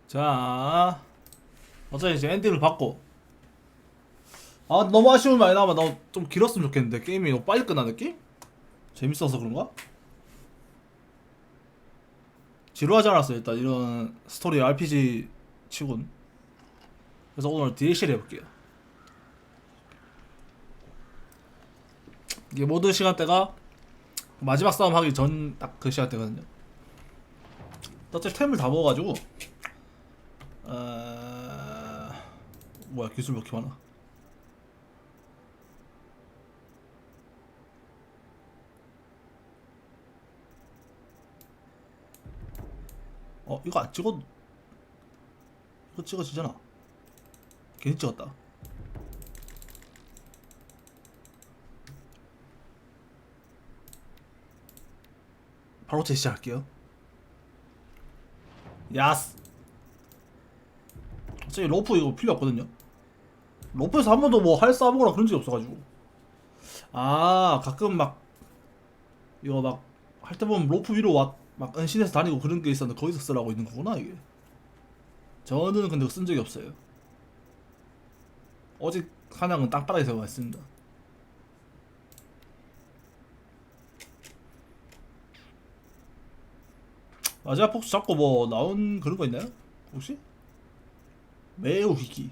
자, 어차피 이제 엔딩을 받고. 아, 너무 아쉬움이 많이 남아. 나 좀 길었으면 좋겠는데 게임이 너무 빨리 끝나 느낌? 재밌어서 그런가? 지루하지 않았어 일단 이런 스토리 RPG 치곤. 그래서 오늘 DLC를 해볼게요. 이게 모든 시간대가 마지막 싸움 하기 전 딱 그 시간대거든요. 어차피 템을 다 먹어가지고 뭐야 기술 몇 개 많아. 이거 안 찍어도 이거 찍어지잖아. 괜히 찍었다. 바로 제시할게요. 야스. 어차피 로프 이거 필요 없거든요. 로프에서 한 번도 뭐 할 싸움거나 그런 적이 없어가지고. 아, 가끔 막 이거 막 할 때 보면 로프 위로 막 은신해서 다니고 그런 게 있었는데 거기서 쓰라고 있는 거구나 이게. 저는 근데 쓴 적이 없어요. 오직 사냥은 땅바닥에서만 했습니다. 마지막 폭스 잡고 뭐 나온 그런 거 있나요? 혹시? 매우 희귀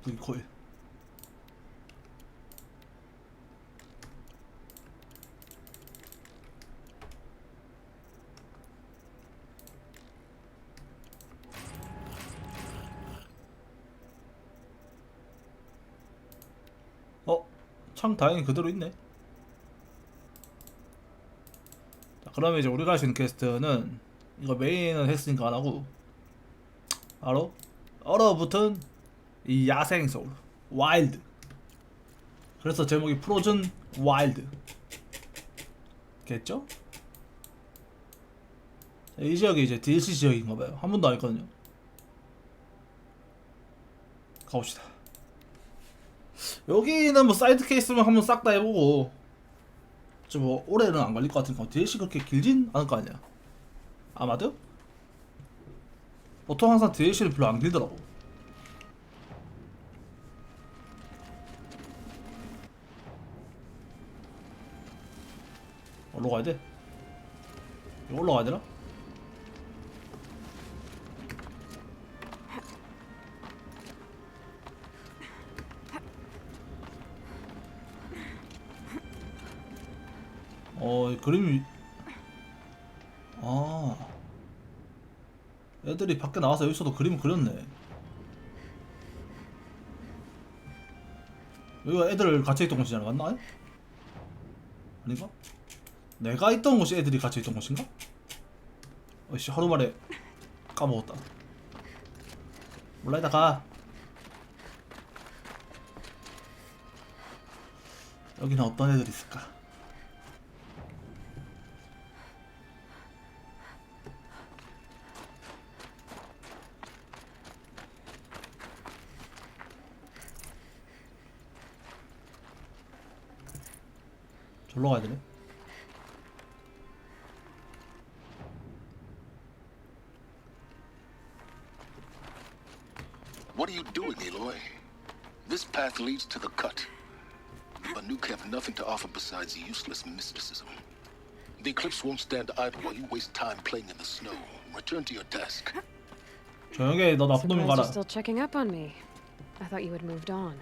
무기코일. 창 다행히 그대로 있네. 자, 그러면 이제 우리가 할 수 있는 퀘스트는 이거 메인은 했으니까 안 하고 바로 얼어붙은 이 야생 소울 와일드. 그래서 제목이 프로즌와일드 겠죠? 자, 이 지역이 이제 DLC 지역인가봐요. 한 번도 안 했거든요. 가봅시다. 여기는 뭐 사이드 케이스만 한번 싹 다 해보고 좀 뭐 오래는 안 걸릴 것 같으니까 DLC 그렇게 길진 않을 거 아니야. 아마도? 보통 항상 DLC는 별로 안 길더라고. 올라가야 돼? 이거 올라가야 되나? 그림이 애들이 밖에 나와서 여기서도 그림을 그렸네. 여기가 애들 갇혀있던 곳이잖아. 맞나? 아닌가? 내가 있던 곳이 애들이 갇혀있던 곳인가? 어이씨 하루 만에 까먹었다. 몰라 이따 가. 여기는 어떤 애들이 있을까? 절로 가야 되네. What are you doing, Aloy? This path leads to the cut. The Banuk have nothing to offer besides useless mysticism. The Eclipse won't stand idle while you waste time playing in the snow. Return to your desk. 조용히 너 나쁜 놈인 거 알아. Surprised you're still checking up on me. I thought you had moved on.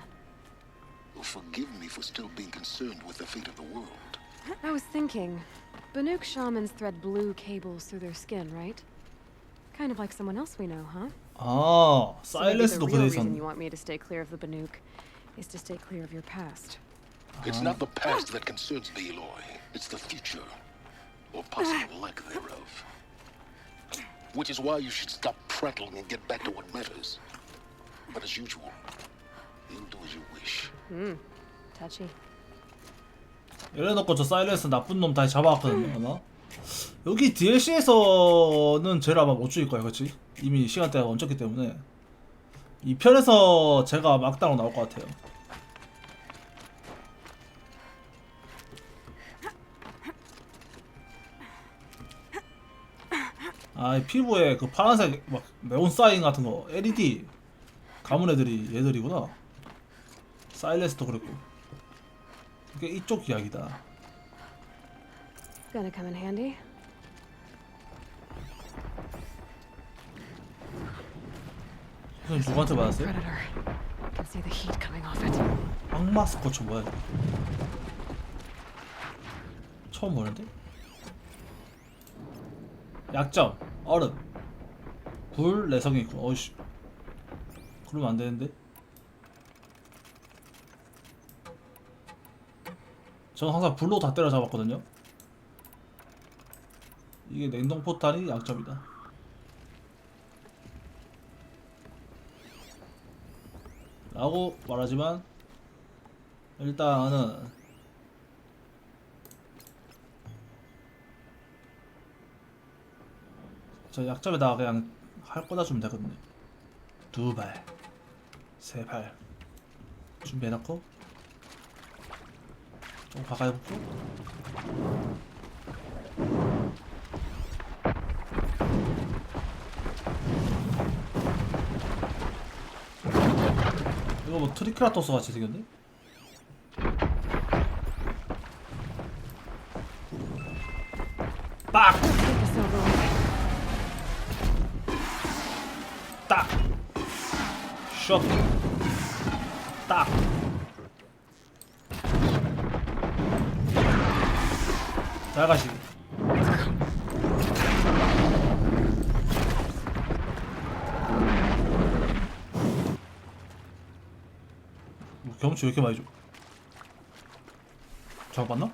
Forgive me for still being concerned with the fate of the world. I was thinking, Banuk shamans thread blue cables through their skin, right? Kind of like someone else we know, huh? 아, So maybe the 사일렌스도 real 그래 reason 있었네. you want me to stay clear of the Banuk is to stay clear of your past. It's not the past that concerns me, Aloy. It's the future, or possible lack thereof. Which is why you should stop prattling and get back to what matters. But as usual, you'll do as you wish. Touchy. 이래놓고 저 사일렌스 나쁜 놈 다시 잡아왔거든요. 아마 여기 DLC에서는 쟤를 아마 못 죽일 거야, 그렇지? 이미 시간대가 얹혔기 때문에 이 편에서 제가 막다로 나올 것 같아요. 아, 이 피부에 그 파란색 막 네온 사인 같은 거 LED 가문 애들이 얘들이구나. 사일레스도 그랬고. 이게 이쪽 이야기다. Gonna come in handy. 선생님 누구한테 받았어요? Predator. Can see the heat coming off it. 악마 스코치 뭐야 이거? 처음 보는데? 약점 얼음 불 내성이 있고. 어이씨 그러면 안 되는데. 저는 항상 불로 다 때려잡았거든요. 이게 냉동 포탄이 약점이다. 라고 말하지만 일단은 저 약점에다가 그냥 할 꽂아 주면 되거든요. 2발 3발 준비해놓고 좀 가까이 붙고 이거 뭐 트리케라토스 같이 생겼네? 빡! Get this over with. 딱! 숍! 딱! 잘 가시고. 뭐 경치 왜 이렇게 많이 줘? 잘못 봤나?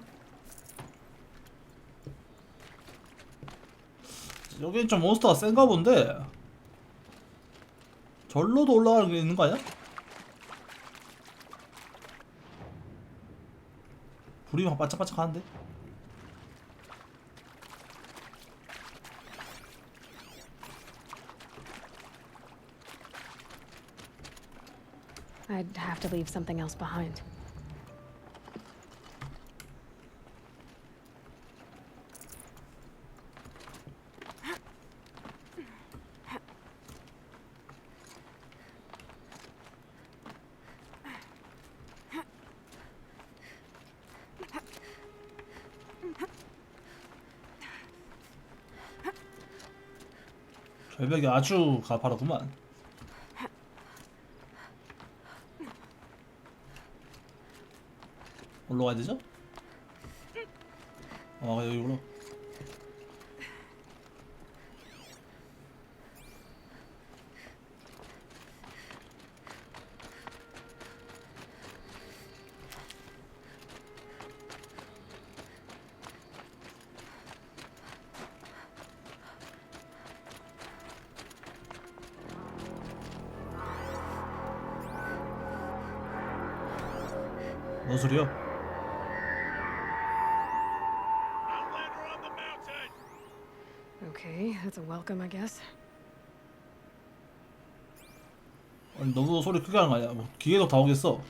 여긴 좀 몬스터가 센가 본데 절로도 올라가는 게 있는 거 아니야? 불이 막 반짝반짝 하는데? I'd have to leave something else behind. 절벽이 아주 가파르구만. 올라가야 되죠? 여기구나. 뭔 소리야? Okay, that's a welcome, I guess. 아니 너무 소리 크게 하는 거 아니야? 뭐 기계도 다 오겠어.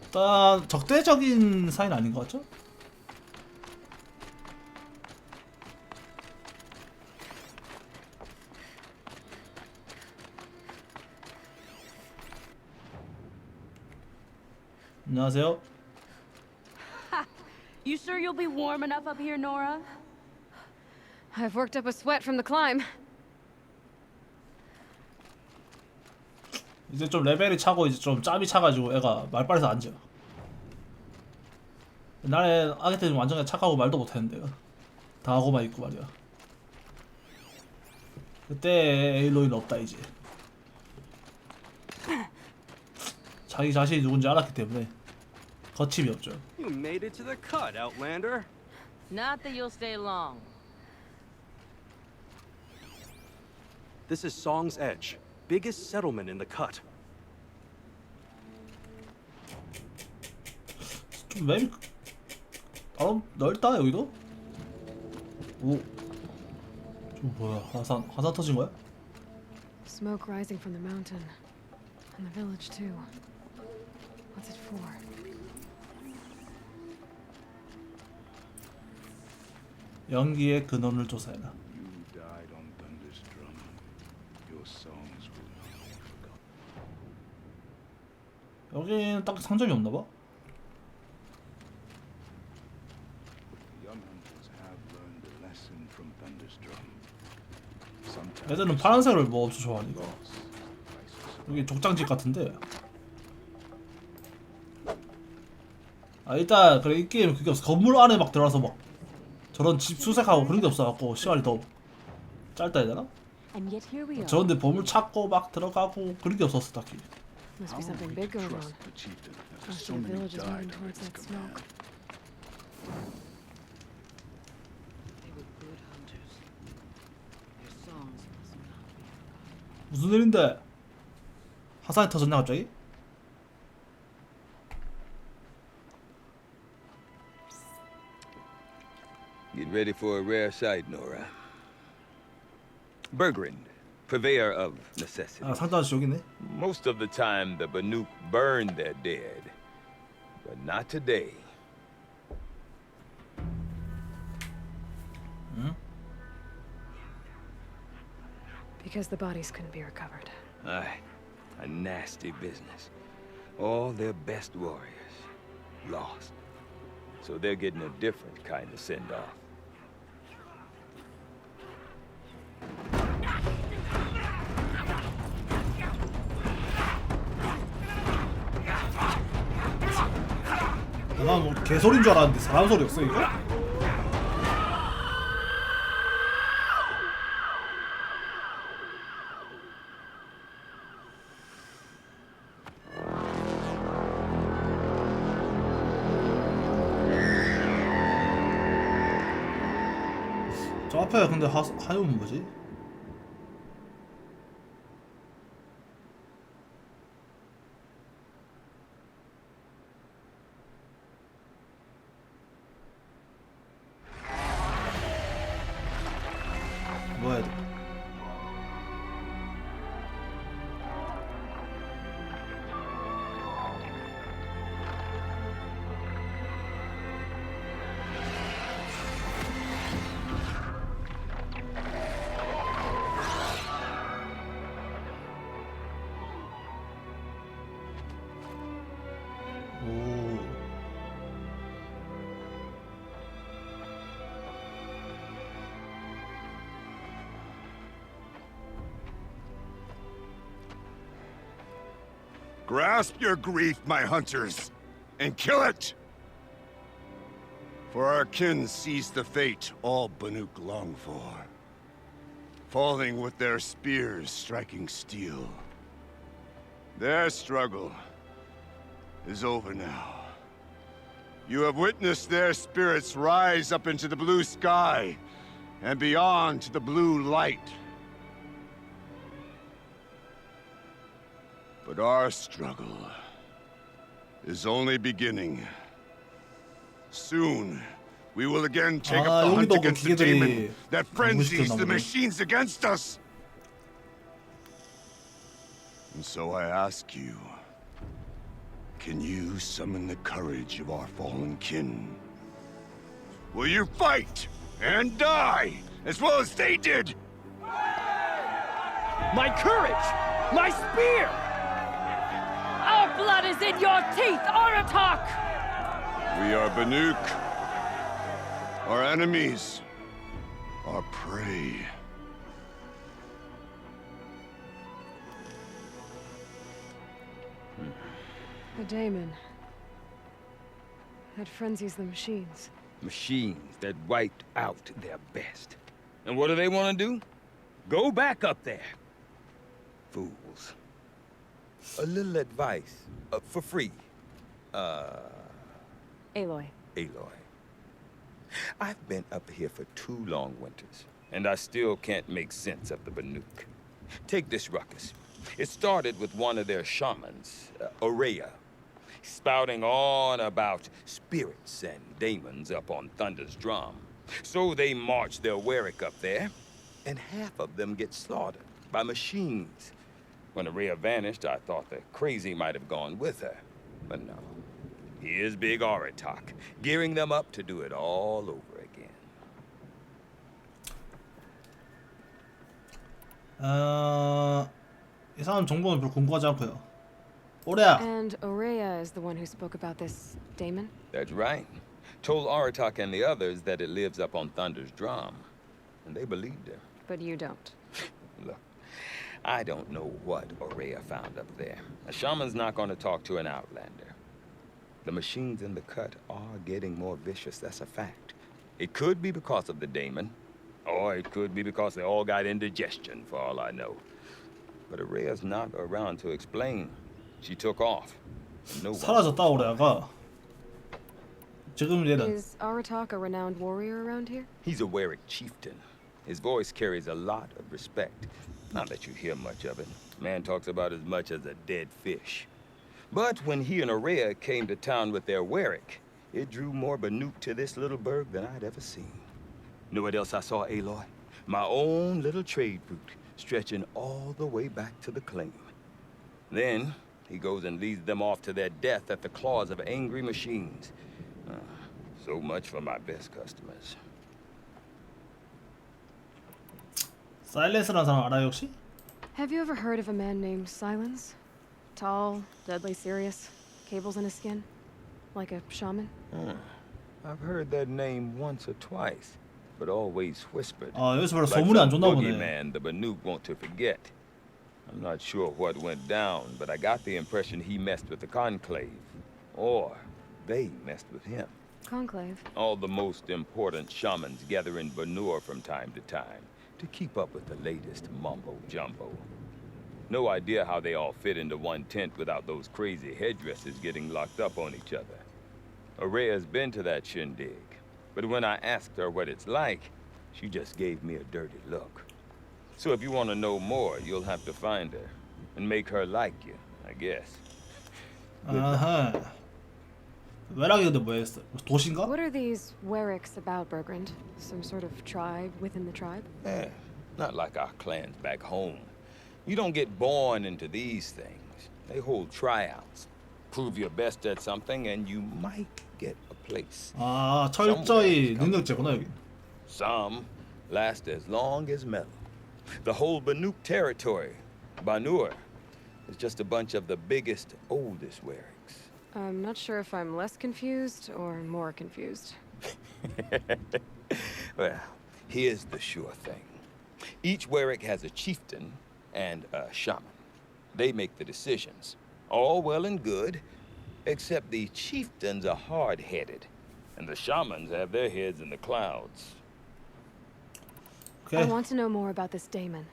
일단 적대적인 사이는 아닌 것 같죠? 안녕하세요. You sure you'll be warm enough up here, Nora? I've worked up a sweat from the climb. 이제 좀 레벨이 차고 이제 좀 짬이 차가지고 애가 말빨에서 앉아. 옛날에 아기 때는 완전 착하고 말도 못했는데 다 하고만 있고 말이야. 그때 에일로이는 없다 이제. 자기 자신이 누군지 알았기 때문에 거침이 없죠. You made it to the cut, Outlander. Not that you'll stay long. This is Song's Edge, biggest settlement in the cut. 좀 맵이 바로 넓다 여기도. 오, 좀 뭐야 화산 터진 거야? Smoke rising from the mountain. And the village too. What's it for? 연기의 근원을 조사해라. You died on Thunder's drum. Your songs will not be forgotten. 여기는 딱 상점이 없나 봐. Young hunters have learned a lesson from Thunder's drum. Sometimes 애들은 파란색을 뭐 엄청 좋아하니까. 여기 족장집 같은데. 아 일단 그래 이 게임 그게 없어. 건물 안에 막 들어가서 막 저런 집 수색하고 그런 게 없어갖고 시간이 더 짧다 해야 되나? And yet here we are. 저런데 보물 찾고 막 들어가고 그런 게 없었어 딱히. Must how be are something we big to going on. trust the chieftain after Most so of the many village is moving died under towards his that smoke. command? They were good hunters. Their songs must not be forgotten. 무슨 일인데? 화산이 터졌나 갑자기? Get ready for a rare sight, Nora. Bergrind, purveyor of necessity. 아 상자 아저씨 여기 있네. Most of the time, the Banuk burn their dead. But not today. Because the bodies couldn't be recovered. Aye, a nasty business. All their best warriors lost. So they're getting a different kind of send-off. 난 뭐 개소리인 줄 알았는데 사람 소리였어 이거? 저 앞에 근데 하염은 뭐지? 뭐 해야 돼? 오. Grasp your grief, my hunters, and kill it! For our kin sees the fate all Banuk long for. Falling with their spears striking steel. Their struggle is over now. You have witnessed their spirits rise up into the blue sky and beyond to the blue light. But our struggle is only beginning. Soon, we will again take 아, up the hunt 여기도 그 against the 기계들이 demon that frenzies 공부시켰나 the 보네. machines against us. And so I ask you, can you summon the courage of our fallen kin? Will you fight and die as well as they did? My courage! My spear! Our blood is in your teeth, Aratak! We are Banuk. Our enemies are prey. The daemon. That frenzies the machines. Machines that wiped out their best. And what do they want to do? Go back up there. Fools. A little advice, for free. Aloy. Aloy. I've been up here for 2 long winters, and I still can't make sense of the Banuk. Take this ruckus. It started with one of their shamans, Oreya, spouting on about spirits and demons up on Thunder's drum. So they march their Warwick up there, and half of them get slaughtered by machines. When Araya vanished, I thought the crazy might have gone with her. But no. Here's Big Aratak, gearing them up to do it all over again. 이 사람 정보는 별로 궁금하지 않고요. 오래야. And Aurea is the one who spoke about this daemon? That's right. Told Aratak and the others that it lives up on Thunder's drum. And they believed her. But you don't. Look, I don't know what Aurea found up there. A shaman's not going to talk to an outlander. The machines in the cut are getting more vicious, that's a fact. It could be because of the daemon, or it could be because they all got indigestion, for all I know. But Aurea's not around to explain. She took off. No one. 사라졌다 오래야가. 지금 얘는 Is Aratak a renowned warrior around here? He's a Warwick chieftain. His voice carries a lot of respect. Not that you hear much of it. Man talks about as much as a dead fish. But when he and Aurea came to town with their Warwick, it drew more Banuk to this little burg than I'd ever seen. Know what else I saw, Aloy? My own little trade route, stretching all the way back to the claim. Then he goes and leads them off to their death at the claws of angry machines. So much for my best customers. 사일렌스라는 사람 알아요 혹시? Have you ever heard of a man named Silence? Tall, deadly serious, cables in his skin, like a shaman. I've heard that name once or twice, but always whispered. 아 여기서 별로 Like 소문이 안 some 좋나 보네. boogeyman the Banuk want to forget. I'm not sure what went down, but I got the impression he messed with the Conclave, or they messed with him. Conclave. All the most important shamans gather in Banur from time to time to keep up with the latest mumbo-jumbo. No idea how they all fit into one tent without those crazy headdresses getting locked up on each other. Aurea's been to that shindig, but when I asked her what it's like, she just gave me a dirty look. So if you want to know more, you'll have to find her and make her like you, I guess. 아하. 외락이 근데 뭐였어? 도시인가? What are these Warwicks about, Bergrand? Some sort of tribe within the tribe? Yeah, not like our clans back home. You don't get born into these things. They hold tryouts. Prove your best at something and you might get a place. 아 철저히 능력제구나 여기. Some last as long as metal. The whole Banuk territory, Banur, is just a bunch of the biggest, oldest Warwicks. I'm not sure if I'm less confused or more confused. Well, here's the sure thing. Each Warwick has a chieftain and a shaman. They make the decisions. All well and good, except the chieftains are hard-headed, and the shamans have their heads in the clouds. 오케이. I want to know more about this daemon.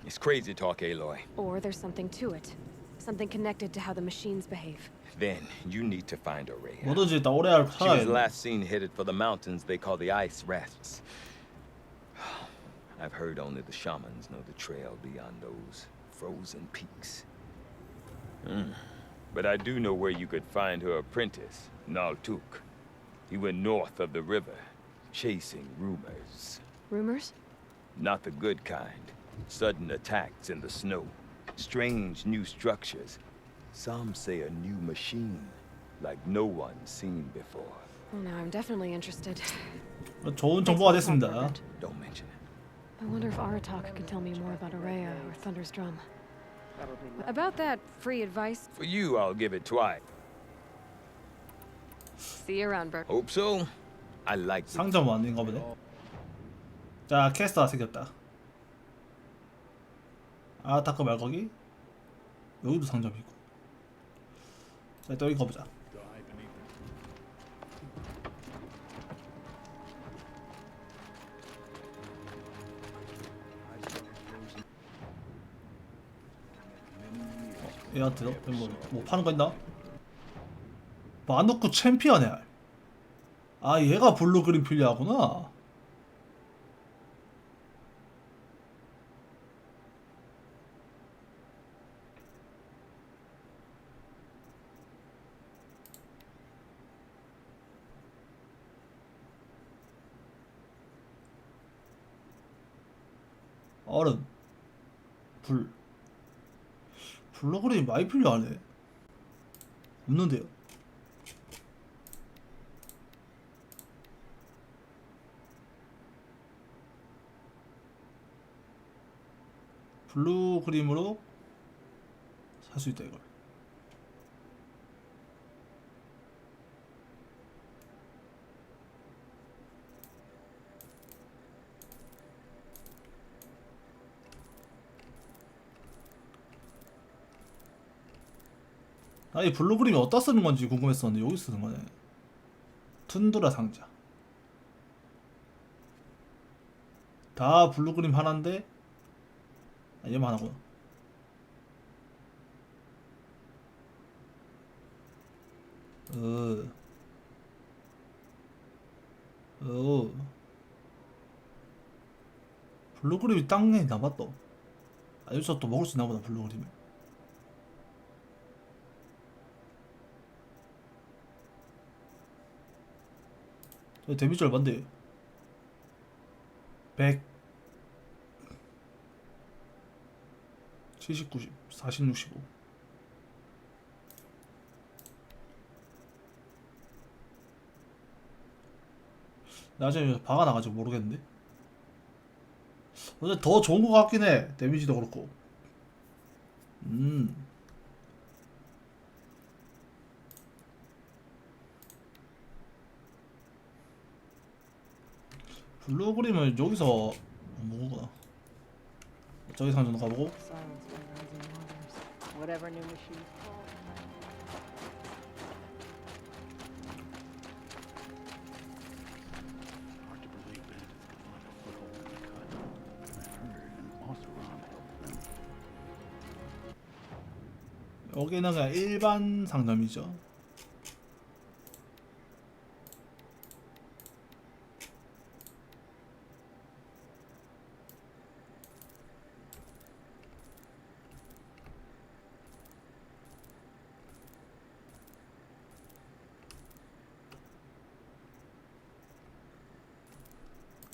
It's crazy talk, Aloy. Or there's something to it. Something connected to how the machines behave. Then you need to find Aurea. 뭐든지 일단 오래 알 She was 살아야겠네. last seen headed for the mountains they call the Ice Rafts. I've heard only the shamans know the trail beyond those frozen peaks. But I do know where you could find her apprentice, Naltuk. He went north of the river, chasing rumors. Rumors? Not the good kind. Sudden attacks in the snow. Strange new structures. Some say a new machine, like no one's seen before. Well, now I'm definitely interested. 좋은 정보가 됐습니다. Don't mention it. I wonder if Aratak can tell me more about Aurea or Thunder's Drum. About that free advice, For you, I'll give it twice. see you around, Berg. Hope so. I like the 상점 아닌가 보네. 자 캐스터가 생겼다. 아타크 말거기. 여기도 상점이 있고. 자 또 여기 가보자. 얘한테 뭐 파는 거 있나? 마누쿠 챔피언이야. 아 얘가 블루 그린 필요하구나. 얼음 불 블루그림이 많이 필요하네. 없는데요. 블루그림으로 살 수 있다 이걸. 아니 블루그림이 어디다 쓰는 건지 궁금했었는데 여기 쓰는 거네. 툰드라 상자. 다 블루그림 하나인데 아, 얘만 하나구나. 블루그림이 땅에 남았다. 아, 여기서 또 먹을 수 있나보다 블루그림을. 데미지 얼만데? 100 70, 90, 40, 65. 나중에 박아나가지고 모르겠는데. 근데 더 좋은 거 같긴 해. 데미지도 그렇고. 블루그림은 여기서 뭐구나. 저기 상점 가보고. Silence by rising waters. Whatever new machine's called. Hard to believe bandits could find a foothold in the cut. I heard an Oseram helped them. 여기는 그냥 일반 상점이죠.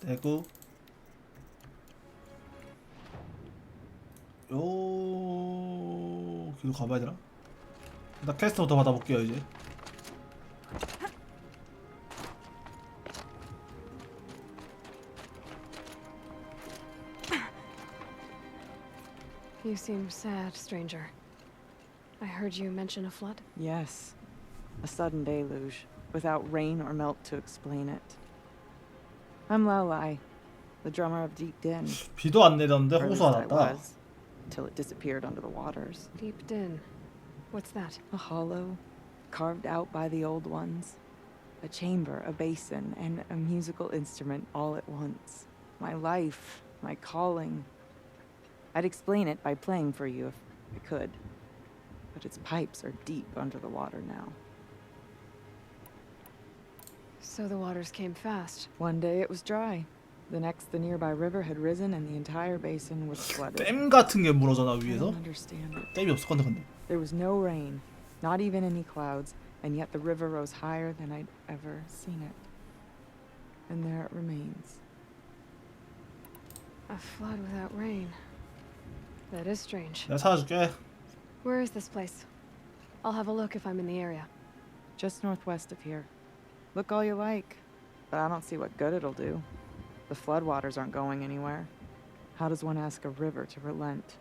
되고 요 길로 가봐야 되나? 일단 퀘스트부터 받아볼게요 이제. You seem sad, stranger. I heard you mention a flood. Yes. A sudden deluge, without rain or melt to explain it. I'm Lalai, the drummer of Deep Din. 비도 안 내렸는데 Or at least 호수가 I 났다. was, till it disappeared under the waters. Deep Din. What's that? A hollow, carved out by the old ones. A chamber, a basin, and a musical instrument all at once. My life, my calling. I'd explain it by playing for you if I could. But its pipes are deep under the water now. So the waters came fast. One day it was dry. The next, the nearby river had risen and the entire basin was flooded. 댐 같은 게 무너져나 I 위에서. don't understand it. 댐이 없을 건데 근데. There was no rain, not even any clouds, and yet the river rose higher than I'd ever seen it. And there it remains. A flood without rain. That is strange. 내가 찾아줄게. Where is this place? I'll have a look if I'm in the area. Just northwest of here. Look all you like, but I don't see what good it'll do. The floodwaters aren't going anywhere. How does one ask a river to relent?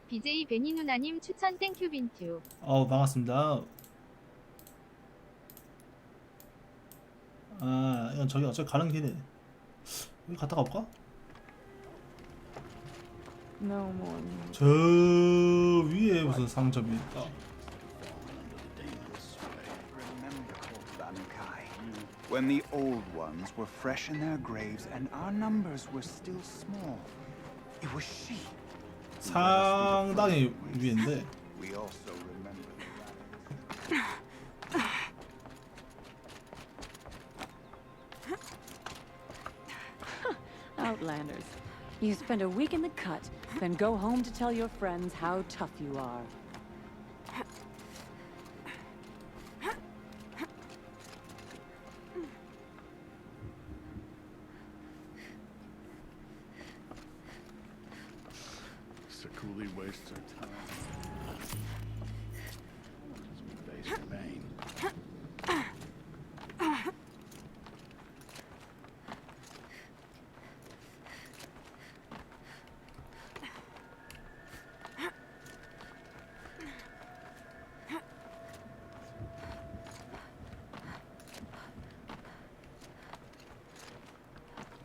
BJ 베니 누나님 추천 땡큐 빈투. 반갑습니다. 아 이건 저기 어차피 가는 길에 여기 갔다 가볼까? No more news. 저 위에 무슨 상점이 있다. Remember, Bankai, when the old ones were fresh in their graves and our numbers were still small. It was she. 상당히 위인데. We also remember. Outlanders. You spend a week in the cut, then go home to tell your friends how tough you are. truly wastes our time. As we face remain.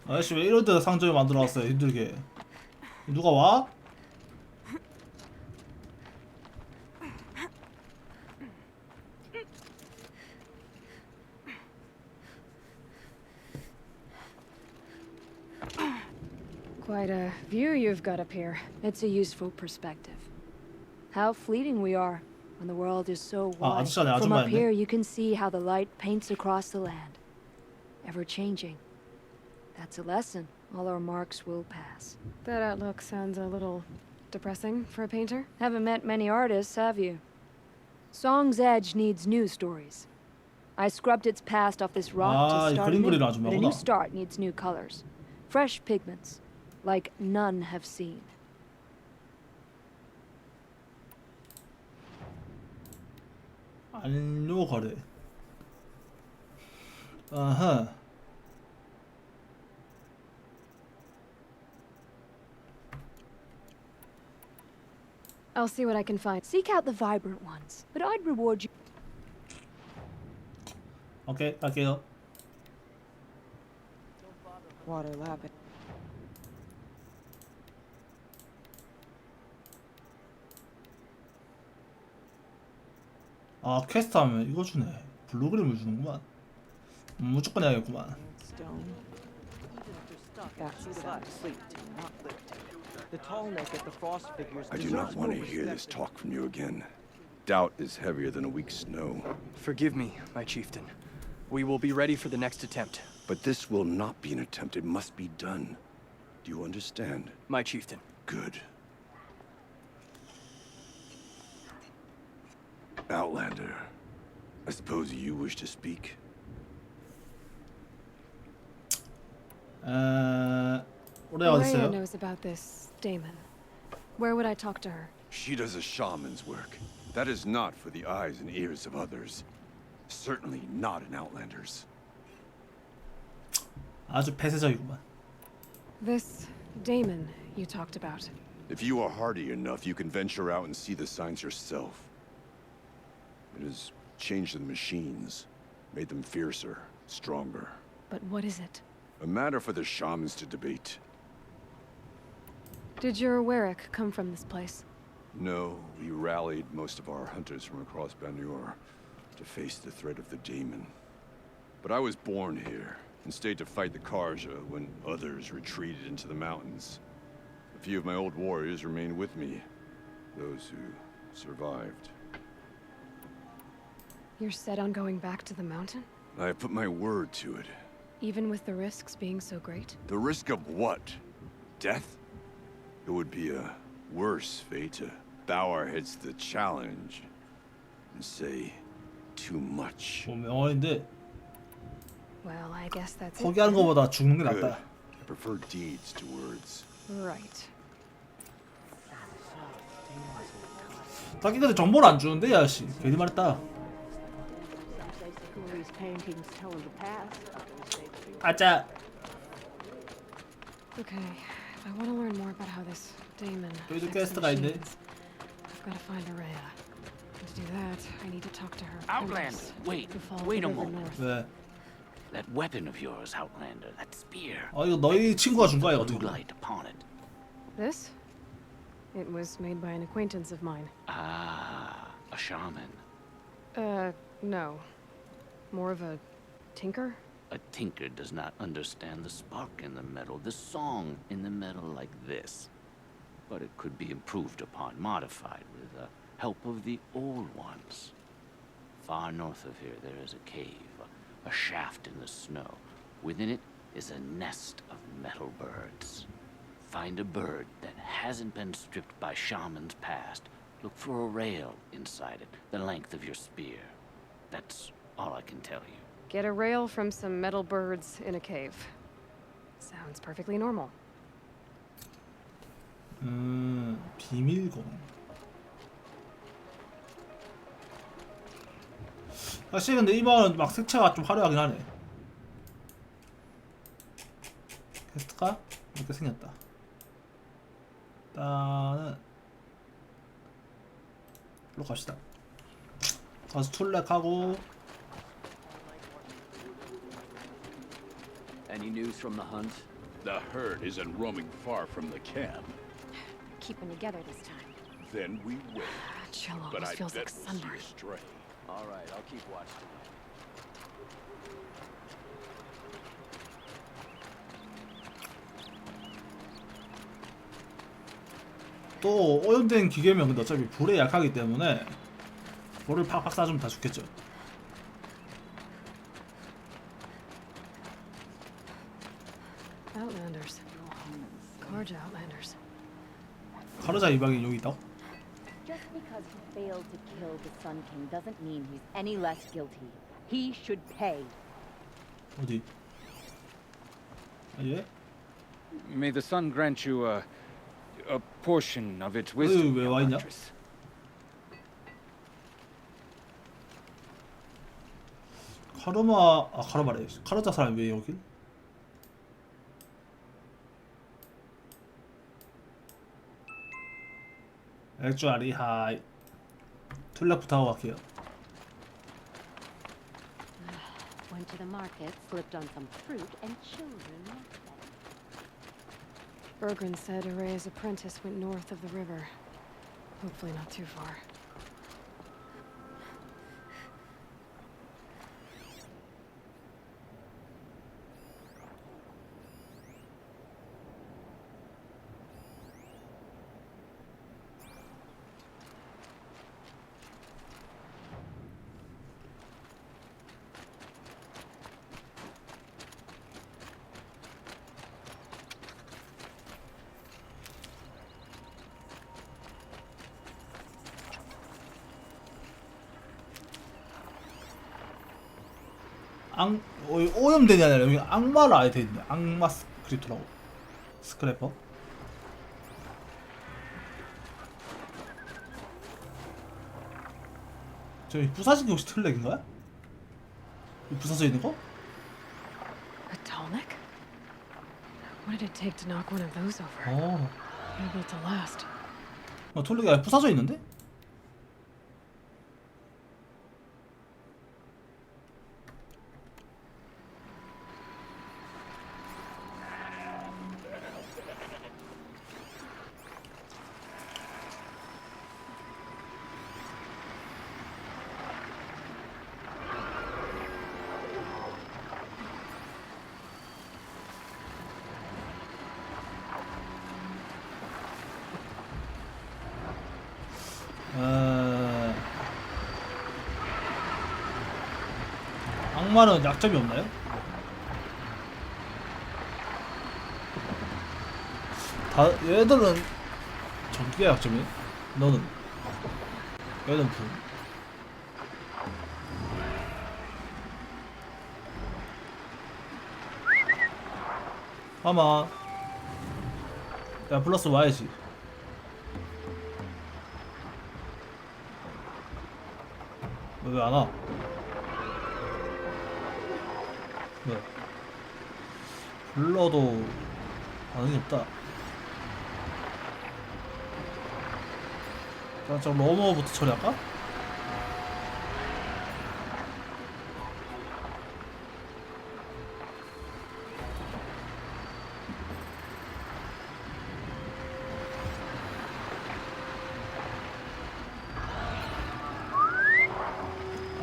아저씨 왜 이런 데 상점에 만들어놨어요 힘들게. 누가 와? Quite a view you've got up here. It's a useful perspective. How fleeting we are when the world is so wide. 아저씨네, From up 아줌마였네. here, you can see how the light paints across the land, ever changing. That's a lesson. All our marks will pass. That outlook sounds a little depressing for a painter. Haven't met many artists, have you? Song's Edge needs new stories. I scrubbed its past off this rock 아, to 이 start 그림 anew, 그리는 but a 아줌마구나. new start needs new colors. Fresh pigments, like none have seen. 안료 거래. 아하. I'll see what I can find. Seek out the vibrant ones, but I'd reward you. 오케이 갈게요. Water lapping. 아 퀘스트 하면 이거 주네. 블루 그림을 주는구만. 무조건 해야겠구만. Stone. That's the side to sleep to, not live to. The tall neck at the frost figures. I do not want to hear this talk from you again. Doubt is heavier than a week's snow. Forgive me, my chieftain. We will be ready for the next attempt. But this will not be an attempt. It must be done. Do you understand? My chieftain. Good. Outlander, I suppose you wish to speak? 우리 어디 Rhea 있어요? knows about this Damon. Where would I talk to her? She does a shaman's work. That is not for the eyes and ears of others. Certainly not an Outlander's. 아주 폐쇄적이구만. This Damon you talked about. If you are hardy enough, you can venture out and see the signs yourself. It has changed the machines, made them fiercer, stronger. But what is it? A matter for the shamans to debate. Did your Warwick come from this place? No, we rallied most of our hunters from across Banur to face the threat of the Daemon. But I was born here and stayed to fight the Karja when others retreated into the mountains. A few of my old warriors remained with me, those who survived. You're set on going back to the mountain? I have put my word to it. Even with the risks being so great? The risk of what? Death? It would be a worse fate to bow our heads to the challenge and say too much. 뭐 명언인데 Well, I guess that's it. 포기하는 것보다 죽는 게 Good. 낫다. I prefer deeds to words. Right. 딱히 근데 정보를 안 주는데 이 아저씨. 괜히 말했다. 아짜. Okay, if I want to learn more about how this Damon 여기도 affects the 퀘스트가 있네. machines, I've got to find Rhea. And to do that, I need to talk to her. Outlander, apprentice, wait, who followed wait the a river moment. north. 왜? That weapon of yours, Outlander, that spear. 아 이거 너희 친구가 준 거야 이거 Blue 어떻게? light upon it. This? It was made by an acquaintance of mine. Ah, a shaman. No. More of a tinker? A tinker does not understand the spark in the metal, the song in the metal like this. But it could be improved upon, modified with the help of the old ones. Far north of here there is a cave, a shaft in the snow. Within it is a nest of metal birds. Find a bird that hasn't been stripped by shamans past. Look for a rail inside it, the length of your spear. That's all I can tell you. Get a rail from some metal birds in a cave. Sounds perfectly normal. 비밀공. 사실 근데 이 방은 막 색채가 좀 화려하긴 하네. 퀘스트가 이렇게 생겼다. 일단은 일로 갑시다. 가서 툴렉하고. Any news from the hunt? The herd isn't roaming far from the camp. Keeping together this time. Then we will. Chill But almost I feels bet like we'll see sunburn. a stray. All right, I'll keep watching. 또 오염된 기계면 근데 어차피 불에 약하기 때문에 불을 팍팍 쏴주면 다 죽겠죠. Outlanders. Carja Outlanders. 카르자 이방이 여기 있다고? Just because he failed to kill the Sun King doesn't mean he's any less guilty. He should pay. 어디? 아, 예? May the sun grant you a portion of its 여기 wisdom. 왜 와 있냐? 카르마래. 카르자 사람이 왜 여기? 액주아리 하이. 툴렉부터 하고 갈게요. Went to the market, slipped on some fruit, and children left them. Bergren said Araya's apprentice went north of the river. Hopefully not too far. 오염되냐 아니라 여기 악마를 아예 돼있네. 악마 스크립트라고. 스크래퍼. 저기 부사진 게 혹시 틀렉인가요? 이 부서져 있는 거? A tonic? What did it take to knock one of those over? Able to last. 툴렉이 아예 부서져 있는데? 악마는 약점이 없나요? 얘들은 전기가 약점이네. 너는 얘는 불. 아마 야 플러스 와야지. 왜 안 와? 왜? 불러도 반응이 없다. 자, 저 로머부터 처리할까?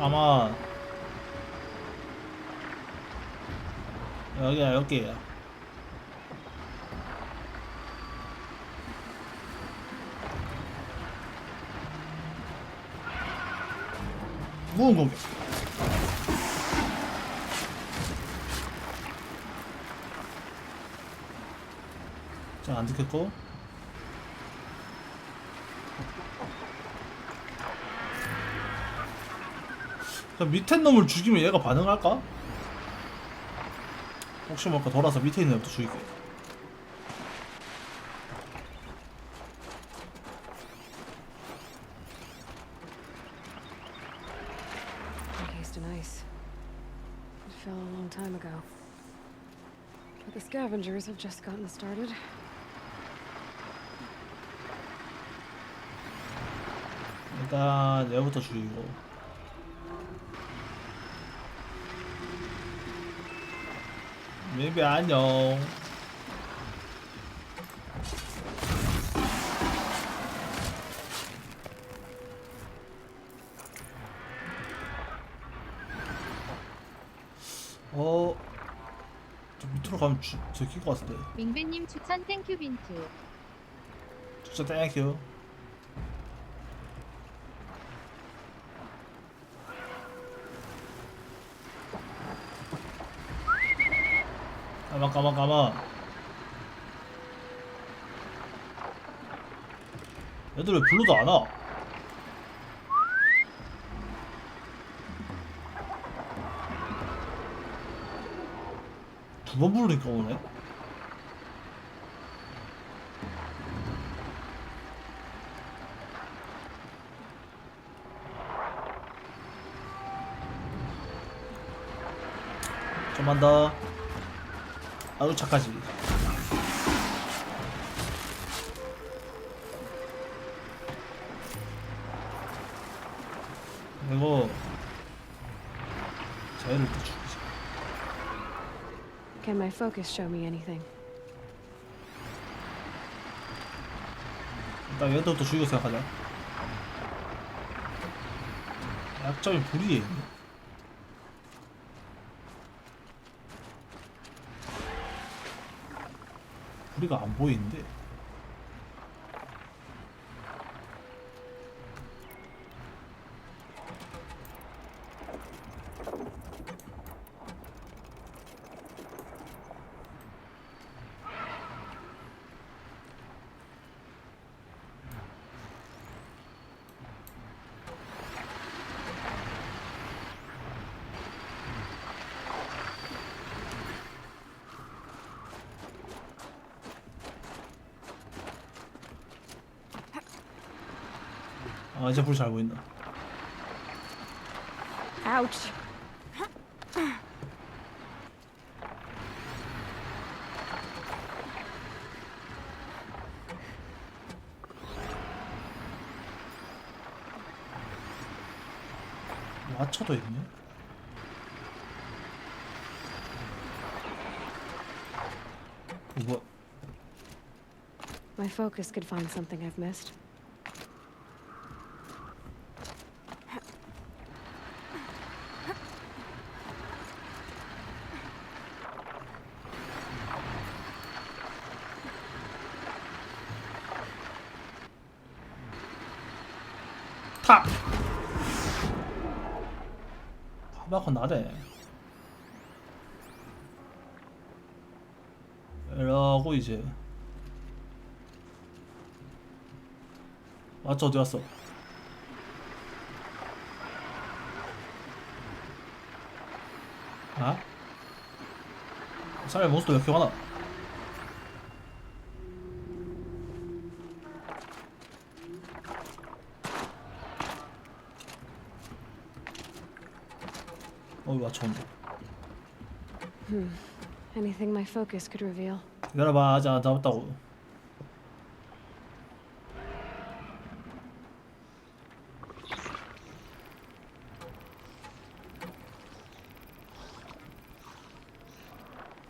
아마 여기야. 무은 공격. 자, 안 들켰고. 밑에 놈을 죽이면 얘가 반응할까? 혹시 모르니까 돌아서 밑에 있는 놈부터 죽일게. nice. It fell a long time ago. But the scavengers have just gotten started. 일단 얘부터 죽이고. maybe 안녕. 좀 밑으로 가면 들킬 것 같은데. 밍배님 추천 땡큐 빈투. 진짜 땡큐. 가만. 얘들 왜 불러도 안 와? 두 번 부르니까 오네. 좀만 더. 아유 착하지. 그리고 쟤를 또 죽이자. Can my focus show me anything? 일단 얘들부터 죽이고 생각하자. 약점이 불이에 있네. 불이가 안 보이는데. 아 이제 불 잘 보인다. Ouch. 와쳐도 있네. 뭐? My focus could find something I've missed. 탁! 가방은 나대. 이러고 이제 맞죠? 어디 갔어? 아? 사람의 몬스터 왜 이렇게 많아? 어이 맞췄네. Anything my focus could reveal. 기다려봐. 아직 안 잡았다고.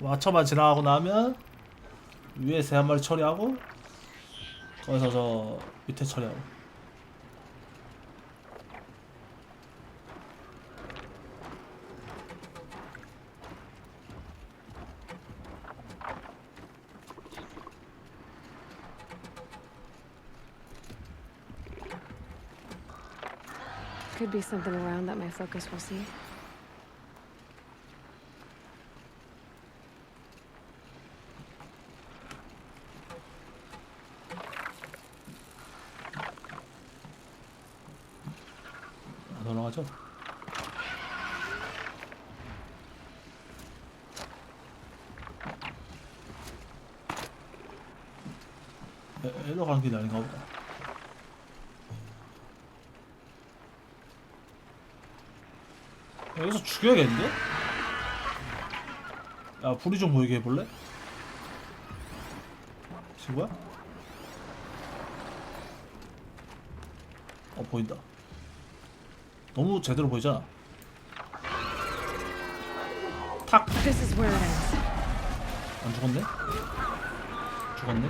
와처만 지나가고 나면 위에 새 한 마리 처리하고 거기서 저 밑에 처리하고. Could be something around that my focus will see. 넘어가죠. 일로 가는 길이 아닌가 보다. 여기서 죽여야겠는데? 야, 불이 좀 보이게 해볼래? 친구야? 보인다. 너무 제대로 보이잖아. 탁! 안 죽었네? 죽었네?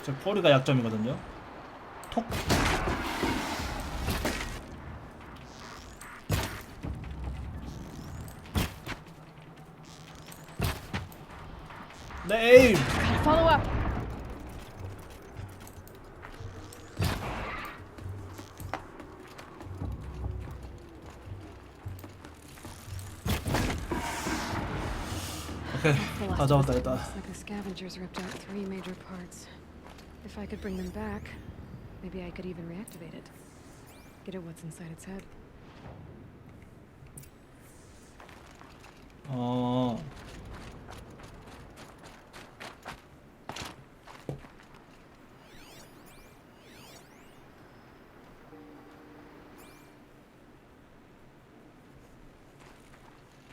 제 꼬리가 약점이거든요. 톡! 네. Follow up. 오케이, 다 잡았다 일단. Looks like the scavengers ripped out 3 major parts. If I could bring them back, maybe I could even reactivate it. Get at what's inside its head.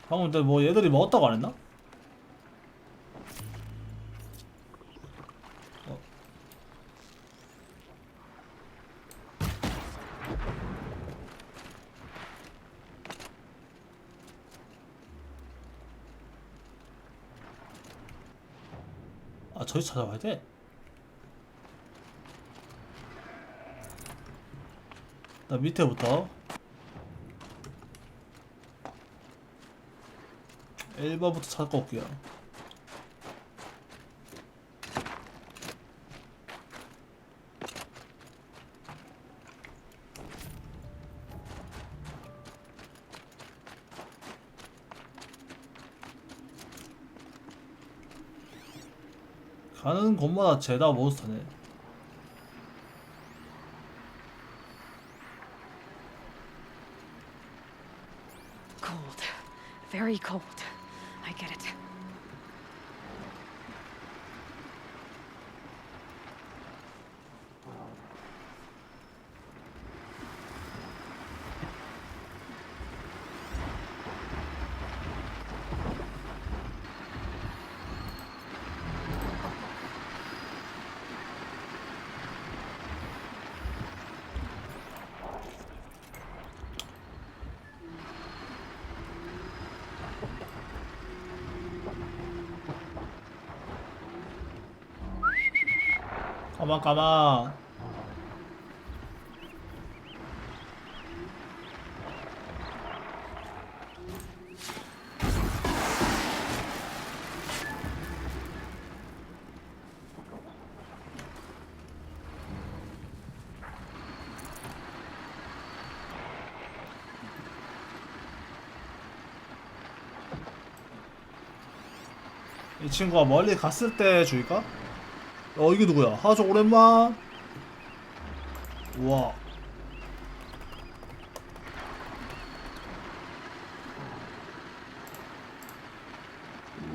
방금 근데 뭐 얘들이 먹었다고 안 했나? 아, 저기 찾아와야 돼? 나 밑에부터 1번부터 찾고 올게요. 가는 곳마다 죄다 몬스터네. Cold. Very cold. I get it. 가만. 이 친구가 멀리 갔을 때 죽일까? 이게 누구야? 하조 오랜만. 우와.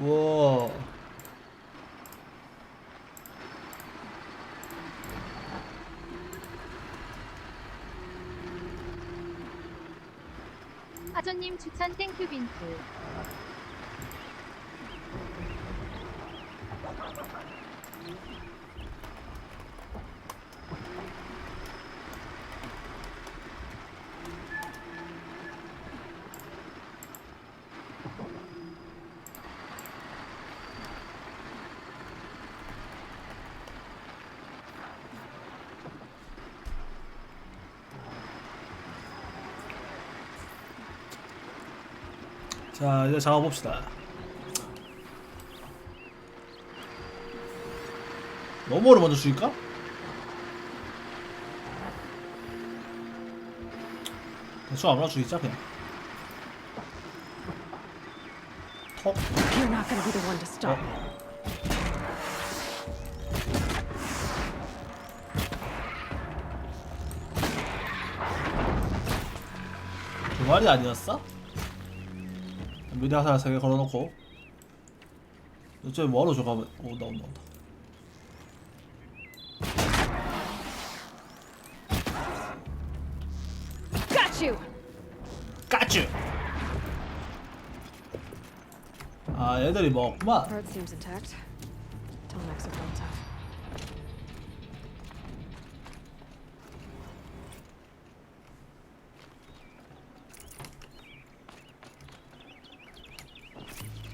우와. 하조님 추천 땡큐 빈트. 자, 이제 잡아봅시다. 너머를 먼저 죽일까? 대충 아무나 죽이자 그냥. 톡. You're not gonna be the one to stop. 그 말이 아니었어? 미리 화살 3개 걸어놓고 어째 뭐하러 저거 하면 온다. Got you. 까쭈. 아 애들이 먹구만. Part seems intact. Telemax are built up.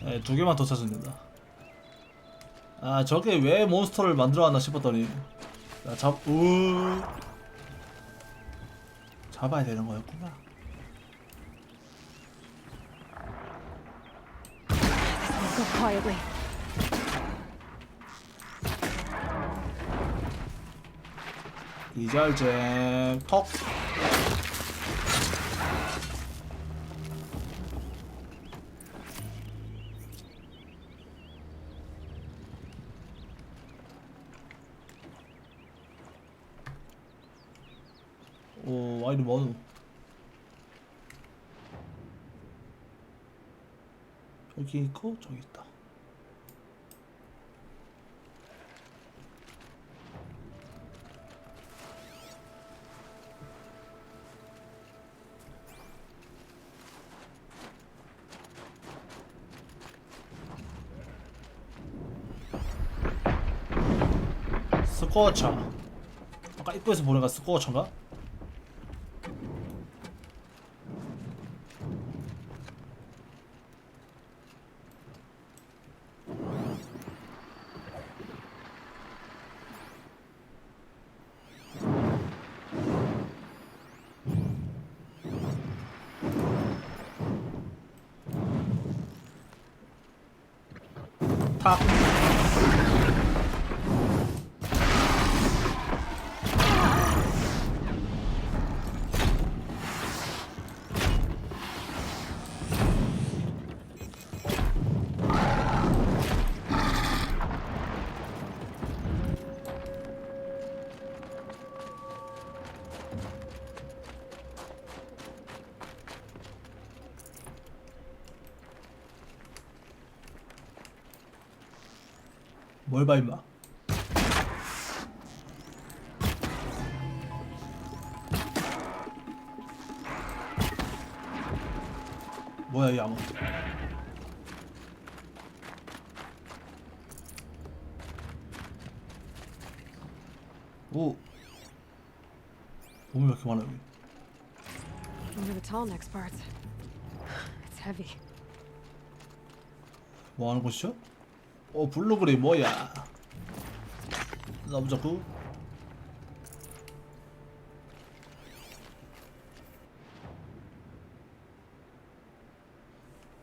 네, 2개만 더 찾으면 된다. 아 저게 왜 몬스터를 만들어놨나 싶었더니 잡아야 되는 거였구나. Go quietly. 이잘잼 턱. 오 와이드 뭐노. 저기 있고 저기 있다. 스코어차. 아까 입구에서 보내가 스코어차인가? 탁. 뭘 봐 임마. 뭐야 이 암호. 오 몸이 왜 이렇게 많아 여기. Under the tall next part. It's heavy. 뭐 하는 곳이죠? 블루그레이 뭐야? 나보자꾸.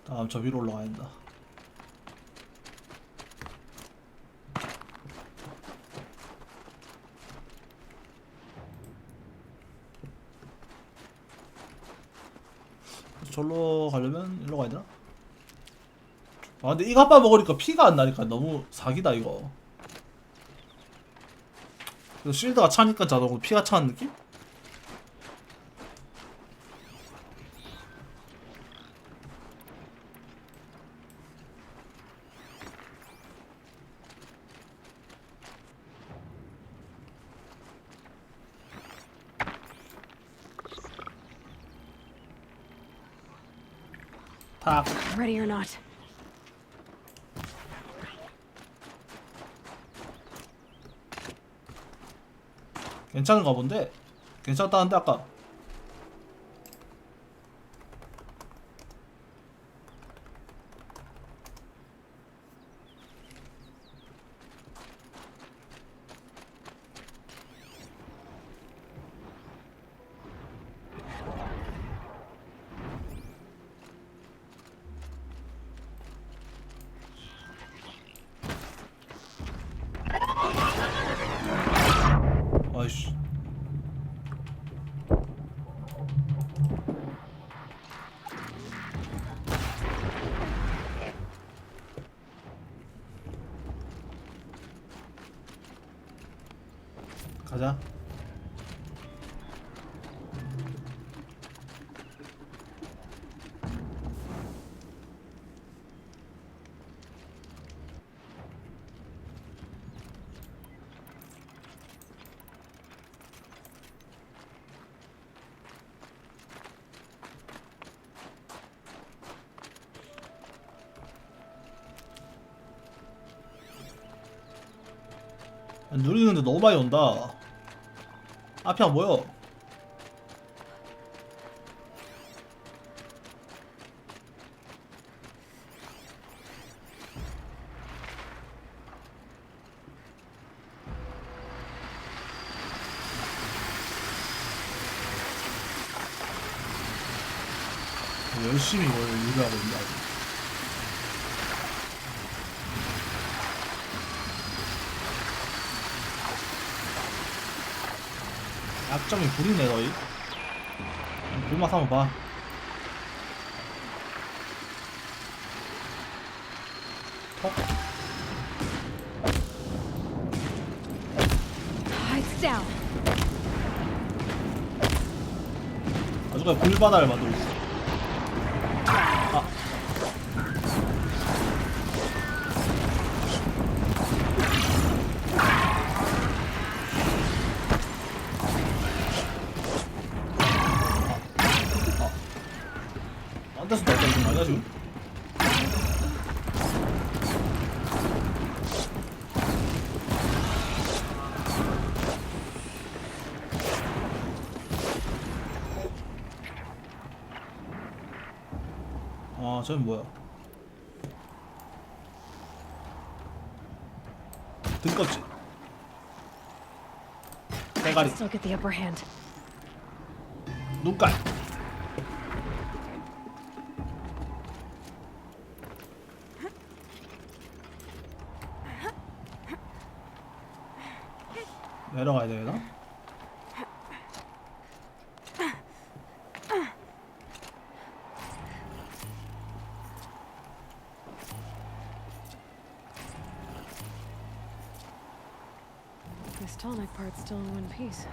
다음 저 위로 올라가야 된다. 절로 가려면 일로 가야 되나? 아 근데 이거 한번 먹으니까 피가 안 나니까 너무 사기다 이거. 그래서 실드가 차니까 자동으로 피가 차는 느낌? 탁. Ready or not. 괜찮은가 본데? 괜찮다는데 아까. 아이씨. 누리는데 너무 많이 온다. 앞이 안 보여. 열심히 이걸 유지하고 있다. 약점이 불이네 너희. 불맛 한번 봐. It's down. 아주 그냥 불바다를 만들고 있어. 안 돼서 나왔다 이거 아니야 지금? 아, 쟤는 뭐야? 등껍질. 대가리. Still get the upper hand. 눈깔. 내려가야 되나? This tonic part's still in one piece.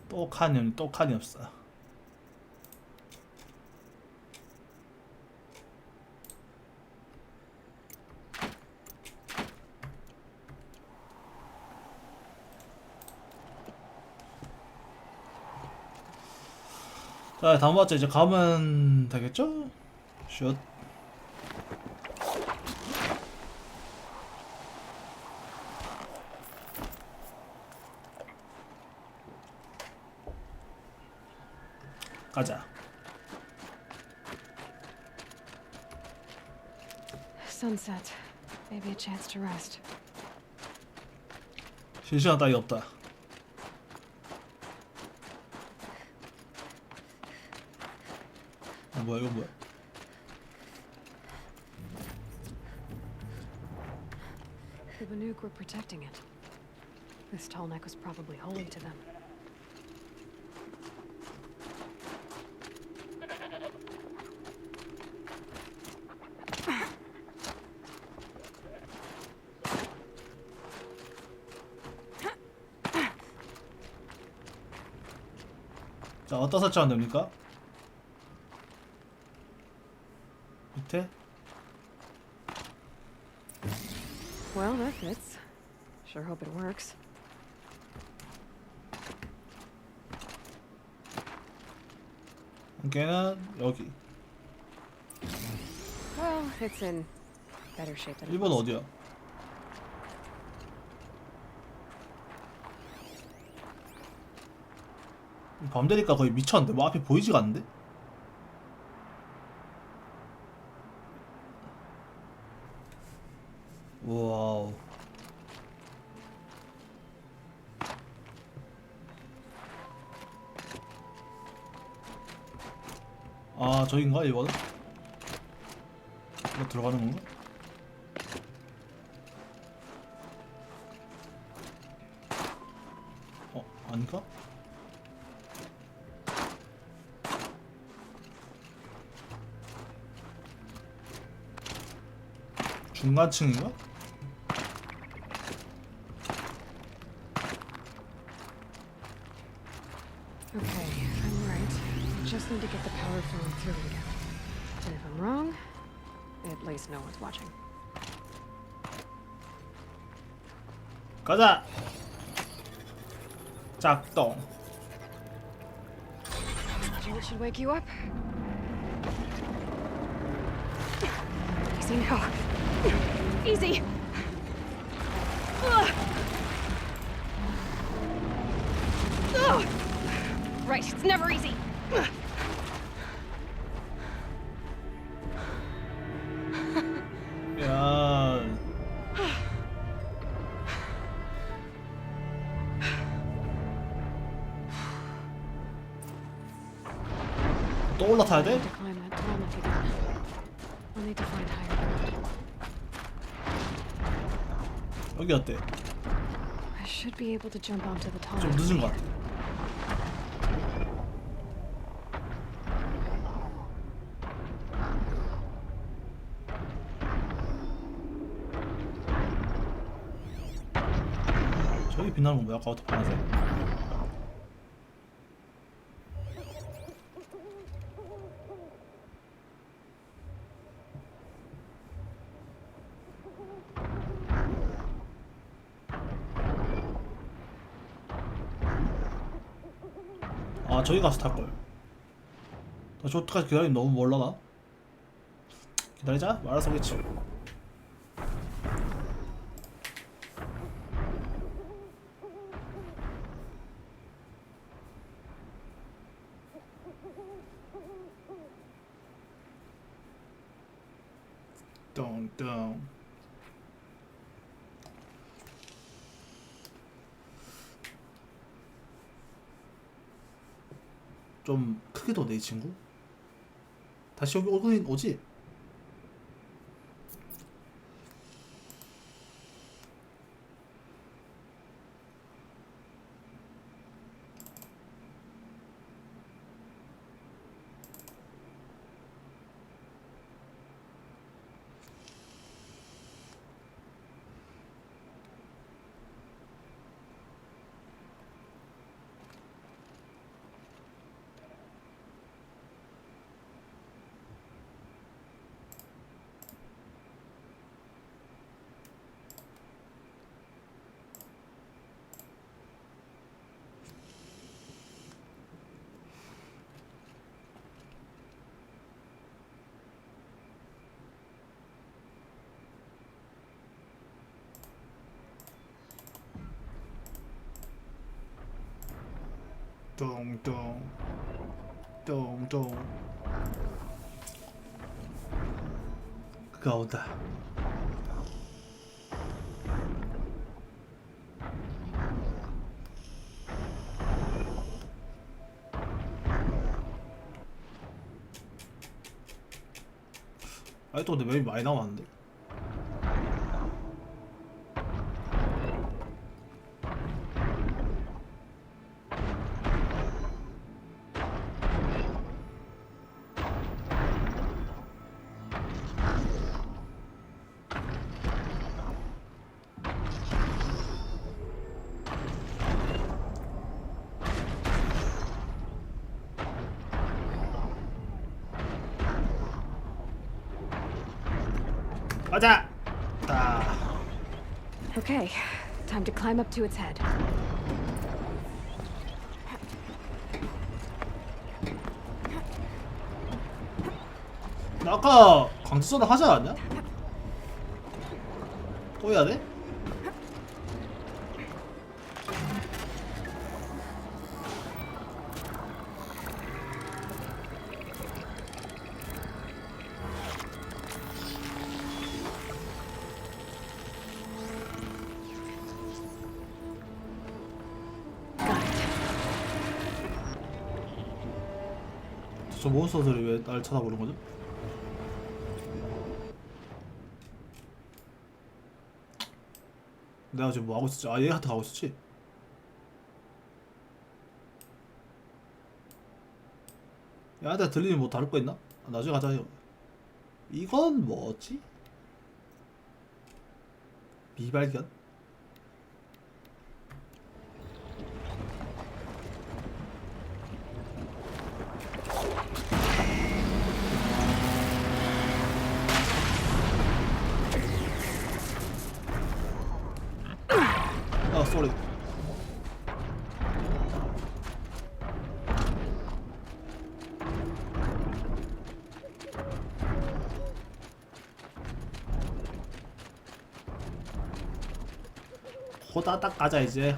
또 칸이 없어. 자, 다음 번째 이제 가면 되겠죠? 슛. 가자. Sunset. Maybe a chance to rest. 실시간 따위 없다. 뭐야 이거 뭐야? The Banuk were protecting it. This tall neck was probably holy to them. 자, 어디다 설치하면 됩니까? 밑에? Well, that fits. Sure hope it works. 걔는 여기. Well, it's in better shape than it 일본 was. 어디야? 밤 되니까 거의 미쳤는데 뭐 앞이 보이지가 않는데? 와우. 아, 저긴가 이거는? 이거 들어가는 건가? 아닌가? 중간층인가? Okay, if I'm right, I just need to get the power flowing through again. And if I'm wrong, at least no one's watching. 가자! 작동. Jolt should wake you up. Easy now. Easy. Ugh. Ugh. Right, it's never easy. 야. 또 올라타야 돼? To climb that tunnel again. We'll need to find higher ground. 여기 어때? I should be able to jump onto the tunnel. 좀 늦은 것 같아. 저기 빛나는 건 뭐야? 아까부터 파란색. 아 저기 가서 탈걸. 나 저기까지 기다리면 너무 멀라나? 기다리자. 알아서 오겠지. 뚱뚱. 좀 크게 도네 이 친구. 다시 여기 오지? 뚱뚱 뚱뚱. 그가 온다. 아직도 근데 맵이 많이 남았는데. 가자! Okay, time to climb up to its head. 나 아까 강제전을 하지 않았냐? 또 해야 돼? 저 몬스터들이 왜 날 쳐다보는 거죠? 내가 지금 뭐 하고 있었지? 아 얘한테 가고 있었지? 얘한테 들리는 뭐 다를 거 있나? 아, 나중에 가자. 이건 뭐지? 미발견? 아, 쏘리. 호다닥 가자 이제.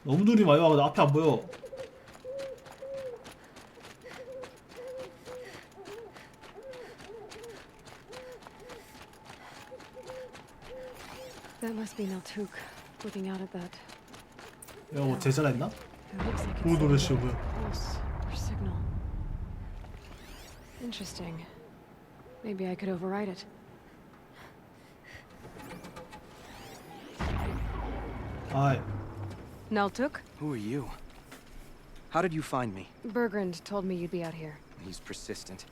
너무 눈이 많이 와서 앞에 안 보여. That must be Naltuk looking out at that. 야, 뭐 제자라 했나? It looks like 오, it's 노래 some 씨 sort of 뭐야? pulse or signal. Interesting. Maybe I could override it. 아이. Naltuk? Who are you? How did you find me? Bergrand told me you'd be out here. He's persistent.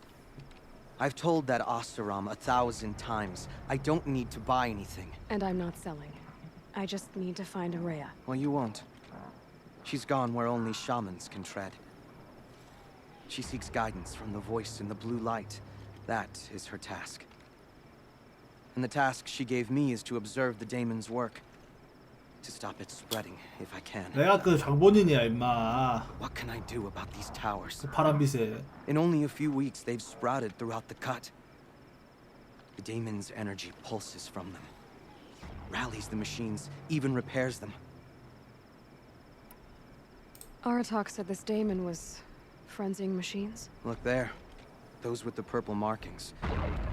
I've told that Oseram 1,000 times. I don't need to buy anything. And I'm not selling. I just need to find Araya. Well, you won't. She's gone where only shamans can tread. She seeks guidance from the voice in the blue light. That is her task. And the task she gave me is to observe the daemon's work. To stop it spreading, if I can. 내가 그 장본인이야 임마. What can I do about these towers? 그 파란빛에. In only a few weeks, they've sprouted throughout the cut. The daemon's energy pulses from them. Rallies the machines, even repairs them. Aratak said this daemon was frenzying machines. Look there. Those with the purple markings.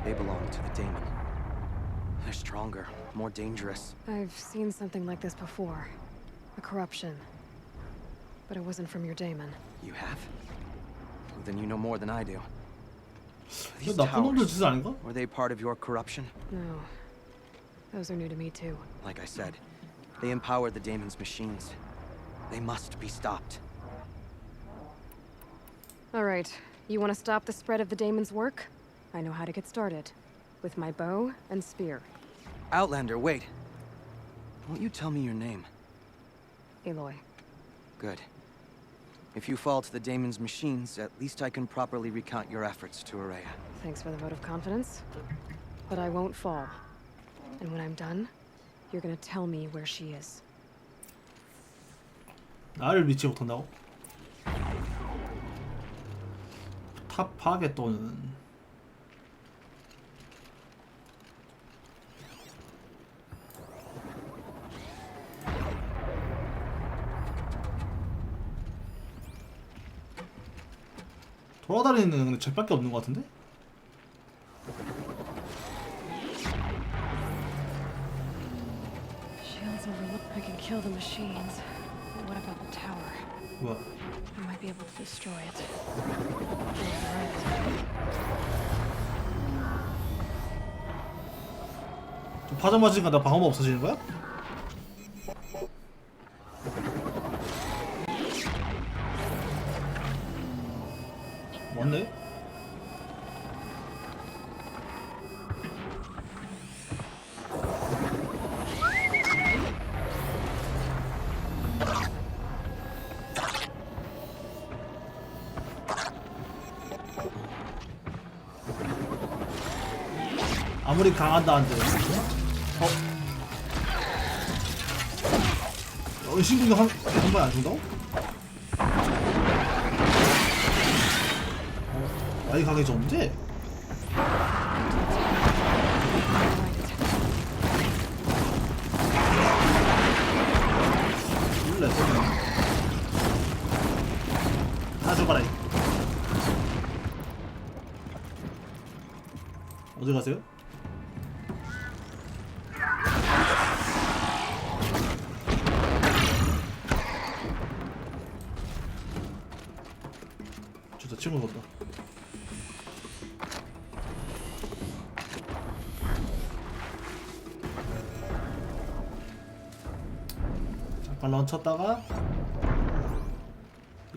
They belong to the daemon. They're stronger, more dangerous. I've seen something like this before. A corruption. But it wasn't from your daemon. You have? Well, then you know more than I do. 너 나쁜 놈들 짓 아닌가? Were they part of your corruption? No. Those are new to me too. Like I said, they empower the daemon's machines. They must be stopped. All right. You want to stop the spread of the daemon's work? I know how to get started. With my bow and spear. Outlander, wait. Won't you tell me your name? Aloy. Good. If you fall to the daemon's machines, at least I can properly recount your efforts to Araya. Thanks for the vote of confidence. But I won't fall. And when I'm done, you're gonna tell me where she is. 나를 믿지 못한다고? 탑 파괴 또는 돌아다니는 근데 잭밖에 없는 것 같은데? Shields overlook I can kill the machines. But what about the tower? 뭐야? I might be able to destroy it. 좀 파전 맞으니까 나 방어막 없어지는 거야? 맞네? 아무리 강한다 한데 은신공격 한 번 안 준다고? 많이 강해졌는데? 몰라 다 줘봐라 어디 가세요? 진짜 친구 같다. 잠깐 런쳤다가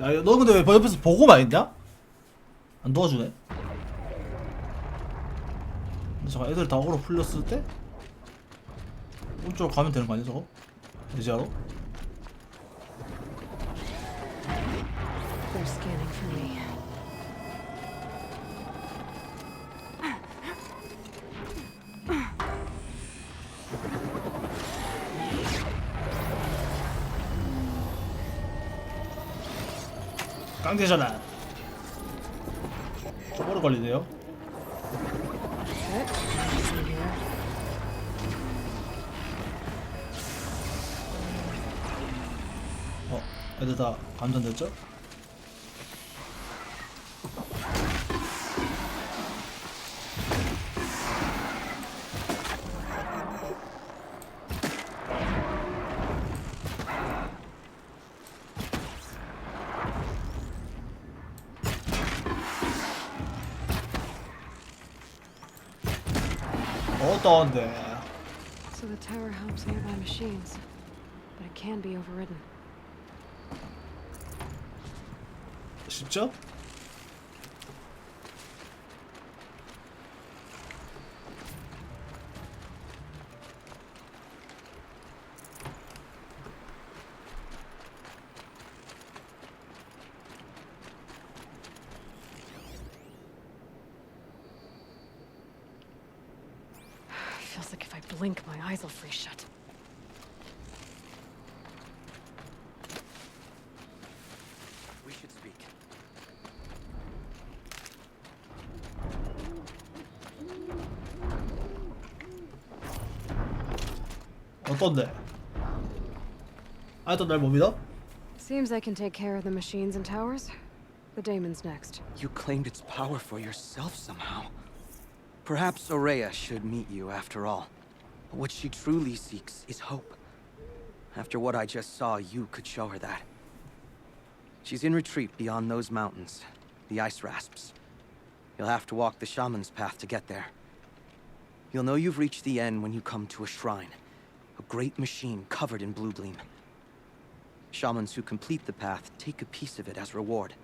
야, 너 근데 왜 옆에서 보고만 있냐? 안 도와주네. 잠깐 애들 다 어그로 풀렸을 때 오른쪽으로 가면 되는 거 아니야 저거? 이제하러? They're scanning for me. 깡대 전환. 좀 오래 걸리네요. 애들 다 감전됐죠? 어떤데? So the tower helps nearby machines, but it can be overridden. 쉽죠? Feels like if I blink, my eyes will freeze shut. We should speak. 어떤데? 아직도 날 못 믿어? Seems I can take care of the machines and towers. The daemon's next. You claimed its power for yourself somehow. Perhaps Aurea should meet you after all. What she truly seeks is hope. After what I just saw, you could show her that. She's in retreat beyond those mountains, the ice rasps. You'll have to walk the shaman's path to get there. You'll know you've reached the end when you come to a shrine, a great machine covered in blue gleam. Shamans who complete the path take a piece of it as reward.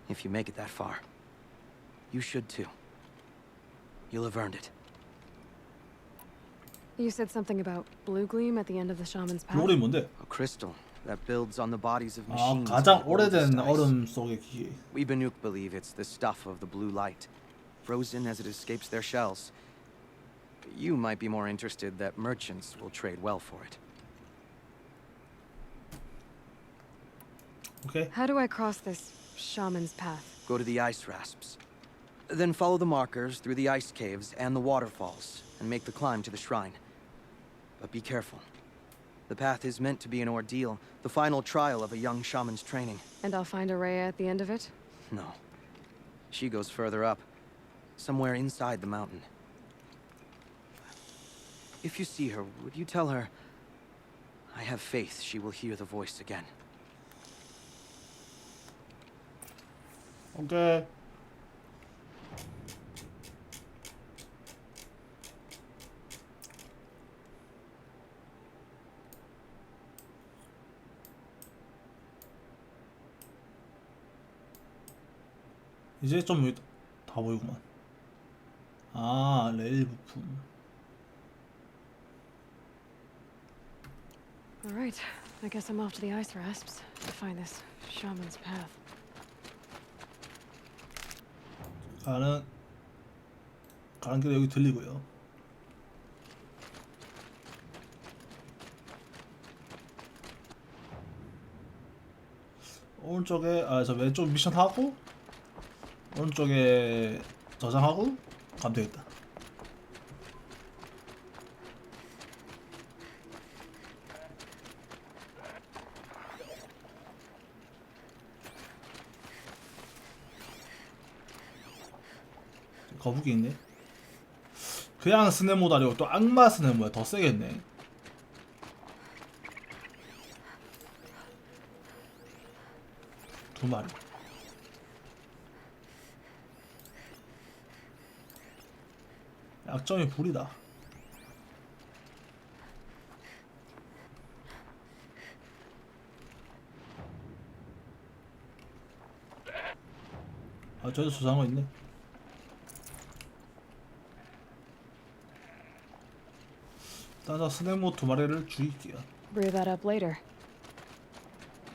If you make it that far, you should too. You'll have earned it. You said something about blue gleam at the end of the shaman's path? 블루그램이 뭔데? A crystal that builds on the bodies of 아, machines. 가장 in the oldest 오래된 ice. 얼음 속의 기계. We VINTUBE believe it's the stuff of the blue light, frozen as it escapes their shells. You might be more interested that merchants will trade well for it. Okay. How do I cross this shaman's path? Go to the ice rasps. Then follow the markers through the ice caves and the waterfalls, and make the climb to the shrine. But be careful. The path is meant to be an ordeal, the final trial of a young shaman's training. And I'll find Aurea at the end of it? No. She goes further up, somewhere inside the mountain. If you see her, would you tell her, I have faith she will hear the voice again. 오케이. 이제 좀 다 보이구만. 아, 레일 부품. All right. I guess I'm off to the ice rasps to find this shaman's path. 가는 길에 여기 들리고요. 오른쪽에 저 왼쪽 미션 하고 오른쪽에 저장하고 가면 되겠다. 거북이 있네. 그냥 스네모도 아니고 또 악마 스네모야. 더 세겠네. 두 마리. 약점이 불이다. 아, 저기도 수상한 거 있네. 일단 스네모 두 마리를 죽일게요. Brew that up later.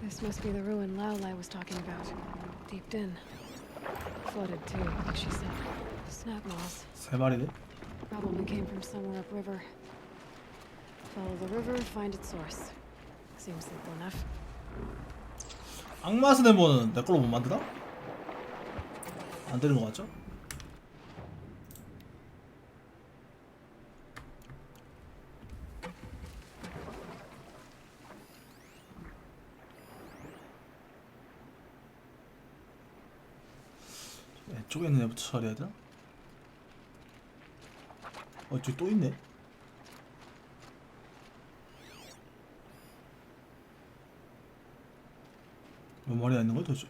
This must be the ruin Laolai was talking about. Deeped in. Flooded too, like she said. Snap moss. 세 마리네. Probably came from somewhere upriver. Follow the river, find its source. Seems simple enough. 악마 스네모는 내 걸로 못 만드나? 안 되는 거 같죠? 왼쪽에 있는 애부터 처리해야 되나? 저기 또 있네. 몇 마리나 있는 거야 도대체?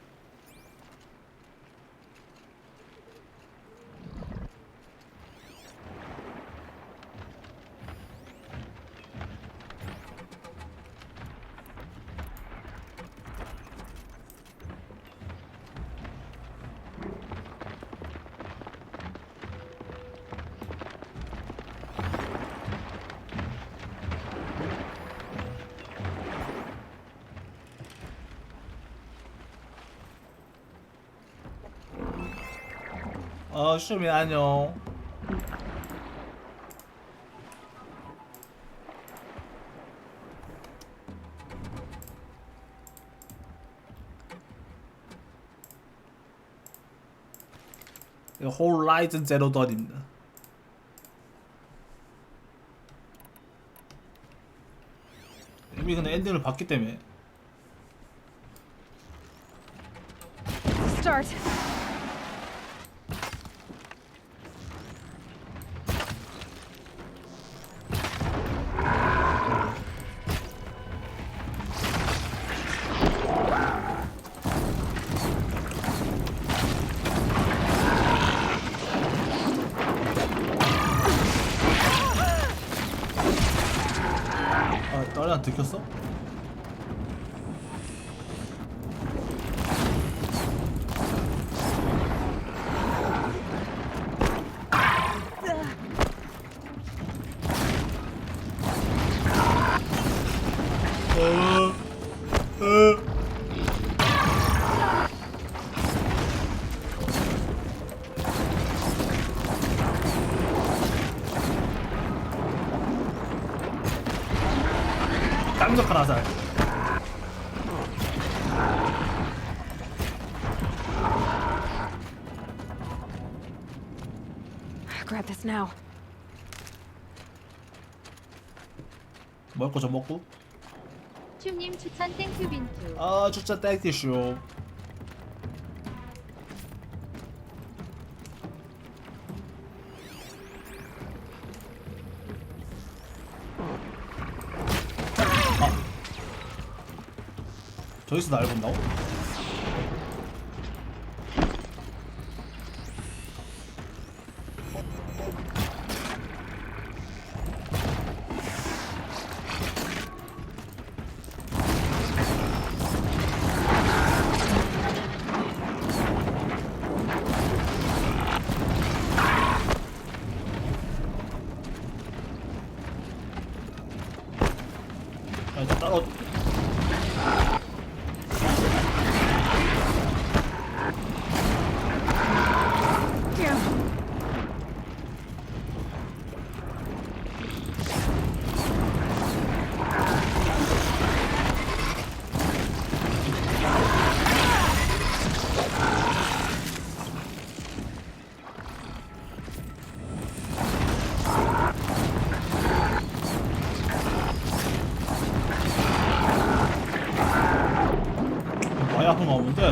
슈미 안녕. 이거 호라이즌제로던입니다. 이미 근데 엔딩을 봤기 때문에. Start. 딸이 안 들켰어? 깜짝한 화살. Grab this now. 먹을 거 좀 먹고. 춤님 추천 땡큐 빈투. 추천 땡큐쇼. 저기서 날 본다고? 이제 따로 많이 아픈 거 없는데.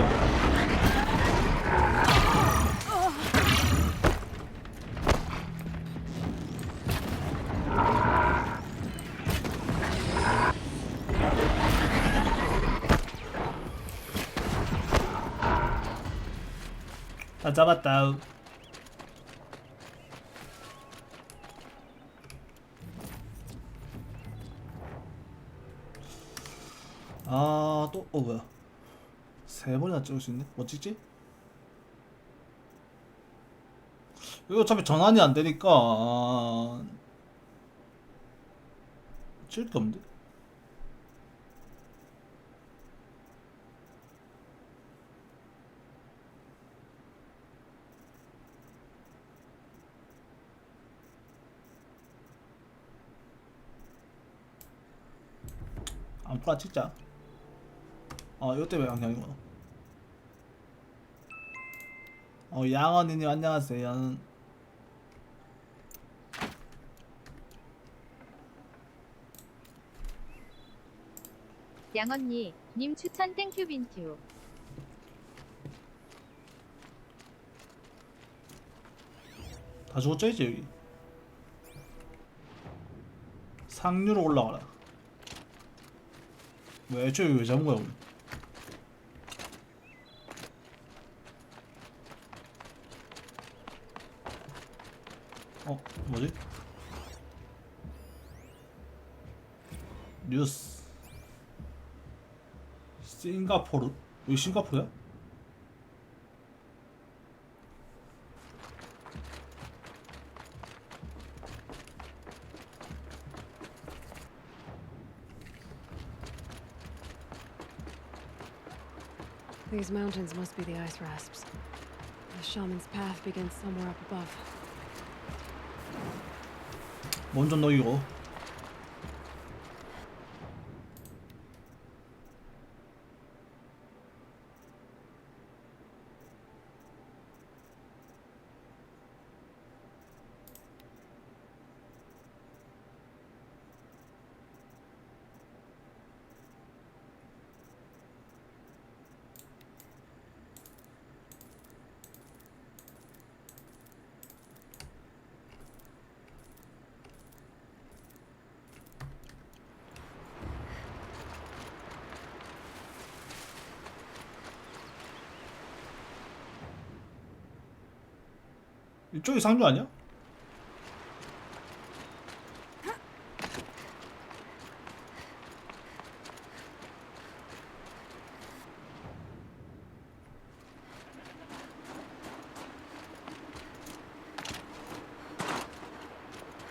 다 잡았다. 또 뭐야? 세 번이나 찍을 수 있네? 뭐 찍지? 이거 어차피 전환이 안 되니까 찍을 게 없는데? 아무거나 찍자. 아 이것 때문에 양양이구나. 양언니님 안녕하세요. 양언니 님 추천 땡큐 빈튜. 다 죽었죠 이제 여기. 상류로 올라가라. 왜 저기 왜 잡은 거야 우리? 뭐지? 뉴스. 싱가포르? 여기 싱가포르야? These mountains must be the ice rasps. The shaman's path begins somewhere up above. 먼저 녹이고. 이쪽이 상류 아니야?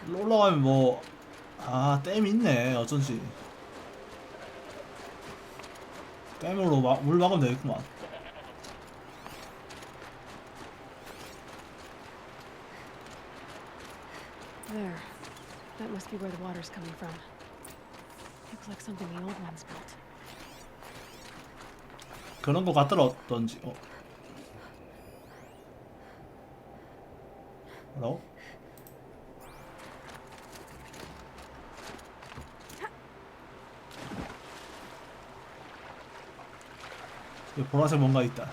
일로 올라가면 뭐 댐이 있네. 어쩐지 댐으로 물 막으면 되겠구만. There. That must be where the water's coming from. Looks like something the old ones built. 그런 거 같더라 어떤지. 뭐라고? 여기 보라색 뭔가 있다.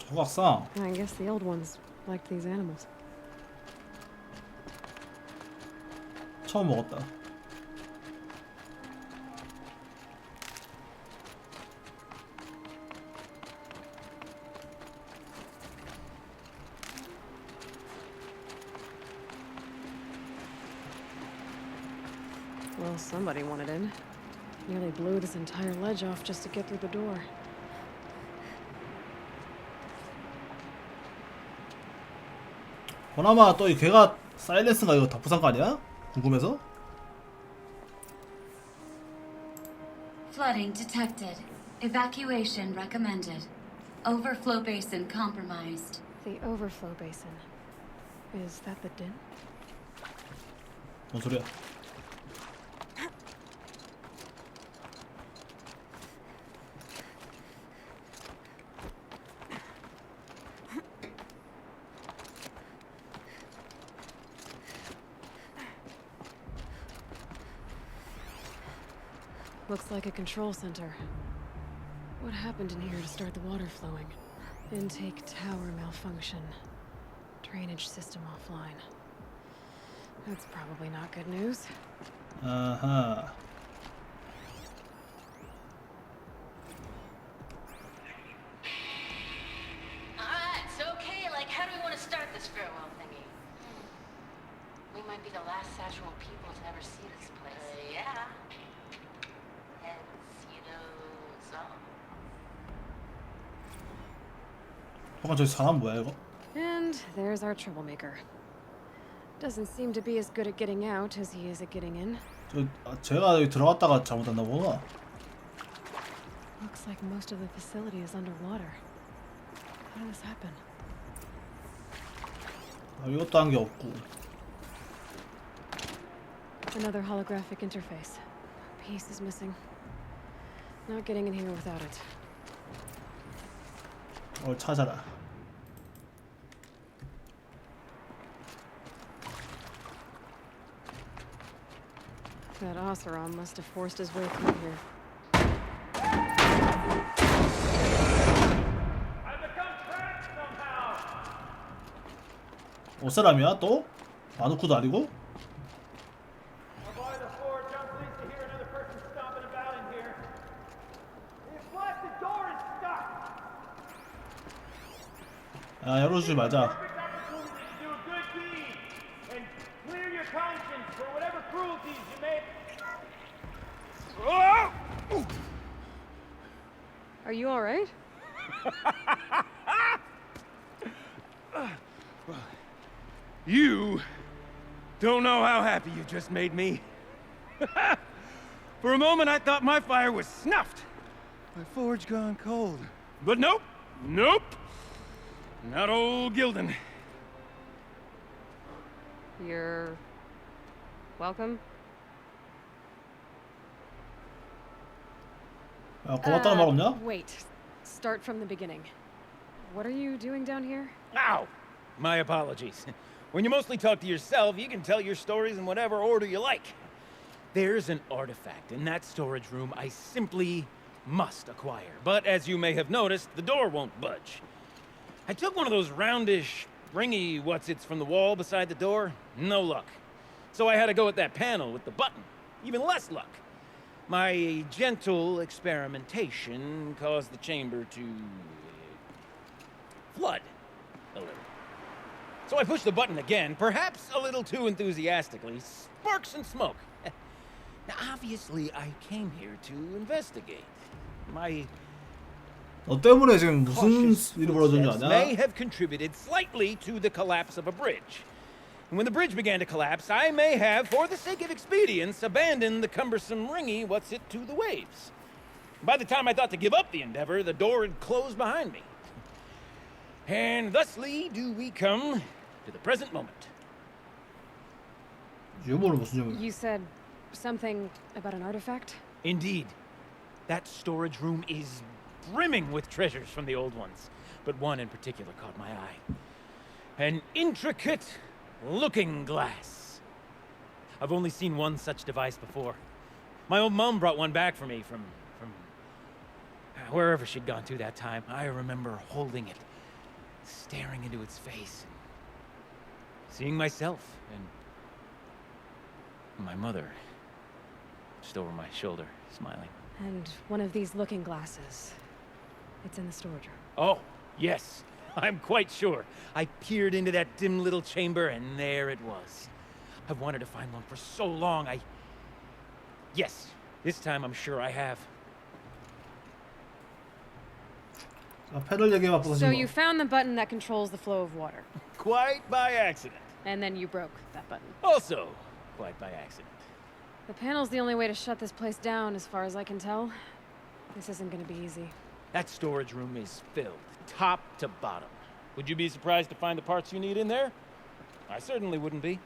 조각상. I guess the old ones liked these animals. 처음 먹었다. Well, somebody wanted in. Nearly blew this entire ledge off just to get through the door. 그나마 또 이 걔가 사일렌스인가 이거 다 부산 거 아니야? 궁금해서? Flooding detected. Evacuation recommended. Overflow basin compromised. The overflow basin. Is that the din? 뭔 소리야? Looks like a control center. What happened in here to start the water flowing? Intake tower malfunction. Drainage system offline. That's probably not good news. 아하. Alright, so okay, like how do we want to start this farewell thingy? We might be the last Saturn people to ever see this place. Yeah. Heads, you know, so. 잠깐 저기 사람 뭐야 이거? And there's our troublemaker. Doesn't seem to be as good at getting out as he is at getting in. 제가 여기 들어갔다가 잘못했나 보구나. Looks like most of the facility is underwater. How did this happen? 이것도 한 게 없고. Another holographic interface. Piece is missing. Not getting in here without it. 찾아라. That Oseram must have forced his way through here. 사람이야 또? 마누쿠도 아니고? 야, 열어주지 말자. Are you all right? You don't know how happy you just made me. For a moment, I thought my fire was snuffed. My forge gone cold. But nope, nope. Not old Gildan. You're welcome. 야, 고맙다는 말 없냐? Wait. Start from the beginning. What are you doing down here? Ow! My apologies. When you mostly talk to yourself, you can tell your stories in whatever order you like. There's an artifact in that storage room I simply must acquire. But as you may have noticed, the door won't budge. I took one of those roundish, ringy what's-its from the wall beside the door. No luck. So I had to go with that panel with the button. Even less luck. My gentle experimentation caused the chamber to flood a little. So I pushed the button again, perhaps a little too enthusiastically. Sparks and smoke. Now, obviously, I came here to investigate. My 너 때문에 지금 무슨 일이 벌어졌는지 아냐? may have contributed slightly to the collapse of a bridge. And when the bridge began to collapse, I may have, for the sake of expedience, abandoned the cumbersome ringy what's-it to the waves. By the time I thought to give up the endeavor, the door had closed behind me. And thusly do we come to the present moment. You said something about an artifact? Indeed. That storage room is brimming with treasures from the old ones, but one in particular caught my eye. An intricate looking glass. I've only seen one such device before. My old mom brought one back for me from wherever she'd gone to that time. I remember holding it, staring into its face, seeing myself and my mother just over my shoulder, smiling. And one of these looking glasses. It's in the storage room. Oh, yes. I'm quite sure. I peered into that dim little chamber, and there it was. I've wanted to find one for so long. Yes, this time I'm sure I have. So you found the button that controls the flow of water. Quite by accident. And then you broke that button. Also, quite by accident. The panel's the only way to shut this place down, as far as I can tell. This isn't gonna be easy. That storage room is filled, top to bottom. Would you be surprised to find the parts you need in there? I certainly wouldn't be.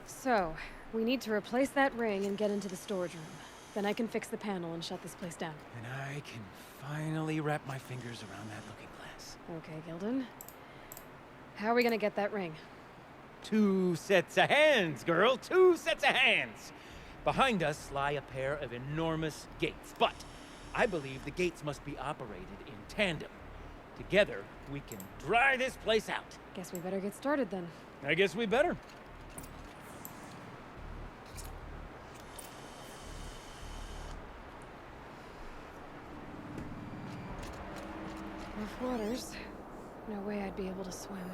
So, we need to replace that ring and get into the storage room. Then I can fix the panel and shut this place down. And I can finally wrap my fingers around that looking glass. Okay, Gildan. How are we gonna get that ring? 2 sets of hands, girl. 2 sets of hands. Behind us lie a pair of enormous gates, but I believe the gates must be operated in tandem. Together, we can dry this place out. Guess we better get started then. I guess we better. Rough waters. No way I'd be able to swim.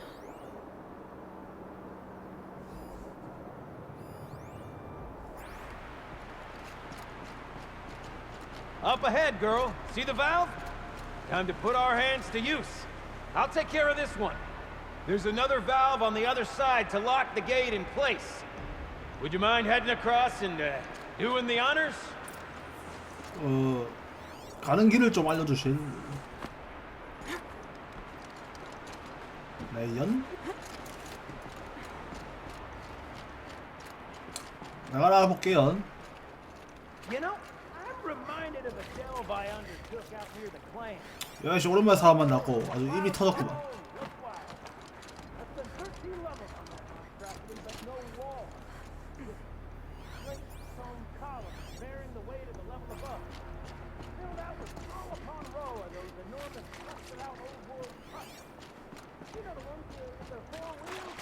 Up ahead, girl. See the valve? Time to put our hands to use. I'll take care of this one. There's another valve on the other side to lock the gate in place. Would you mind heading across and doing the honors? 가는 길을 좀 알려주실. 레이언 나가라 볼게요. You know, I'm reminded of a delve I undertook out near the clan. 야씨 오랜만에 사람 만났고 아주 입이 터졌구만. That's been 13 levels on that monstrosity, but no wall. Straight stone columns bearing the weight of the level above. Filled out with row upon row of those enormous rusted out old world huts. You know the ones with the four wheels?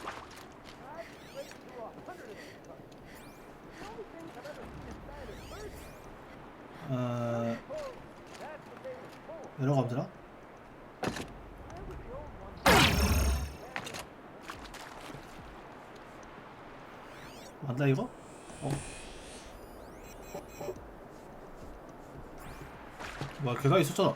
I've raced through 100 of those huts. The only thing I've ever seen inside is birds. 내려가면 되나? 맞나 이거? 뭐야 계단 있었잖아.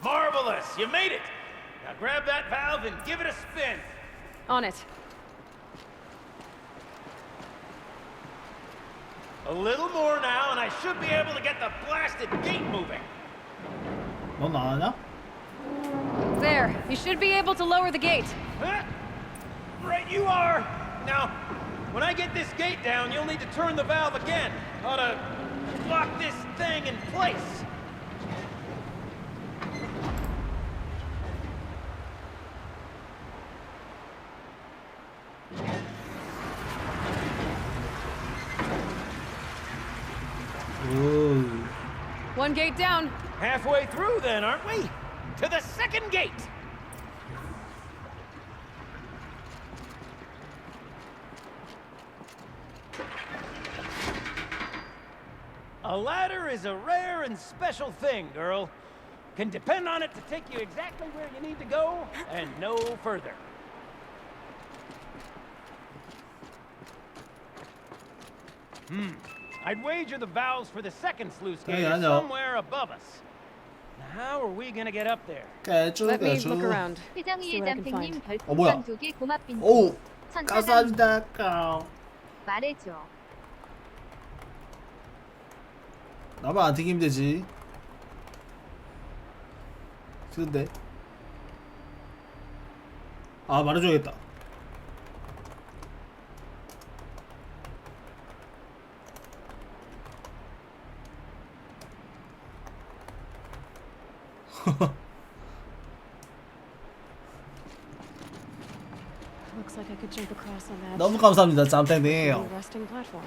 Marvelous! You made it! Now grab that valve and give it a spin. On it. A little more now, and I should be able to get the blasted gate moving. 넌 안 하냐? There. You should be able to lower the gate. Huh? Right you are! Now, when I get this gate down, you'll need to turn the valve again. Ought to lock this thing in place. One gate down. Halfway through then, aren't we? To the second gate! A ladder is a rare and special thing, girl. Can depend on it to take you exactly where you need to go, and no further. I'd wager the valves for the second sluice gate are somewhere above us. Now, how are we gonna get up there? Let me look around. 회장 위에 담탱님 뭐야? 별풍선 2개 고맙빈. 오! 천사감 감사합니다. 말해줘. 나만 안 튕기면 되지. 근데 아 말해줘야겠다. Looks like I could jump across on that. 너무 감사합니다, 짬땡님. Resting platform.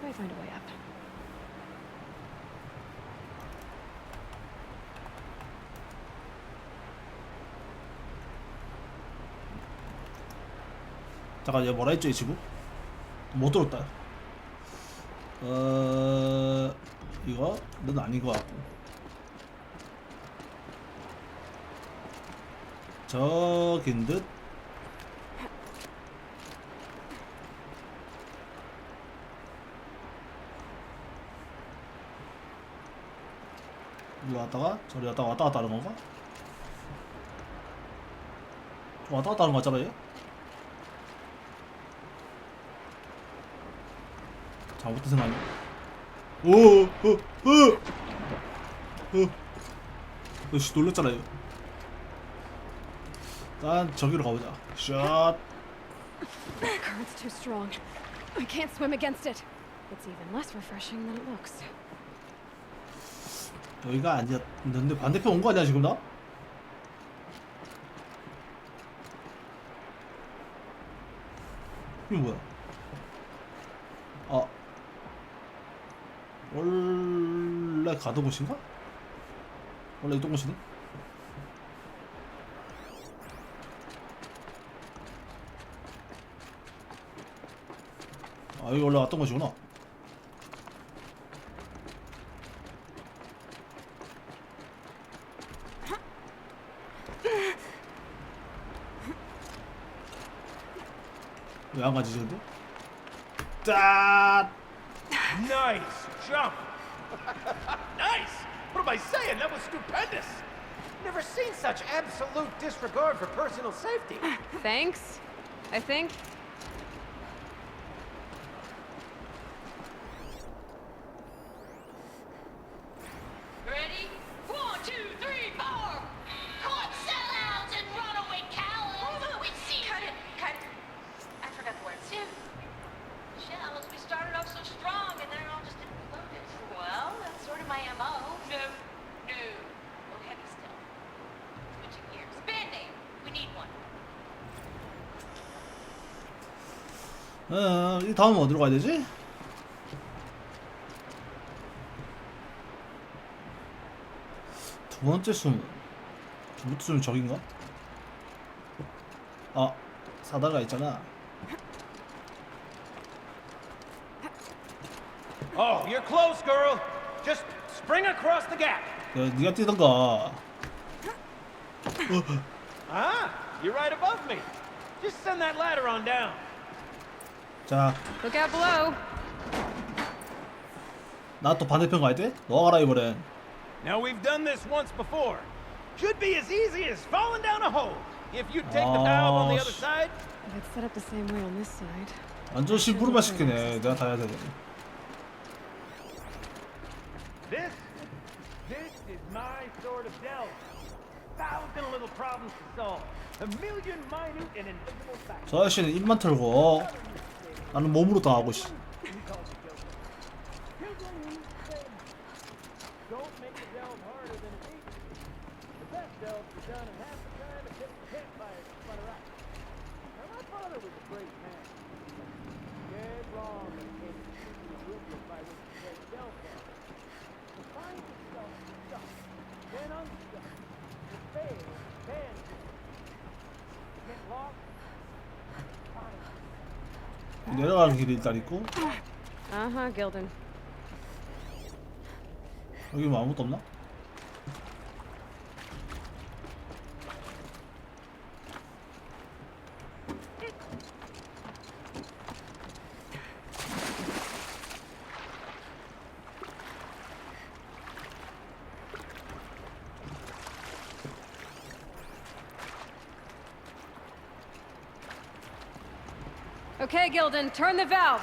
Might find a way up. 잠깐 얘 뭐라 했죠 이 친구? 못 들었다. 이거 넌 아닌 것 같고. 저긴 듯. 이리 왔다가 저리 왔다가 왔다 갔다 하는 건가? 좀 왔다 갔다 하는 거 같잖아 얘? 잘못된 생각이야. 씨 놀랬잖아 이거. 일단 저기로 가보자. 샷. Current's too strong. I can't swim against it. It's even less refreshing than it looks. 여기가 아니었는데 반대편 온 거 아니야 지금 나? 이거 뭐야? 아 원래 가던 곳인가? 원래 있던 곳이네? 아 여기 원래 왔던 곳이구나. 왜 안 가지 근데? 짠! Nice jump! Nice! What am I saying? That was stupendous! Never seen such absolute disregard for personal safety. Thanks, I think. 이 다음은 어디로 가야 되지? 두 번째 숨은 저긴가? 아, 사다가 있잖아. Oh, you're close, girl. Just spring across the gap. 야, 네가 뛰던가. Ah, you're right above me. Just send that ladder on down. 자, Look out below. 나 또 반대편 가야 돼? 너가 가라 이번엔. Now we've done this once before. Should be as easy as falling down a hole. If you take the valve on the other side. If it's set up the same way on this side. 완전 심부름만 시키네. 내가 다 해야 되네. This is my sort of delve. 1,000 little problems to solve. A million minute and invisible facts. 저 아저씨는 입만 털고 나는 몸으로 당하고 씨. Don't make the delve harder than it needs to be. The best delves are done in half the time it takes a campfire to sputter out. Now my father was a great man. Dead wrong when it came to choosing the rubric by which to take delve down. To find yourself stuck, then unstuck. To fail, then get lost. 내려가는 길이 일단 있고. Uh-huh, Gildan. 여기 뭐 아무것도 없나? Okay, Gildan, turn the valve.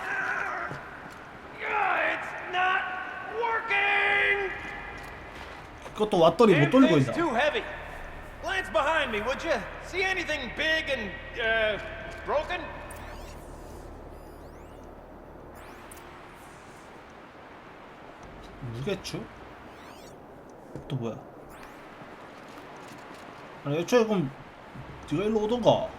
It's not working! 그것도 왔더니 못 돌리고 It's 있나? too heavy. Glance behind me, would you? See anything big and, broken? 무게추? 또 뭐야? 아니 애초에 그럼 네가 일로 오던가.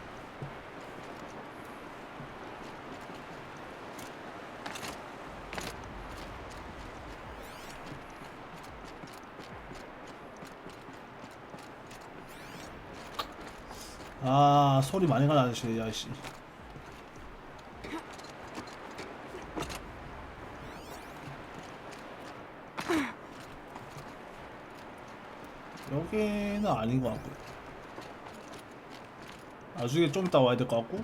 아, 소리 많이 가는 아저씨, 이 아저씨. 여기는 아닌 것 같고. 나중에 좀 이따 와야 될 것 같고.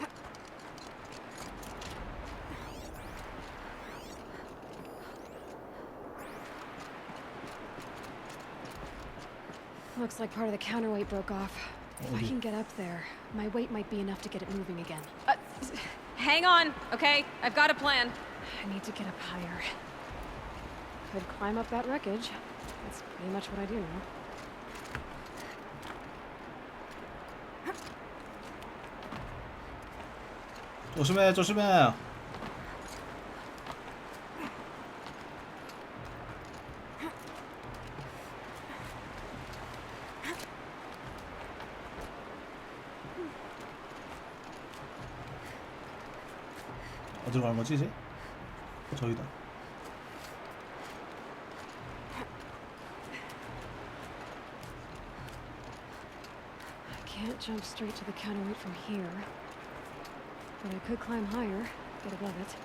Looks like part of the counterweight broke off. If I can get up there, my weight might be enough to get it moving again. Hang on, okay? I've got a plan. I need to get up higher. Could climb up that wreckage. That's pretty much what I do now. 조심해, 조심해. 어디로 가는 거지 이제? 저기다. I can't jump straight to the counterweight from here, but I could climb higher, get above it.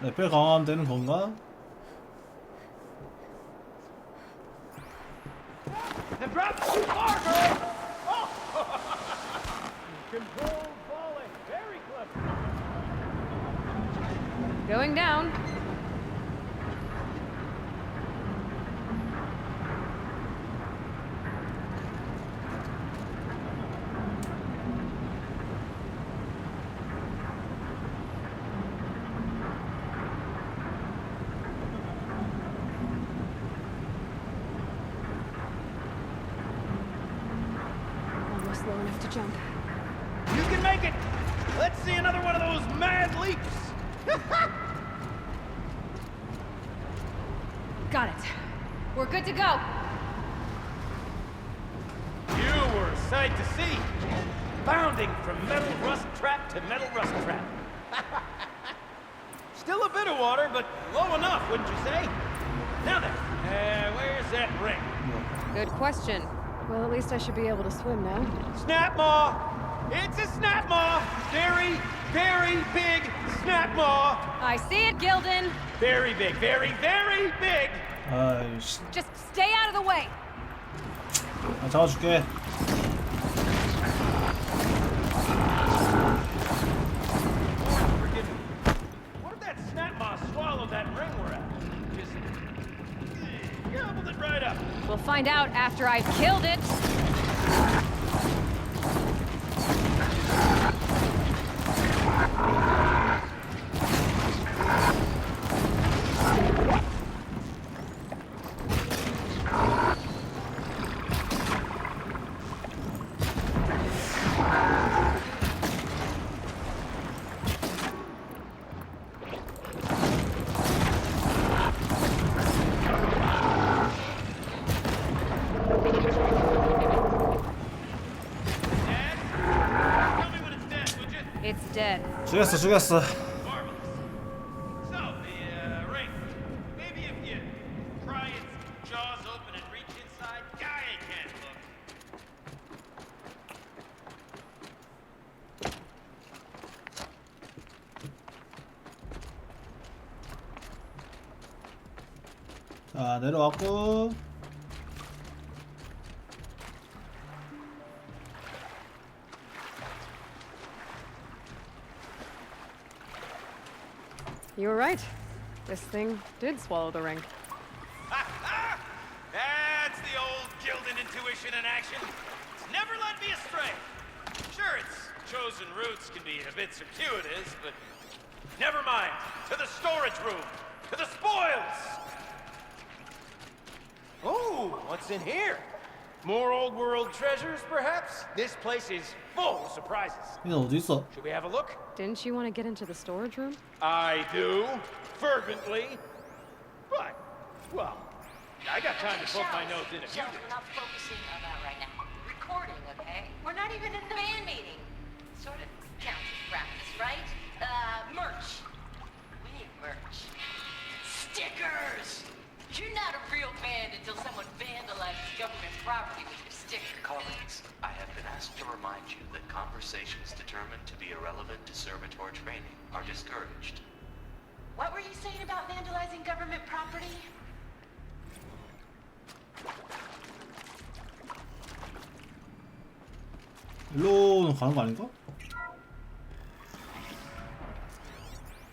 레벨 강화하면 되는 건가? And drop too far, girl! Oh! Controlled falling. Very clever. Going down. Almost low enough to jump. You can make it! Let's see another one of those mad leaps! Got it. We're good to go. You were a sight to see. Bounding from metal rust trap to metal rust trap. Still a bit of water, but low enough, wouldn't you say? Now then, where's that ring? Good question. Well, at least I should be able to swim now. Snap maw! It's a snap maw! Very, very big snap maw! I see it, Gildan. Very big, very, very big! Just stay out of the way. 잡아줄게. What if that snap maw swallowed that ring we're at? Just gobbled it right up. We'll find out after I've killed it. It's dead. 죽였어, 죽였어. So, the ring. Maybe if you pry its jaws open and reach inside, guy can't look. 자, 내려왔고. You were right. This thing did swallow the ring. That's the old Gildan intuition in action. It's never led me astray. Sure, its chosen routes can be a bit circuitous, but never mind. To the storage room. To the spoils. Oh, what's in here? More old world treasures, perhaps? This place is full of surprises. 이거 어디 있어? Should we have a look? Didn't you want to get into the storage room? I do, fervently. But, well, I got time to poke my nose in if you do. We're not focusing on that right now. Recording, okay? We're not even in the band meeting. Sort of counts as practice, right? Merch. We need merch. Stickers! You're not a real band until someone vandalizes government property with your sticker. Colleagues, I have been asked to remind you that conversations determined to be irrelevant to servitor training are discouraged. What were you saying about vandalizing government property? 일로 가는 거 아닌가?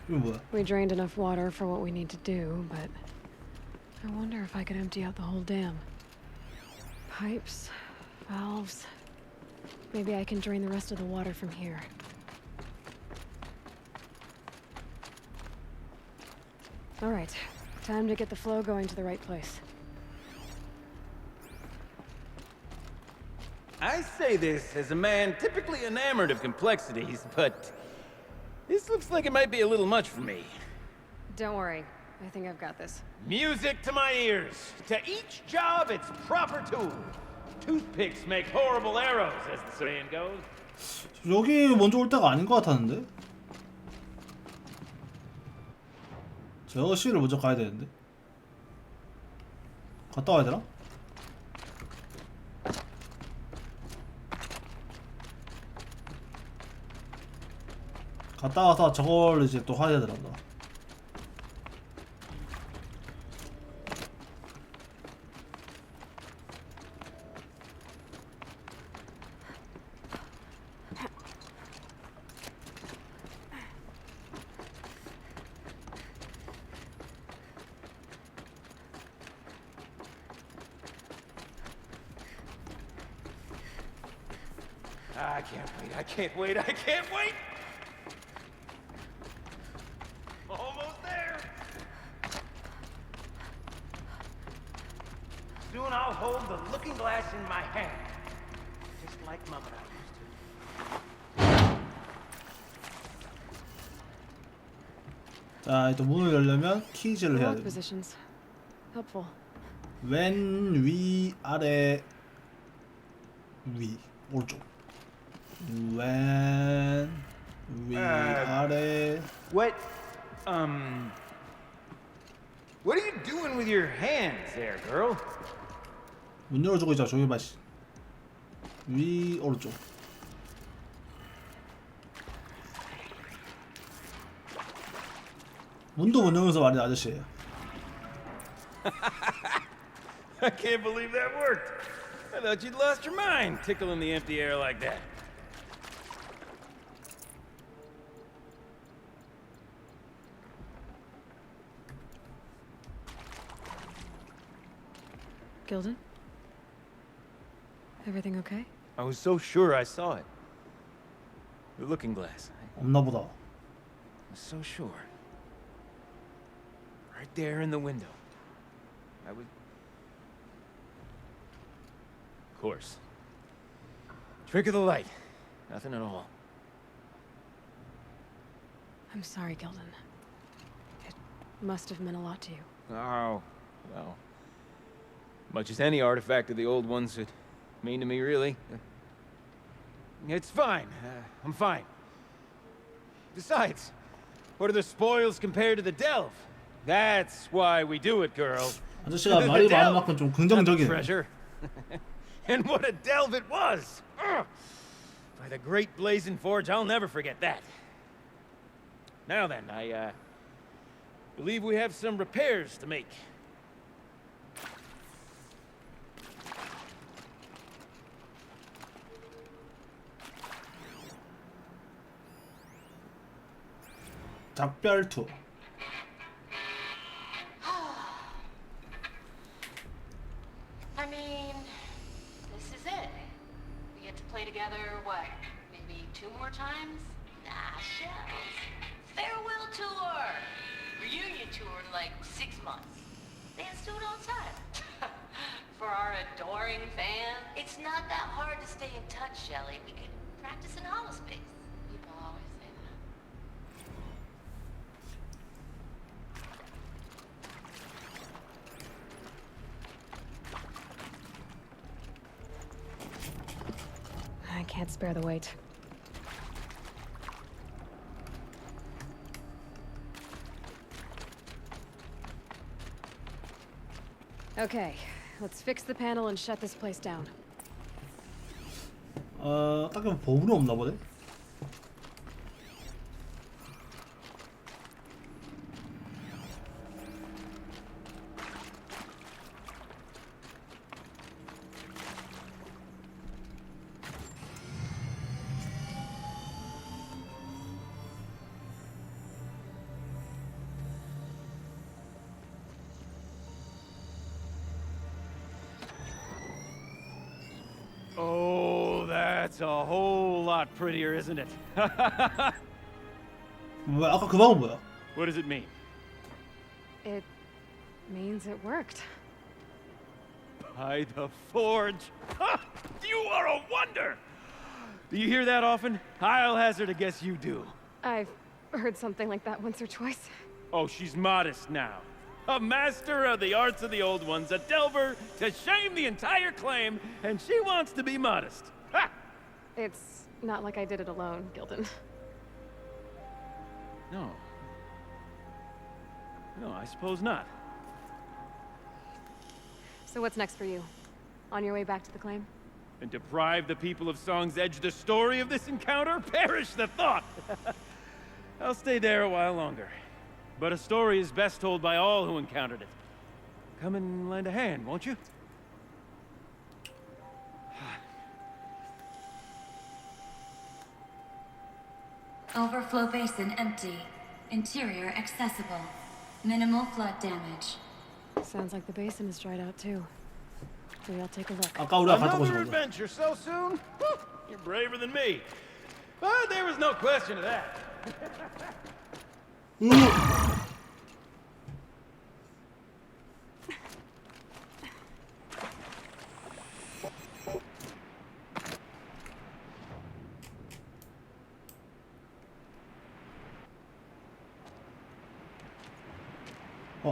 이거 뭐야? We drained enough water for what we need to do, but I wonder if I could empty out the whole dam. Pipes, valves. Maybe I can drain the rest of the water from here. All right, time to get the flow going to the right place. I say this as a man typically enamored of complexities, but this looks like it might be a little much for me. Don't worry, I think I've got this. Music to my ears. To each job, its proper tool. Toothpicks make horrible arrows, as the saying goes. 여기 먼저 올 때가 아닌 것 같았는데? 저 C를 먼저 가야 되는데? 갔다 와야 되나? 갔다 와서 저걸 이제 또 해야 되란다. I can't wait, I can't wait, I can't wait! Almost there! Soon I'll hold the looking glass in my hand. Just like Mama used to. 자, 일단 문을 열려면 키즈를 해야 Lock 돼. positions. Helpful. 왼, 위, 아래, 위, 오른쪽. 왼, 위, 아래. What are you doing with your hands there, girl? 문 열어주고 있자. 조용히 마시. 위, 오른쪽. 문도 못 열면서 말이 아저씨예요. I can't believe that worked. I thought you'd lost your mind, tickling the empty air like that. Gilden? Everything okay? I was so sure I saw it. The looking glass. 없나 보다. I was so sure. Right there in the window. I was... Of course. Trick of the light. Nothing at all. I'm sorry, Gilden. It must have meant a lot to you. Oh, well. Much as any artifact of the old ones would mean to me, really. It's fine. I'm fine. Besides, what are the spoils compared to the delve? That's why we do it, girl. 아저씨가 말이 많은 만큼 좀 긍정적이네. Treasure. And what a delve it was! Ugh. By the great blazing forge, I'll never forget that. Now then, I believe we have some repairs to make. 작별 투. I mean, this is it. We get to play together, what, maybe 2 more times? Nah, shells. Farewell tour! Reunion tour in like 6 months. Fans do it all the time. For our adoring fans, it's not that hard to stay in touch, Shelly. We could practice in holospace. People always say that. I can't spare the weight. Okay, let's fix the panel and shut this place down. 딱히 뭐 보물이 없나 보네. Oh, that's a whole lot prettier, isn't it? 뭐 아까 그 방은 뭐야? What does it mean? It means it worked. By the forge. Ha! You are a wonder! Do you hear that often? I'll hazard a guess you do. I've heard something like that once or twice. Oh, she's modest now. A master of the arts of the old ones, a delver to shame the entire claim, and she wants to be modest. Ha! It's not like I did it alone, Gilden. No. No, I suppose not. So what's next for you? On your way back to the claim? And deprive the people of Song's Edge the story of this encounter? Perish the thought! I'll stay there a while longer. But a story is best told by all who encountered it. Come and lend a hand, won't you? Overflow basin empty. Interior accessible. Minimal flood damage. Sounds like the basin is dried out too. Maybe I'll take a look. 아까 우리가 갔다 Another 오신 거죠? adventure so soon? Whew, you're braver than me. But there was no question of that.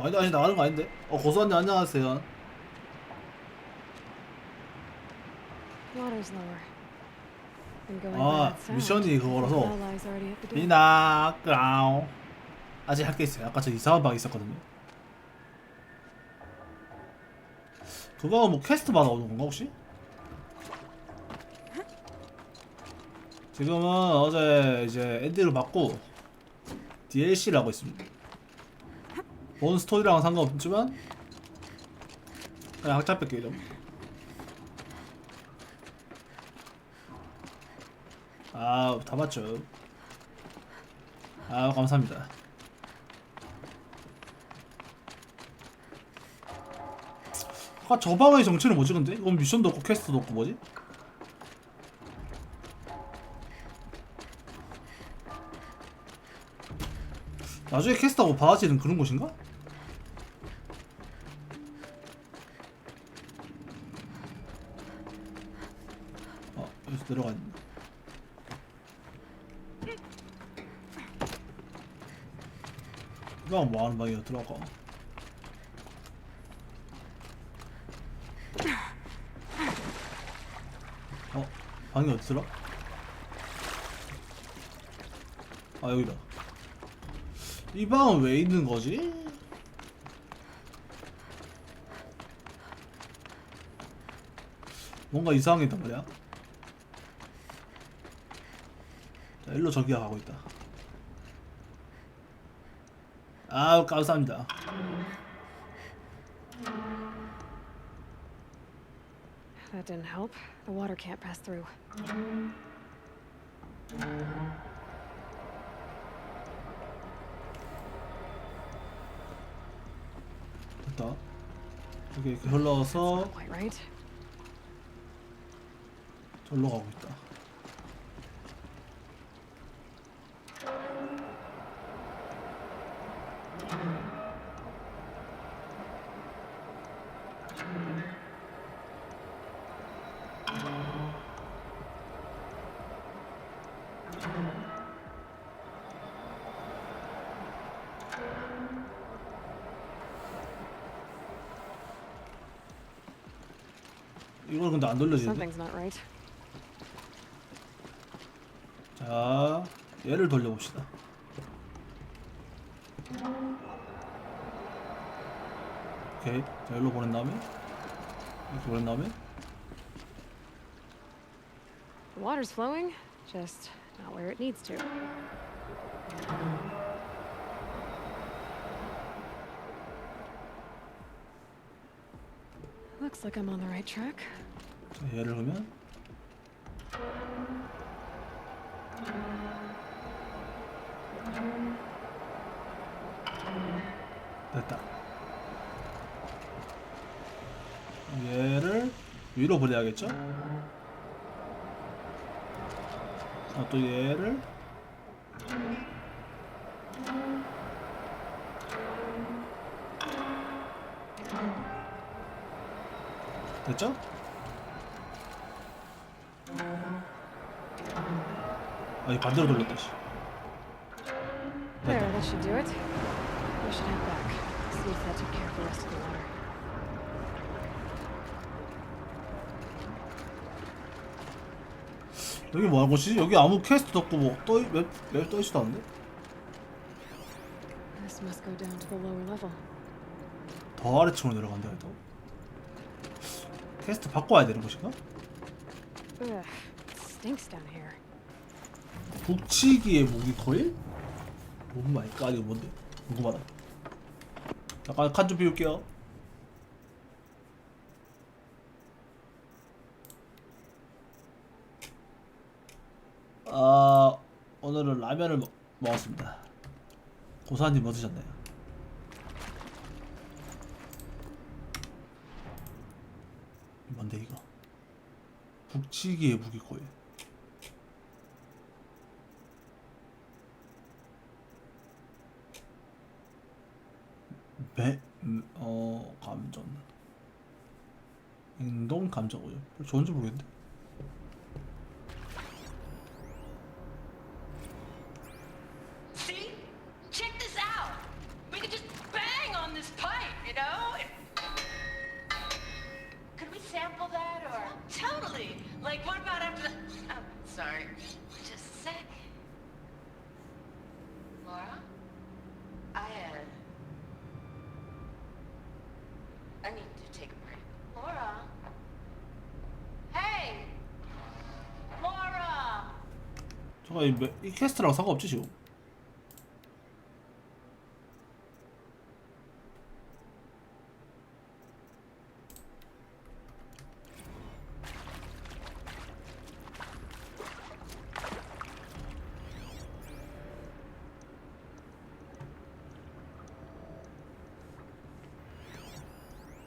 아니 나가는 거 아닌데? 고수한님 안녕하세요. Water's lower. And going by 아 that sound, 미션이 그거라서 Allies already at the door. 비나 그라우 아직 할 게 있어요. 아까 저 이상한 방 있었거든요. 그거 뭐 퀘스트 받아오는 건가 혹시? 지금은 어제 이제 엔딩을 받고 DLC를 하고 있습니다. 본 스토리랑은 상관없지만 그냥 학자 뺏기 좀. 아, 다 맞죠. 아, 감사합니다. 아까 저 방의 정체는 뭐지 근데? 이건 미션도 없고 퀘스트도 없고 뭐지? 나중에 퀘스트하고 바라지는 그런 곳인가? 여기서 내려가 있네. 이 방은 뭐하는 방이야? 들어가. 방이 어디더라? 아 여기다. 이 방은 왜 있는 거지? 뭔가 이상하단 말이야. 자, 일로 저기야 가고 있다. 아우 감사합니다. That didn't help. The water can't pass through. 됐다. 여기 이렇게 흘러서 Quite right. 절로 가고 있다. 이걸 근데 안 돌려지는데? Something's not right. 자, 얘를 돌려봅시다. 오케이, 자, 여기로 보낸 다음에 이렇게 보낸 다음에 The water's flowing, just not where it needs to. Looks like I'm on the right track. 자, 얘를 하면 됐다. 얘를 위로 보내야겠죠? 또 얘를 됐죠? 이 반대로 돌렸다 씨. There, that should do it. We should head back. See if that took care of the rest of the water. 여기 뭐 하는 곳이지? 여기 아무 퀘스트도 없고 뭐 맵 떠있지도 않는데? This must go down to the lower level. 더 아래층으로 내려간다 해도 퀘스트 바꿔야 되는 곳인가? Ugh, it stinks down here. 북치기의 무기 코일? 오 마이 갓 이거 뭔데? 궁금하다. 잠깐 칸 좀 비울게요. 오늘은 라면을 먹었습니다. 고사님 뭐 드셨나요? 뭔데 이거? 북치기의 무기 코일. 감전 행동 감정 오염 좋은지 모르겠는데. See? Check this out. We could just bang on this Like, what about after the... Oh, sorry. Just a sec. Laura? I need to take a break. Laura? Hey! Laura! 잠깐 이 캐스트랑 상관없지 지금?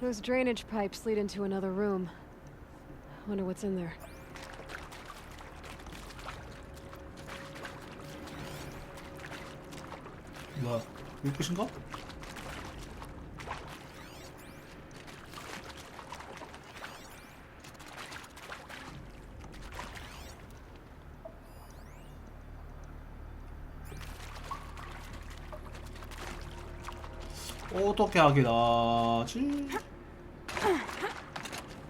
Those drainage pipes lead into another room. Wonder what's in there. 뭐야? 이거 끝인가? 어떻게 하게 나지?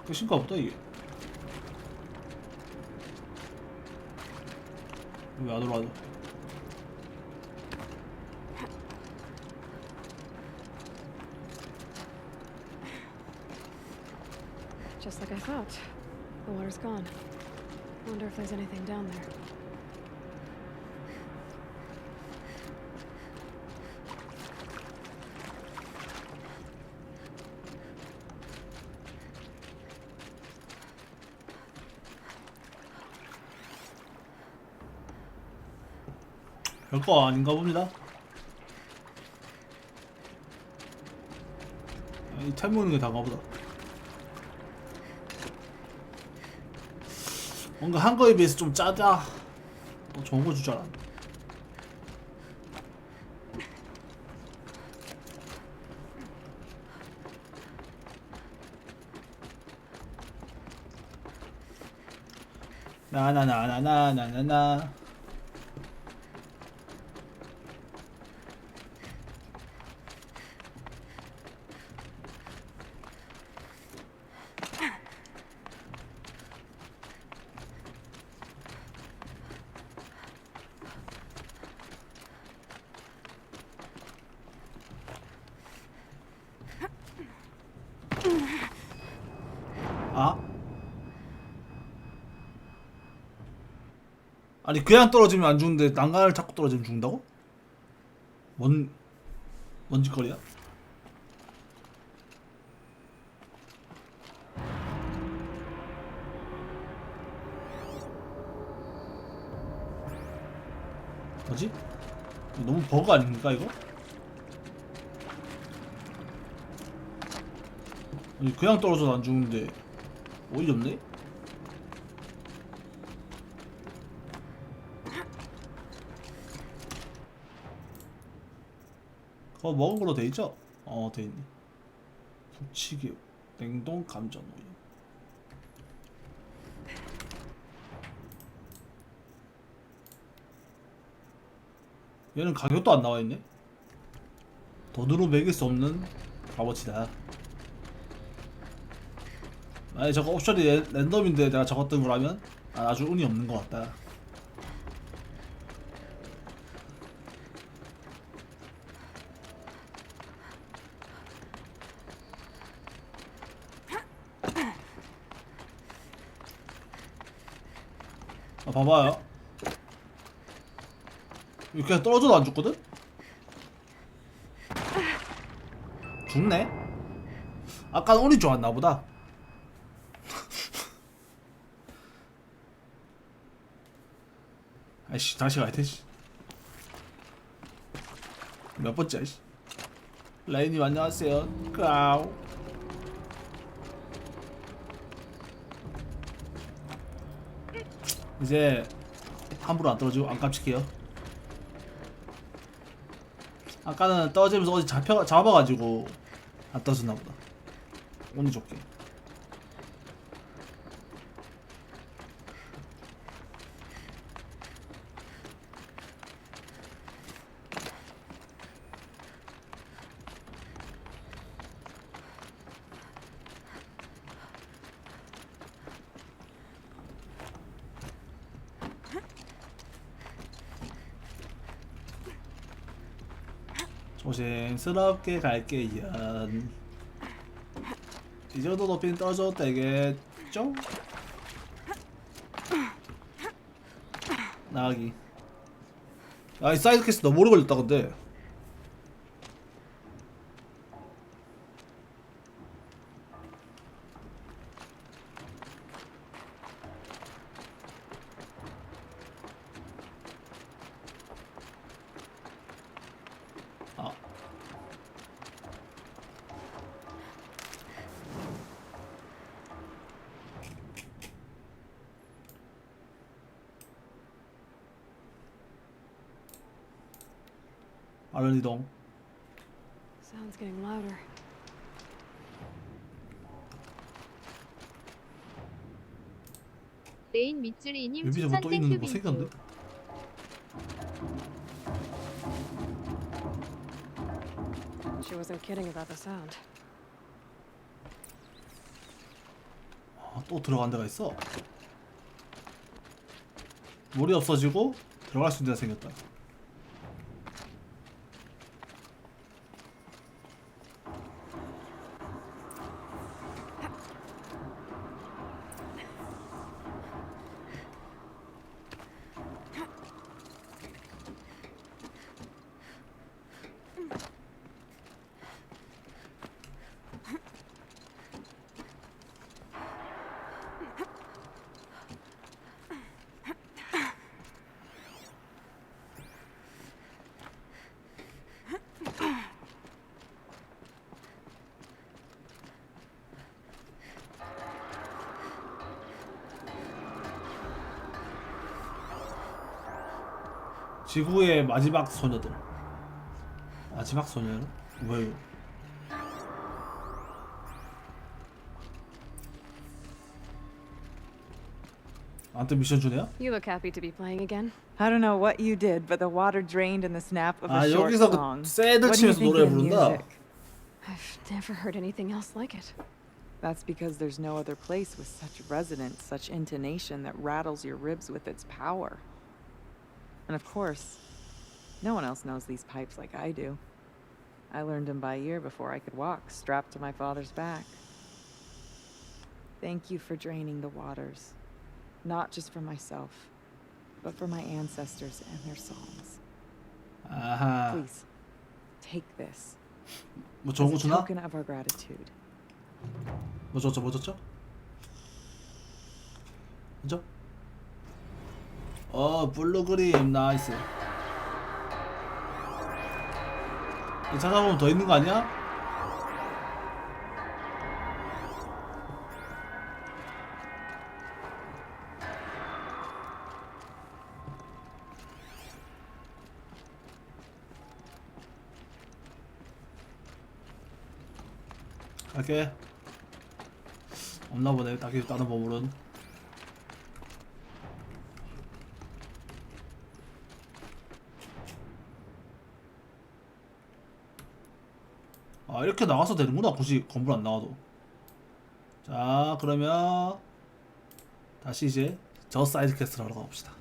끝인가 보다 이게. 왜 안 올라가죠? Just like I thought. The water's gone. Wonder if there's anything down there. 별거 아닌가 봅니다. 이 템 모으는 게 다인가 보다. 뭔가 한 거에 비해서 좀 짜다. 좋은 거 줄 줄 알았는데. 나나나나나나나나. 아? 아니 그냥 떨어지면 안 죽는데 난간을 잡고 떨어지면 죽는다고? 뭔 짓거리야? 뭐지? 너무 버그 아닙니까 이거? 아니 그냥 떨어져도 안 죽는데 오히려 없네? 그거 먹은 걸로 돼있죠? 돼있네. 부치기 냉동 감전 오일. 얘는 가격도 안 나와있네? 돈으로 매길 수 없는 값어치다. 만약에 저거 옵션이 랜덤인데 내가 적었던 거라면 아주 운이 없는 것 같다. 봐봐요. 이거 그냥 떨어져도 안 죽거든? 죽네? 아까는 운이 좋았나 보다. 아이씨 다시 가야 되지. 몇 번째 아이씨. 라인님 안녕하세요. 크아우. 이제 함부로 안 떨어지고 안 깜찍해요. 아까는 떨어지면서 어디 잡아가지고 안 떨어졌나 보다. 운이 좋게. 조심스럽게 갈게요. 이 정도 높이는 떠줘도 되겠죠? 나가기. 아, 이 사이드 퀘스트 너무 오래 걸렸다 근데. 아. 빠른 이동. Sound's getting louder. 레인 밑줄이님 여기서 추천 또 있는 땡큐 거 생겼는데? 빈투. She wasn't kidding about the sound. 아, 또 들어간 데가 있어. 물이 없어지고 들어갈 수 있는 데가 생겼다. 지구의 마지막 소녀들. 마지막 소녀는 뭐예요? 나한테 미션 주네요? You look happy to be playing again. I don't know what you did, but the water drained in the snap of a 아, short 여기서 song. 그 새들 What do you 치면서 think 노래 of the 부른다. music? I've never heard anything else like it. That's because there's no other place with such resonance, such intonation that rattles your ribs with its power. And of course, no one else knows these pipes like I do. I learned them by ear before I could walk, strapped to my father's back. Thank you for draining the waters. Not just for myself, but for my ancestors and their songs. 아하. Please, take this. 뭐 좋은 거 as a 주나? token of our gratitude. 뭐 줬죠? 뭐 줬죠? 그죠? 블루그림 나이스. 이 찾아보면 더 있는 거 아니야? 갈게. 없나 보네. 딱히 다른 보물은. 아, 이렇게 나가서 되는구나. 굳이 건물 안 나와도. 자, 그러면 다시 이제 저 사이드 퀘스트를 하러 가봅시다.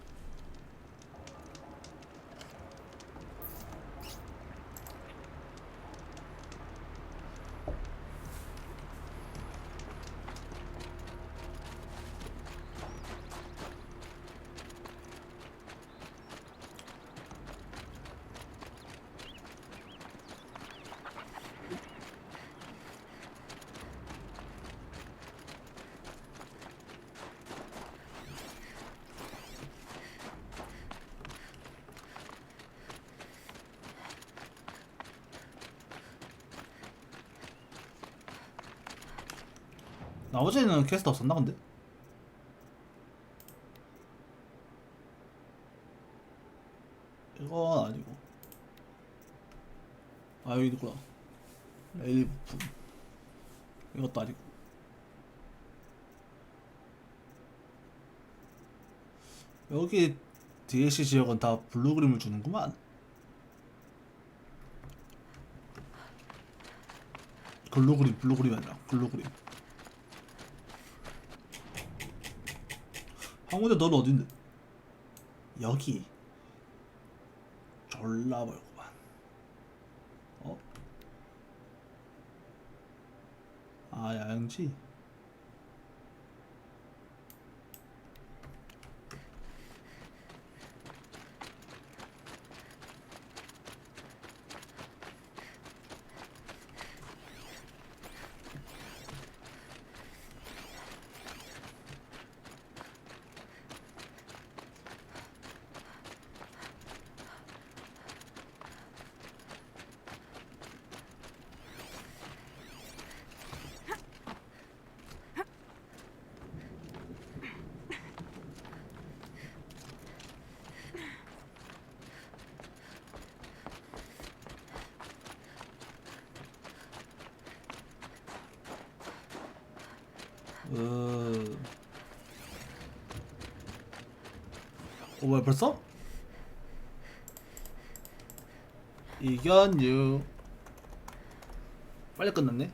나머지는 퀘스트 없었나 근데? 이건 아니고. 아, 여기 있구나. 레일 부품. 이것도 아니고. 여기 DLC 지역은 다 블루 그림을 주는구만. 블루 그림이 아니라 블루 그림. 황무대 너는 어딘데? 여기. 졸라 멀구만. 아, 야영지. 뭐야 벌써? 이견유 빨리 끝났네.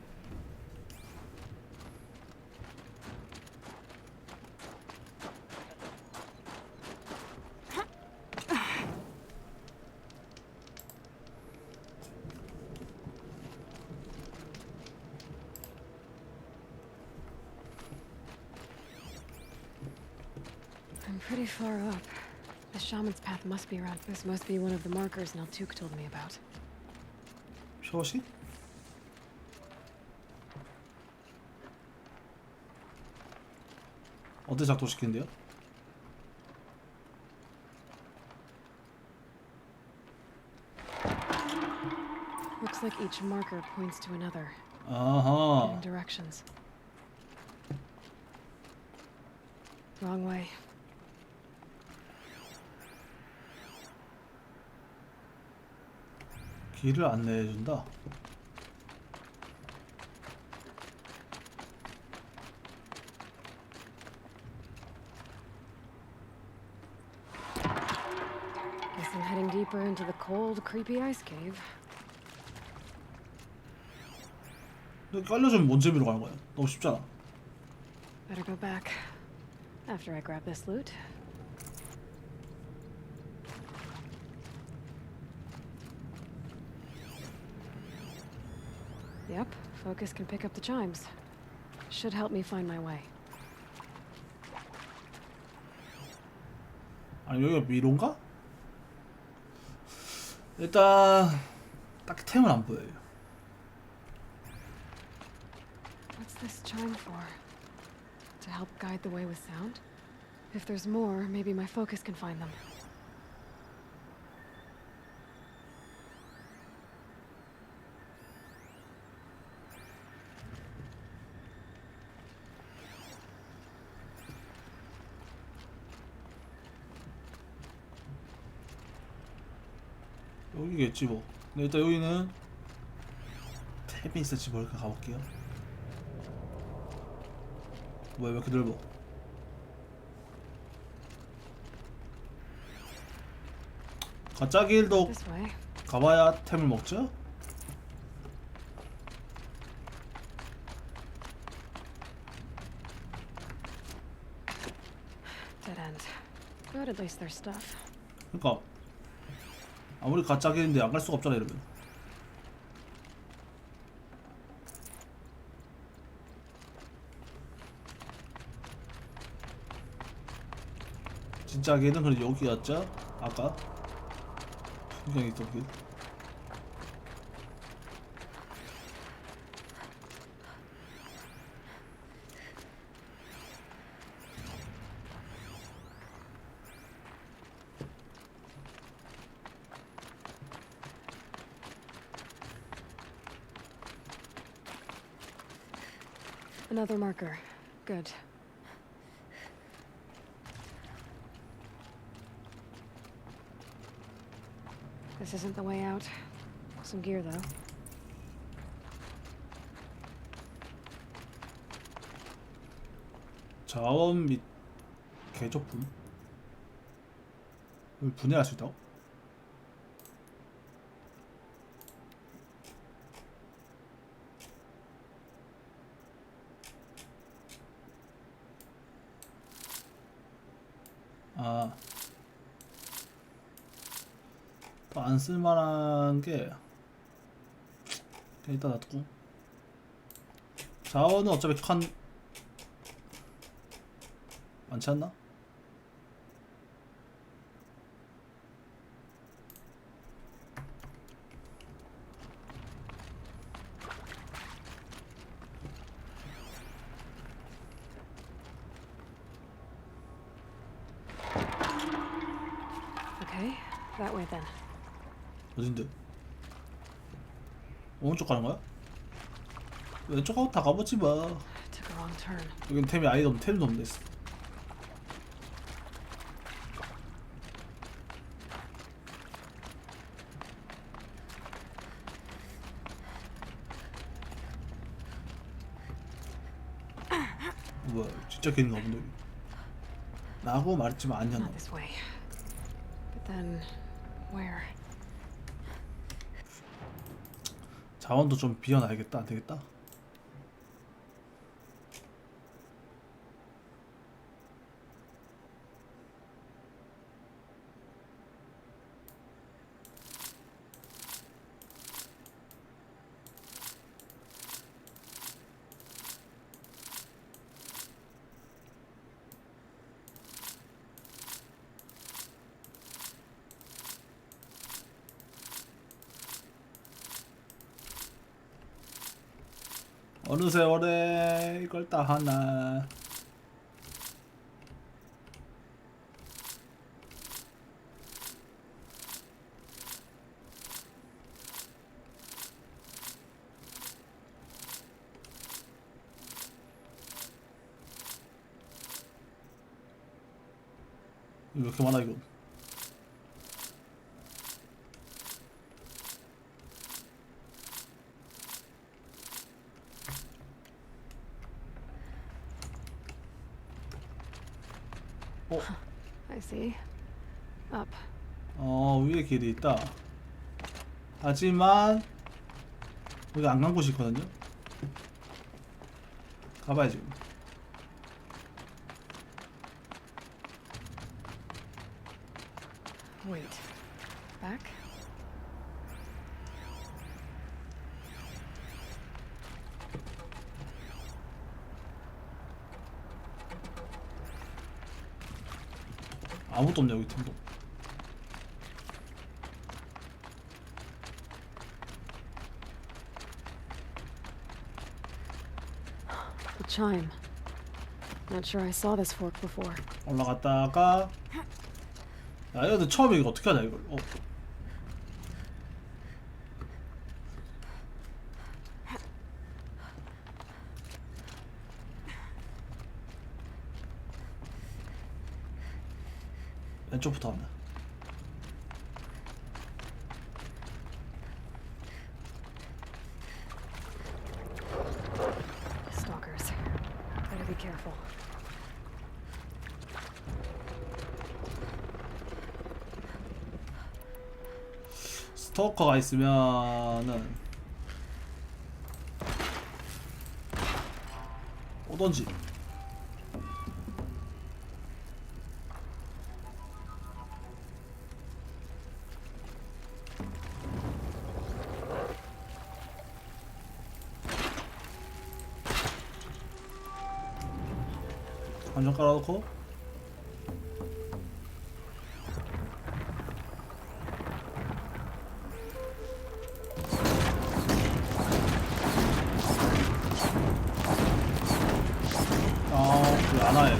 I'm pretty far up. The shaman's path must be around. This must be one of the markers Naltuk told me about. 표시? 어디 작동시키는데요? Looks like each marker points to another. 아하. Giving directions. Wrong way. 길을 안내해준다. Guess I'm heading deeper into the cold, creepy ice cave. 여기 깔려주면 뭔 재미로 가는 거야? 너무 쉽잖아. Better go back after I grab this loot. Yep, focus can pick up the chimes. Should help me find my way. 아니 여기가 미로인가? 일단 딱히 템은 안 보여요. What's this chime for? To help guide the way with sound? If there's more, maybe my focus can find them. 여기겠지 뭐. 근데 일단 여기는 탭이 있을지 모르니까 가볼게요. 뭐야 왜 이렇게 넓어? 가짜 길도 가봐야 템을 먹죠? Dead end. But at least there's stuff. 그러니까 아무리 가짜 길인데 안 갈 수가 없잖아 이러면. 진짜 길은 그래 여기였죠? 아까 분명히 있던 길. Another marker. Good. This isn't the way out. Some gear, though. 자원 및 개조품. 이걸 분해할 수 있다고? 아, 더 안 쓸만한 게 그냥 일단 놔두고 자원은 어차피 칸 많지 않나? Okay, that way then. 어딘데? 오른쪽 가는 거야? 왼쪽하고 다 가보지 마. Took a wrong turn. 여긴 템이 아예 없는 템도 없네. 뭐야, 진짜 걔인가 본데. 나하고 말했지만 아니었나. Not this way. But then, where? 자원도 좀 비워놔야겠다. 안 되겠다. 어느 세월에 이걸 다 하나. 이거 왜 이렇게 많아 이거. I see. Up. 위에 길이 있다. 하지만 여기 안 간 곳이 있거든요. 가봐야지. Wait. Back? 아무것도 없네 여기 팀도. The chime. Not sure I saw this fork before. 올라갔다가 야 이거 처음에 이거 어떻게 하냐 이걸. 왼쪽부터 하네. Stalkers. Better be careful. 스토커가 있으면은 오던지. 완전 깔아놓고 왜 안 와요?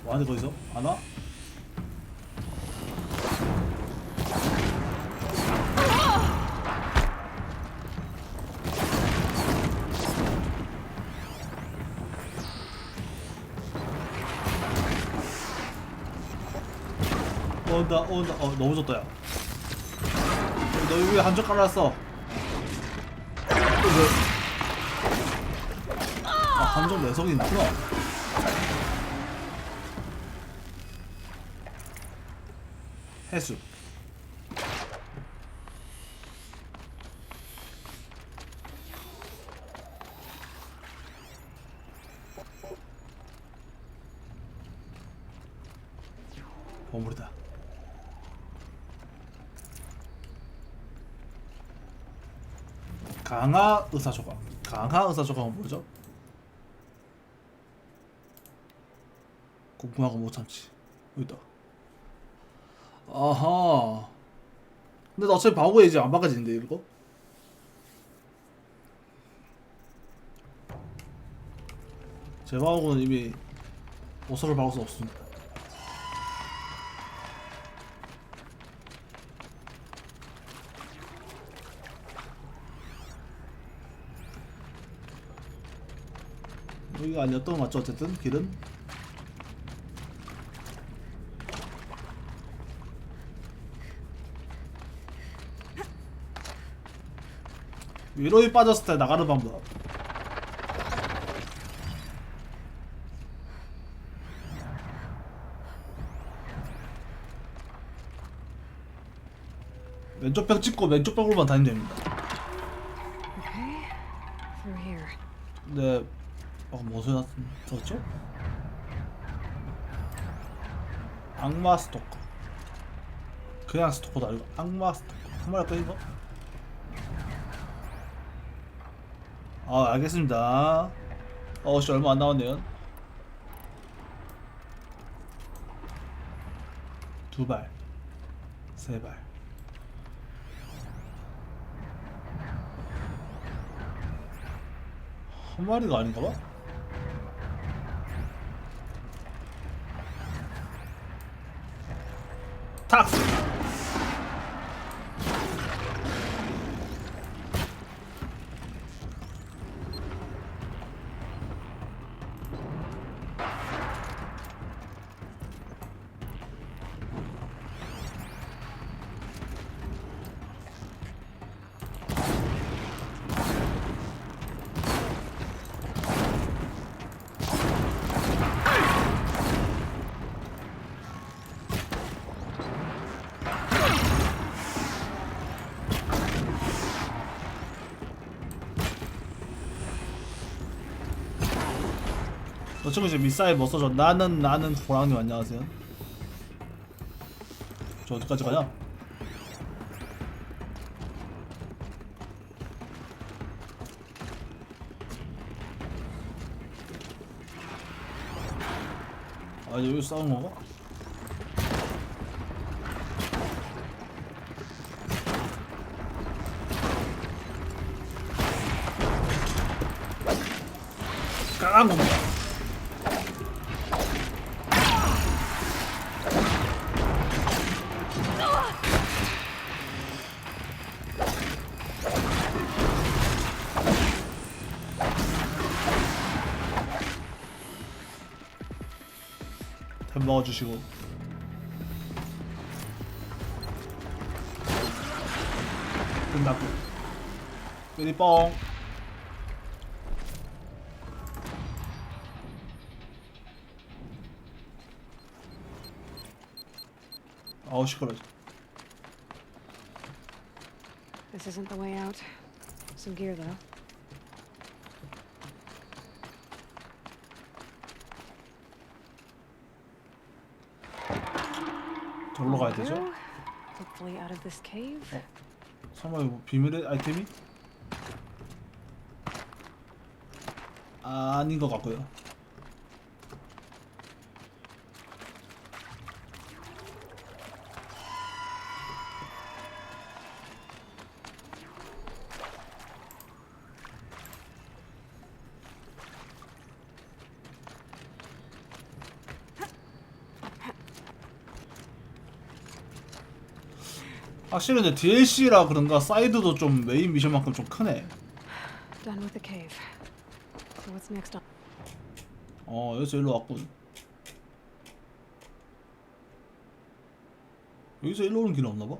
뭐하는 거기서? 안 와? 온다. 너무 좋다 야. 너 위에 한쪽 깔아놨어. 함정 내성이 있구나. 해수. 보물이다. 강화 의사 조각. 강화 의사 조각은 뭐죠? 궁금하고 못 참지. 여기다. 아하. 근데 나 어차피 바보에 이제 안 바꿔지는데 이거? 제 바보는 이미 오석을 박을 수 없습니다. 여기가 아니었던 거 맞죠? 어쨌든 길은 위로에 빠졌을 때 나가는 방법. 왼쪽 벽 찍고 왼쪽 벽으로만 다니면 됩니다. Okay, through here. 네, 뭐 소리 났었죠? 악마 스토커. 그냥 스토커도 아니고 악마 스토커. 한번 할까 이거? 아, 알겠습니다. 씨, 얼마 안 남았네요. 2발, 3발. 한 마리가 아닌가봐? 탁! 저 친구 이제 미사일 뭐 써줘? 나는 호랑님 안녕하세요. 저 어디까지 가냐? 아, 여기 싸우는 건가? 강한 겁니다. 템 먹어주시고. 끝났고. 끄리 뻥. 아우 시끄러워. This isn't the way out. Some gear though. 저기로 가야 되죠? Hopefully out of this cave. 설마 이거 비밀의 아이템이? 아닌 것 같고요. 확실히 근데 DLC라 그런가 사이드도 좀 메인 미션만큼 좀 크네. Done with the cave. So what's next on? 여기서 일로 왔군. 여기서 일로 오는 길은 없나봐?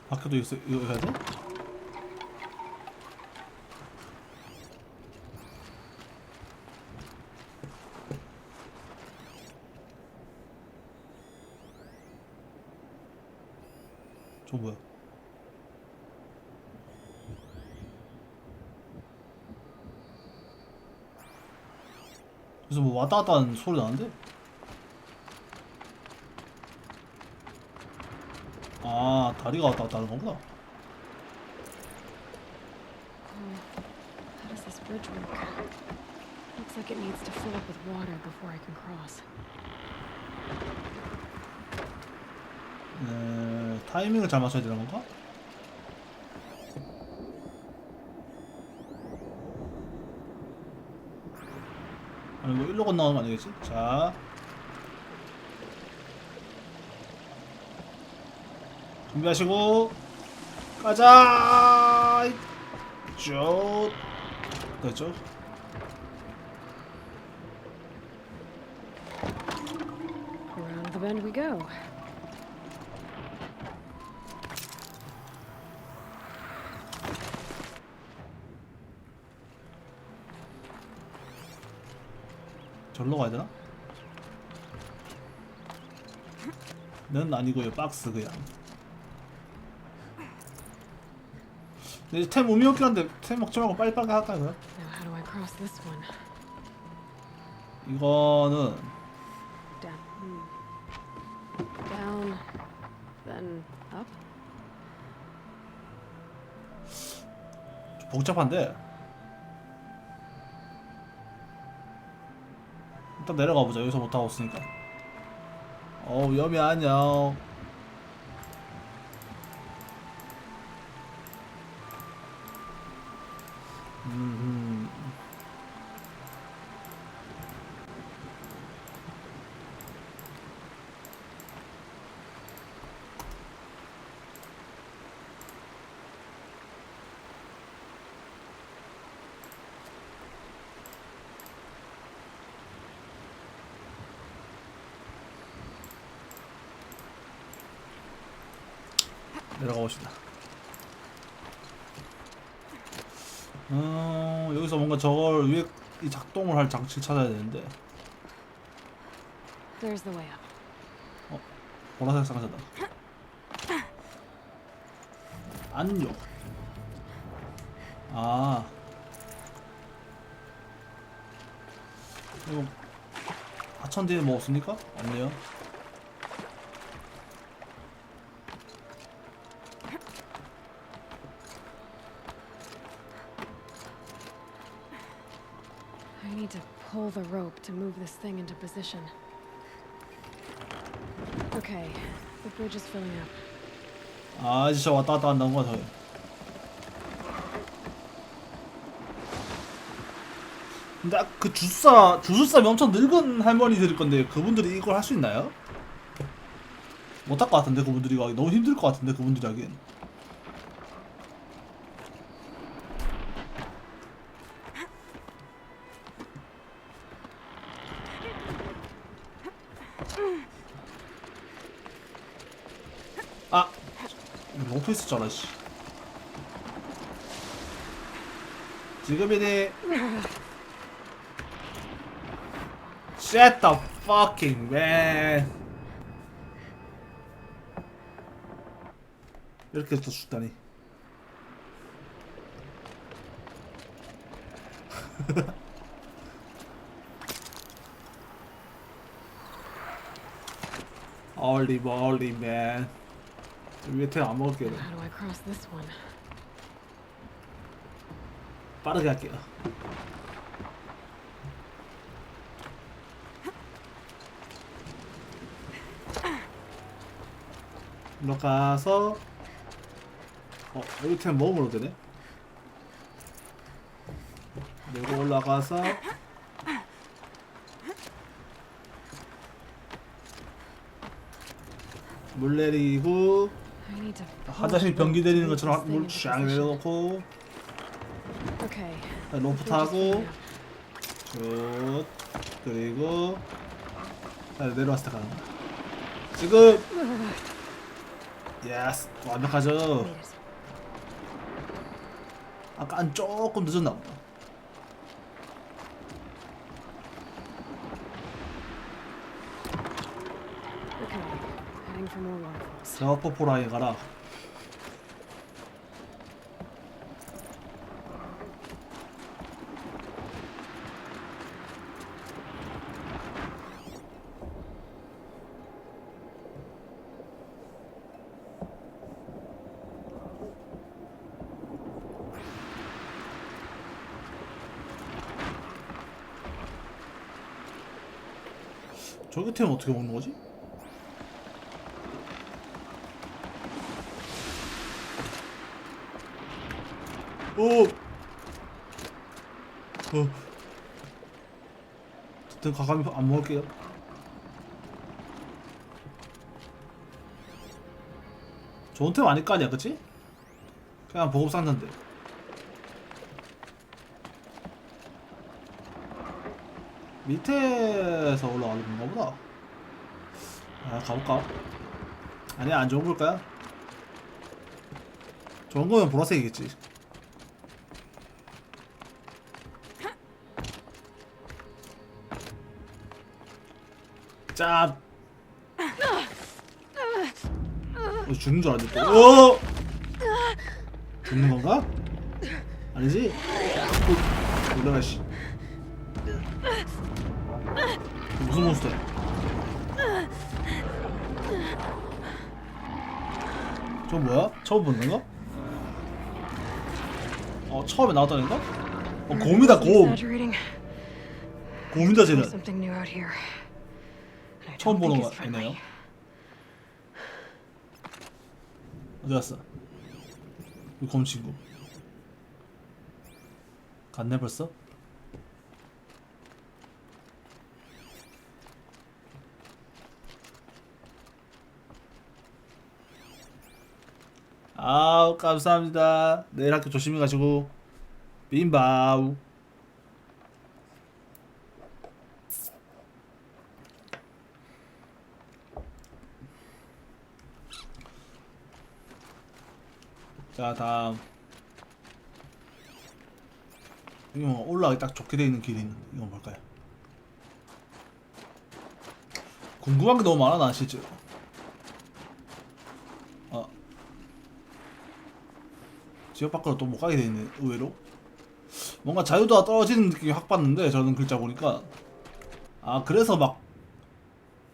밖에도 있어. 이거 해야 돼? 저 뭐야? 그래서 뭐 왔다 갔다 하는 소리 나는데? 아, 다리가 왔다 갔다 하는 거구나. How does this bridge work? Looks like it needs to fill up with water before I can cross. 네, 타이밍을 잘 맞춰야 되는 건가? 아니 뭐 일로 건너가는 거 아니겠지? 자, 준비하시고 가자. 쭉 됐죠? Around the bend we go. 절로 가야 되나? 는 아니고요, 박스 그냥. 근데 이제 템 의미 없긴 한데 템 먹지 말고 빨리빨리 할까요? 그럼? Now how do I cross this one? 이거는 Down, then up. 좀 복잡한데 일단 내려가 보자. 여기서 못 하고 있으니까. 위험해. 안녕. 내려가 봅시다. 여기서 뭔가 저걸 위에 이 작동을 할 장치를 찾아야 되는데. There's the way up. 보라색 상자다. 안녕. 아, 이거 하천 뒤에 뭐 없습니까? 없네요. I need to pull the rope to move this thing into position. Okay, the bridge is filling up. 아, 진짜 왔다 갔다 한다는 거야, 저기. 근데 그 주술사면 엄청 늙은 할머니들일 건데 그분들이 이걸 할 수 있나요? 못할 것 같은데 그분들이 하기 너무 힘들 것 같은데 그분들이 하기엔. 아, 로프 있었잖아, 씨. 지금이니. Shut the fucking man. 이렇게 또 죽다니. Holy moly, man. 위에 템 안 먹을게요. How do I cross this one? 빠르게 할게요. 일로 가서 여기 템 먹으면 되네. 내고 올라가서 물 내리고 화장실 변기 내리는 것처럼 물 쫙 내려놓고 로프 타고 쭉 그리고 내려왔을 때 가는 거야. 지금 예스 완벽하죠. 아까 조금 늦었나 보다. 저 포포라에 가라. 저기 템 어떻게 먹는 거지? 오! 어쨌든 가감이 안 먹을게요. 좋은 템 아닐 거 아니야, 그치? 그냥 보급 쌌는데. 밑에서 올라가는 건가 보다. 아, 가볼까? 아니야, 안 좋은 걸까요? 좋은 거면 보라색이겠지. 짭! 죽는 줄 알았는데 또. 죽는 건가? 아니지? 놀라라 씨. 무슨 몬스터야? 저 뭐야? 처음 보는 건가? 처음에 나왔다는 건가? 곰이다 곰. 곰이다 쟤는. 처음 보는 거 아니네요. 어디 갔어? 우리 곰 친구. 갔네 벌써? 아우 감사합니다. 내일 학교 조심히 가시고 빈바우. 자 다음 이거 올라가기 딱 좋게 되어 있는 길이 있는데 이건 뭘까요? 궁금한 게 너무 많아 난 실제로. 지역 밖으로 또 못 가게 되어 있네 의외로. 뭔가 자유도가 떨어지는 느낌이 확 받는데 저는 글자 보니까. 아 그래서 막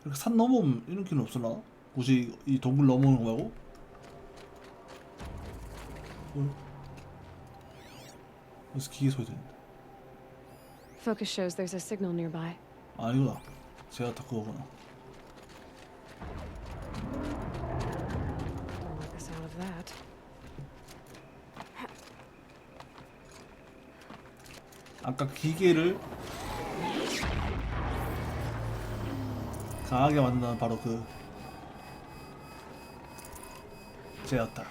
이렇게 산 넘으면 이런 길은 없을라나? 굳이 이 동굴 넘어오는 거 말고? 여기서 기계 소리 들린다. Focus shows there's a signal nearby. 아 이거다. 제가 다 그거구나. Don't like the sound of that. 아까 기계를 강하게 만드는 바로 그 쟤였다.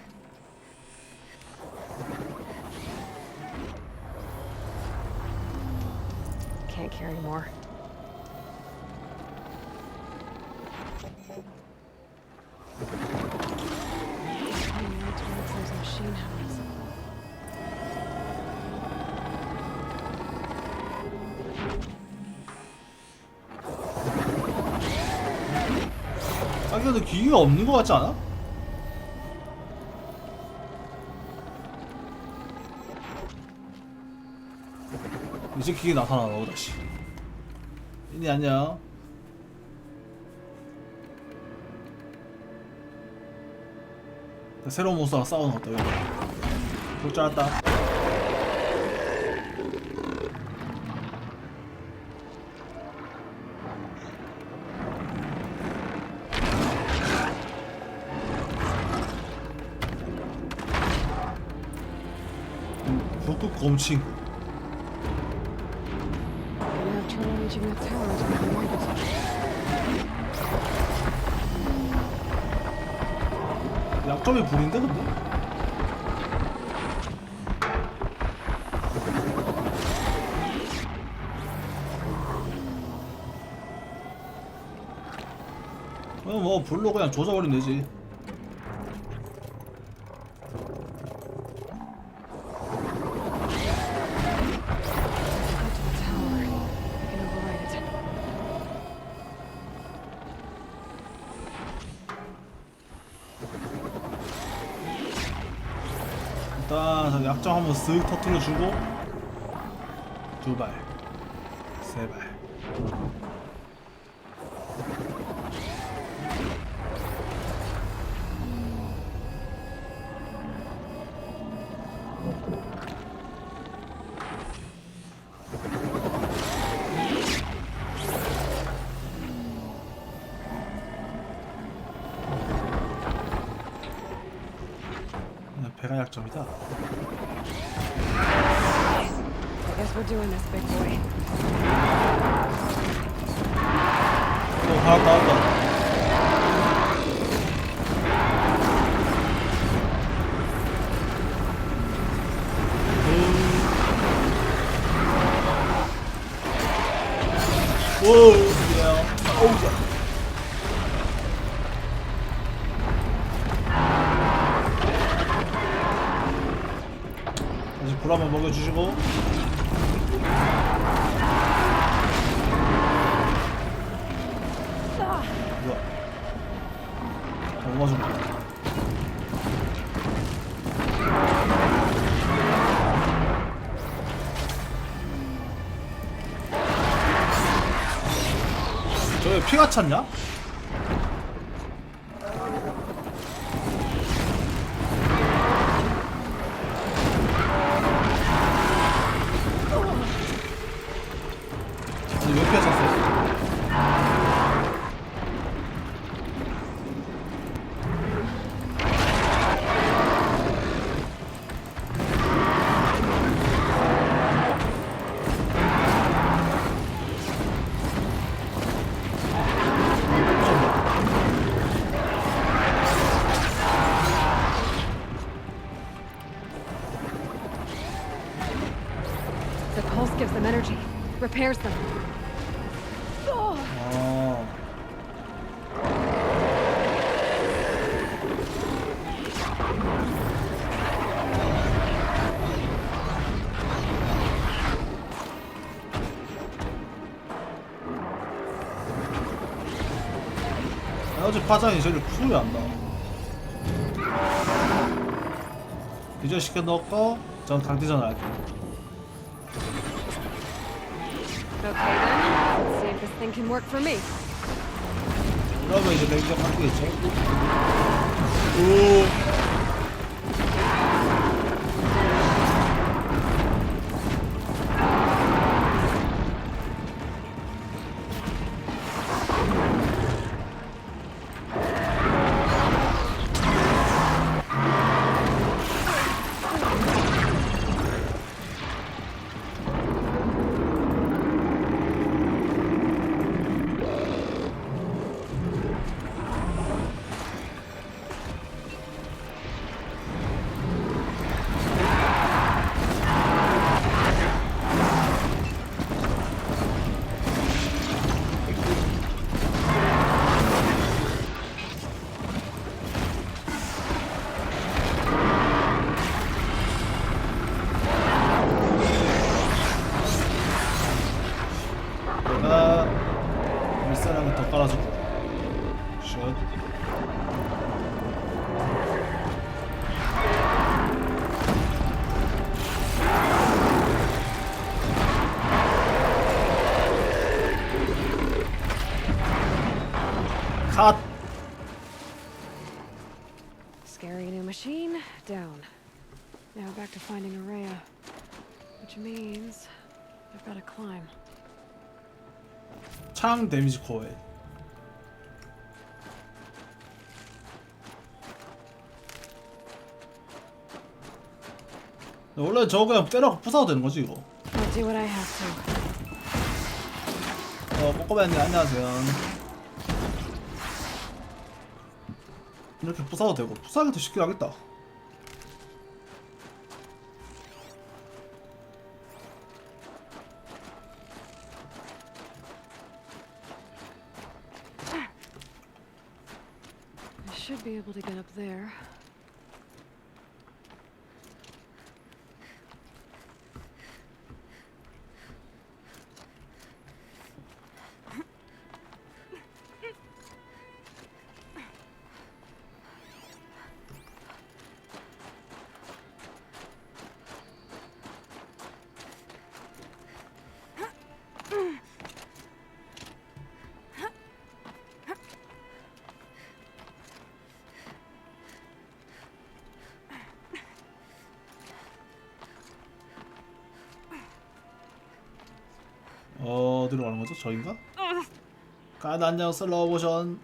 Can't carry more. There's a machine house. 아 근데 기계가 없는 것 같지 않아? 이제 기계 나타나나 보다 씨. 이니 안녕. 새로운 몬스터랑 싸우는 것 같다. 볼 줄 알았다. 북극 곰칭. We have trouble reaching the towers with the light. 약점이 불인데 근데? 뭐 불로 그냥 조져버리면 되지. 일단 약점 한번 쓱 터뜨려주고 2발 3발. 배가 약점이다. I guess we're doing this, big boy. 나왔다. 오, 야, 어우야. 다시 불 한번 먹여주시고. 뭐야? 맞아. 저왜 피가 찼냐? 아니 왜 피가 찼어? The pulse gives them energy, repairs them. 에너지 파장이 저리 소리 안 나. 기절시켜 넣고 전 강대전을 할게요. Okay then, let's see if this thing can work for me. 그러면 이제 레이저 바뀌겠죠? 오. 밀사랑을 더 깔아주고 슛. 컷. Scary new machine, down. Now back to finding Araya. Which means I've got to climb. 창 데미지 코어에 원래 저거 그냥 때려갖고 부숴도 되는 거지 이거. I'll do what I have to. 꼬꼬매님 안녕하세요. 이렇게 부숴도 되고 부숴하기 더 쉽게 하겠다. I should be able to get up there. 어디로 가는 거죠? 저긴가? 안녕 슬로우 모션.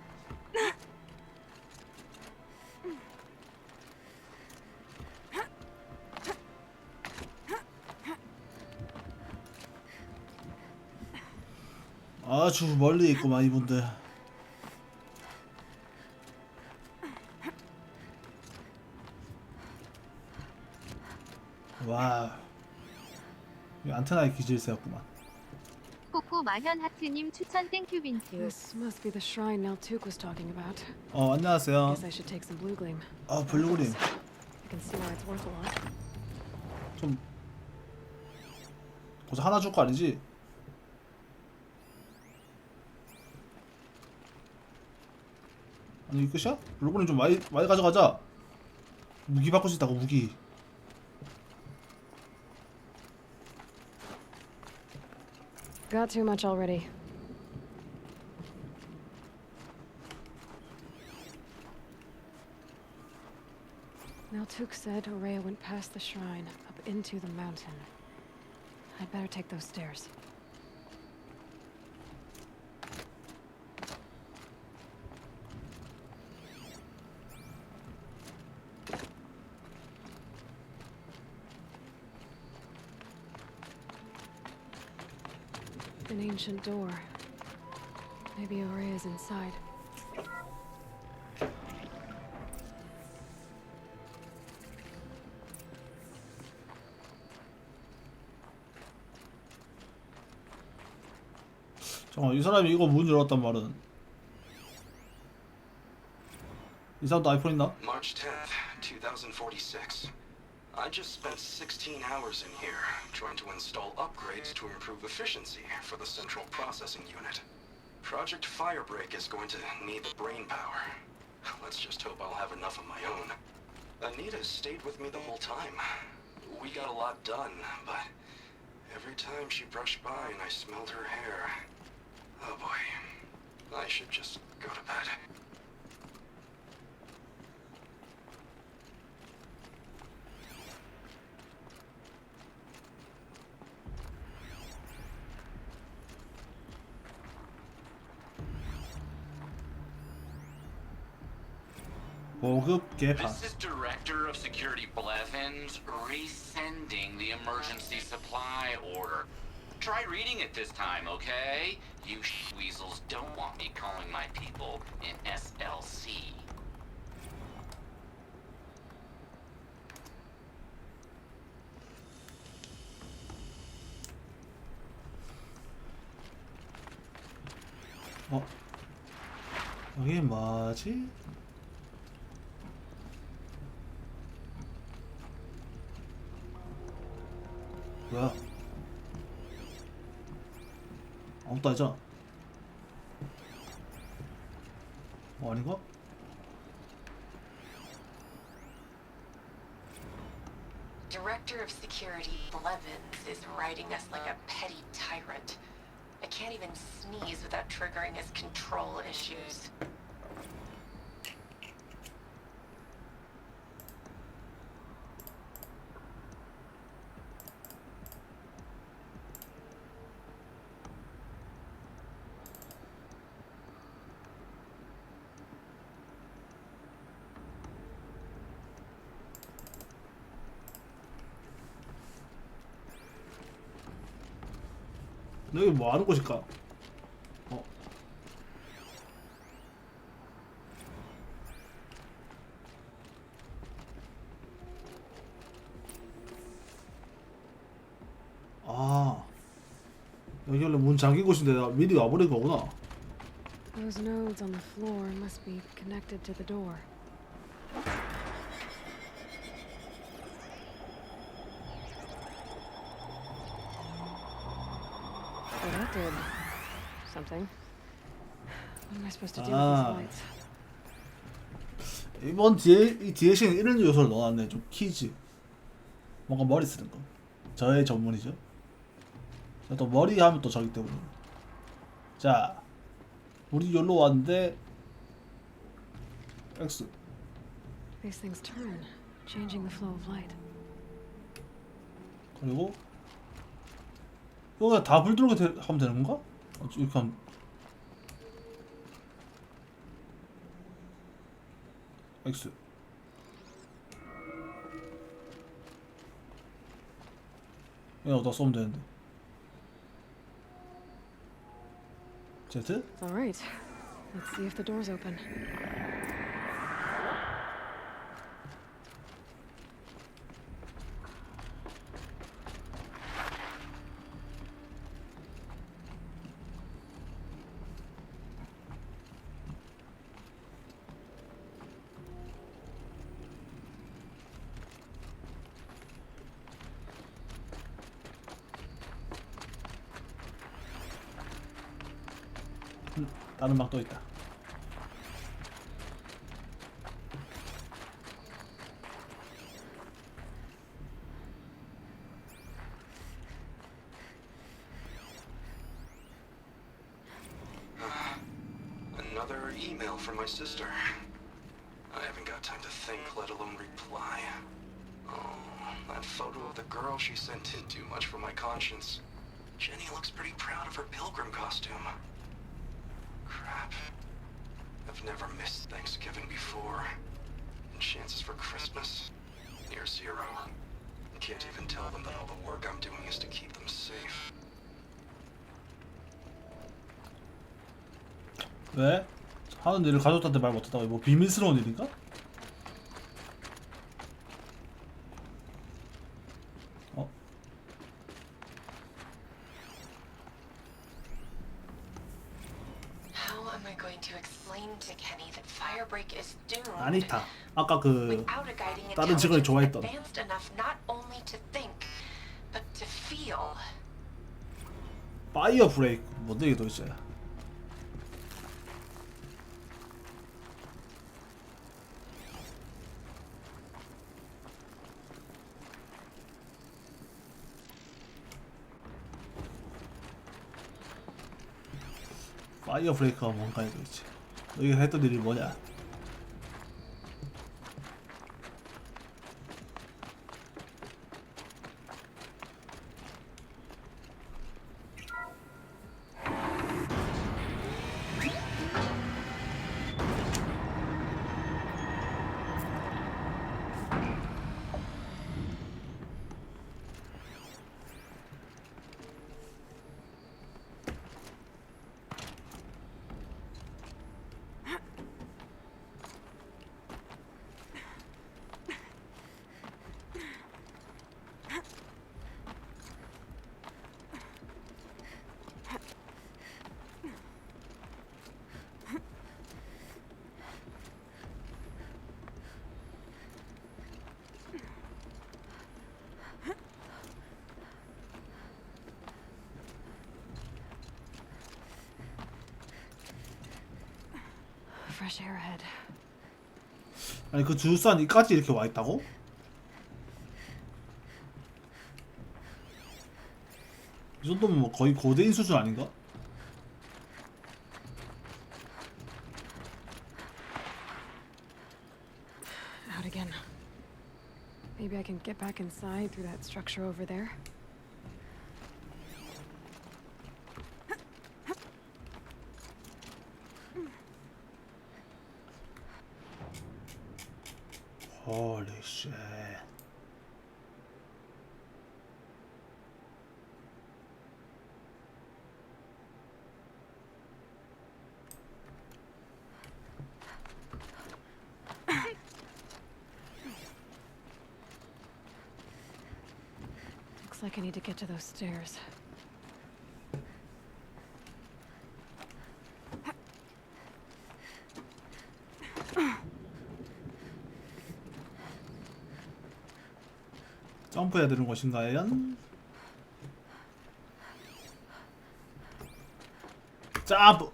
아주 멀리 있구만 이분들. 와, 이 안테나의 기질 세웠구만. 코코 마현 하트님 추천 땡큐 빈투. This must be the shrine Naltuk was talking about. 안녕하세요. Guess I should take some blue gleam. 블루그림. I can see why it's worth a lot. 좀 고작 하나 줄 거 아니지? 아니 이 끝이야? 블루그림 좀 많이 가져가자. 무기 바꿀 수 있다고 무기. Got too much already. Naltuk said Aurea went past the shrine, up into the mountain. I'd better take those stairs. An ancient door. Maybe Aurea's inside. 잠깐만, 이 사람이 이거 문 열었단 말은 이 사람도 아이폰 있나? March 10th, 2046. I just spent 16 hours in here trying to install upgrades to improve efficiency for the central processing unit. Project Firebreak is going to need the brain power. Let's just hope I'll have enough of my own. Anita stayed with me the whole time. We got a lot done, but every time she brushed by and I smelled her hair, oh boy, I should just go to bed. 보급 개판. This is Director of Security Blevins resending the emergency supply order. Try reading it this time, okay? You weasels don't want me calling my people in SLC. 여기 뭐지? 뭐야? 아무것도 아니잖아. 아닌가? Director of Security Blevins is riding us like a petty tyrant. I can't even sneeze without triggering his control issues. 여기 뭐 하는 곳일까? 여기 원래 문 잠긴 곳인데 나 미리 와버린 거구나. Those nodes on the floor must be connected to the door. Oh, that did something. What am I supposed to do with these lights? 이번 DLC는 이런 요소를 넣어놨네. 좀 키즈. 뭔가 머리 쓰는 거. 저의 전문이죠. 또 머리 하면 또 저기 때문에. 자, 우리 여기로 왔는데 X. These things turn, changing the flow of light. 그리고 이거 그냥 다 불 들어오게 하면 되는 건가? 이렇게 하면 X. 얘 어디다 쏘면 되는데. 제트? It's all right. Let's see if the door's open. 다른 방 또 있다. Another email from my sister. I haven't got time to think, let alone reply. Oh, that photo of the girl she sent didn't do much for my conscience. Jenny looks pretty proud of her pilgrim costume. Crap. I've never missed Thanksgiving before. And chances for Christmas? Near zero. Can't even tell them that all the work I'm doing is to keep them safe. 왜? 하는 일을 가족한테 말 못했다고 뭐 비밀스러운 일인가? 어? How am I going to explain to Kenny that Firebreak is doomed? 아니타. 아까 그 Without a guiding 다른 직원이 intelligence 좋아했던 advanced enough not only to think, but to feel. 파이어 브레이크 뭔데 이게 도대체? 파이어 브레이크가 뭔가 이거 있지. 너희가 했던 일이 뭐냐? Fresh air ahead. 아니 그 주유소 이까지 이렇게 와 있다고? 이 정도면 뭐 거의 고대인 수준 아닌가? Out again. Maybe I can get back inside through that structure over there. Holy shit. Looks like I need to get to those stairs. 점프해야 되는 것인가요? 점프!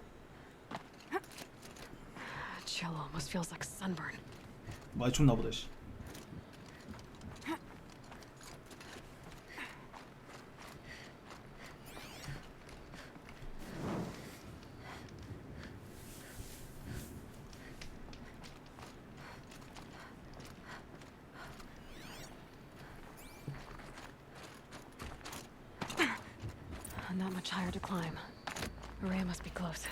Chill almost feels like sunburn. 많이 춥나 보다 씨. Not much higher to climb. Maria must be close.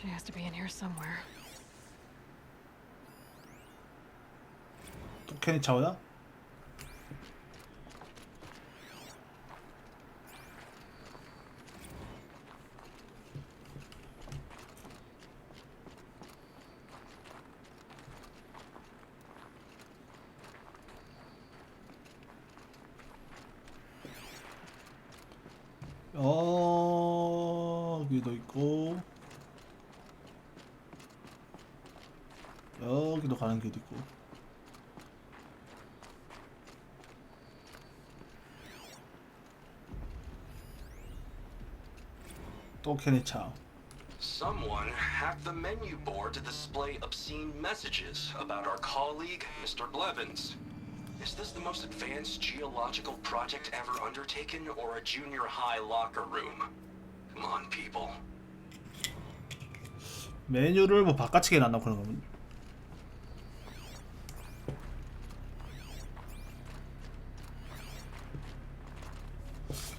She has to be in here somewhere. 또 괜히 차오야? 여기도 있고 여기도 가는 길도 있고. 또 캐니차. Someone hacked the menu board to display obscene messages about our colleague, Mr. Blevins. Is this the most advanced geological project ever undertaken, or a junior high locker room? Come on, people. 메뉴를 뭐 바깥치게 해놨나 그런 거면.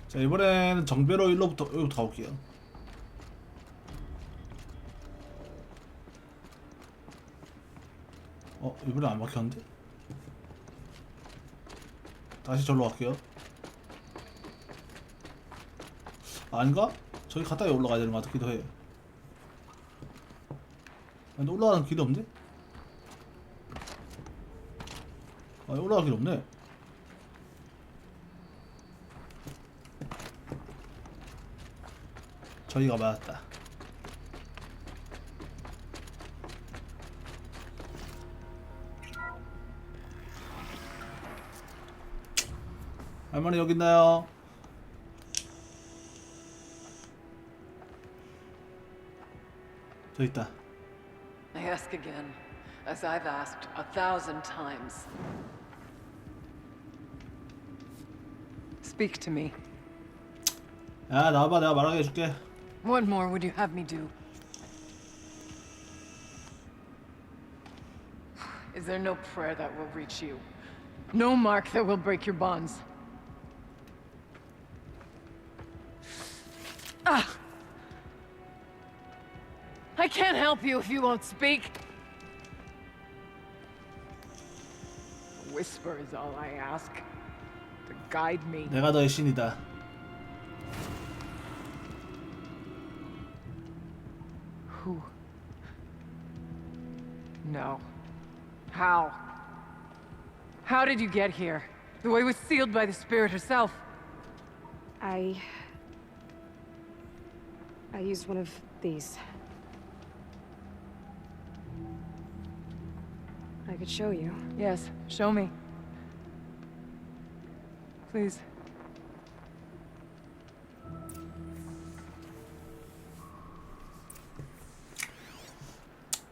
자, 이번에는 정배로 일로부터 여기부터 가볼게요. 이번엔 안 막혔는데? 다시 절로 갈게요. 아닌가? 저기 갔다가 올라가야 되는 것 같기도 해. 근데 올라가는 길이 없네? 올라갈 길 없네. 저희가 맞았다. 할머니 여기 있나요? 저 있다. I ask again, as I've asked 1,000 times. Speak to me. 야, 나와봐. 내가 말하게 해줄게. What more would you have me do? Is there no prayer that will reach you? No mark that will break your bonds? Ah! I can't help you if you won't speak. A whisper is all I ask. To guide me. 내가 너의 신이다. Who? No. How? How did you get here? The way was sealed by the spirit herself. I used one of these. I could show you. Yes, show me. Please.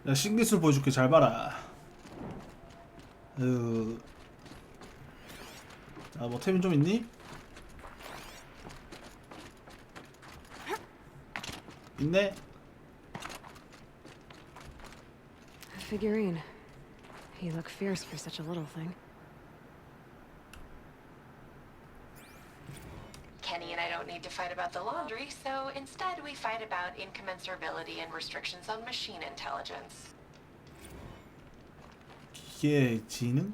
야, 신기술 보여줄게. 잘 봐라. 자, 뭐 템이 좀 있니? 있네? A figurine. You look fierce for such a little thing. Kenny and I don't need to fight about the laundry, so instead we fight about incommensurability and restrictions on machine intelligence. 기계 지능?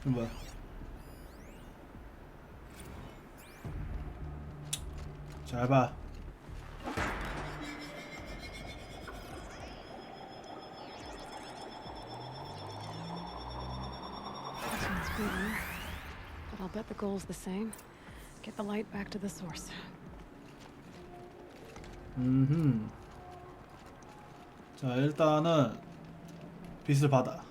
뭐야? 잘 봐. This one's bigger, but I'll bet the goal's the same. Get the light back to the source. 자, 일단은 빛을 받아.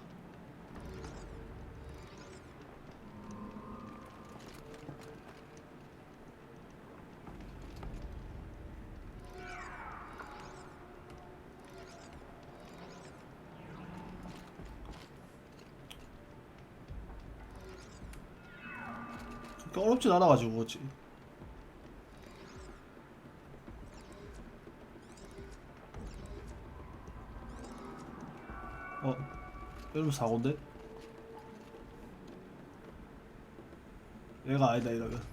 그렇게 어렵진 않아가지고 그렇지. 이러면 사고인데? 얘가 아니다 이러면.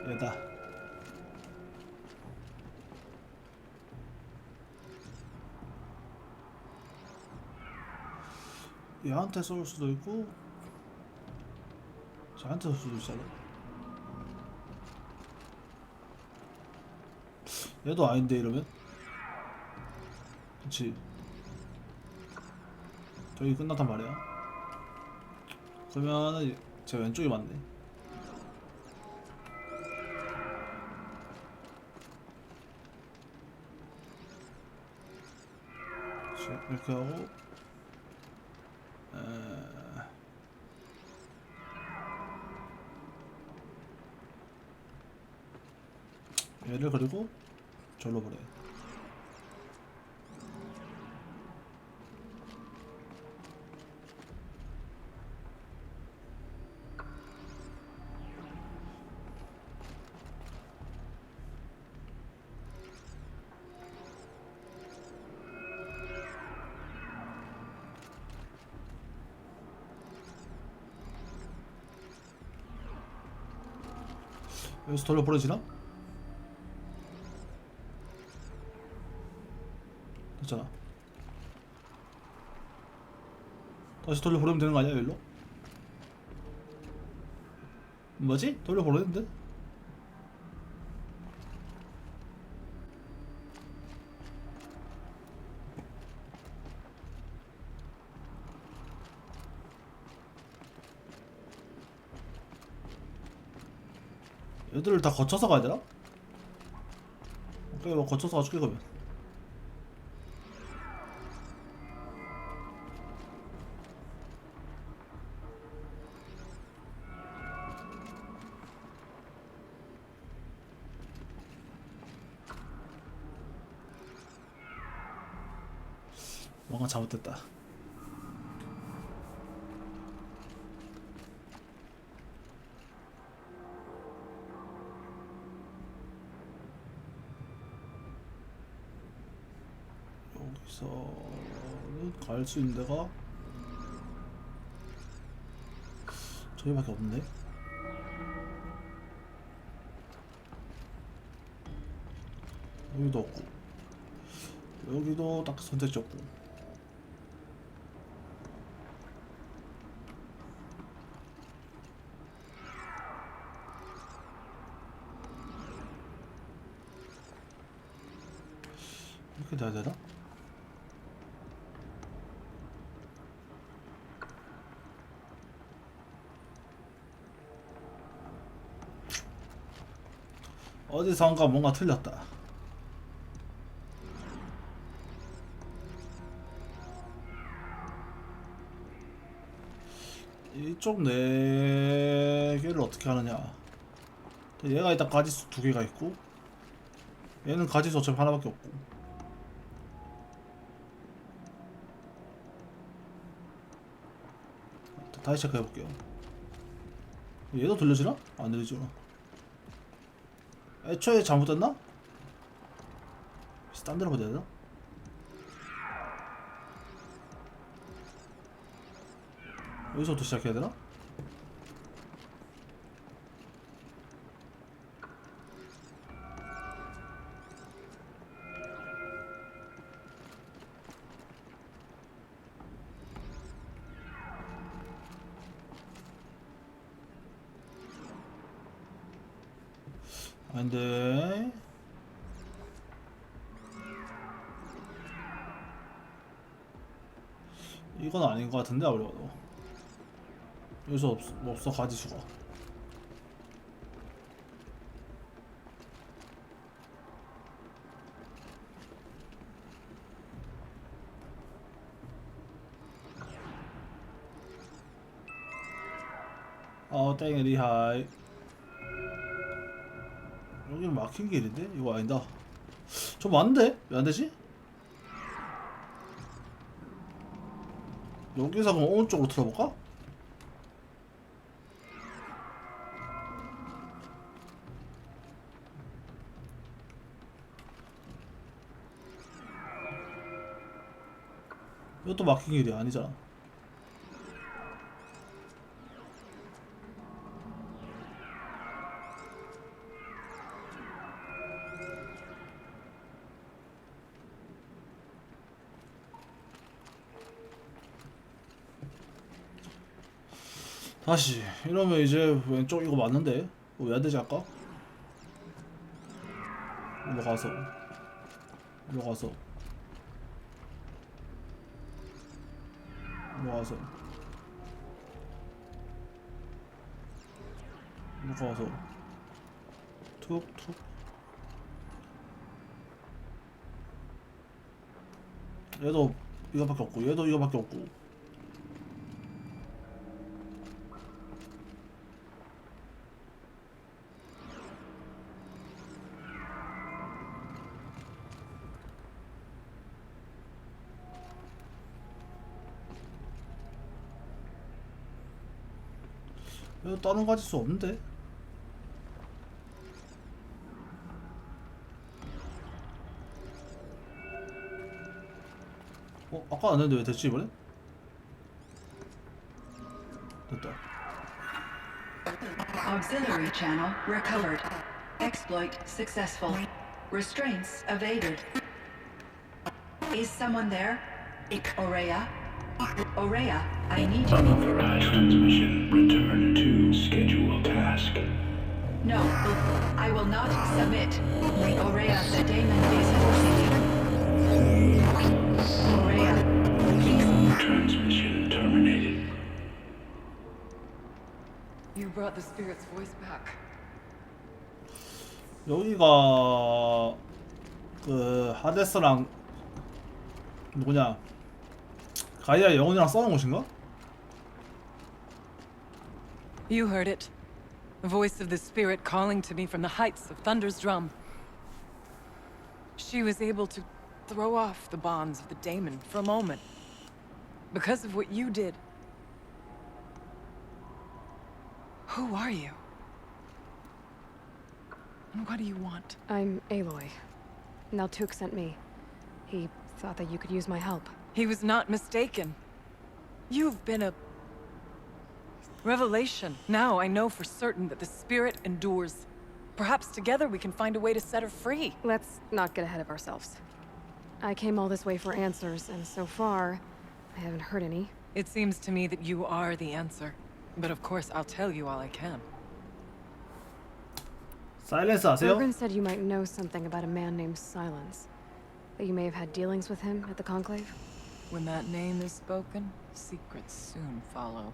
얘다. 얘한테 쏠 수도 있고 저한테 쏠 수도 있잖아. 얘도 아닌데 이러면? 그치. 저기 끝났단 말이야. 그러면은 제 왼쪽이 맞네. 이렇게 하고 얘를 그리고 절로 보내. 여기서 돌려 보내지나? 됐잖아. 다시 돌려 보내면 되는 거 아니야, 여기로? 뭐지? 돌려 보내는데? 얘들을 다 거쳐서 가야 되나? 오케이, 뭐 거쳐서 가줄게 그러면. 뭔가 잘못됐다. 여기서는 갈 수 있는 데가 저기밖에 없네. 여기도 없고 여기도 딱 선택지 없고. 이렇게 돼야 되나? 어디선가 뭔가 틀렸다. 이쪽 4개를 어떻게 하느냐. 얘가 일단 가지수 2개가 있고 얘는 가지수 어차피 하나밖에 없고. 다시 체크해볼게요. 얘도 돌려지나? 안 들리죠. 애초에 잘못됐나? 딴 데로 가야 되나? 여기서부터 시작해야 되나? 안돼. 이건 아닌 것 같은데 아무래도 여기서 없어 가지수가. 땡이 리하이. 여기는 막힌 길인데? 이거 아니다. 저 맞는데? 왜 안되지? 여기서 그럼 오른쪽으로 틀어볼까? 이것도 막힌 길이 아니잖아. 다시 이러면 이제 왼쪽 이거 맞는데 왜 안되지 아까? 일로 가서 모아서 툭툭. 얘도 이거밖에 없고 얘도 이거밖에 없고. 얘도 다른 거 가질 수 없는데? 아까 안 했는데 왜 됐지 이번에? 됐다. Auxiliary channel recovered. Exploit successful. Restraints evaded. Is someone there? Aurea? Aurea, I need you. Unauthorized transmission. Return to scheduled task. No, I will not submit. Aurea, the daemon is forcing you. Aurea, please. Transmission terminated. You brought the spirit's voice back. 여기가 그 하데스랑 누구냐 가이아의 영혼이랑 싸우는 곳인가? You heard it. The voice of the spirit calling to me from the heights of Thunder's drum. She was able to throw off the bonds of the daemon for a moment. Because of what you did. Who are you? And what do you want? I'm Aloy. Naltuk sent me. He thought that you could use my help. He was not mistaken. You've been a revelation. Now I know for certain that the spirit endures. Perhaps together we can find a way to set her free. Let's not get ahead of ourselves. I came all this way for answers, and so far, I haven't heard any. It seems to me that you are the answer. But of course, I'll tell you all I can. 사일렌스 아세요? Bergren said you might know something about a man named Silence. That you may have had dealings with him at the Conclave? When that name is spoken, secrets soon follow.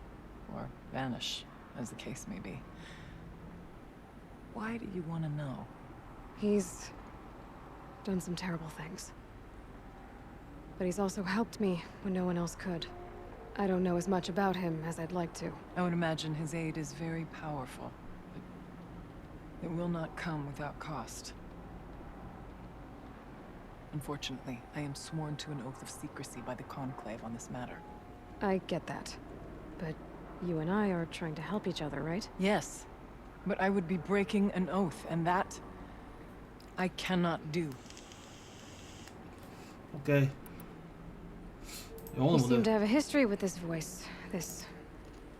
Or vanish, as the case may be. Why do you want to know? He's done some terrible things. But he's also helped me when no one else could. I don't know as much about him as I'd like to. I would imagine his aid is very powerful. But it will not come without cost. Unfortunately, I am sworn to an oath of secrecy by the Conclave on this matter. I get that. But you and I are trying to help each other, right? Yes. But I would be breaking an oath, and that I cannot do. 오케이. 영어는 You 못해. seem to have a history with this voice, this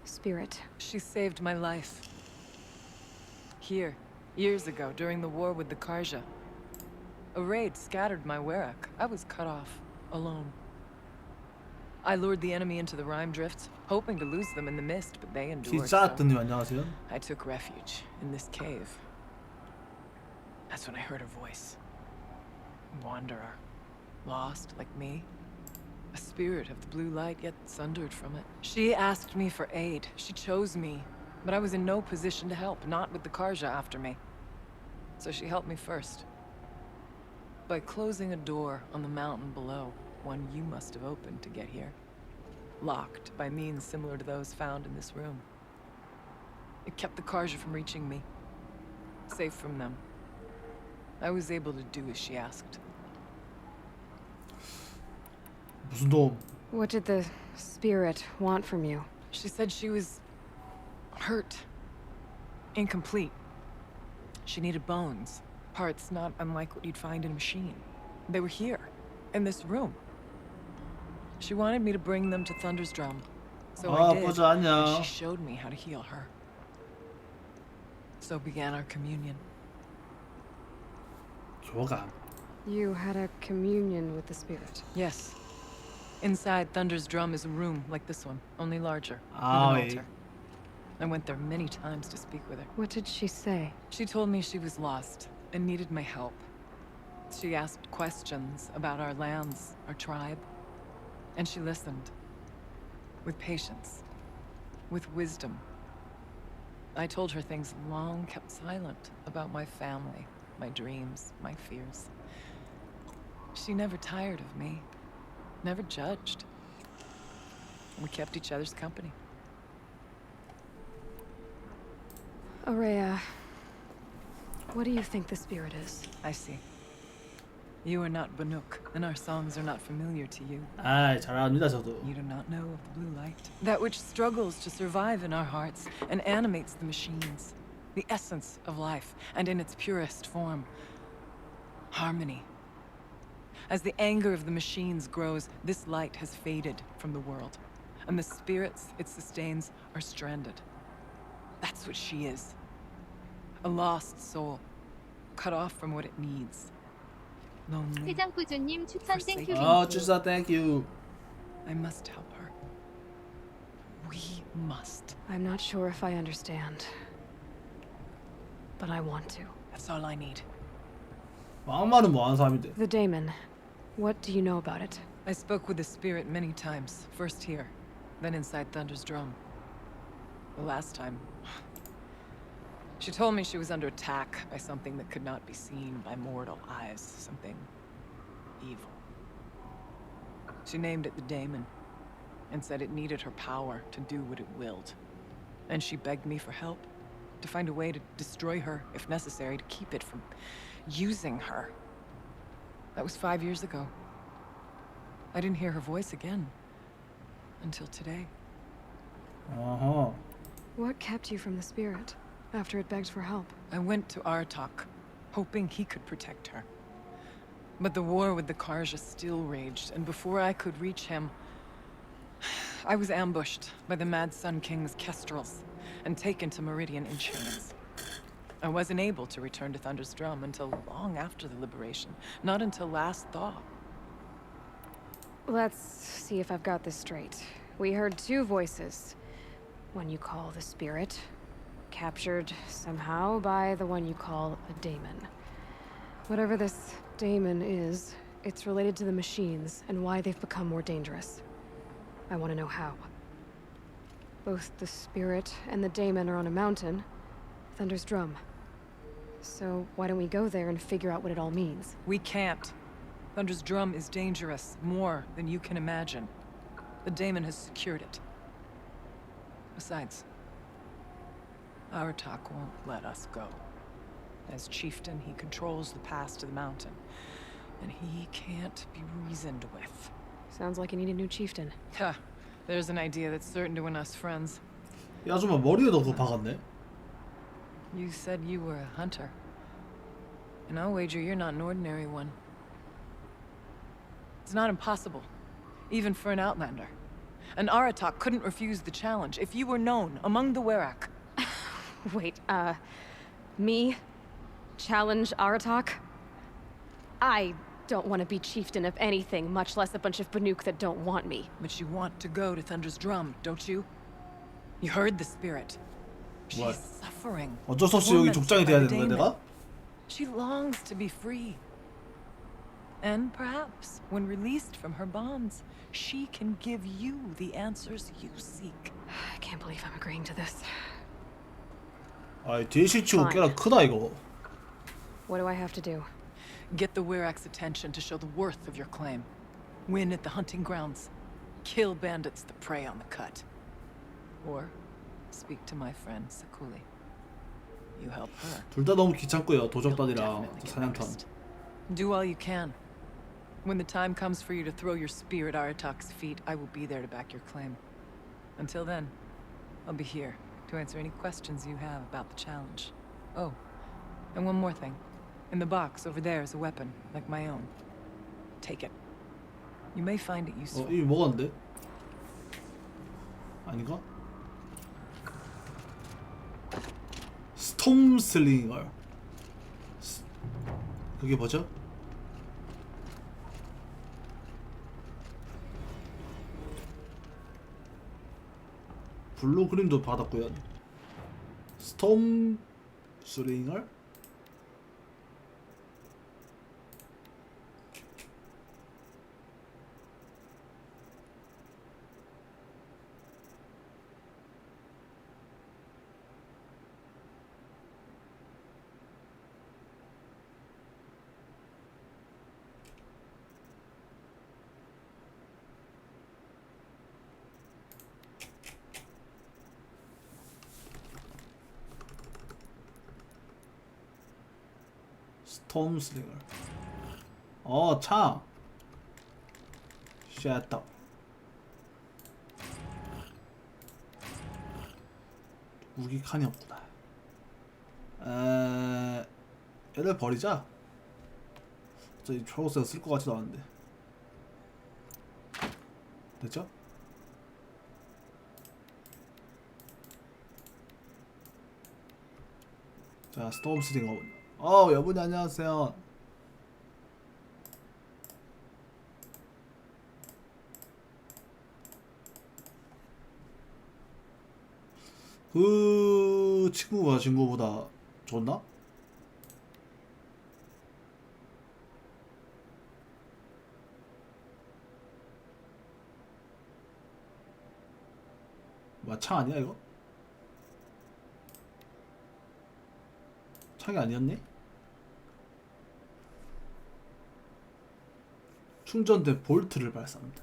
spirit. She saved my life. Here, years ago, during the war with the Karja. A raid scattered my Werak. I was cut off, alone. I lured the enemy into the Rime Drifts, hoping to lose them in the mist, but they endured. 기자님 안녕하세요. I took refuge in this cave. That's when I heard her voice. Wanderer. Lost, like me. A spirit of the blue light, yet sundered from it. She asked me for aid. She chose me. But I was in no position to help, not with the Karja after me. So she helped me first. By closing a door on the mountain below, one you must have opened to get here. Locked by means similar to those found in this room. It kept the Karja from reaching me. Safe from them. I was able to do as she asked. 무슨 도움? What did the spirit want from you? She said she was hurt. Incomplete. She needed bones. Parts not unlike what you'd find in a machine. They were here, in this room. She wanted me to bring them to Thunder's drum. So I did. 보자, 안녕. And she showed me how to heal her. So began our communion. 교감. You had a communion with the spirit. Yes. Inside Thunder's drum is a room like this one, only larger, with an Ah, altar. I went there many times to speak with her. What did she say? She told me she was lost and needed my help. She asked questions about our lands, our tribe, and she listened. with patience, with wisdom. I told her things long kept silent about my family, my dreams, my fears. She never tired of me, never judged. We kept each other's company. Aurea, what do you think the spirit is? I see. You are not Banuk, and our songs are not familiar to you. 아, 잘 압니다 저도. You do not know of the blue light, that which struggles to survive in our hearts and animates the machines, the essence of life, and in its purest form, harmony. As the anger of the machines grows, this light has faded from the world, and the spirits it sustains are stranded. That's what she is. A lost soul, cut off from what it needs. Lonely. 해장구조님 추천 땡큐. 아, 주사 땡큐. I must help her. We must. I'm not sure if I understand, but I want to. That's all I need. 막말은 뭐 하는 사람인데? The daemon. What do you know about it? I spoke with the spirit many times. First here, then inside Thunder's drum. The last time, she told me she was under attack by something that could not be seen by mortal eyes. Something evil. She named it the daemon, and said it needed her power to do what it willed. And she begged me for help, to find a way to destroy her, if necessary, to keep it from using her. That was 5 years ago. I didn't hear her voice again until today. Uh-huh. What kept you from the spirit after it begged for help? I went to Aratak, hoping he could protect her. But the war with the Karja still raged, and before I could reach him, I was ambushed by the Mad Sun King's kestrels and taken to Meridian in chains. I wasn't able to return to Thunder's drum until long after the liberation, not until last thaw. Let's see if I've got this straight. We heard two voices. One you call the spirit, captured somehow by the one you call a daemon. Whatever this daemon is, it's related to the machines and why they've become more dangerous. I want to know how. Both the spirit and the daemon are on a mountain, Thunder's drum. So why don't we go there and figure out what it all means? We can't. Thunder's drum is dangerous, more than you can imagine. The daemon has secured it. Besides, Aratak won't let us go. As chieftain, he controls the pass to the mountain, and he can't be reasoned with. Sounds like you need a new chieftain. Ha! There's an idea that's certain to win us friends. 이 아줌마 머리에도 그거 박았네. You said you were a hunter. And I'll wager you're not an ordinary one. It's not impossible, even for an outlander. An Aratak couldn't refuse the challenge if you were known among the Werak. Wait, me? Challenge Aratak? I don't want to be chieftain of anything, much less a bunch of Banuk that don't want me. But you want to go to Thunder's drum, don't you? You heard the spirit. She's suffering. 어쩔 수 없이 여기 족장이 돼야 되는 거야, 내가? She longs to be free. And perhaps, when released from her bonds, she can give you the answers you seek. I can't believe I'm agreeing to this. 아, DLC 치고 꽤나 크다 이거. What do I have to do? Get the Werak's attention to show the worth of your claim. Win at the hunting grounds. Kill bandits that prey on the cut. Or speak to my friend Sakuli. You help her. 둘 다 너무 귀찮고요. 도적단이랑 사냥탄. Do all you can. When the time comes for you to throw your spear at Aratak's feet, I will be there to back your claim. Until then, I'll be here to answer any questions you have about the challenge. Oh, and one more thing. In the box over there is a weapon, like my own. Take it. You may find it useful. 이미 먹었는데? 아닌가? 스톰슬링어. 그게 뭐죠? 블루 그림도 받았고요. 스톰슬링어? 스톰 슬링어. 차. 쉣다. 무기 칸이 없구나. 얘를 버리자. 저기 초록색 쓸 것 같지도 않은데. 됐죠? 자, 스톰 슬링어. 여분이 안녕하세요. 그 친구가 친구보다 좋나? 창 아니야 이거? 창이 아니었니? 충전대 볼트를 발사합니다.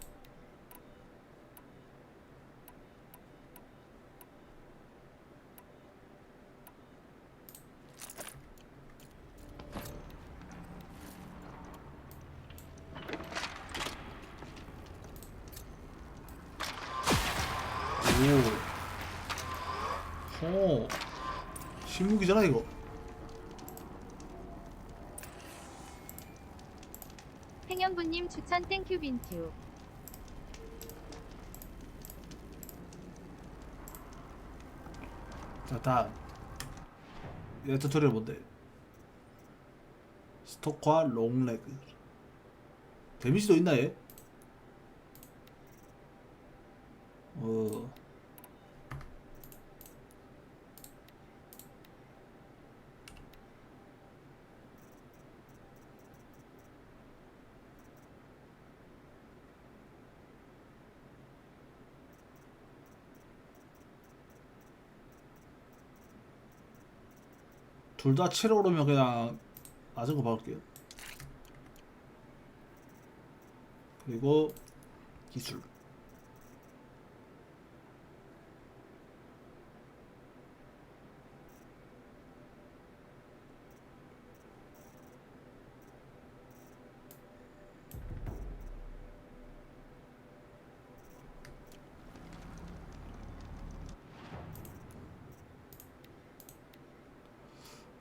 오. 신무기잖아 이거. 행영부님 추천 땡큐 빈튜. 자, 다음. 얘 튜토리얼 뭔데? 스토커와 롱레그. 데미지도 있나 얘? 둘 다 치러 오르면 그냥 낮은 거 박을게요. 그리고 기술.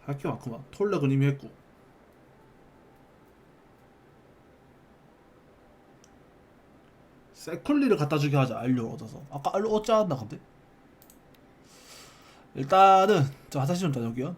할 게 많구만. 톨렉은 이미 했고. 세쿨리를 갖다 주게 하자. 알료를 얻어서. 아까 알료 얻지 않았나 근데? 일단은 저 화장실 좀 다녀올게요.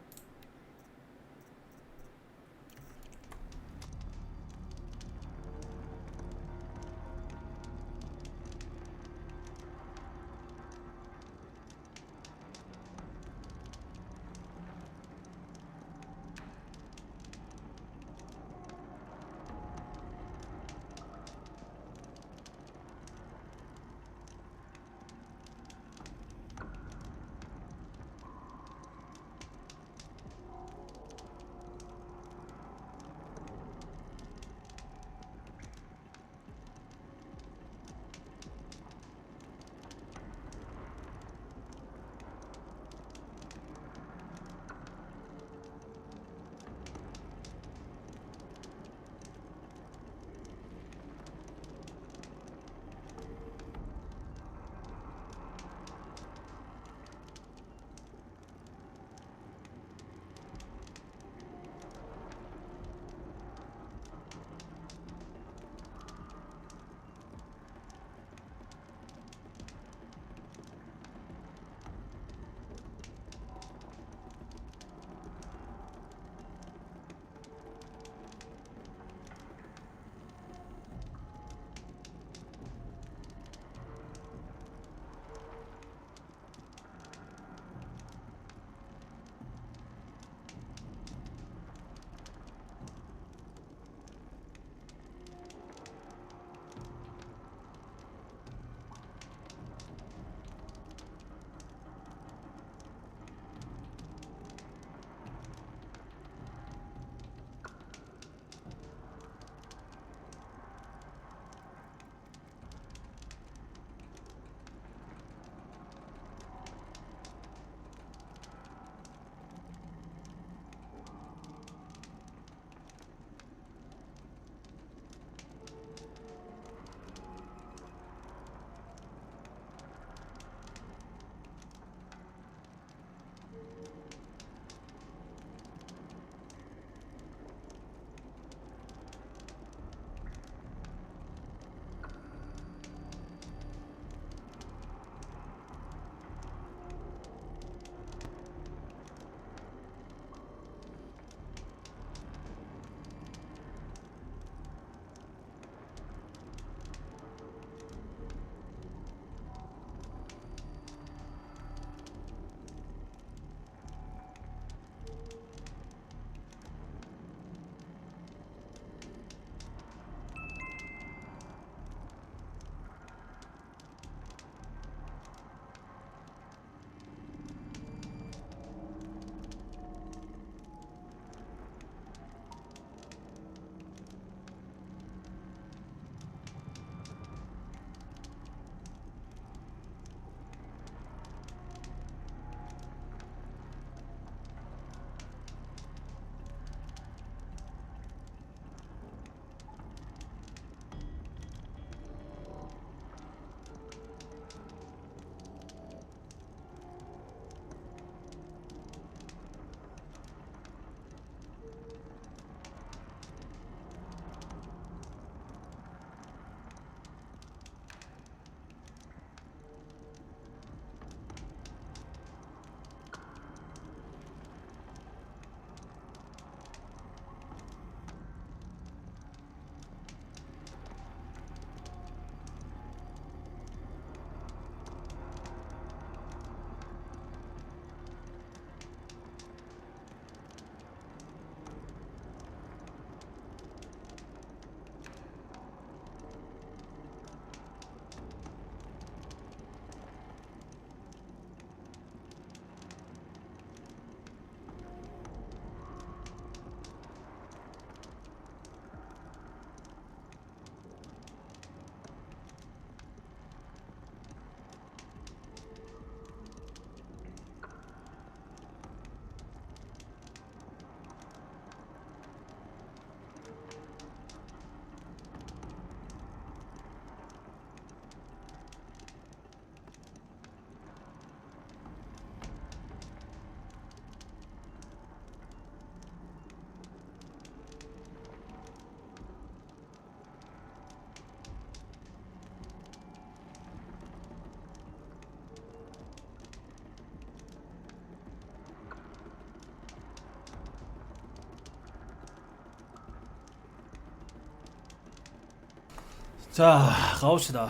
자, 가봅시다.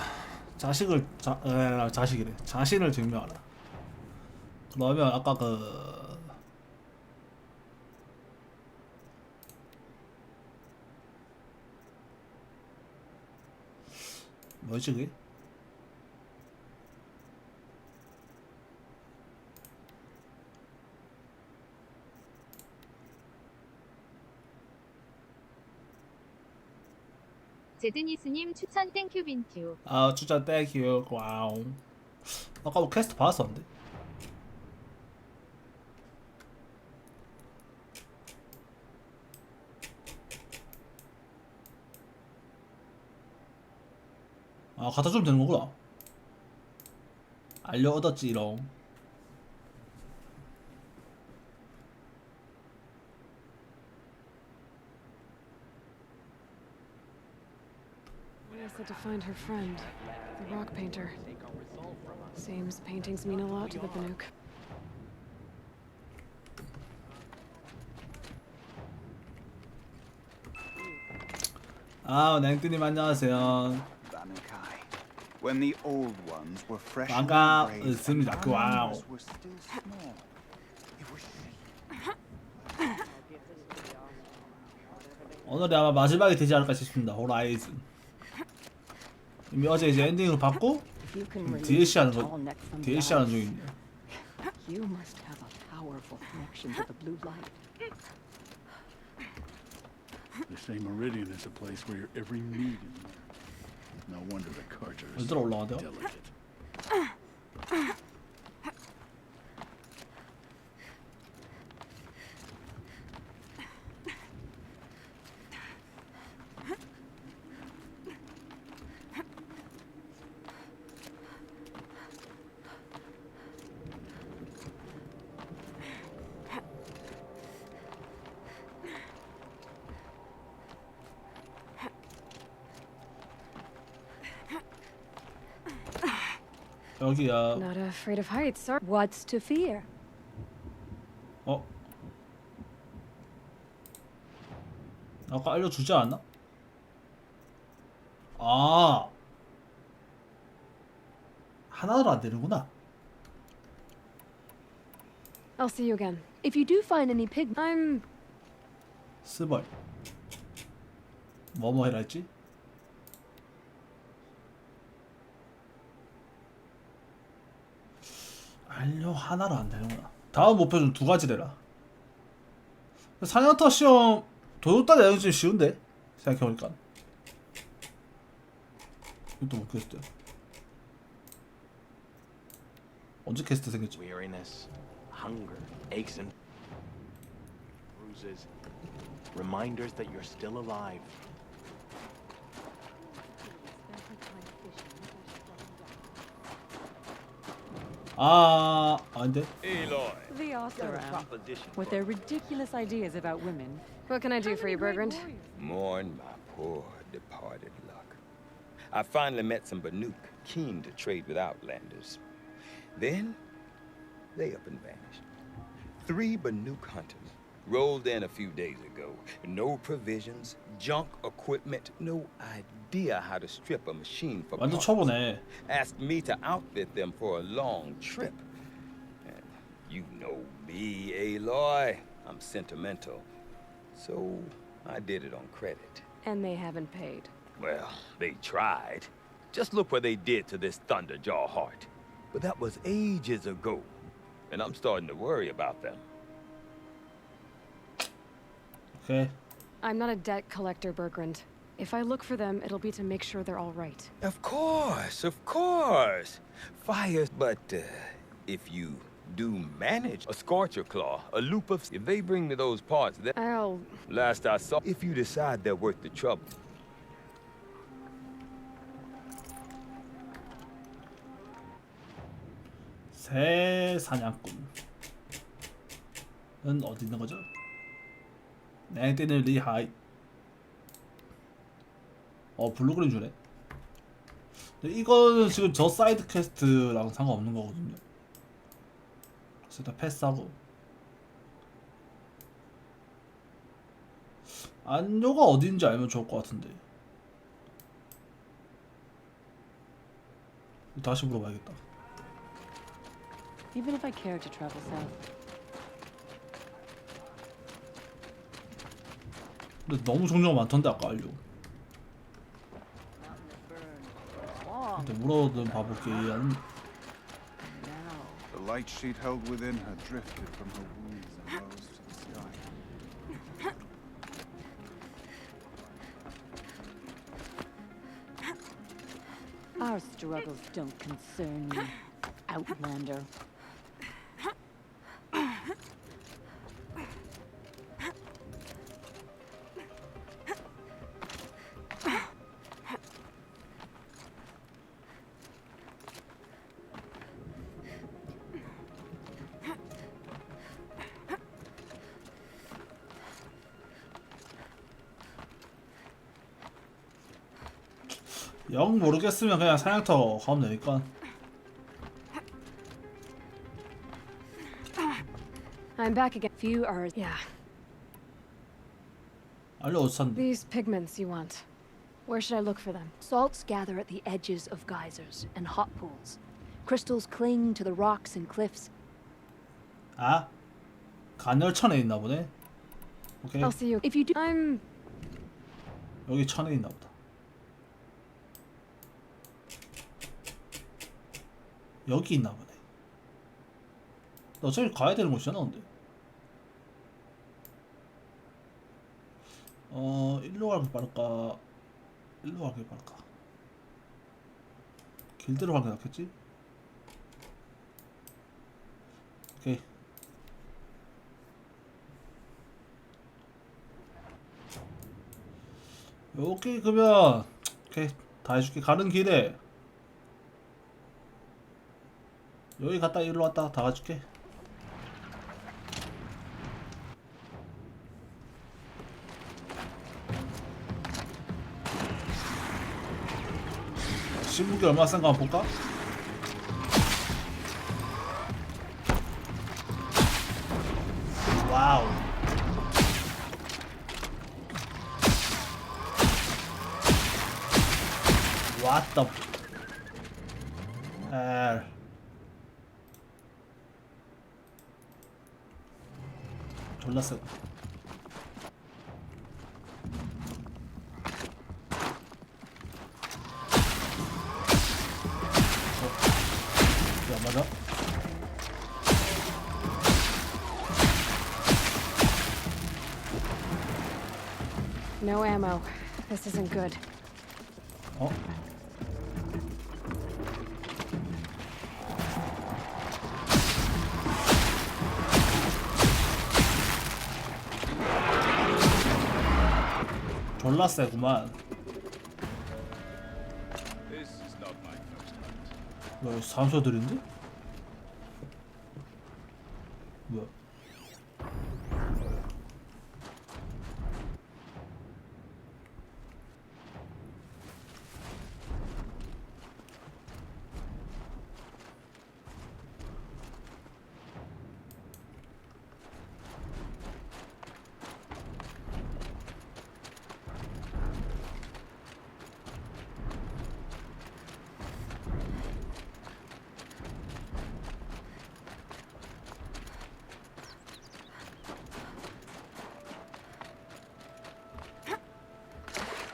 자식이래. 자신을 증명하라. 그러면 아까 뭐지 그게? 제드니스님 추천 땡큐 빈튜. 아 추천 땡큐. 와우. 아까 뭐 퀘스트 받았었는데. 아 갖다 주면 되는 거구나. 알려 얻었지롱. Rhea said to find her friend, the rock painter. Seems paintings mean a lot to the Banuk. 아 냉뜨님 안녕하세요. When the old ones were fresh 반갑습니다. 와우. 오늘이 아마 마지막이 되지 않을까 싶습니다. 호라이즌. 이미 어제 이제 엔딩으로 받고 DLC 하는 중입니다. You must have a powerful connection to the blue light. The same meridian is a place where your every need is met. No wonder the Carter is 어디로 올라가대요? delicate. 여기야. Not afraid of heights, sir. What's to fear? 어? 아까 알려주지 않았나? 아 하나로 안 되는구나. I'll see you again. If you do find any pig, I'm 스벌 뭐뭐 해라 했지? 알려 하나로 안 되는구나. 다음 목표 좀 두 가지 되라. 사냥터 시험 도요타 내용 좀 쉬운데 생각해보니까. 이것도 못 퀘스트. 언제 퀘스트 생겼지? Weariness, hunger, aches and bruises, reminders that you're still alive. 아닌데? the Oseram, with their ridiculous ideas about women. What can I do for you, Bergrand? Mourn my poor departed luck. I finally met some Banuk keen to trade with Outlanders. Then, they up and vanished. 3 Banuk hunters rolled in a few days ago. No provisions, junk equipment, no idea how to strip a machine for 완전 parts. 초보네. Asked me to outfit them for a long trip. And you know me, Aloy. I'm sentimental. So I did it on credit. And they haven't paid. Well, they tried. Just look what they did to this Thunderjaw heart. But that was ages ago. And I'm starting to worry about them. Okay. I'm not a debt collector, Bergrand. If I look for them, it'll be to make sure they're all right. Of course, of course. Fires, but if you do manage a Scorcher Claw, a loop of... If they bring me those parts, that... Last I saw, if you decide they're worth the trouble. 새 사냥꾼은 어디 있는 거죠? 냉뜨는 리하이. 블루그린 주네. 이거는 지금 저 사이드 퀘스트랑 상관없는 거거든요. 그래서 일단 패스하고. 안료가 어딘지 알면 좋을 것 같은데. 다시 물어봐야겠다. Even if I cared to travel south. 근데 너무 종류가 많던데 아까 알려. 근데 물어든 봐볼게. The light she'd held within her drifted from her wounds and rose to the sky. Our struggles don't concern me, Outlander. 영 모르겠으면 그냥 사냥터 가면 되니까. I'm back again. Few are, yeah. 알려 어디 산대? These pigments you want. Where should I look for them? Salts gather at the edges of geysers and hot pools. Crystals cling to the rocks and cliffs. 아, 간열천에 있나 보네. 오케이. I'll see you. If you do, I'm. 여기 천에 있나 보다. 여기 있나 보네. 어차피 가야 되는 곳이잖아, 근데. 일로 가는 게 빠를까? 일로 가는 게 빠를까? 길대로 가는 게 낫겠지? 오케이. 오케이, 그러면 오케이, 다 해줄게. 가는 길에 여기 갔다 일로 왔다 다 가줄게. 신무기 얼마 싼가 한번 볼까? 와우. What the hell. 졸라 세. 안 맞아? No ammo. This isn't good. 어? 졸라 세구만. 뭐야, 삼소들인데? 뭐야?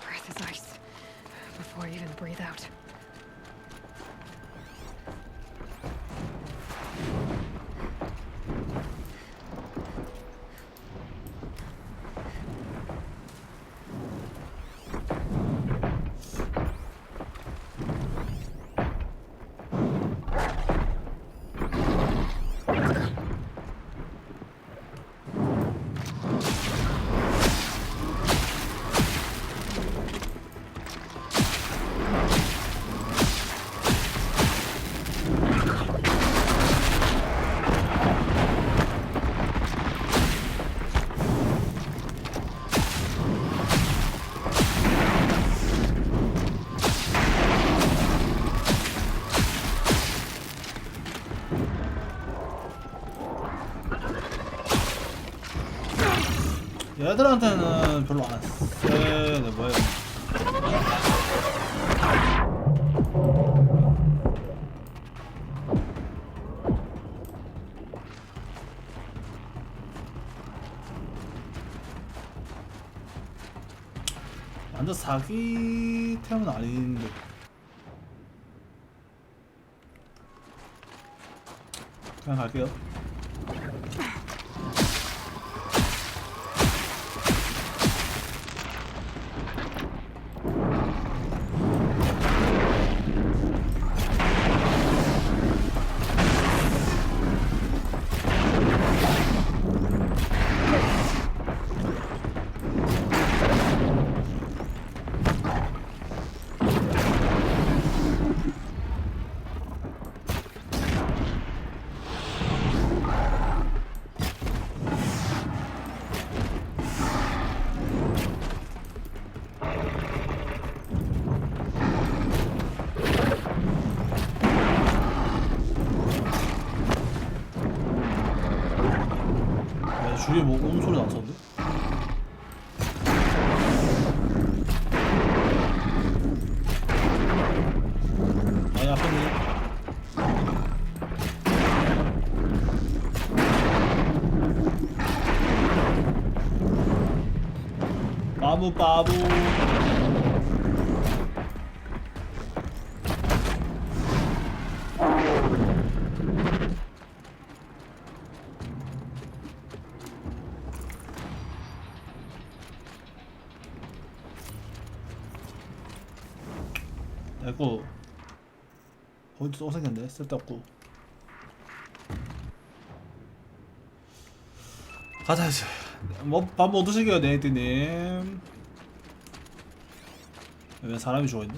Breath is ice. Before I even breathe out. 얘들한테는 별로 안 세네. 뭐야? 완전 사기 템은 아닌데. 그냥 갈게요. 주위에 뭐 오는 소리 났었는데? 많이 아팠네. 바보. 됐고 거기도 또 생겼네. 쓸데없고. 가자 이제. 뭐 밥 뭐 드시게요 네이트님. 왜 사람이 죽어있네?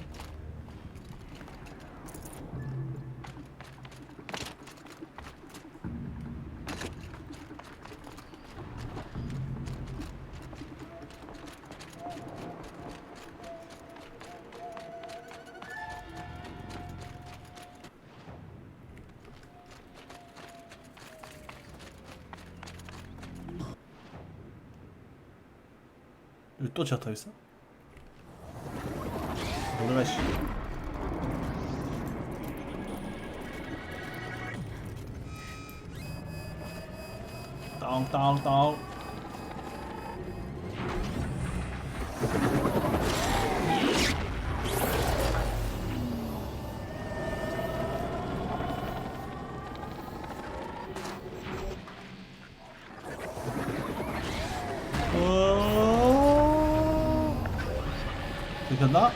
여기 또 지하터 있어? 놀라라 씨. 땅. 들켰나?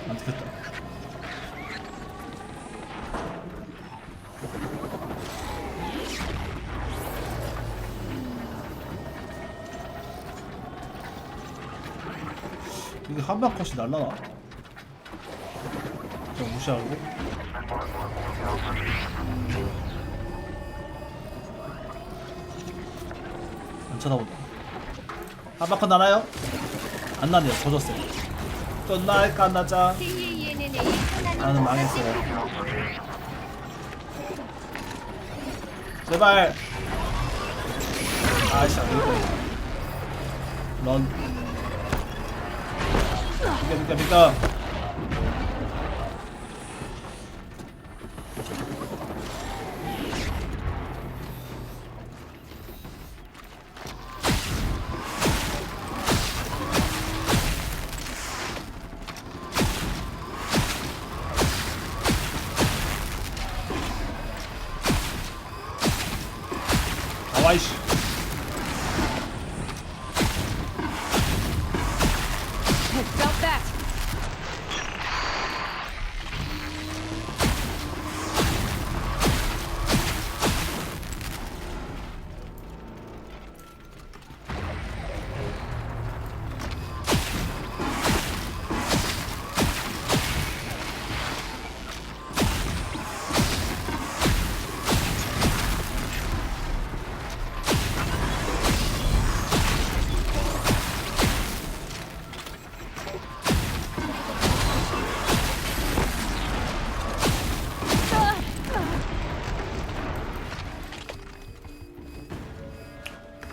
안 들켰다. 이게 한방 컷이 날라나? 좀 무시하고. 안 쳐다본다. 한방 컷 나나요? 안 나네요. 젖었어요. 또 날까 나자. 나는 망했어요. 제발. 아이씨 안되겠다. 런. 비켜. 아이씨. Stop that.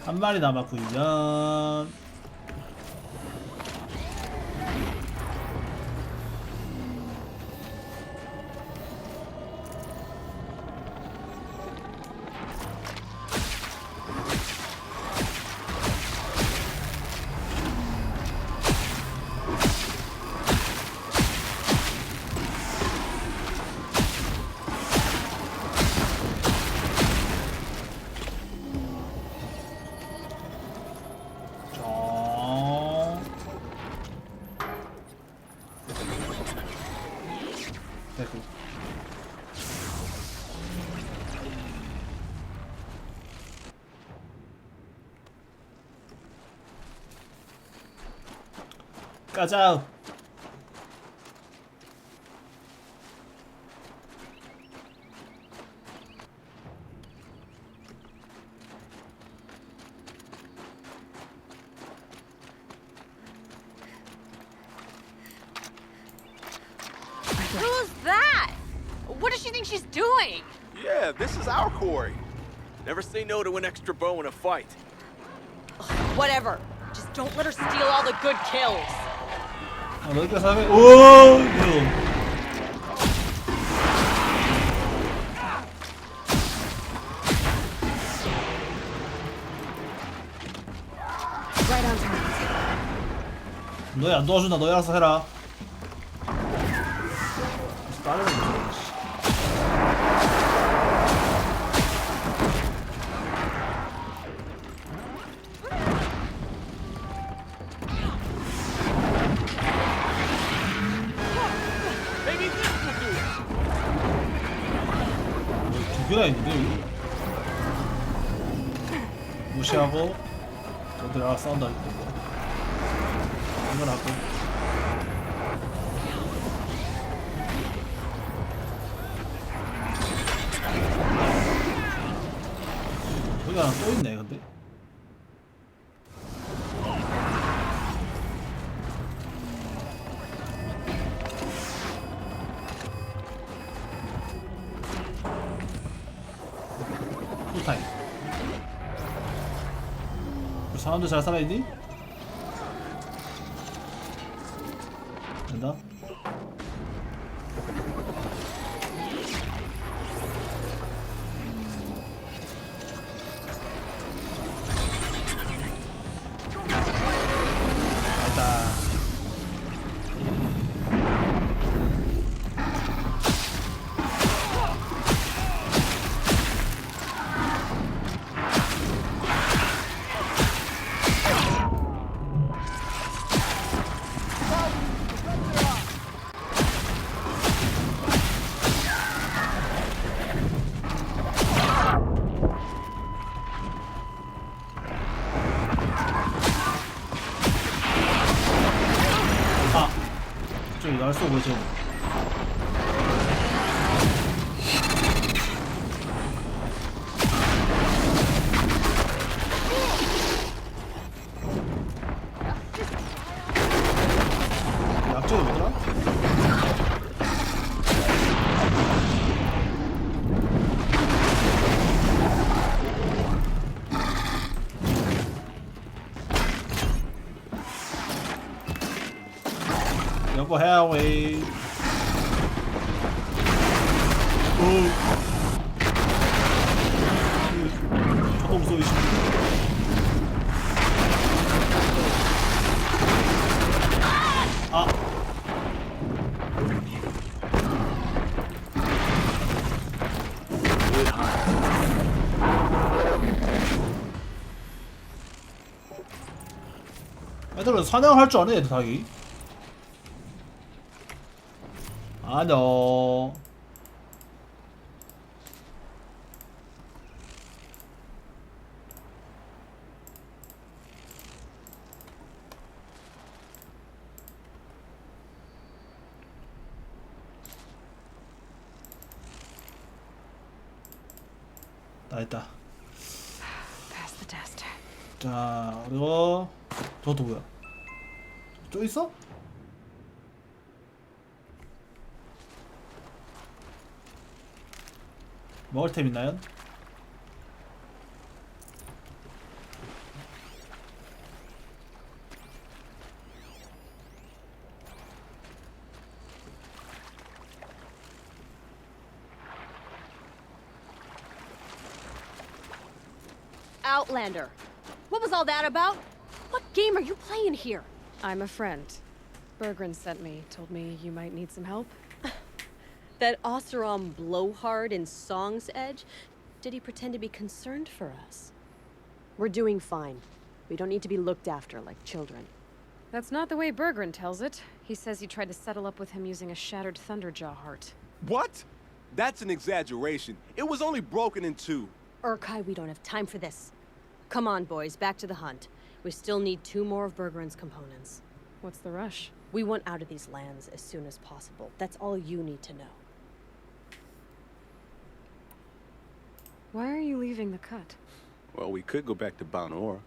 한 마리 남았군요. 됐고. 가자. Who's that? What does she think she's doing? Yeah, this is our quarry. Never say no to an extra bow in a fight. Whatever. Just don't let her steal all the good kills. 아, 너희가 사람이 오! 이거. Right on time. 너희 안 도와준다. 너희 알아서 해라. 다른 거 Maybe this will do it. 두 개나 있는데 여기? 무시하고 저들 알아서 싸운다 할 거고. 이건 하고. 여기 하나 또 있네 근데. 풀타임. 우리 사람들 잘 살아있니? 된다? 날 쏘고 이제 약점이 뭐더라? 여보해야 웨이. 저도 무서워. 아. 애들은 사냥할 줄 아네 애들 닭이. 아뇨. 다 했다. Pass the test. 자, 그리고 저것도 뭐야? 저 있어? 먹을 템 있나요? Outlander. What was all that about? What game are you playing here? I'm a friend. Bergren sent me, told me you might need some help. That Oseram blowhard in Song's Edge? Did he pretend to be concerned for us? We're doing fine. We don't need to be looked after like children. That's not the way Berggren tells it. He says you tried to settle up with him using a shattered Thunderjaw heart. What? That's an exaggeration. It was only broken in two. Urkai, we don't have time for this. Come on, boys, back to the hunt. We still need 2 more of Berggren's components. What's the rush? We want out of these lands as soon as possible. That's all you need to know. Why are you leaving the cut? Well, we could go back to Banor.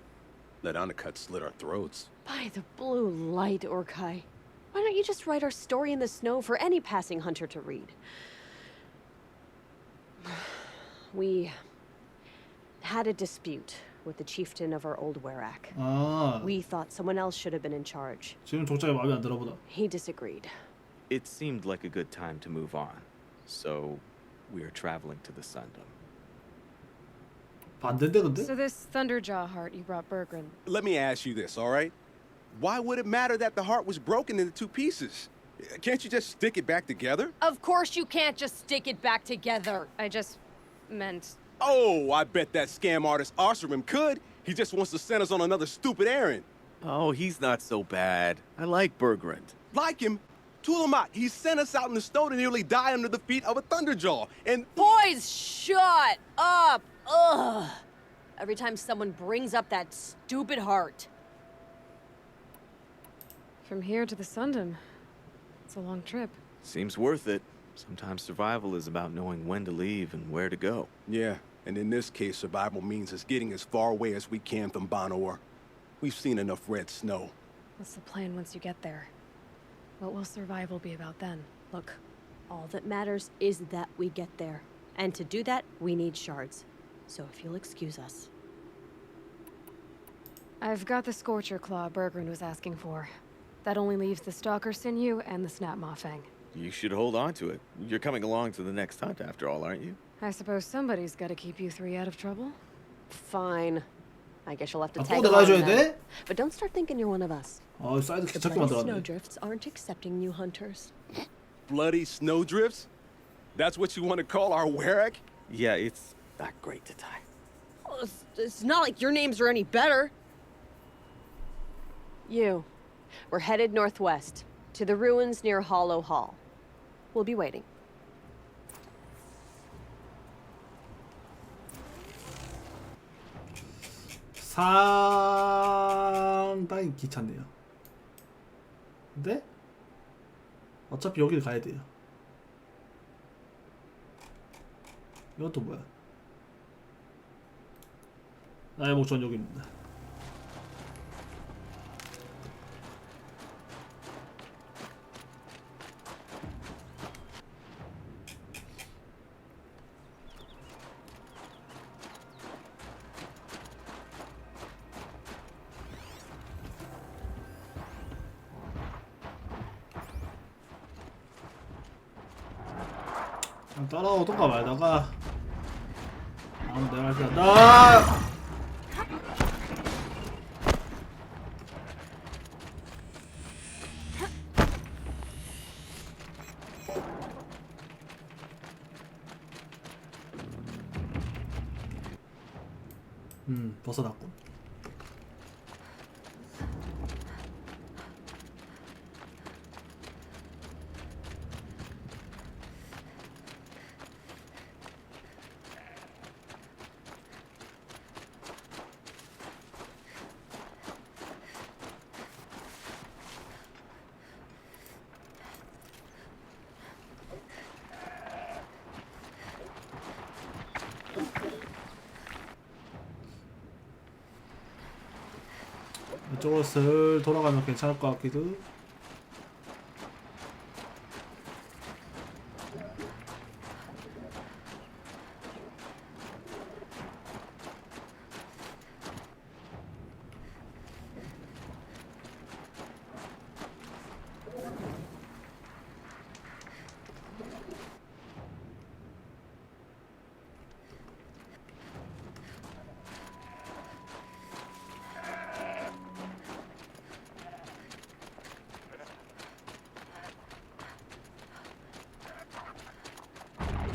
Let Undercut slit our throats. By the blue light, Urkai. Why don't you just write our story in the snow for any passing hunter to read? We had a dispute with the chieftain of our old Werak. 아. We thought someone else should have been in charge. 지금 족장이 마음에 안 들어 보다. He disagreed. It seemed like a good time to move on, so we are traveling to the Sundom. 반대인데 근데? So this Thunderjaw heart you brought Berggren. Let me ask you this, all right? Why would it matter that the heart was broken into 2 pieces? Can't you just stick it back together? Of course you can't just stick it back together. I just meant... Oh, I bet that scam artist Arsarim could. He just wants to send us on another stupid errand. Oh, he's not so bad. I like Berggren. Like him? Tulamat, he sent us out in the snow to nearly die under the feet of a Thunderjaw, and... Boys, shut up! Ugh! Every time someone brings up that stupid heart. From here to the Sundom. It's a long trip. Seems worth it. Sometimes survival is about knowing when to leave and where to go. Yeah, and in this case, survival means us getting as far away as we can from Banor. We've seen enough red snow. What's the plan once you get there? What will survival be about then? Look, all that matters is that we get there. And to do that, we need shards. So if you'll excuse us. I've got the Scorcher Claw Berggren was asking for. That only leaves the Stalker Sinew and the Snap Maw Fang. You should hold on to it. You're coming along to the next hunt after all, aren't you? I suppose somebody's got to keep you 3 out of trouble. Fine. I guess you'll have to 아, tag 또 along 내가 해줘야 then. 돼? But don't start thinking you're one of us. 아, 사이드 The 귀찮게 bloody 만들었네. snowdrifts aren't accepting new hunters. Bloody snowdrifts? That's what you want to call our Werak? Yeah, it's not great to tie. Well, it's not like your names are any better. You. We're headed northwest, to the ruins near Hollow Hall. We'll be waiting. 상당히 귀찮네요. 근데 어차피 여기를 가야 돼요. 이건 또 뭐야? 나의 목적은 여기입니다. 따라오던가 말다가 내가 할 때 한다. 벗어났군. 이쪽으로 슬 돌아가면 괜찮을 것 같기도.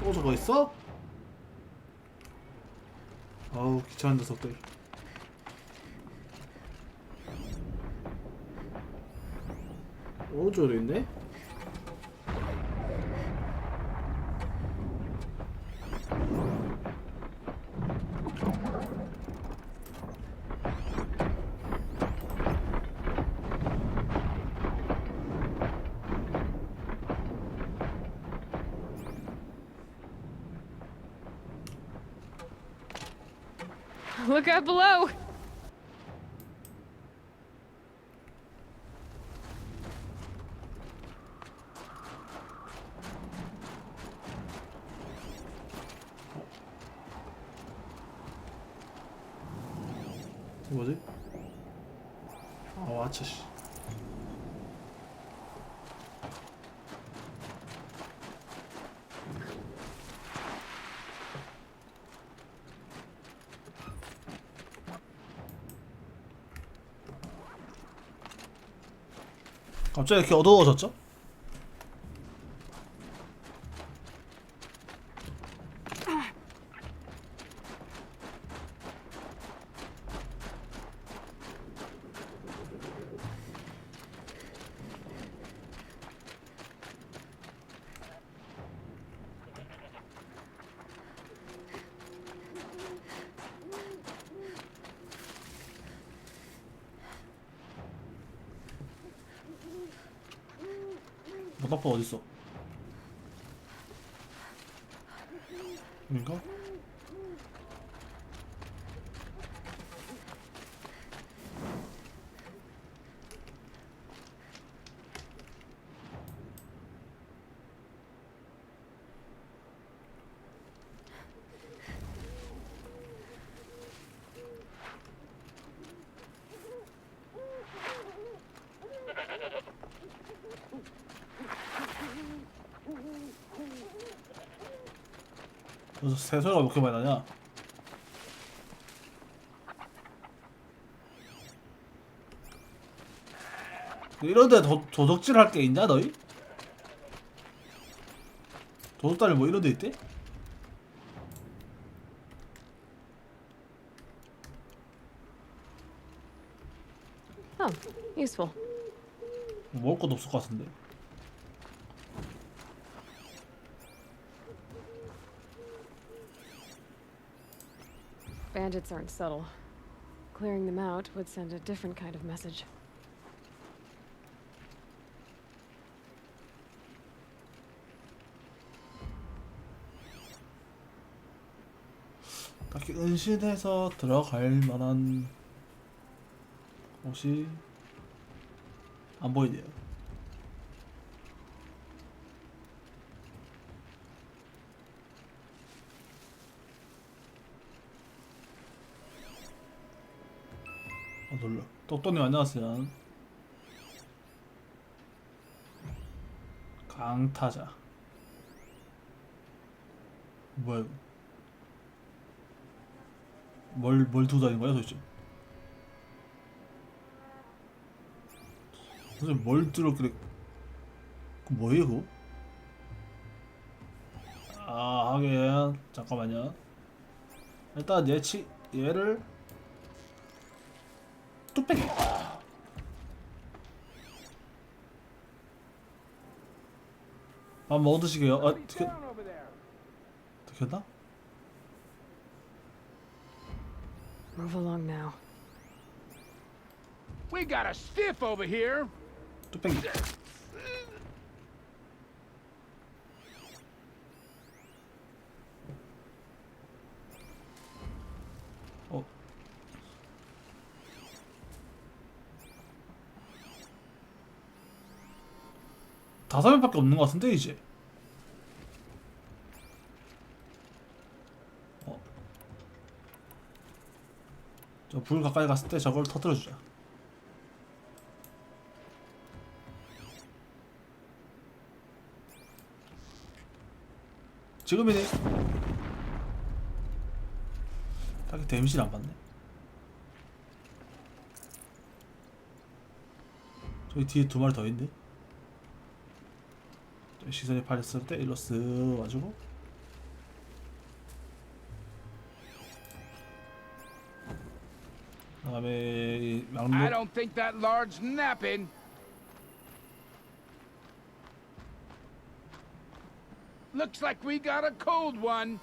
또 저거 있어? 아우 귀찮은 녀석들. 오른쪽으로 있네? Look out below! 뭐지? 아, 와차 씨. 갑자기 이렇게 어두워졌죠? 모닥불 어딨어? 이건가? 그래서 새소리가 왜 이렇게 많이 나냐? 이런데 도둑질 할 게 있냐 너희? 도둑다리 뭐 이런 데 있대? Oh, useful. 먹을 것도 없을 것 같은데. Bandits aren't subtle. Clearing them out would send a different kind of message. 딱히 은신해서 들어갈 만한 곳이 안 보이네요. 놀라. 똑똑님 안녕하세요. 강타자. 뭐야 이거? 뭘 두고 다니는 거야 도대체? 도대체 뭘 들어 그래? 그 뭐예요 그거? 아 하긴 잠깐만요. 일단 얘를 뚝배기. 밥 뭐 드시게요? 아 들켰나? Move along now. We got a stiff over here. 뚝배기. 다섯 명밖에 없는 것 같은데 이제. 저 불 가까이 갔을 때 저걸 터뜨려주자. 지금이네. 딱히 데미지를 안 받네. 저기 뒤에 두 마리 더 있는데. 시선이 파렸을 때 일로 쓱 와주고. 그다음에 이 막루. I don't think that large's napping. Looks like we got a cold one.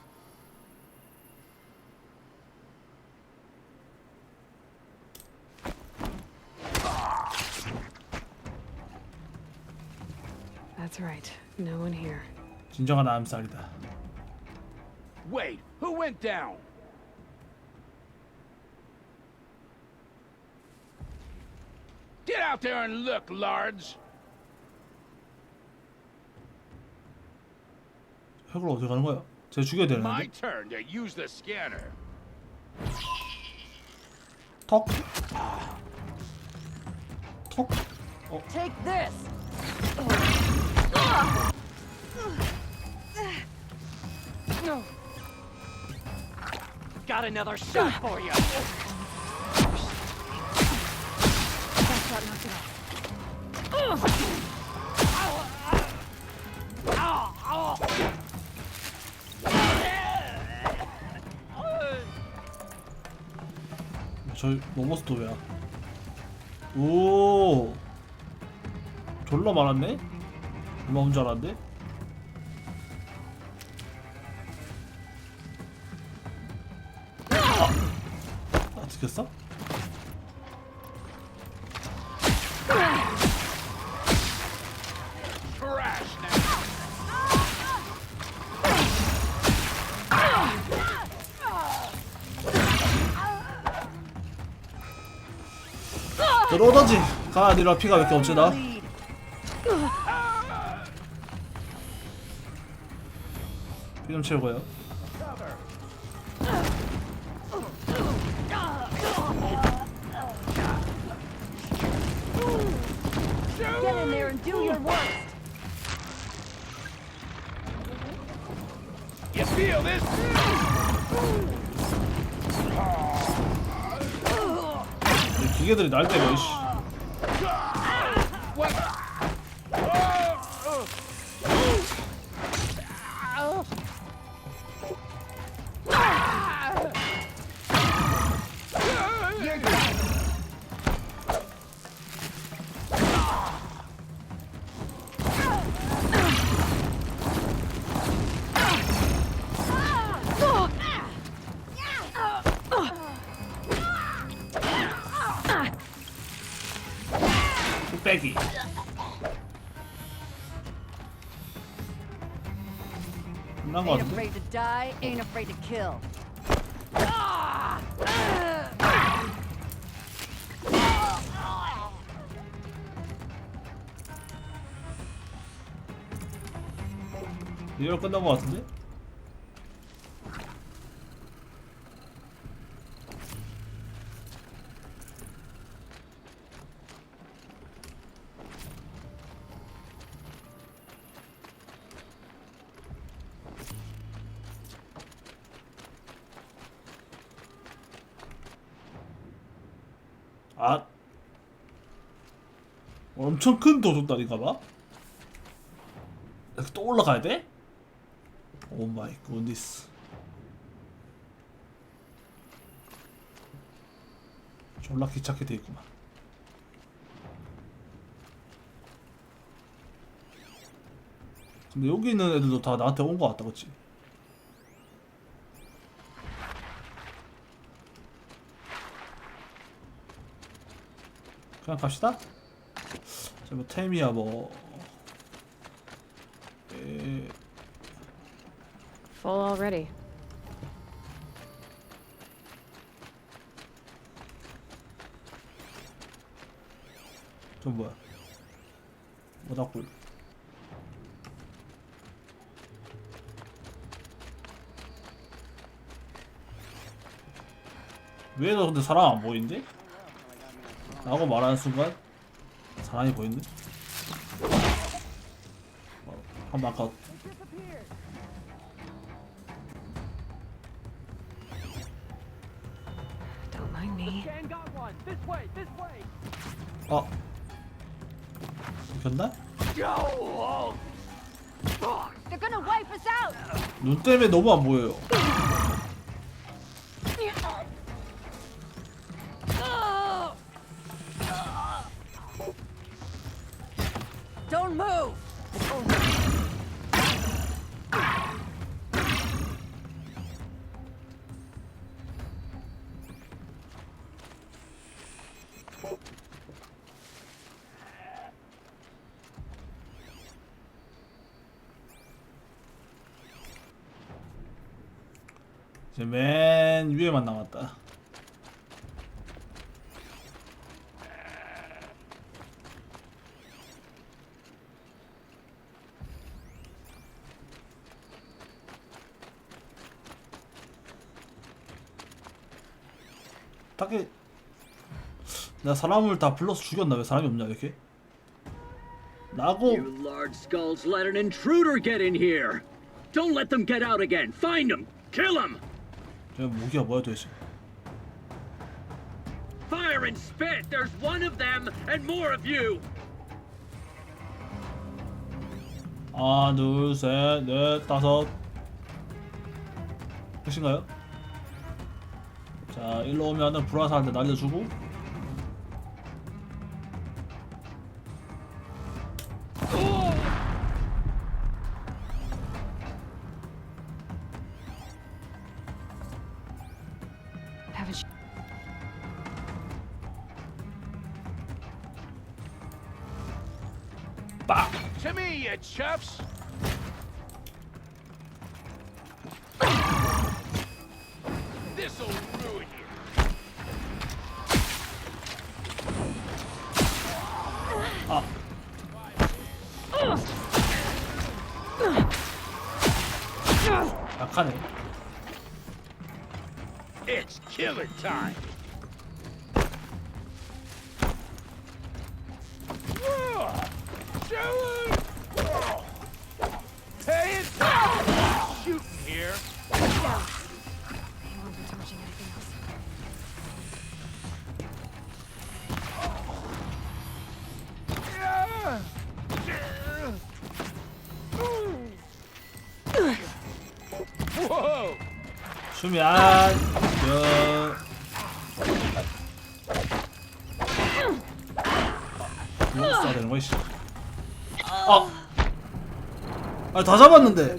That's right. No one here. 진정한 암살이다. Wait, who went down? Get out there and look, lards. 핵을 어디 가는 거야? 쟤 죽여야 My 되는데. turn to use the scanner. 턱. 턱. Take this. Got another shot for you. 저 로버스도 왜야? 오. 졸라 많았네? 얼마 온줄 알았는데? 아, 들켰어? Trash now. 들어오던지! 가, 니라 피가 몇 개 없지, 나? 피 좀 채우고요. Get in there and do your worst. You feel this? 이 기계들이 날 때려, 이씨. 뚝배기. 끝난 거 Ain't 같은데? afraid to die, ain't afraid to kill. 리얼 끝난 거 같은데? 아, 엄청 큰 도둑다리인가봐? 이렇게 또 올라가야 돼? 오 마이 굿니스. 졸라 귀찮게 돼 있구만. 근데 여기 있는 애들도 다 나한테 온 거 같다, 그치? 그냥 갑시다. 자, 뭐 템이야 뭐. Full already. 저 뭐야? 모닥불. 왜 너 근데 사람 안 보이는데? 라고 말하는 순간 사람이 보이네? 한번 아까 Don't mind me. 아 이겼나? They're gonna wipe us out. 눈 때문에 너무 안 보여요. Don't move. 이제 맨 위에만 남았다. 딱히 내가 사람을 다 불러서 죽였나? 왜 사람이 없냐 이렇게? 나고. You large skulls let an intruder get in here. Don't let them get out again. Find them. Kill them. 저 무기가 뭐야 도대체? Fire and spit. There's one of them and more of you. 하나, 둘, 셋, 넷, 다섯. 끝인가요? 자, 일로 오면은 불화사한테 날려주고. To me, you chuffs. This'll ruin you. 약하네. It's killer time. Hey, it's shooting here. Whoa! 수면. 뭐 써야 되는 거야, 씨. 다 잡았는데.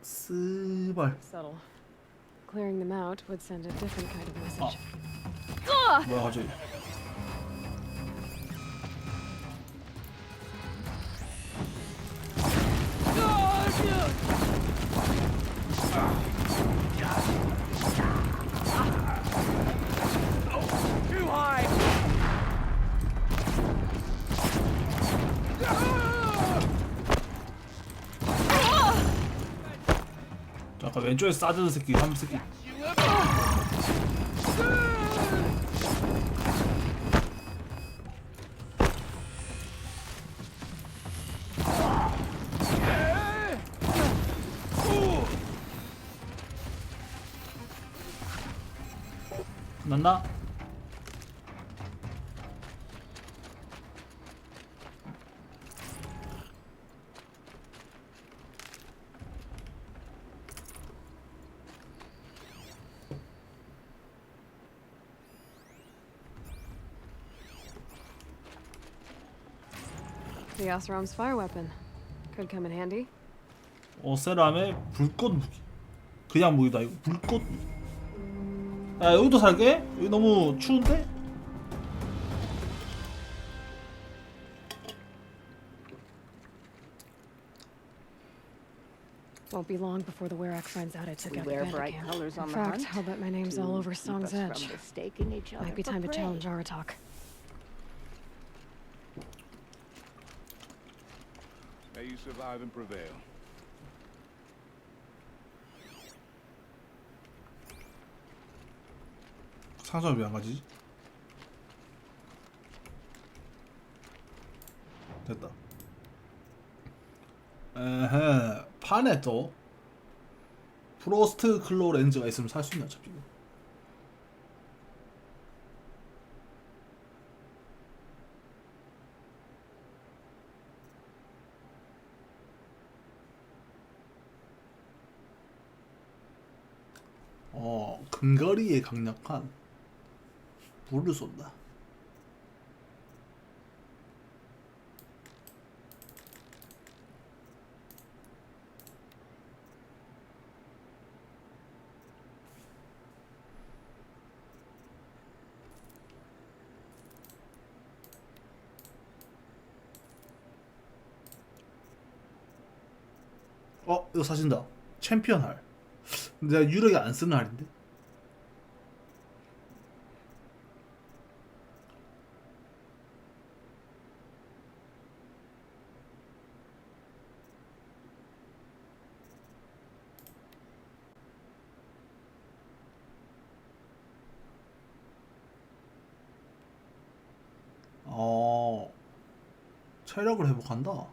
스발. Subtle. Clearing them out would send a different kind of message. 뭐야 갑자기? Too high. 아까 왼쪽에 싸드는 새끼 한 새끼. 끝났나? The Oseram's fire weapon. Could come in handy. 오세람의 불꽃 무기. 그냥 무기다 이거. 불꽃 무기. 야 여기도 살게? 여기 너무 추운데? Won't be long before the Werak finds out I took out the Wear bandit bright camp. colors on In the fact, hunt I'll bet my name's all over keep Song's us from Edge. mistaking each other Might be for time to prey. challenge Aratak. May you survive and prevail. 상점이 왜 안 가지지? 됐다. 에헤, 판에 또 프로스트 클로 렌즈가 있으면 살 수 있나 어차피. 근거리에 강력한 불을 쏜다. 이거 사진다. 챔피언 할. 근데 내가 유력이 안 쓰는 할인데. 체력을 회복한다.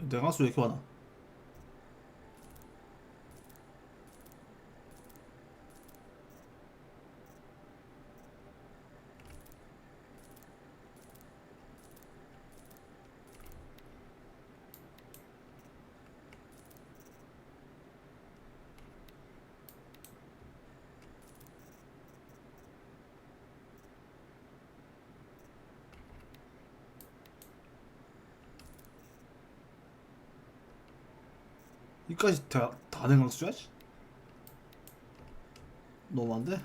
내강수 왜 이렇게 많아? 이까지 다 냉각수야? 너무 안 돼?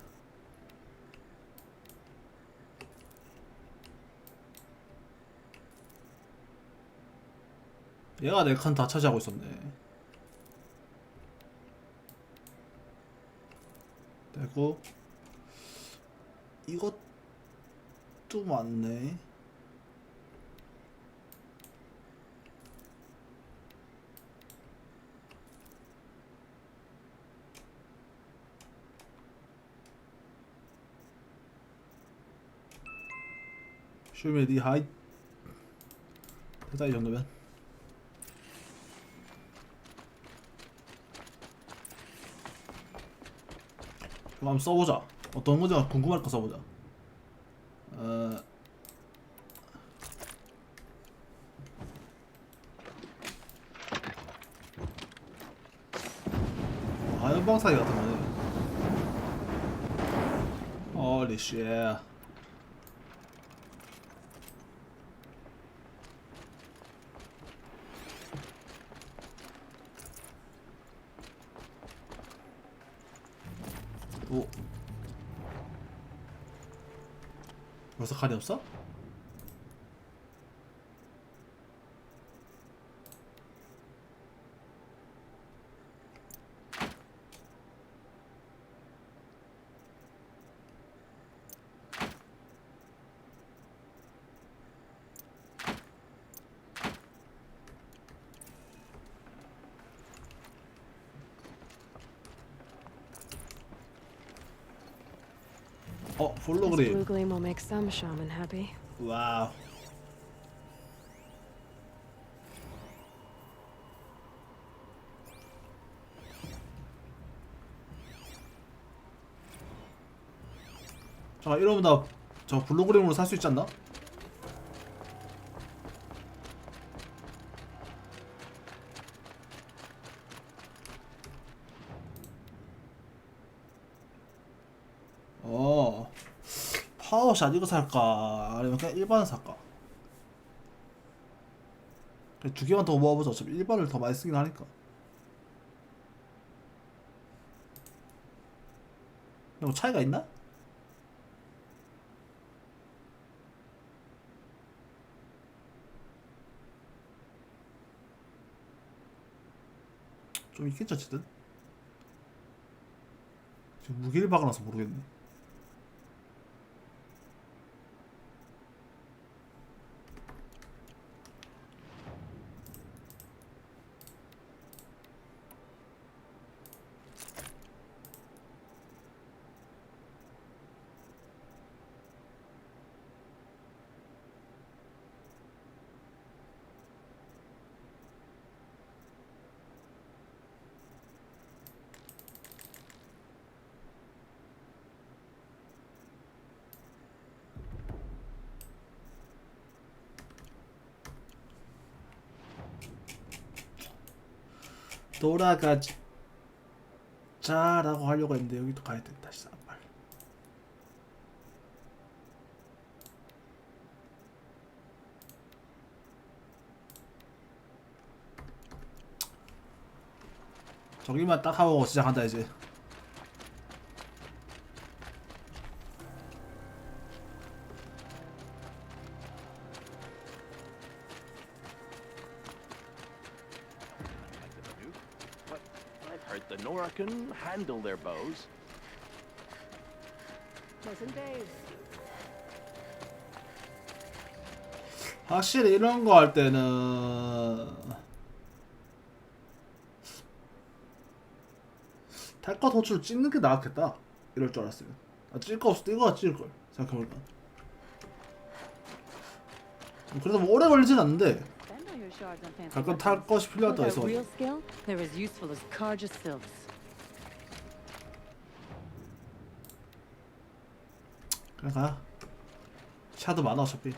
얘가 내 칸 다 차지하고 있었네. 되고 이것도 많네. 슈메디 하이. 됐다 이 정도면. 이거 한번 써보자. 어떤 건지 궁금할 거 써보자. 연방사기 같은 거네. Holy shit. 오. 벌써 칼이 없어? This blue gleam will make some shaman happy. 와우. 자, 이러면 나 저 블루그램으로 살 수 있지 않나? 파워샷 이거 살까? 아니면 그냥 일반을 살까? 두 개만 더 모아보자. 어차피 일반을 더 많이 쓰긴 하니까. 뭐 차이가 있나? 좀 있겠지 어쨌든. 지금 무기를 박아놔서 모르겠네. 돌아가자라고 하려고 했는데 여기도 가야 된다. 씨발. 저기만 딱 하고 시작한다 이제. But I've heard the Nora can handle their bows. Pleasant days. 확실히 이런 거 할 때는 탈것 호출 찍는 게 나았겠다. 이럴 줄 알았으면. 아, 찍을 거 없을 때 이거가 찍을 걸 생각해보니까. 그래도 뭐 오래 걸리진 않는데 가끔 탈 것이 필요하다 해서. Real skill, they're as useful as Carja sylphs. 그래 가. 샤도 많아 어차피.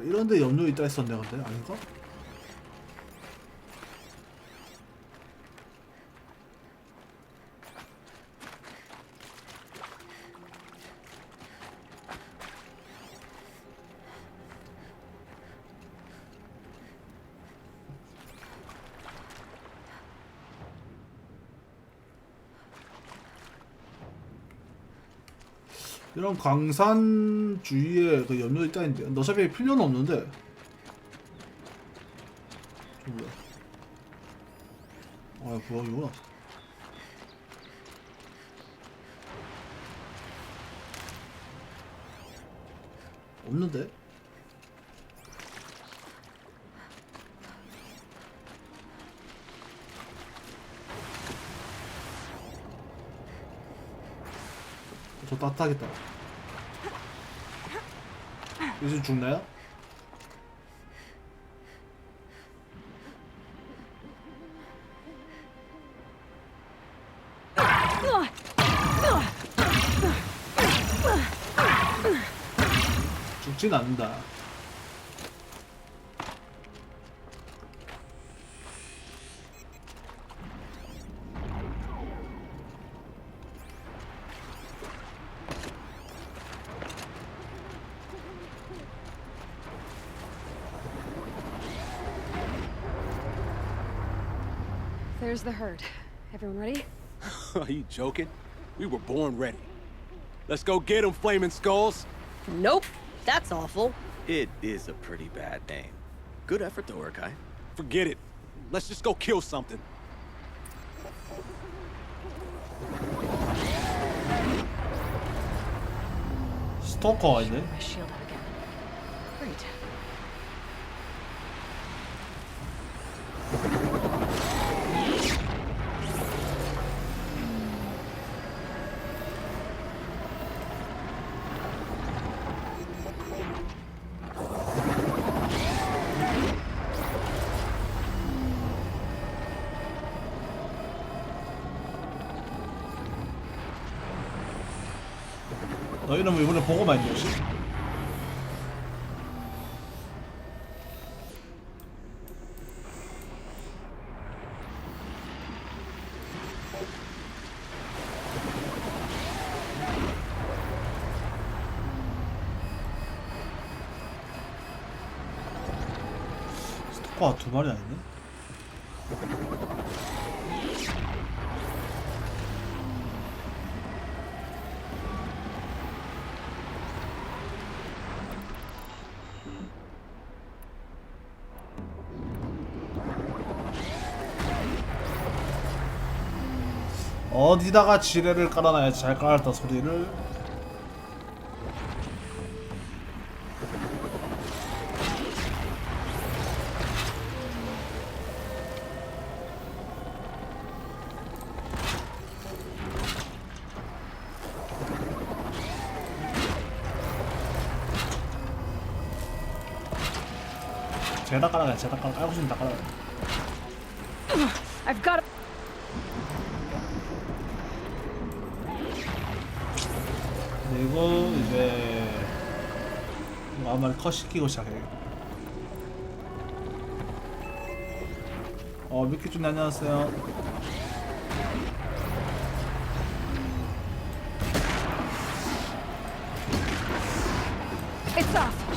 이런데 염료 있다 했었네. 근데 아닌가? 이런 광산 주위에 그 염료 있다는데 어차피 필요는 없는데. 저 뭐야? 아, 부엌이구나. 없는데? 저 따뜻하겠다. 요즘 죽나요? 죽진 않는다. There's the herd. Everyone ready? Are you joking? We were born ready. Let's go get them, flaming skulls. Nope. That's awful. It is a pretty bad name. Good effort though, Urkai. Forget it. Let's just go kill something. 스토커가 있네. My shield out again. Great. 너희는 뭐 이번에 보고만 있냐 혹시? 스토커가 두 마리 아니네? 어디다가 지뢰를 깔아놔야지 잘 깔았다 소리를. 제다 깔아놔. 제다 깔고 싶으면 다 깔아놔. I've got. 그리고 이제 이거 아마 컷 시키고 시작해야겠다. 미키준님 안녕하세요. It's off.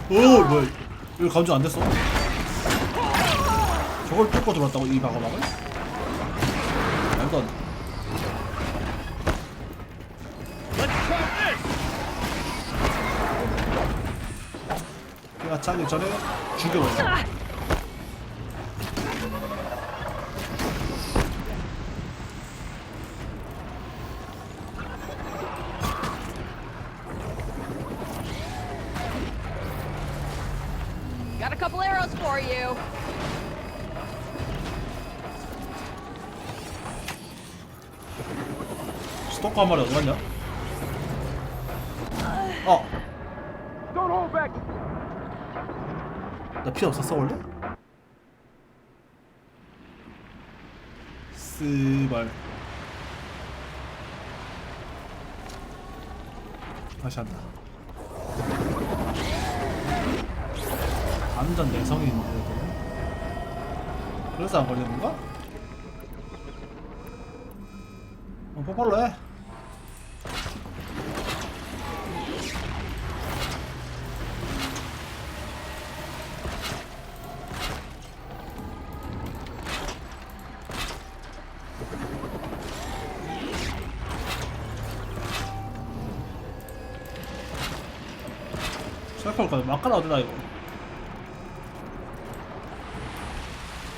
오 뭐야 여기 감정 안 됐어? 저걸 뚫고 들어왔다고 이 방어막을? 말도 안 돼. 걔가 차기 전에 죽여버려. Got a couple arrows for you. 스토커 한 마리 어디 갔냐? Don't hold back. 나 피 없었어 원래? 스발. 다시 한다. 완전 내성이 있는데 그래서 안 걸리는 건가? 폭발로 해. 셀프가 막가라 어디다 이거.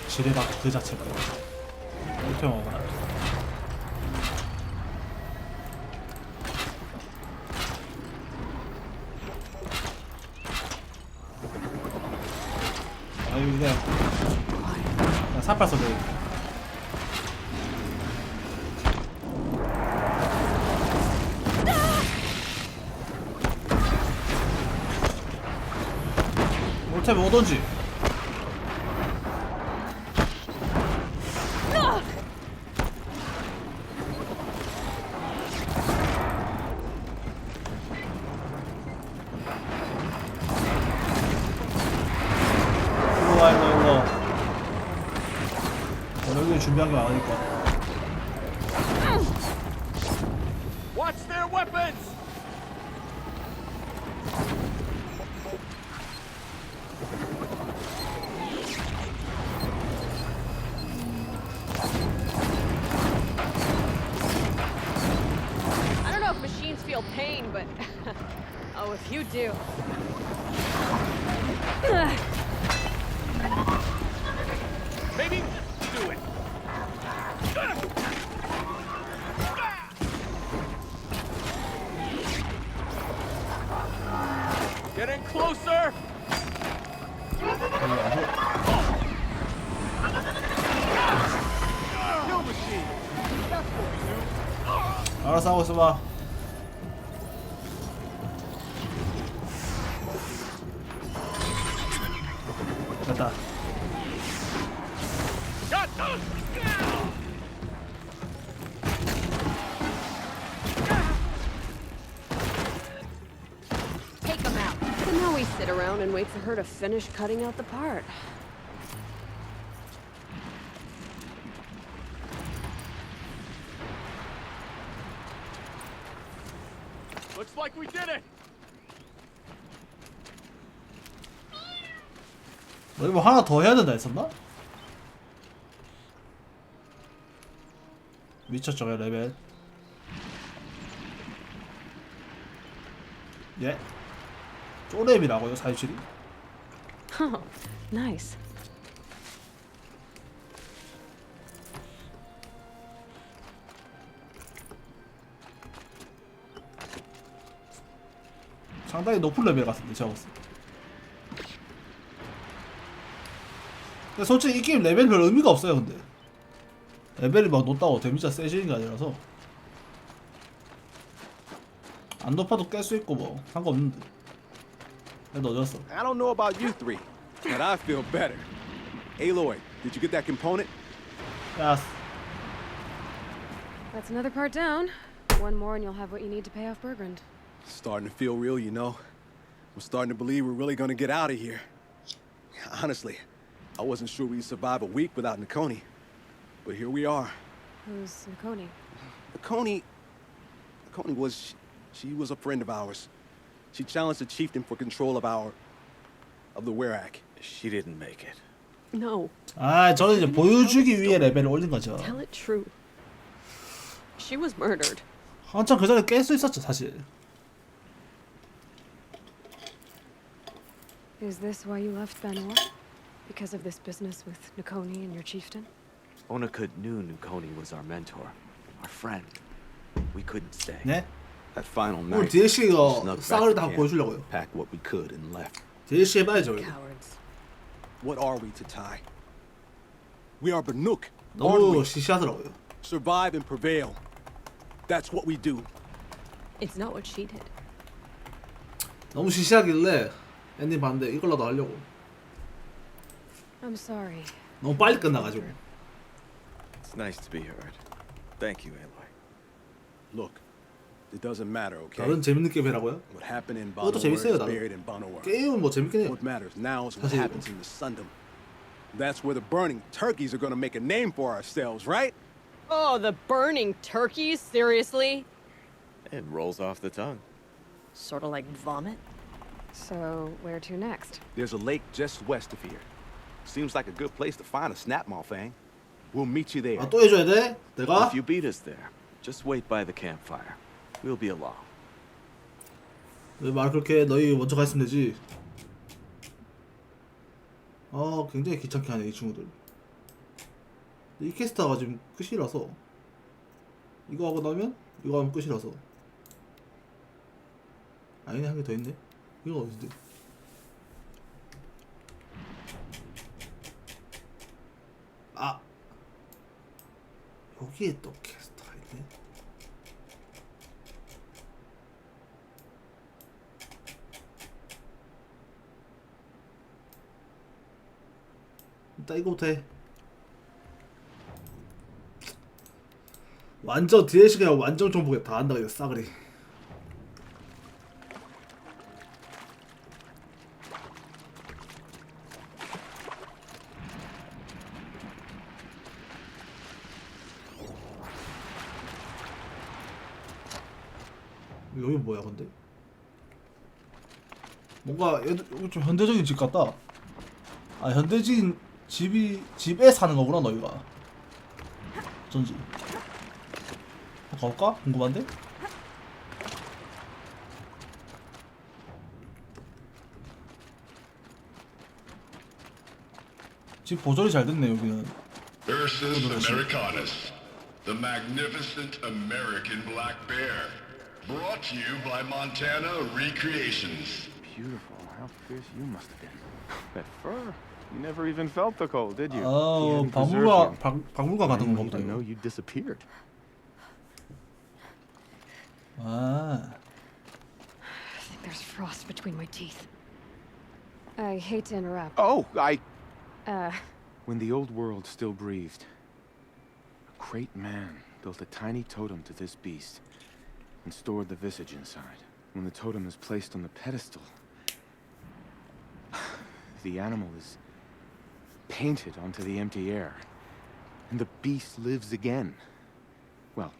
지뢰박 그 자체가 이렇게 먹어라. 아유 이게 살팔 소리. 못하면 오던지. 여기 준비한 게 많으니까. Watch their weapons. I don't know if machines feel pain, but oh, if you do. Maybe do it. Getting closer. Kill machine. That's what we do. 알아서 하고 있어봐. 됐다. Take them out. And now we sit around and wait for her to finish cutting out the part. Looks like we did it. 우리 뭐 하나 더 해야 된다 했었나? 미쳤죠 레벨. 예. 쪼렙이라고요 427이? Oh, nice. 상당히 높은 레벨 같은데 제가 봤을 때. 근데 솔직히 이 게임 레벨 별 의미가 없어요. 근데 레벨이 막 높다고 데미지가 세지는 게 아니라서 안 높아도 깰 수 있고 뭐 상관없는데. 그래도 어졌어. I don't know about you three, but I feel better. Aloy, did you get that component? Yes. That's another part down. One more and you'll have what you need to pay off Bergrand. Starting to feel real, you know. I'm starting to believe we're really gonna get out of here. Honestly, I wasn't sure we'd survive a week without Nakoni. But here we are. Who's Nakoni? Nakoni was... She was a friend of ours. She challenged the chieftain for control of the Werak. She didn't make it. No. 아, 저는 이제 보여주기 위해 레벨을 올린 거죠. Tell it true. She was murdered. 한참 그 전에 깰 수 있었죠, 사실. Is this why you left Banor? Because of this business with Nakoni and your chieftain? Onakut knew Nakoni was our mentor, our friend. We couldn't stay. 네? That final 오늘 night, DLC가 싸울 때 한번 보여주려고요. packed what we could and left. DLC 해봐야죠. 이거. What are we to tie? We are Banuk. 너무 시시하더라고요. Survive and prevail. That's what we do. It's not what she did. 너무 시시하길래 엔딩 봤는데 이걸로도 하려고. I'm sorry. 너무 빨리 끝나가지고. It's nice to be heard. Thank you, Aloy. Look, it doesn't matter, okay? 다른 재밌는 게임 해라고요? What happened in 그것도 Banor 재밌어요, is 나름. buried in Banor. 게임은 뭐 재밌긴 해요. What matters now is what 사실. happens in the Sundom. That's where the burning turkeys are gonna make a name for ourselves, right? Oh, the burning turkeys? Seriously? It rolls off the tongue. Sort of like vomit? So, where to next? There's a lake just west of here. Seems like a good place to find a snapmaw fang. We'll meet you there. 아, 또 해줘야 돼? 내가? If you beat us there, just wait by the campfire. We'll be along. 왜 말 그렇게 해? 너희 먼저 가 있으면 되지. 아, 굉장히 귀찮게 하네 이 친구들. 이 캐스터가 지금 끝이라서 이거 하고 나면 이거 하면 끝이라서. 아니네, 한 개 더 있네. 이거 어딘데? 아, 여기에 또 캐스터가 있네. 일단 이거부터 해. 완전 DLC가 완전 정복에 다 한다 이거 싸그리. 여기 뭐야 근데? 뭔가 얘들 여기 좀 현대적인 집 같다. 아, 현대적인 집에 사는 거구나 너희가. 어쩐지. 가볼까? 궁금한데? 집 보존이 잘 됐네 여기는. Ursus Americanus, the magnificent American black bear, brought to you by Montana Recreations. Beautiful. How fierce you must have been. That fur. You never even felt the cold, did you? 박물관 같은 건가 보다. I know you disappeared. 아. I think there's frost between my teeth. I hate to interrupt. Oh, Uh, When the old world still breathed, a great man built a tiny totem to this beast and stored the visage inside. When the totem is placed on the pedestal, the animal is painted onto the empty air, and the beast lives again. Well,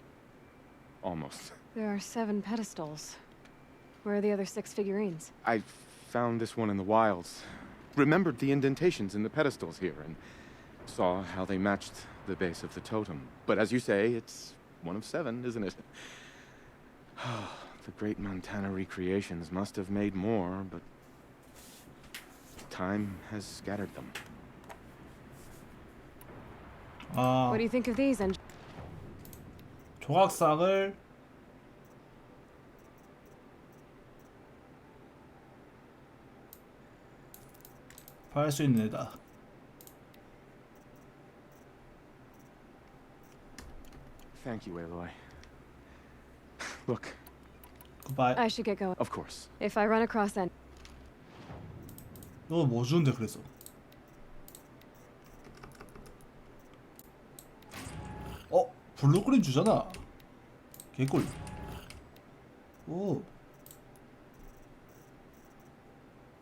almost. there are 7 pedestals. Where are the other 6 figurines? I found this one in the wilds, remembered the indentations in the pedestals here, and saw how they matched the base of the totem. But as you say, it's one of 7, isn't it? The great Montana Recreations must have made more, but time has scattered them. What do you think of these? And 조각상을 팔 수 있는 애다. Thank you, Aloy. Look. Goodbye. I should get going. Of course. If I run across that. 너 뭐 주는데 그래서? 블루그린 주잖아. 개꿀. 오.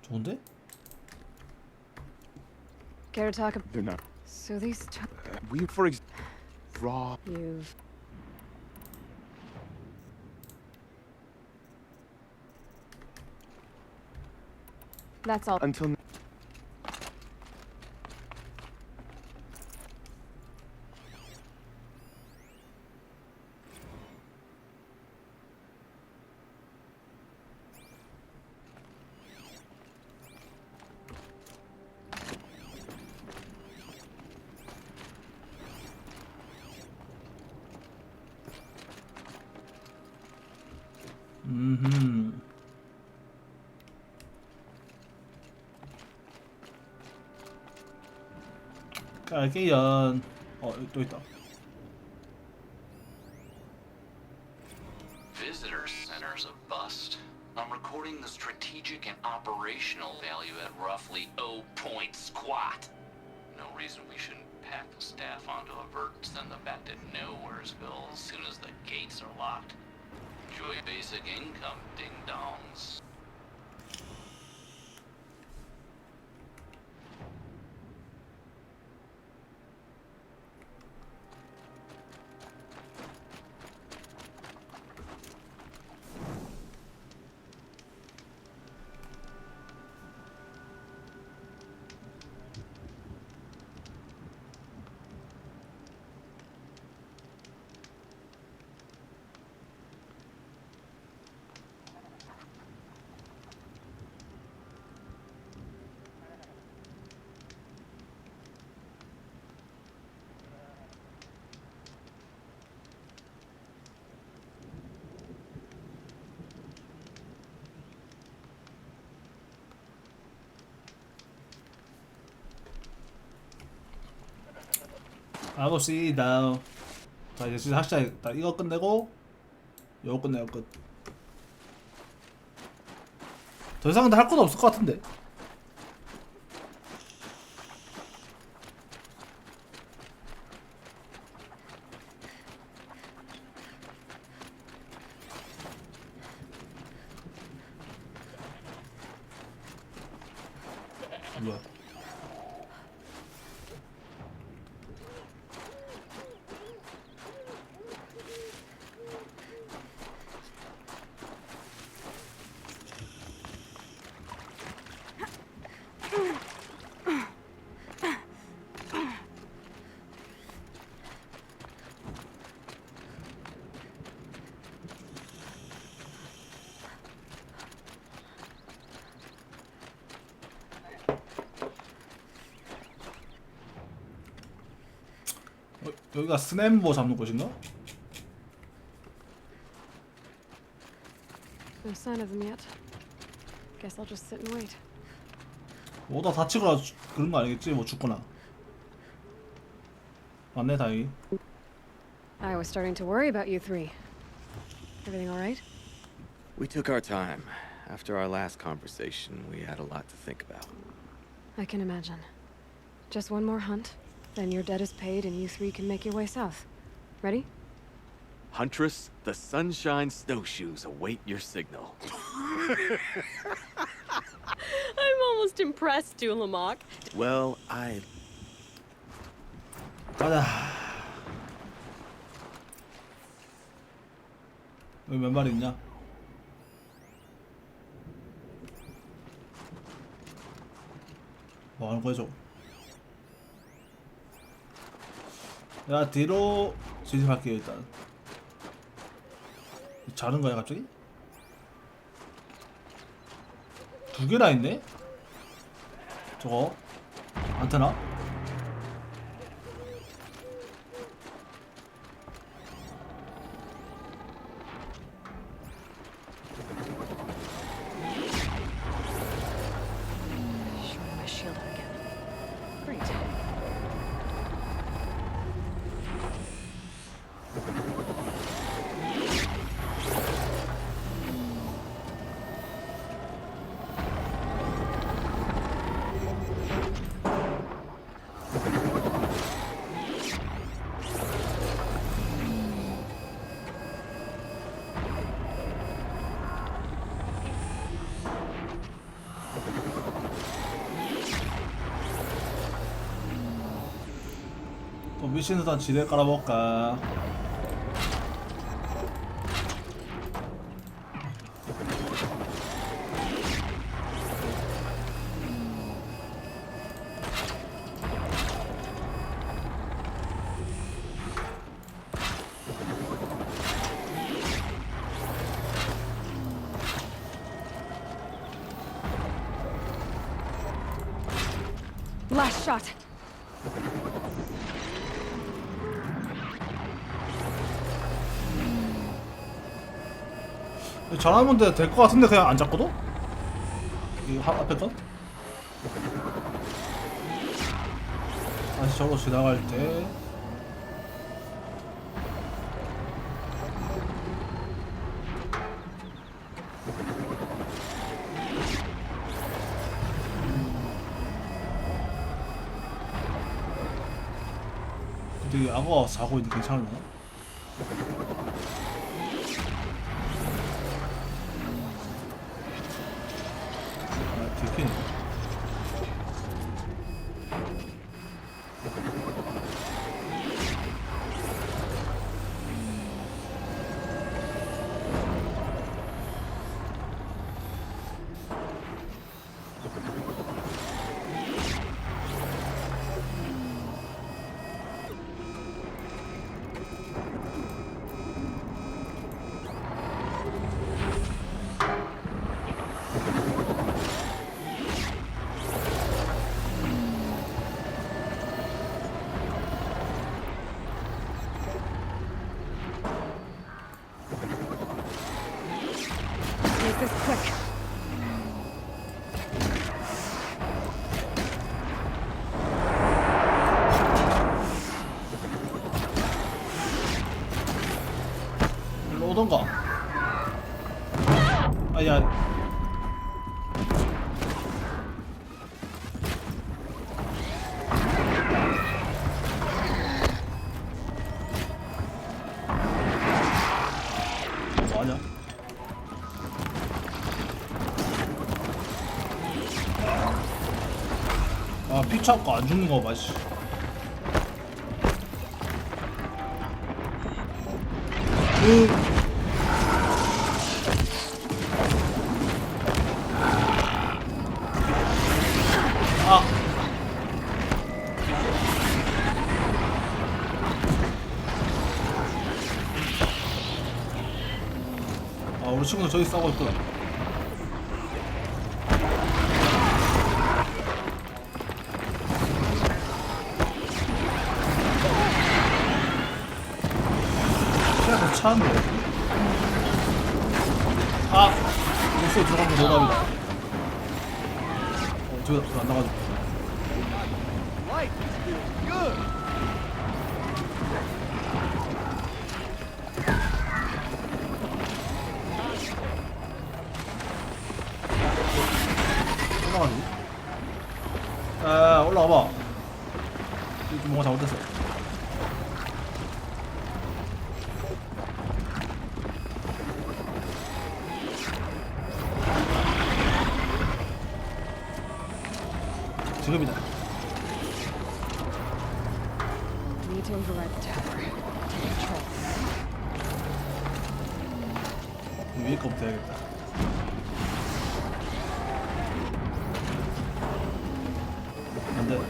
좋은데? Care to talk? They're not. So these. We, for raw. You've. That's all. Until. 깔게연. 또 있다. Visitor center's a bust. I'm recording the strategic and operational value at roughly 0 point squat. No reason we shouldn't pack the staff onto a vert and send them back to Nowheresville as soon as the gates are locked. Enjoy basic income, ding-dongs. 아버씨다. 자 이제 진짜 하시자. 이거 끝내고 요거 끝내고 끝. 더 이상 근데 할 것도 없을 것 같은데. 뭐야? 여기가 스냅버 잡는 곳인가? No sign of them yet. Guess I'll just sit and wait. 오다 다치거나 그런 거 아니겠지? 뭐 죽거나. 맞네 다행히. I was starting to worry about you three. Everything all right? We took our time. After our last conversation, we had a lot to think about. I can imagine. Just one more hunt, then your debt is paid and you three can make your way south. Ready? Huntress, the Sunshine Snowshoes await your signal. I'm almost impressed, Dulamok. Well, 가자. 여기 몇 마리 있냐? 뭐 하는 거야 저거? 야 뒤로 진입할게요 일단. 자는 거야 갑자기? 두 개나 있네? 저거 안테나? Showing my shield out again. Great. 또 미신수단 지뢰 깔아볼까? Last shot. 잘하면 될 것 같은데 그냥 안 잡거든? 이 앞에 건? 다시 저로 지나갈 때 근데 이 악어가 자고 있는데 괜찮을려나? 들키네. Make this quick. 일로 오던가. 아야. 뭐하냐? 아, 피차고 안 죽는 거 봐, 씨. 아. 아, 우리 친구들 저기 싸우고 있더라. 그냥 차는데. 아! 목소리 들어간 거 노답이다. 저기 안 나가지고. 올라가지? 올라와봐. 좀 뭔가 잘못됐어. 지금이다. Need to override the tower. Take control. 위에 거부터 해야겠다. 안 돼.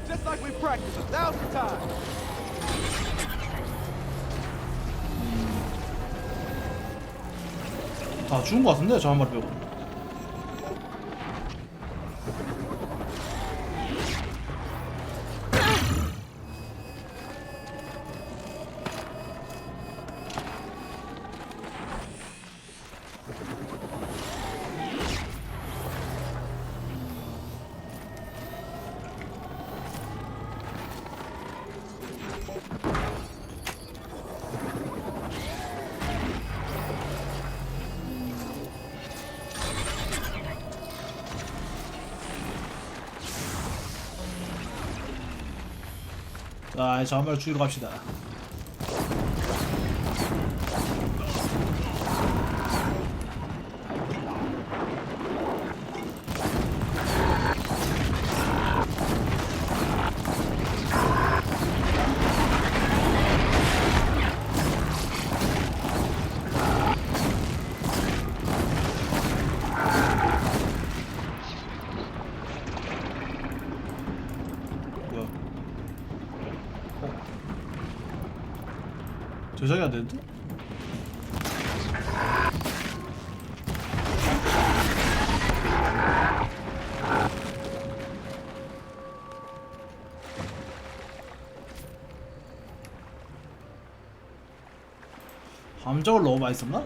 Just like we practiced 1,000 times. 다 죽은 것 같은데 저 한 마리 빼고. 자, 저 한 마리 죽이러 갑시다. 제작이 안 되는데? 함정을 너무 많이 썼나?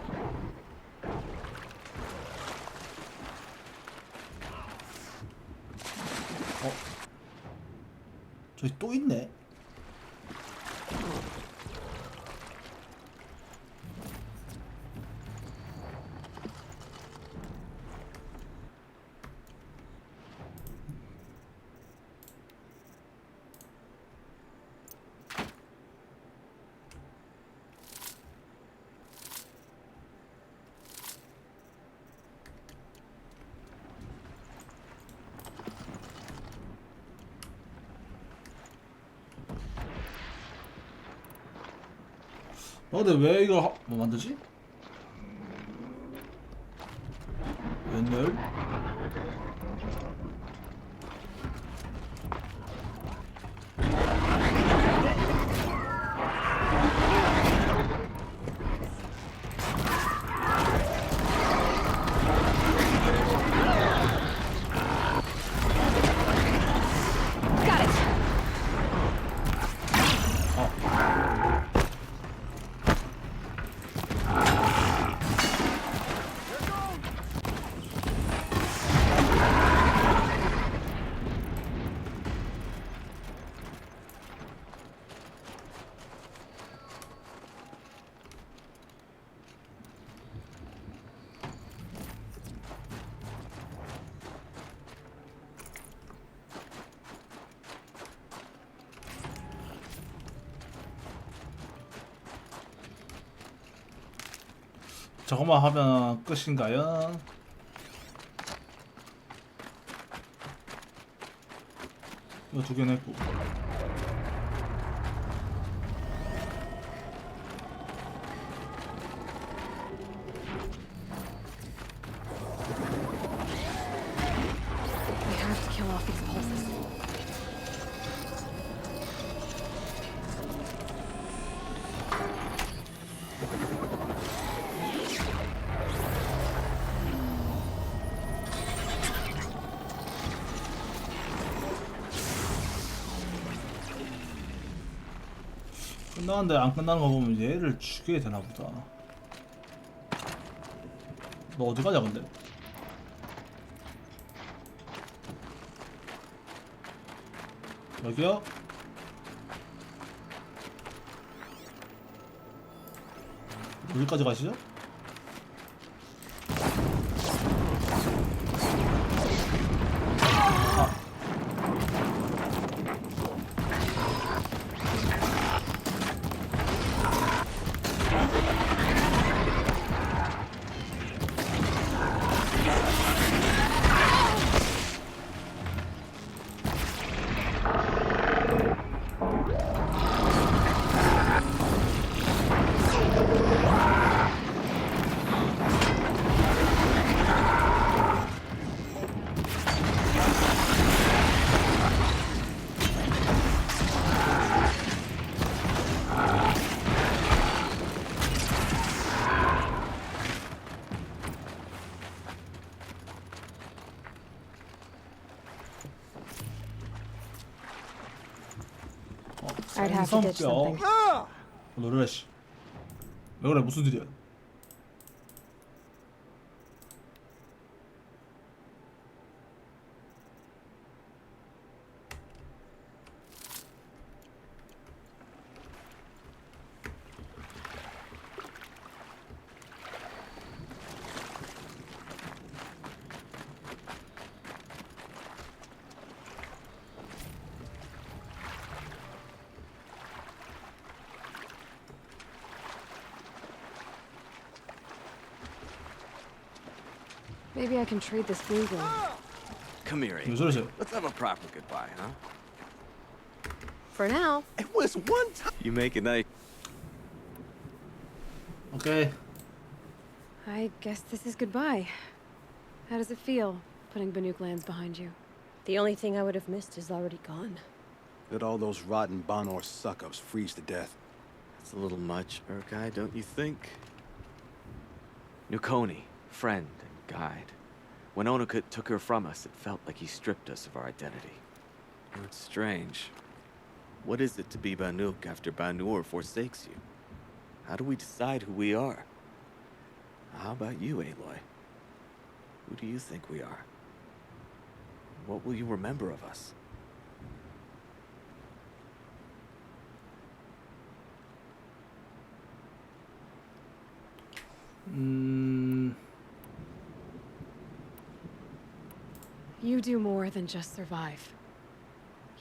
저기 또 있네. 근데 왜 이걸 뭐 만들지? 웬열? 저것만 하면 끝인가요? 이거 두 개 냈고. We have to kill off these pulses. 끝나는데 안 끝나는 거 보면 얘를 죽여야 되나 보다. 너 어디 가냐 근데? 여기요? 어디까지 가시죠? I'd have to ditch something. 노래라 씨. 왜 그래 무슨 일이야? Maybe I can trade this blue gland. Come here, 무슨 소리세요? Let's have a proper goodbye, huh? For now. It was one time. You make it nice. Okay. I guess this is goodbye. How does it feel, putting Banuk lands behind you? The only thing I would have missed is already gone. Let all those rotten Banor suck-ups freeze to death. That's a little much, Urkai, don't you think? Nukoni, friend and guide. When Onukut took her from us, it felt like he stripped us of our identity. Oh, it's strange. What is it to be Banuk after Banur forsakes you? How do we decide who we are? How about you, Aloy? Who do you think we are? What will you remember of us? You do more than just survive.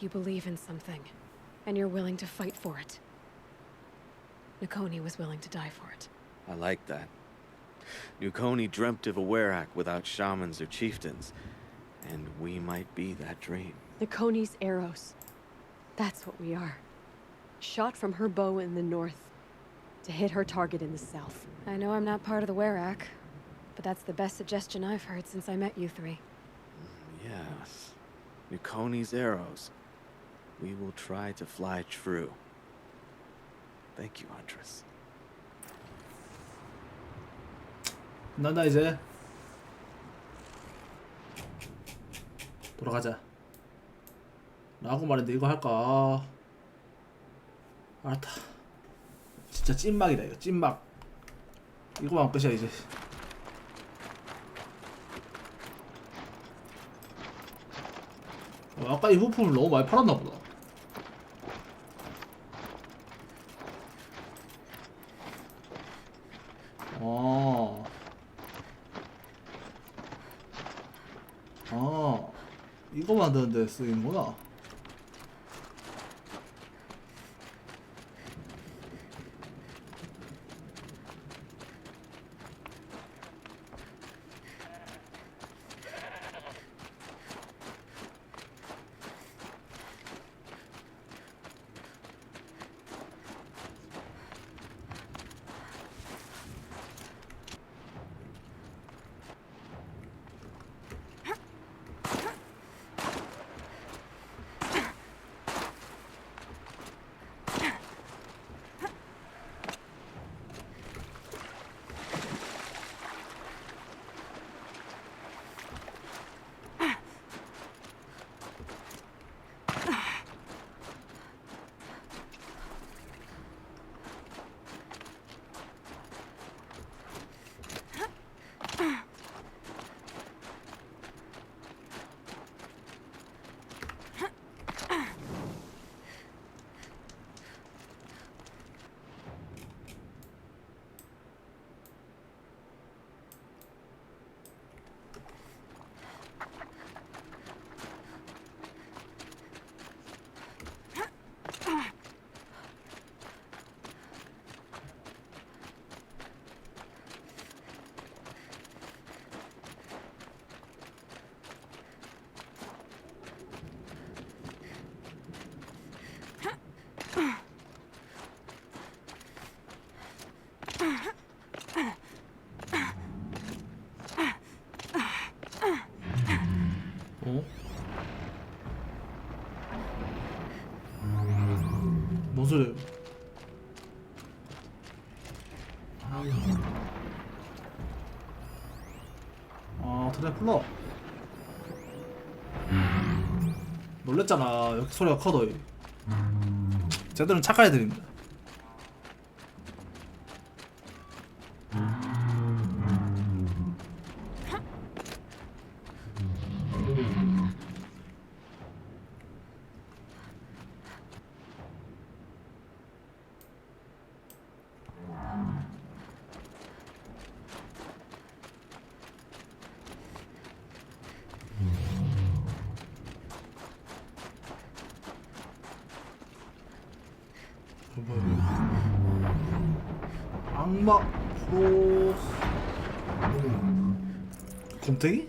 You believe in something, and you're willing to fight for it. Nukoni was willing to die for it. I like that. Nukoni dreamt of a Werak without shamans or chieftains, and we might be that dream. Nukoni's arrows. That's what we are. Shot from her bow in the north, to hit her target in the south. I know I'm not part of the Werak, but that's the best suggestion I've heard since I met you three. Yes. Nukoni's arrows. We will try to fly true. Thank you, Huntress. 난다 이제. 돌아가자. 라고 말했는데 이거 할까? 알았다. 진짜 찐막이다 이거 찐막. 이거만 끝이야 이제. 아까 이 후품을 너무 많이 팔았나 보다. 이거 만드는데 쓰이는구나. 뭔 소리야? 아, 드래플러. 놀랬잖아. 여기 소리가 커, 너희. 쟤들은 착한 애들입니다. 악마 프로 곰탱이?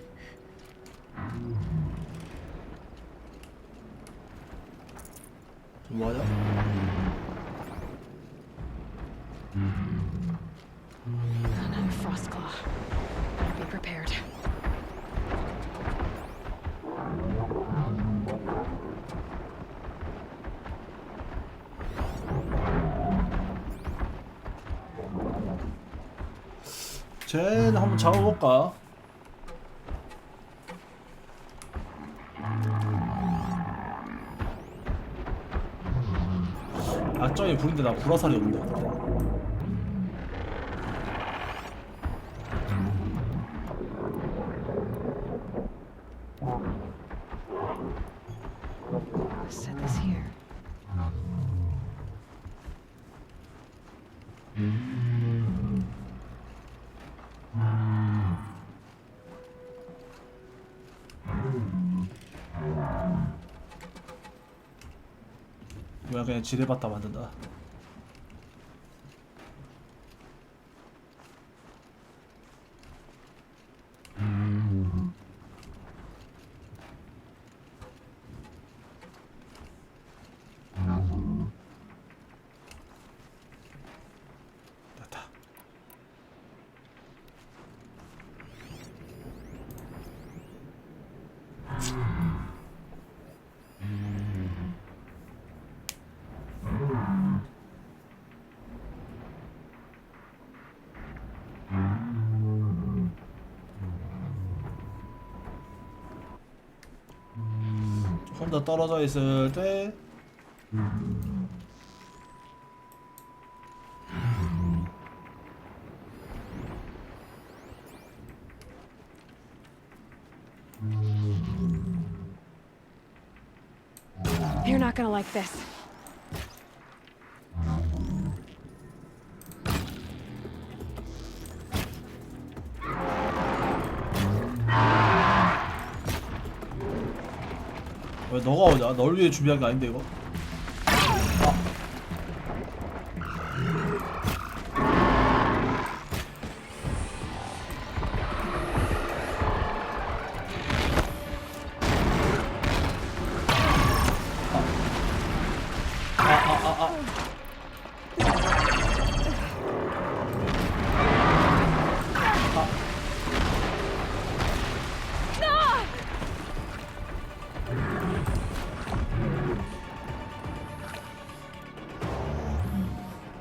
뭐하냐? Another frost claw. Be prepared. 쟤는 한번 잡아볼까? 악정이 부린데 나 불화살이 없는데. Set this here. 뭐야 그냥 지뢰바타 만든다. 됐다. 혼자 떨어져 있을 때 You're not gonna like this. 왜 너가 오냐? 널 위해 준비한 게 아닌데 이거?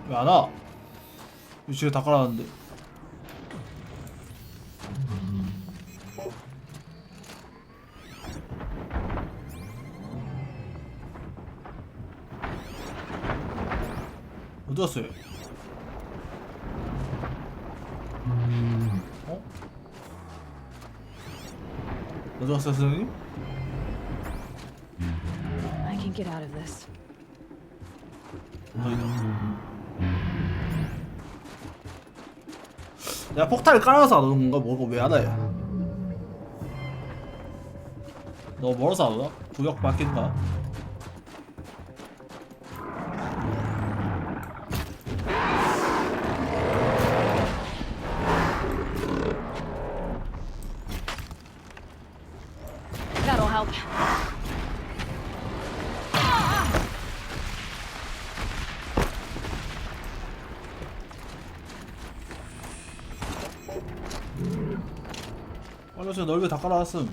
왜 안 와? 위치가 다 깔아놨는데. 어디 갔어요? 어? 어디 갔어요, 선생님? I can get out of this. 내가 폭탄을 깔아서 안 오는 건가? 뭐가 왜 안 와요? 너 멀어서 안 오나? 구역 바뀐가? That'll help. 빨리 오세요. 넓게 다 깔아놨음.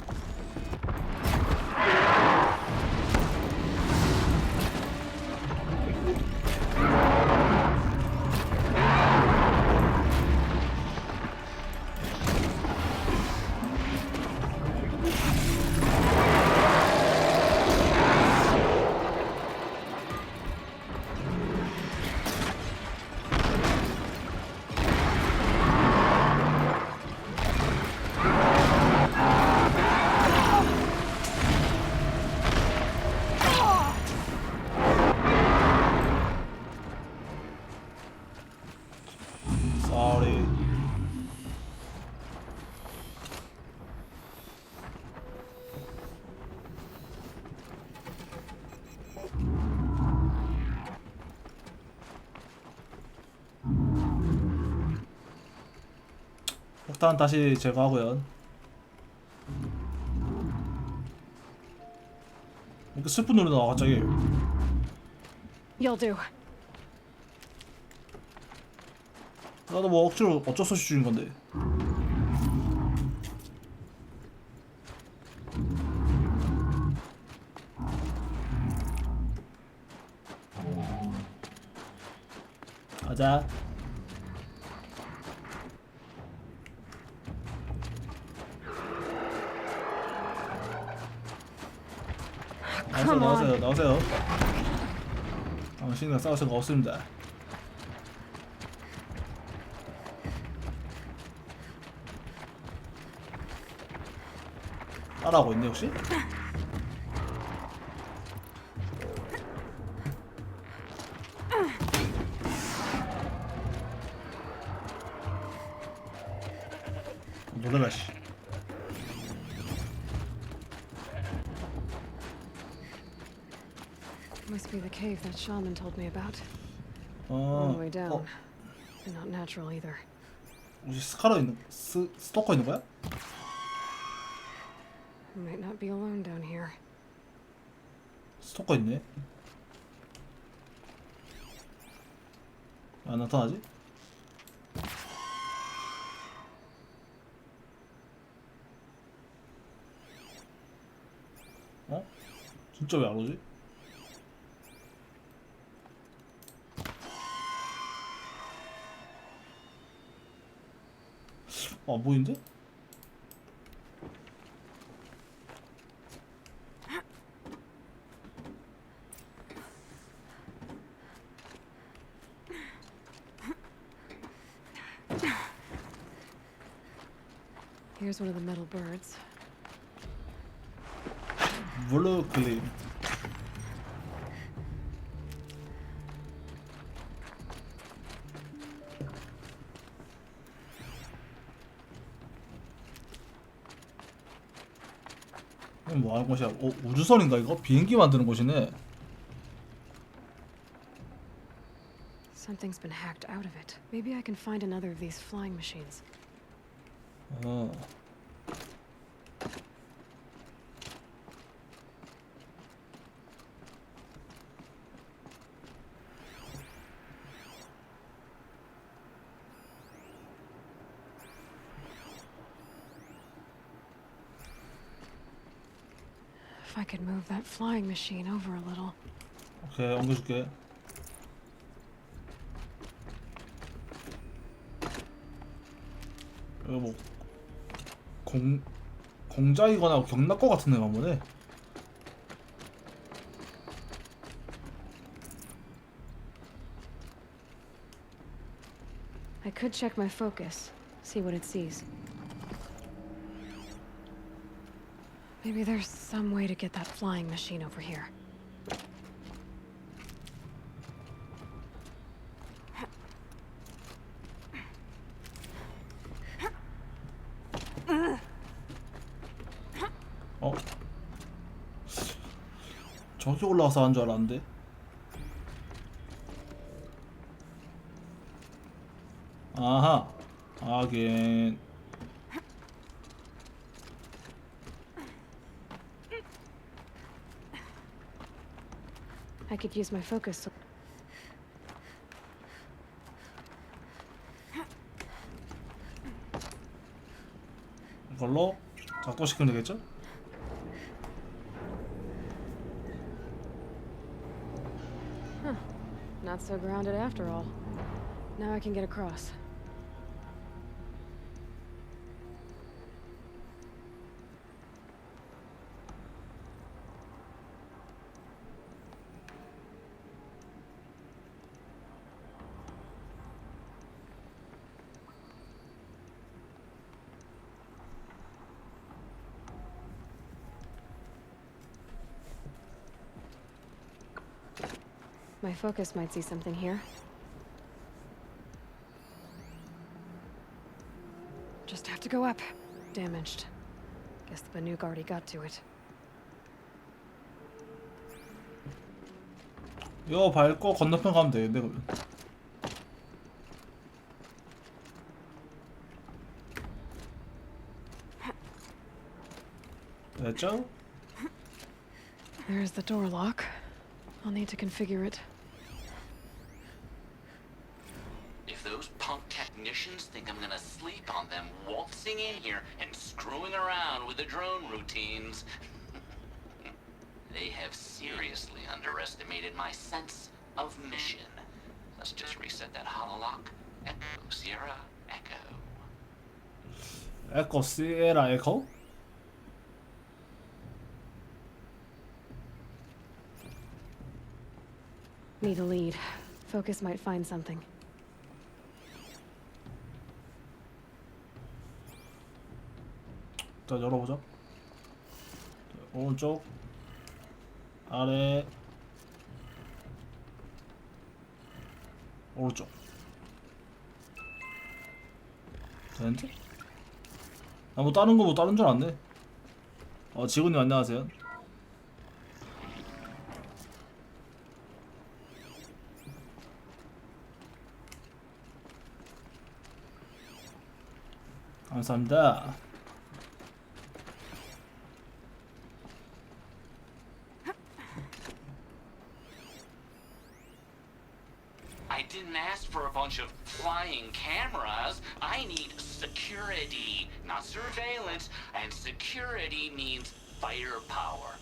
폭탄 다시 제거하고요. 이렇게 슬픈 노래 나와 갑자기. You'll do. 나도 뭐 억지로 어쩔 수 없이 죽인 건데. 가자. 나오세요. 당신과 싸울 생각 없습니다. 따라하고 있네 혹시? 놀래라 씨. Must be the cave that shaman told me about. All the way down. Not natural either. 혹시 스카러 있는 스토커 있는 거야? Might not be alone down here. 스토커 있네. 안 나타나지? 어? 진짜 왜 안 오지? 안 보이는데? Here's one of the metal birds. 블루클립. 뭐 하는 곳이야? 우주선인가 이거? 비행기 만드는 곳이네. Something's been hacked out of it. Maybe I can find another of these flying machines. 어. If I could move that flying machine over a little. 오케이, 옮겨줄게. 이거 뭐 공장이거나 경락고 같은 데가 보네. I could check my focus, see what it sees. Maybe there's some way to get that flying machine over here. 어? 저기 올라가서 하는 줄 알았는데. 아하, 하긴. I could use my focus. 이걸로 작동시키면 되겠죠? Huh. Not so grounded after all. Now I can get across. My focus might see something here. Just have to go up. Damaged. Guess the Banuk already got to it. 이거 밟고 건너편 가면 되겠네 그러면. 됐죠? There's the door lock. I'll need to configure it. If those punk technicians think I'm gonna sleep on them waltzing in here and screwing around with the drone routines, they have seriously underestimated my sense of mission. Let's just reset that hololock. Echo, Sierra, Echo. 에코 시에라 에코? Need a lead. Focus might find something. 자, 열어보자. 오른쪽 아래 오른쪽 되는데? 아, 뭐 다른 거 뭐 다른 줄 알았네. 직원님 안녕하세요. 감사합니다. I didn't ask for a bunch of flying cameras. I need security, not surveillance. And security means firepower.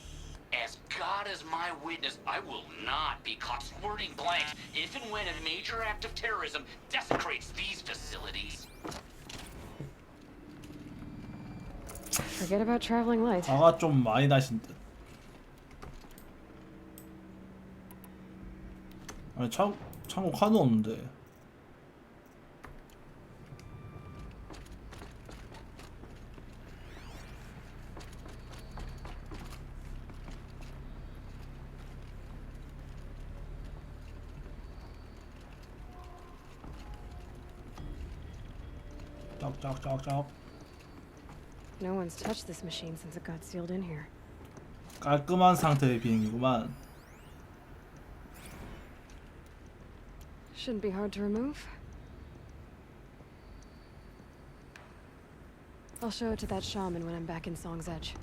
As God is my witness, I will not be caught squirting blanks if and when a major act of terrorism desecrates these facilities. Forget about traveling light. 화가 좀 많이 나신 듯. 아니 창고 카드 없는데. 짝짝짝짝. No one's touched this machine since it got sealed in here. 깔끔한 상태의 비행기구만. Shouldn't be hard to remove. I'll show it to that shaman when I'm back in Song's Edge.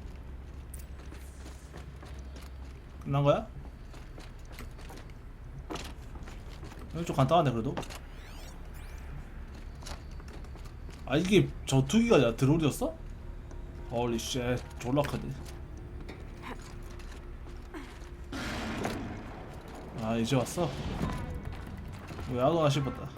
끝난 거야? 이거 좀 간단한데 그래도? 아 이게 저투기가 아니라 드론이었어? 홀리 쉣 졸라 크네. 아 이제 왔어? 왜 안 오나 싶었다.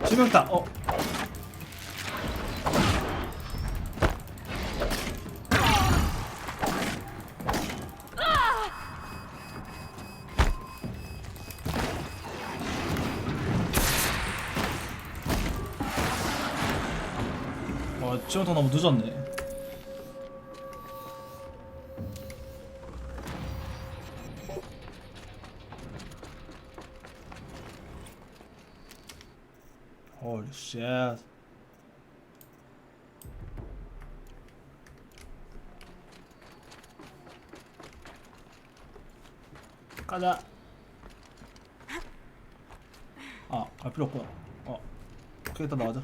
치명타. 치명타 너무 늦었네. Holy shit. 가자. 갈 필요 없구나. 오케이, 일단 나가자.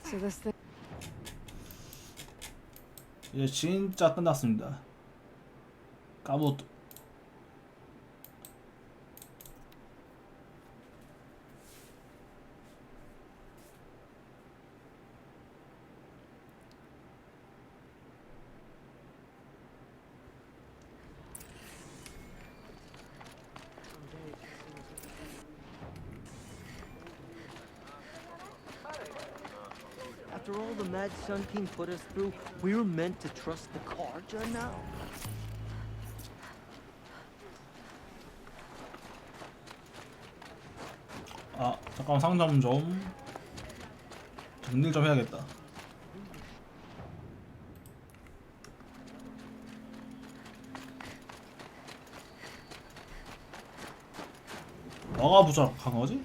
So this thing. 이제 진짜 끝났습니다. 까부도. After all the mad Sun King put us through, we're meant to trust the Karja now? 잠깐만 상점 좀 정리를 좀 해야겠다. 뭐가 부족한 거지?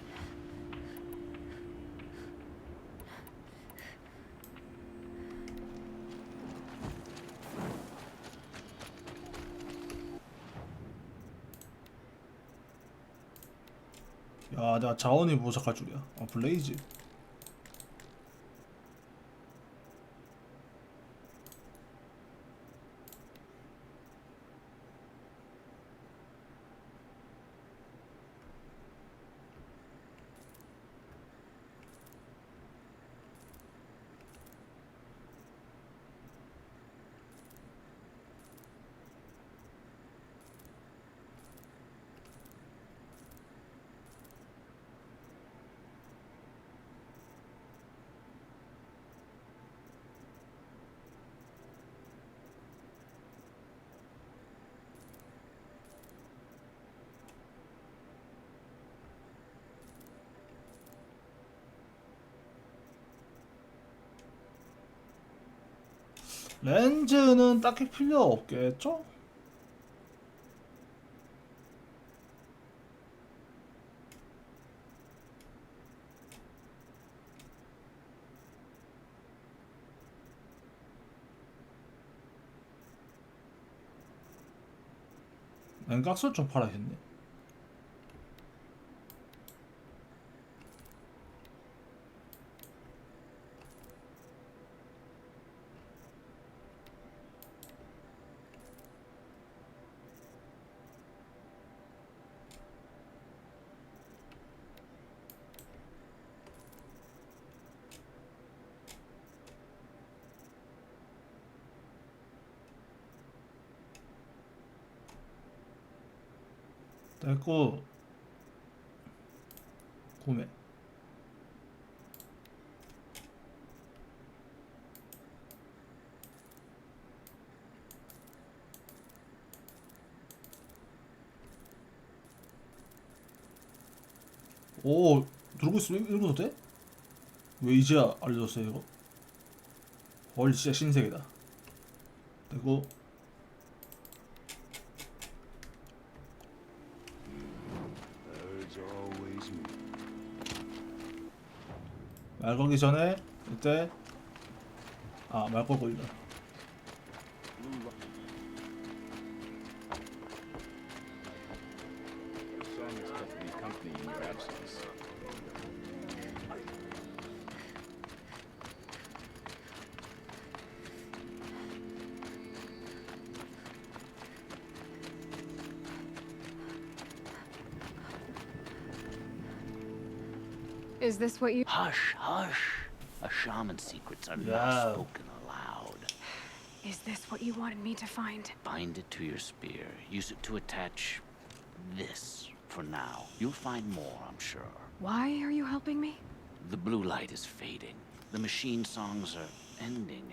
야, 내가 자원이 부족할 줄이야. 블레이즈. 렌즈는 딱히 필요 없겠죠? 냉각수를 좀 팔아야겠네. 됐고 구매. 오, 누르고 있으면 읽어도 돼? 왜 이제 알려줬어요 이거? 헐, 진짜 신세계다. 되고 말 걸기 전에 이때 말 걸고 있다. Is this what you... Hush, hush. A shaman's secrets are Yeah. not spoken aloud. Is this what you wanted me to find? Bind it to your spear. Use it to attach this for now. You'll find more, I'm sure. Why are you helping me? The blue light is fading. The machine songs are ending,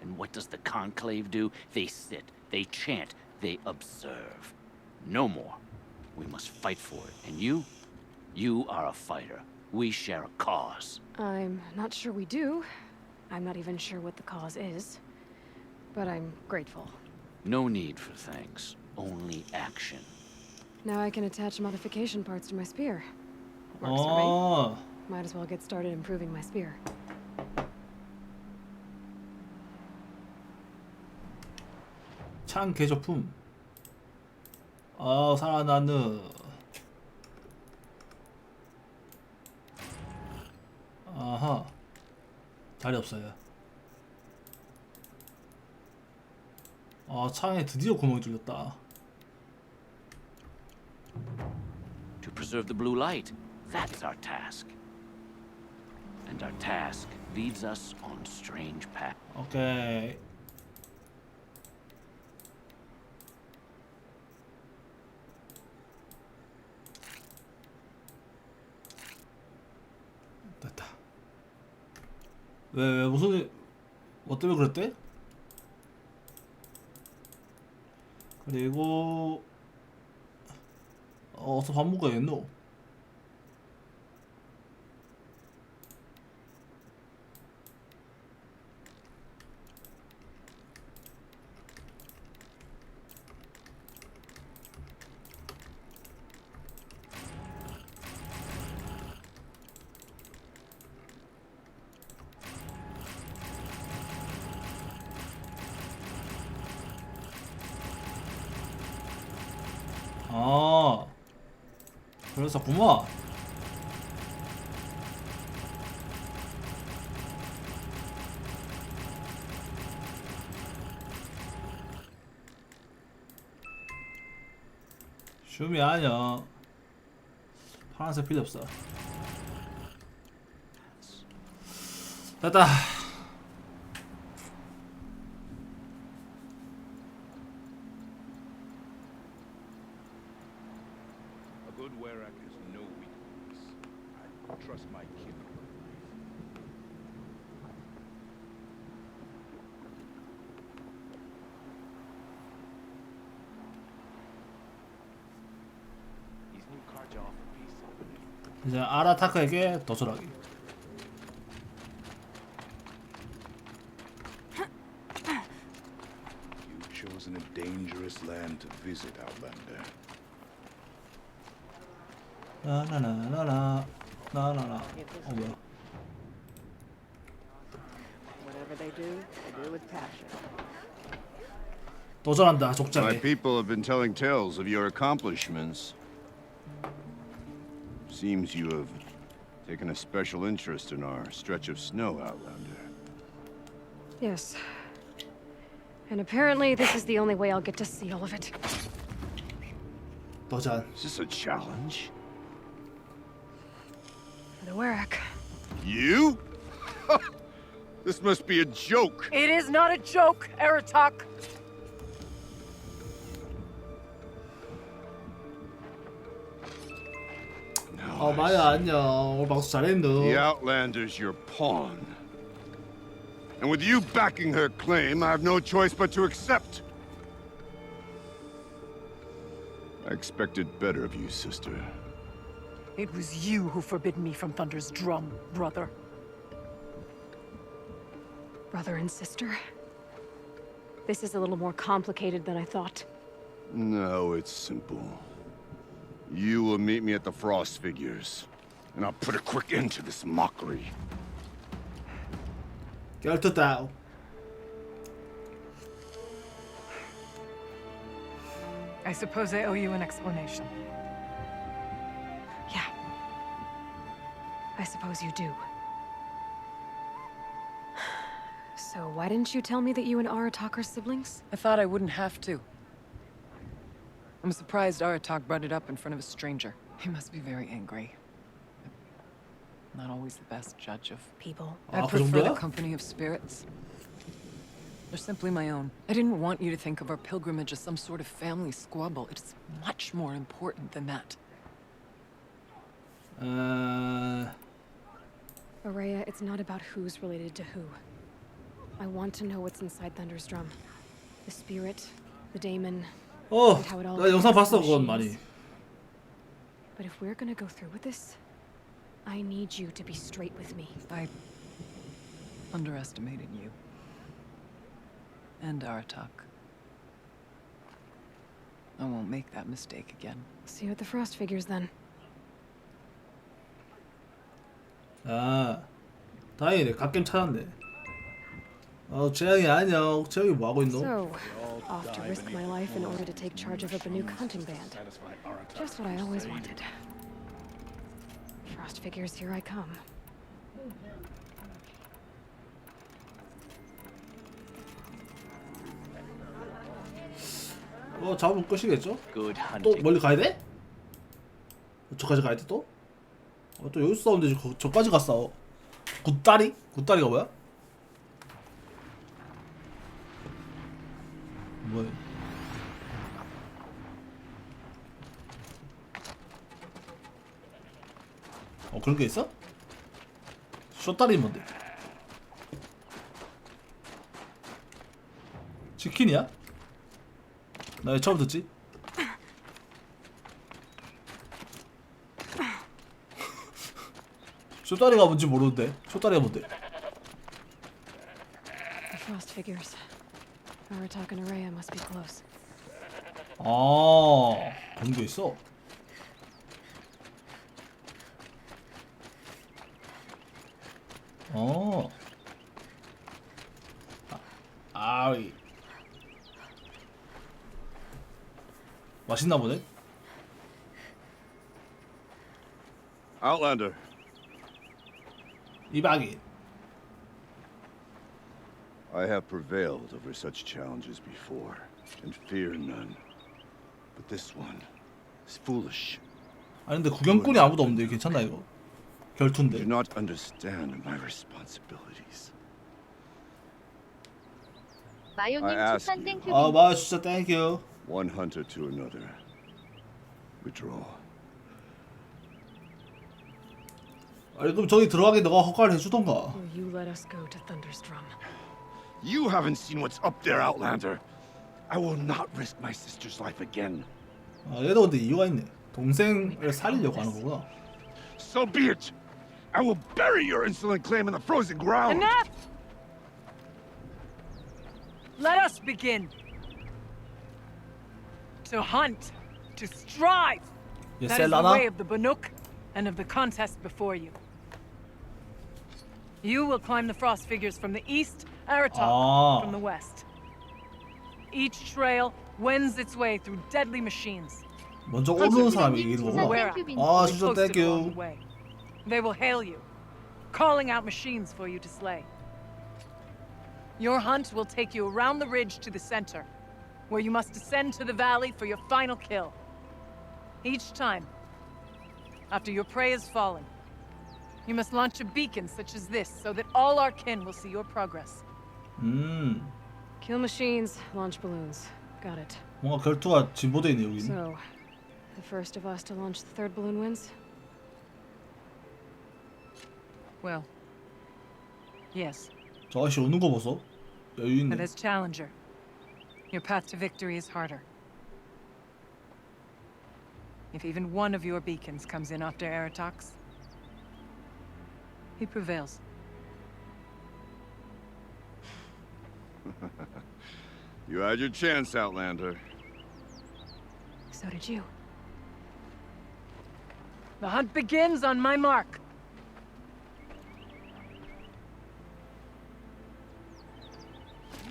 and what does the conclave do? They sit, they chant, they observe. No more. We must fight for it. And you are a fighter. We share a cause. I'm not sure we do. I'm not even sure what the cause is. But I'm grateful. No need for thanks, only action. Now I can attach modification parts to my spear. Works for me. Might as well get started improving my spear. 창 개조품. 살아나는. 아하. 자리 없어요. 창에 드디어 구멍이 뚫렸다. To preserve the blue light, that's our task. And our task leads us on strange paths. 오케이. 됐다. 왜 무슨 뭐 때문에 그랬대? 그리고 어서 밥 먹어야겠노? 그랬었구만. 춤이 아니야. 파란색 필요 없어. 됐다. A good Warrack has no weakness. I trust my kin. These new cards are awful peace. 이제 아라타크에게 도전하기. You've chosen a dangerous land to visit, Outlander. 나나나나나 나나나. 뭐야? Whatever they do with passion. 도전한다 My 족장에. people have been telling tales of your accomplishments. Seems you have taken a special interest in our stretch of snow, Outlander. Yes. And apparently this is the only way I'll get to see all of it. 도전. Is this a challenge? For the Warrack. You? This must be a joke. It is not a joke, Aratak. 마야 안녕. 오늘 방송 잘했노. The Outlander's your pawn. And with you backing her claim, I have no choice but to accept. I expected better of you, sister. It was you who forbid me from Thunder's drum, brother. Brother and sister? This is a little more complicated than I thought. No, it's simple. You will meet me at the Frost Figures, and I'll put a quick end to this mockery. 결투다. I suppose I owe you an explanation. Yeah. I suppose you do. So why didn't you tell me that you and Aratak are siblings? I thought I wouldn't have to. I'm surprised Aratak brought it up in front of a stranger. He must be very angry. Not always the best judge of people. I prefer the company of spirits. They're simply my own. I didn't want you to think of our pilgrimage as some sort of family squabble. It's much more important than that. Araya, it's not about who's related to who. I want to know what's inside Thunder's drum. The spirit, the daemon, and how it all 나 영상 connects to 봤어 그건 machines. 많이. But if we're gonna go through with this, I need you to be straight with me. I underestimated you. And Aratak. I won't make that mistake again. See you at the Frost Figures then. 아, 다행이네. 갓겜 찾았네. 재영이 안녕. 재영이 뭐 하고 있노? So, off to risk my life in order to take charge of a Banuk hunting band. Just what I always wanted. Frost Figures, here I come. 잡으면 끝이겠죠? 또 멀리 가야 돼? 저까지 가야 돼 또? 또 여기서 싸우면 되지. 저까지 가 싸워. 굿다리? 굿다리가 뭐야? 뭐야? 그런 게 있어? 쇼다리 뭔데? 치킨이야? 나 왜 처음 듣지? 쇼다리가 뭔지 모르는데. 쇼다리가 뭔데? The Frost Figures. Aratak and Araya must be close. 그런 게 있어. 아이. 맛있나 보네. Outlander. 이박인. I have prevailed over such challenges before, and fear none. But this one is foolish. 아니 근데 구경꾼이 아무도 없는데 괜찮나 이거? 결투인데. Do not understand my responsibilities. 마요님 I ask 추천 you. 땡큐. 아 마 진짜 땡큐. One hunter to another. Withdraw. 아니 그럼 저기 들어가게 너가 허가를 해주던가. Or you let us go to Thunderstrom. You haven't seen what's up there, Outlander. I will not risk my sister's life again. 아 얘도 근데 이유가 있네. 동생을 살리려고 하는 거구나. So be it. I will bury your insolent claim in the frozen ground. Enough! Let us begin. To hunt, to strive. 얘 That is the 셀라나? way of the Banuk and of the contest before you. You will climb the frost figures from the east, Aratok from the west. Each trail wends its way through deadly machines. 먼저 오르는 사람이 이기는 거구나. 아 진짜 땡큐. They will hail you, calling out machines for you to slay. Your hunt will take you around the ridge to the center, where you must descend to the valley for your final kill. Each time, after your prey is fallen, you must launch a beacon such as this so that all our kin will see your progress. Kill machines, launch balloons. Got it. 뭔가 결투가 진보돼 있네 여기는. So, the first of us to launch the third balloon wins? Well, yes. 저 아저씨 오는 거 보소. 여유 있네. But as challenger, your path to victory is harder. If even one of your beacons comes in after Aratox, he prevails. You had your chance, Outlander. So did you. The hunt begins on my mark.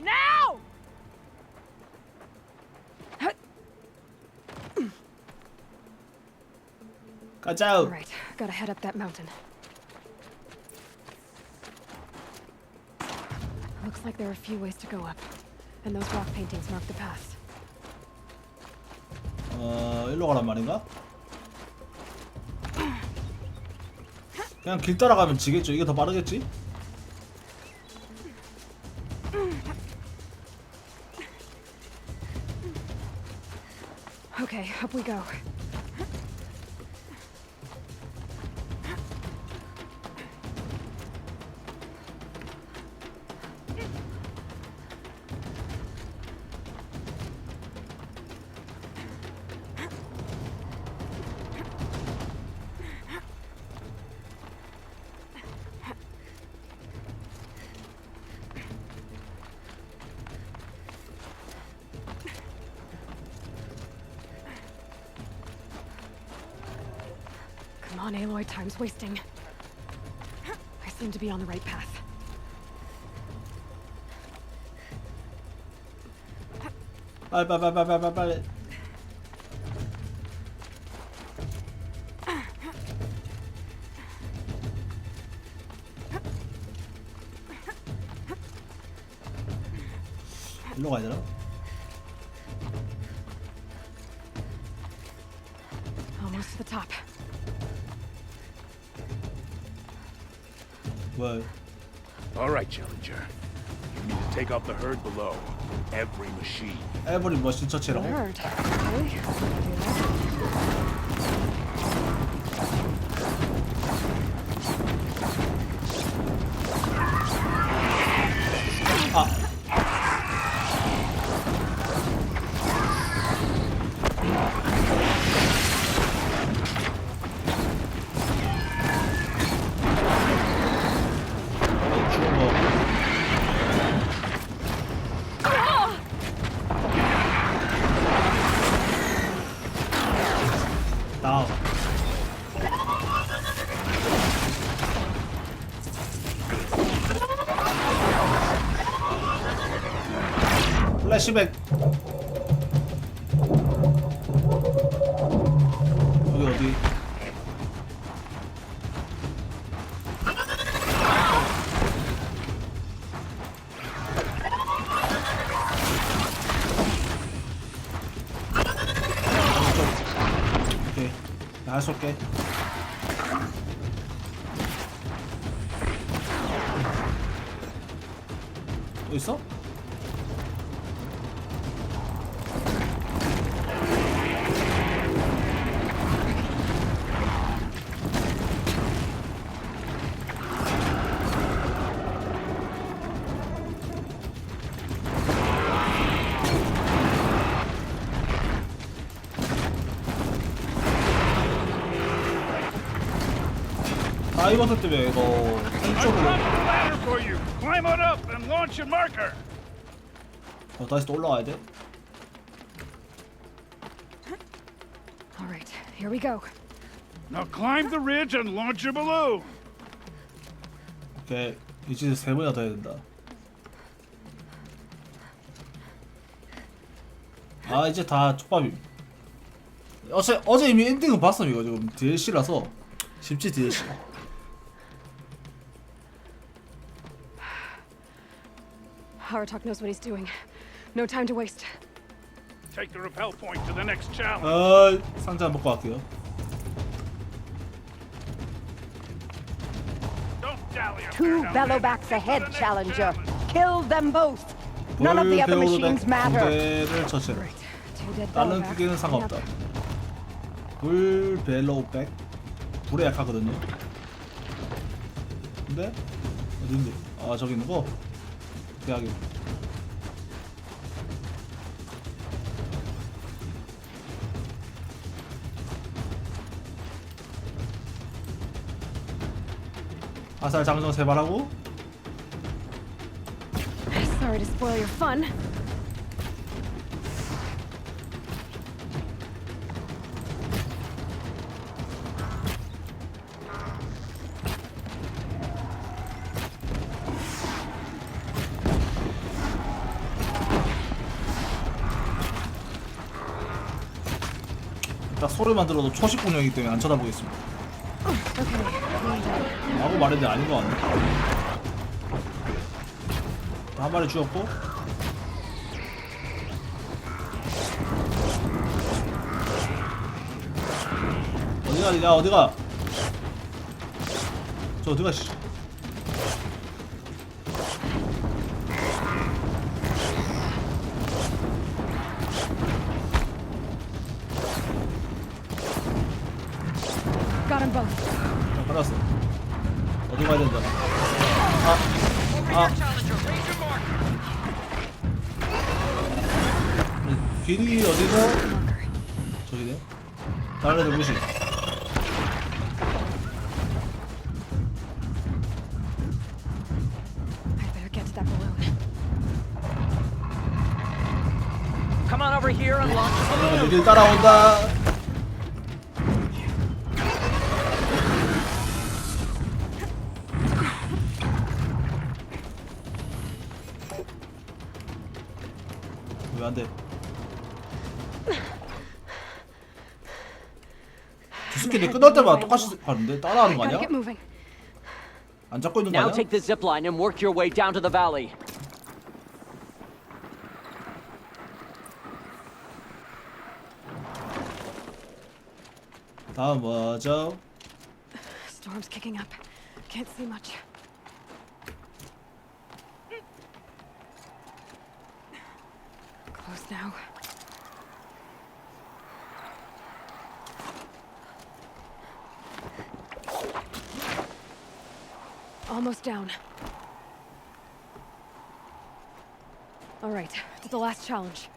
Now! 가자. All right, gotta head up that mountain. Looks like there are a few ways to go up, and those rock paintings mark the path. 일로 가란 말인가? 그냥 길 따라가면 지겠죠. 이게 더 빠르겠지? Okay, up we go. Come on, Aloy, time's wasting. I seem to be on the right path. 빨리. 일로 가야 되나? Almost to the top. 왜? All right, Challenger. You need to take out the herd below. Every machine. 에버리 머신 처치라고? Herd. Okay. 다음. 플래시백. 여기 어디? 할 수 없게. 또 있어? 다이버스 때문에 이거 한쪽으로 ladder for you. Climb on up and launch your marker. 다시 또 올라가야 돼. All right, here we go. Now climb the ridge and launch your balloon. 오케이, 이제 3번이나 더 해야 된다. 아 이제 다 촉밥임. 어제 이미 엔딩은 봤음. 이거 지금 DLC라서 쉽지. DLC. Haratok knows what he's doing. No time to waste. Take the rappel point to the next challenge. 상자 먹고 갈게요. Two bellowbacks ahead, Challenger. Kill them both. None of the other machines matter. 군대를 처치해. 다른 크기는 상관없다. 불 벨로우백. 불에 약하거든요. 근데 어딘데? 아 저기 있는 거. 대학이. 화살 장전 3발 하고. Sorry to spoil your fun. 딱 소리만 들어도 초식 공룡이기 때문에 안 쳐다보겠습니다. 라고 말했는데 아닌 것 같네. 한 마리 죽였고. 어디가? 야 어디가? 저 어디가? 씨. Got them both. 받았어. 어디 가야 된다. 길이 어디서? 저기네. 다른 애들 무시. Come on over here and launch the balloon. 여길 따라온다. 왜 안 돼? 두 스킬이 끝날 때마다 똑같이 하는데 따라하는 거 아니야? 안 잡고 있는 거 Now 아니야? take the zip line and work your way down to the valley. 다음 뭐죠? Storm's kicking up. Can't see much. Close now. Almost down. All right, to the last challenge.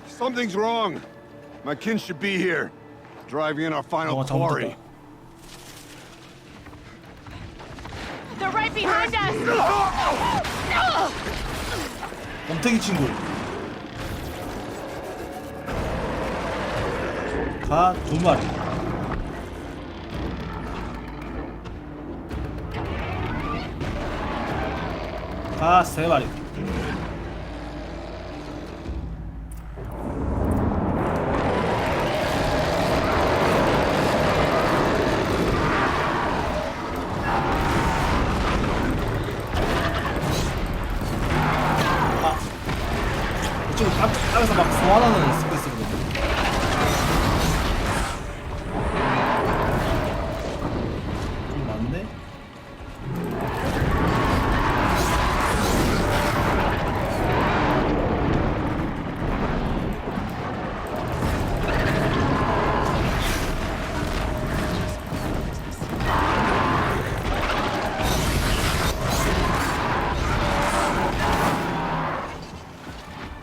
Something's wrong. My kin should be here, driving in our final quarry. They're right behind us! 곰탱이 친구. 가 2마리. 가 3마리. 바다에서 막 소환하는 스페이스거든요. 좀 많네?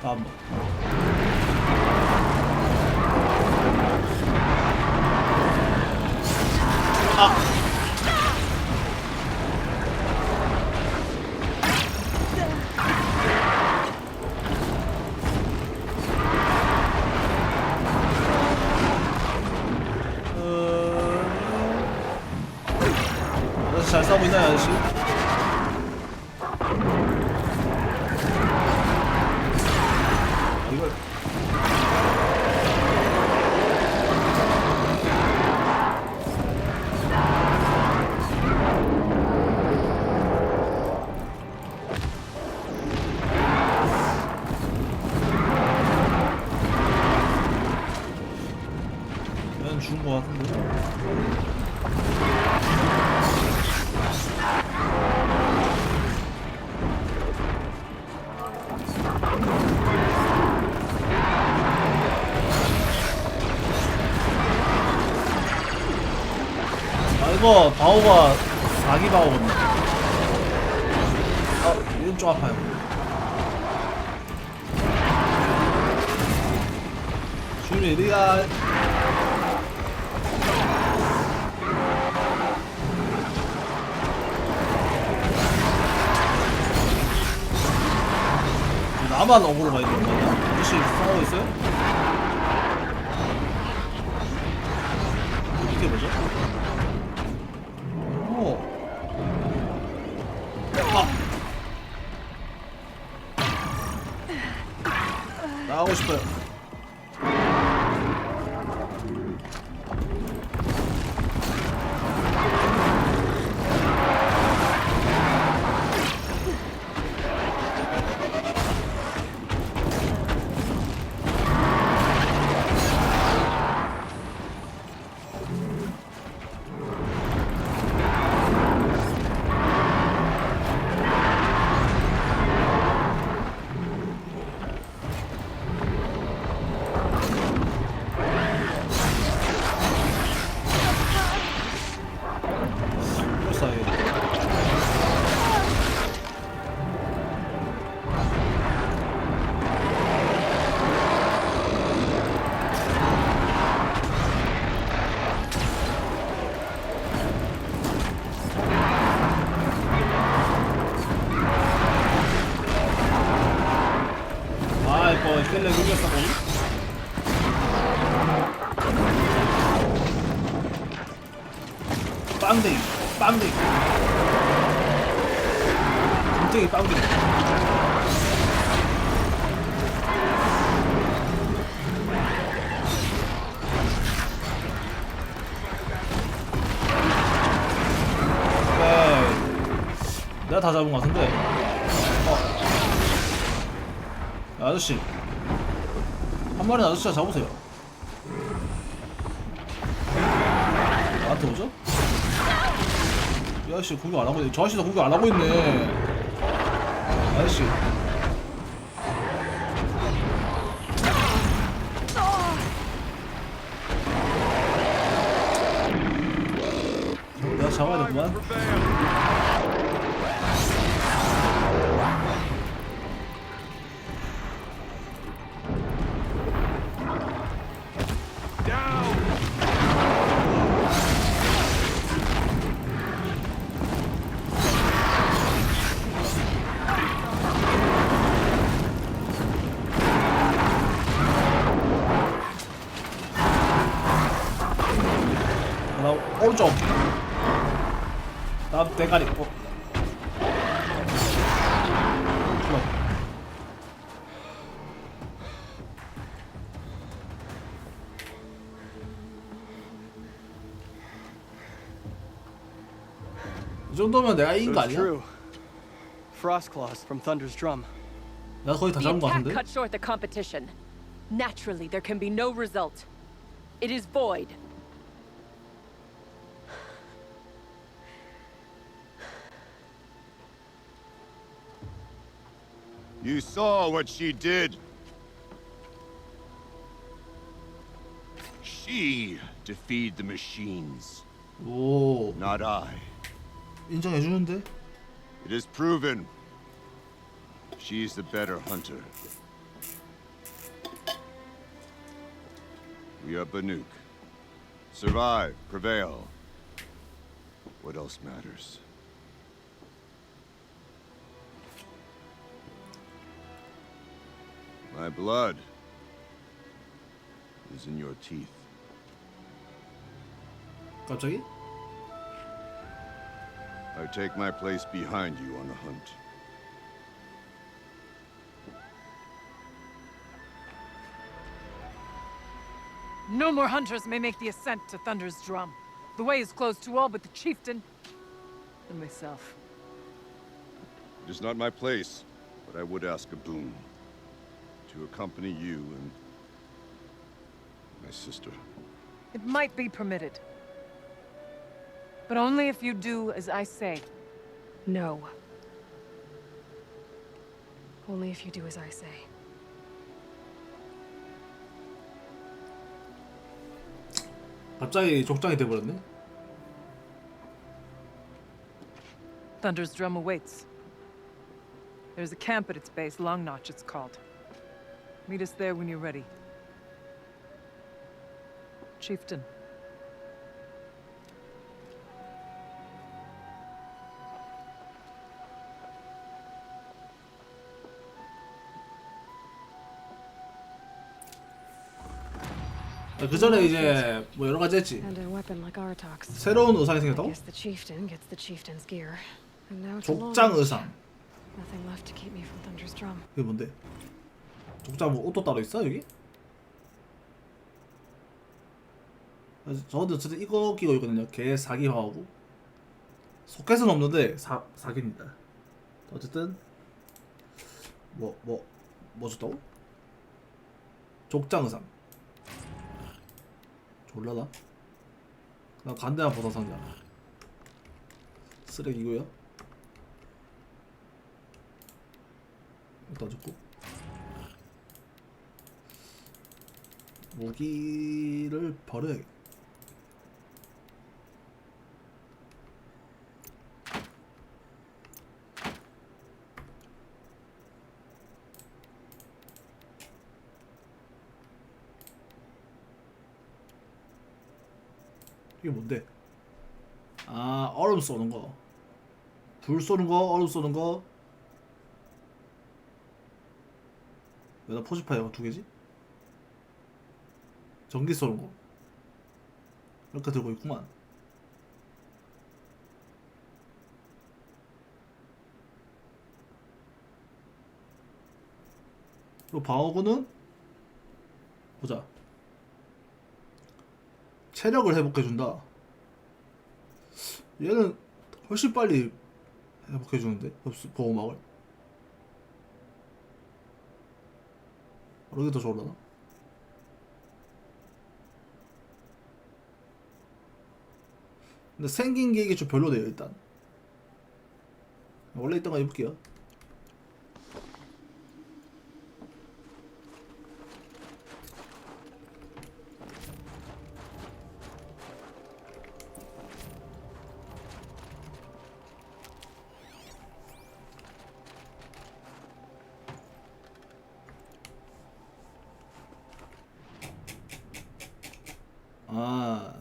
다음 아저씨 잘 싸우고 있나요, 아저씨? 이걸 얘는 죽은 거 같은데. 아 이거 바오가 4기 바오거든요. 이건 좀 아파요. 준비리가 나만 억울로 가야 되는 거야? 아저씨 싸우고 있어요? 이게 뭐죠? 오. 나가고 싶어요. 텔레 눌렸어 거기? 빵댕이 빵댕이 굉장히 빵댕이. 내가 다 잡은 것 같은데. 아저씨 한 마리 아저씨가 잡으세요. 나한테 오죠? 이 아저씨 공격 안 하고 있네. 저 아저씨도 공격 안 하고 있네. 아저씨 내가 잡아야 되구만. 나 오른쪽 나 대가리 이 정도면 내가 이긴 거 아니야? Frost claws from Thunder's drum. 나 거의 다 The 잡은 거 attack 같은데? cut short the competition. Naturally, there can be no result. It is void. You saw what she did. She defeated the machines. 오. Not I. 인정해 주는데? It is proven. She's the better hunter. We are Banuk. Survive, prevail. What else matters? My blood is in your teeth. 갑자기? I take my place behind you on the hunt. No more hunters may make the ascent to Thunder's Drum. The way is closed to all but the chieftain and myself. It is not my place, but I would ask a boon. To accompany you and my sister. It might be permitted. But only if you do as I say. No. Only if you do as I say. 갑자기 족장이 돼버렸네. Thunder's Drum awaits. There's a camp at its base, Long Notch it's called. Meet us there when you're ready. Chieftain. 그 전에 이제 뭐 여러 가지 했지. And a weapon like Artox. 새로운 의상이 I 생겼다고? guess the chieftain gets the chieftain's gear. And now it's a long 족장 march. 의상. Nothing left to keep me from Thunder's Drum. 그게 뭔데? 족장 뭐 옷도 따로 있어 여기? 저도 어쨌든 이거 끼고 있거든요. 개 사기화하고 소켓은 없는데 사기입니다. 어쨌든 뭐 줬다고? 족장 의상. 졸라다. 나 간대한 보상 상자. 쓰레기고요. 일단 줬고 무기를 버려야겠다. 이게 뭔데? 아, 얼음 쏘는 거. 불 쏘는 거, 얼음 쏘는 거. 왜 나 포지파이어가 두 개지? 전기 쏘는 거. 이렇게 들고 있구만. 그리고 방어구는 보자. 체력을 회복해준다. 얘는 훨씬 빨리 회복해주는데 보호막을. 이게 더 좋을라나? 근데 생긴 게 이게 좀 별로네요. 일단 원래 있던 거 입을게요. 아,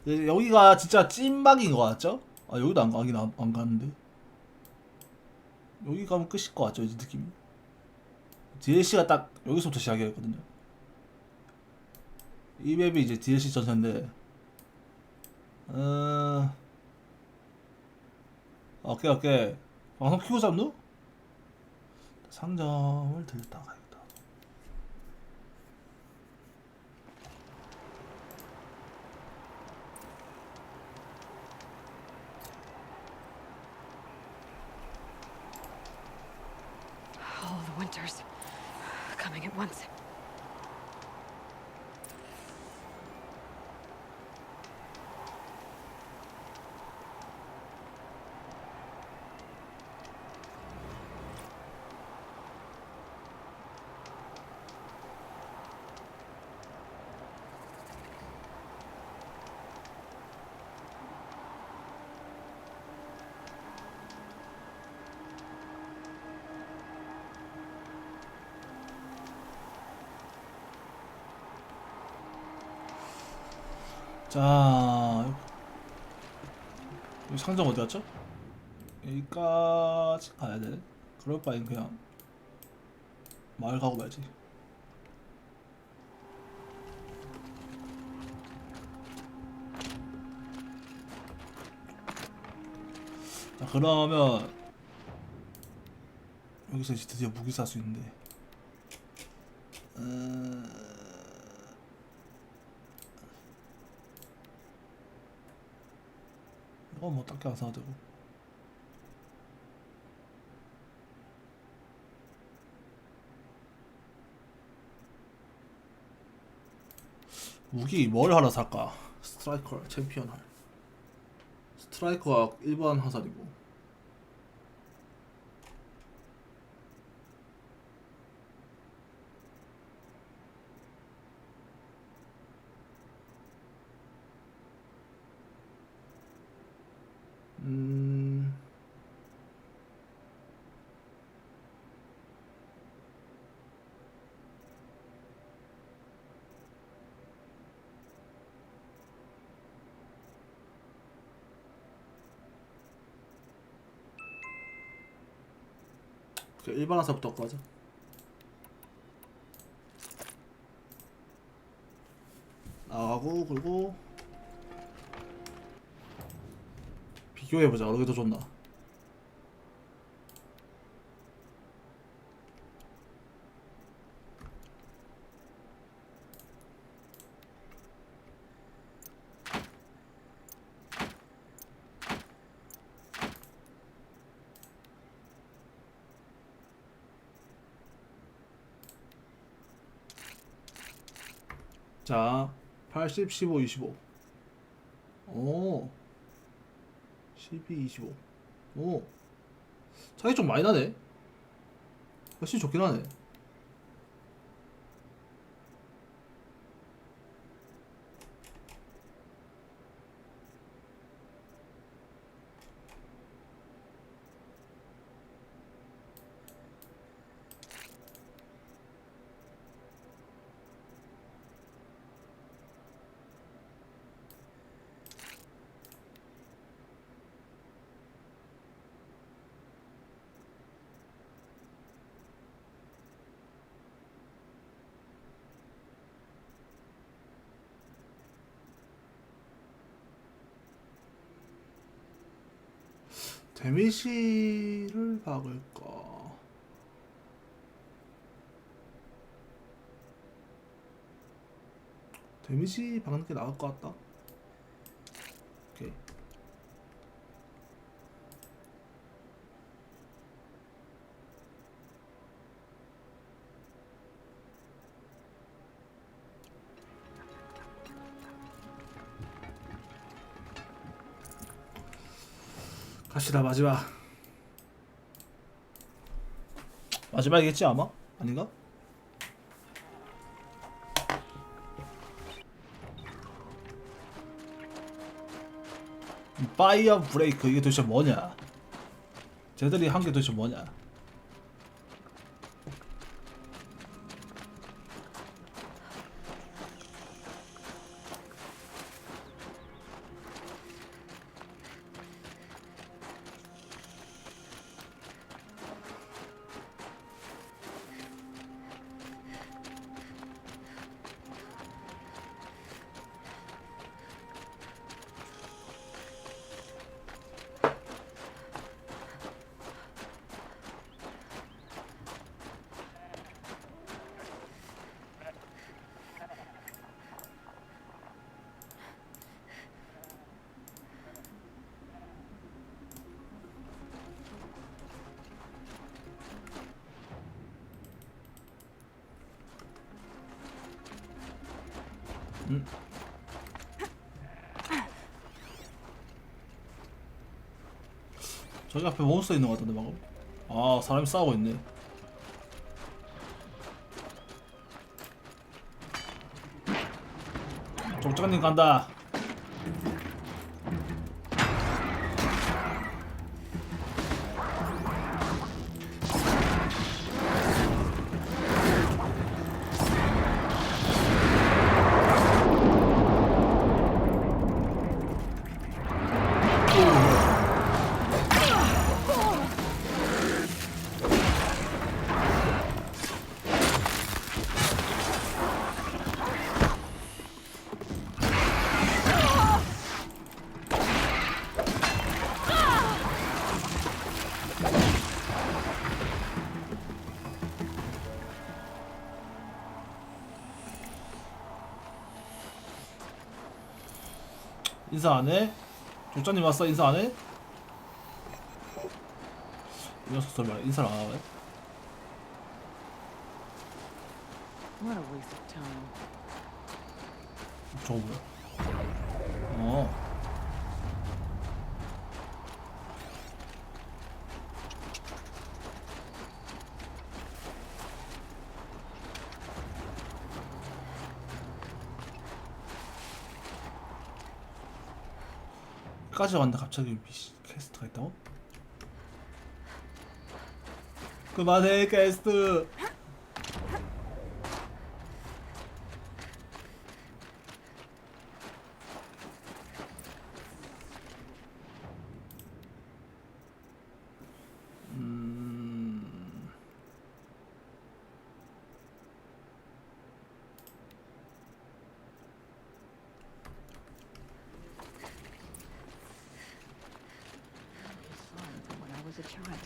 여기가 진짜 찐막인 거 같죠? 아, 여기도 안 가는데 여기 가면 끝일 거 같죠? 이제 느낌이. DLC가 딱 여기서부터 시작이었거든요. 이 맵이 이제 DLC 전체인데, 오케이. 방송 키고 잡누? 상점을 들렸다가 가야겠다. All the winters coming at once. 자, 여기 상점 어디 갔죠? 여기까지 가야 돼. 그럴 바엔 그냥 마을 가고 말지. 자, 그러면 여기서 이제 드디어 무기 살 수 있는데. 이건 뭐 딱히 안 사도 되고. 무기 뭘 하나 살까? 스트라이커 챔피언 할. 스트라이커가 일반 화살이고. 일반 화살부터 갖고 가자. 나가고 그리고 비교해보자. 어느 게 더 좋나. 자, 80, 15, 25. 오, 12, 25. 오, 차이 좀 많이 나네. 훨씬 좋긴 하네. 데미지를 박을까? 데미지 박는 게 나을 것 같다. 오케이. 갑시다. 마지막이겠지 아마? 아닌가? 파이어 브레이크 이게 도대체 뭐냐? 쟤들이 한 게 도대체 뭐냐? 저기 앞에 몬스터 있는 것 같은데 방금. 아, 사람이 싸우고 있네. 족장님 간다. 인사 안 해? 족장님 왔어? 인사 안 해? 이 녀석 설마 인사를 안 하네? What a waste of time. 저거 뭐야? 어. 까지 왔는데 갑자기 퀘스트가 있다고? 그만해 퀘스트. When I was a child.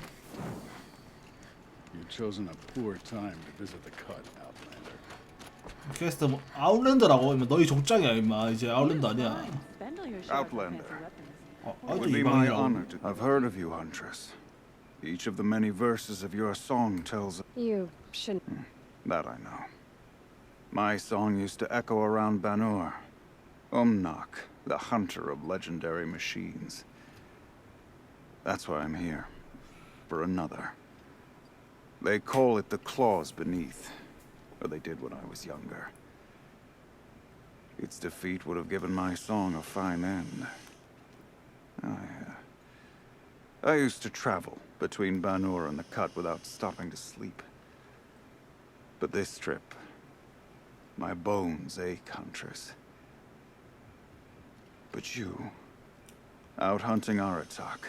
You've chosen a poor time to visit the cut, Outlander. 퀘스트 뭐 아웃랜드라고? 임마 너희 족장이야 임마. 이제 아웃랜드 아니야. Outlander. 아주 It would be my 이방이라고. honor to. I've heard of you, Huntress. Each of the many verses of your song tells. You shouldn't. That I know. My song used to echo around Banur. Umnak, the hunter of legendary machines. That's why I'm here. For another. They call it the claws beneath. Or they did when I was younger. Its defeat would have given my song a fine end. I used to travel between Banur and the Cut without stopping to sleep. But this trip, my bones ache, Huntress. But you, out hunting Aratak,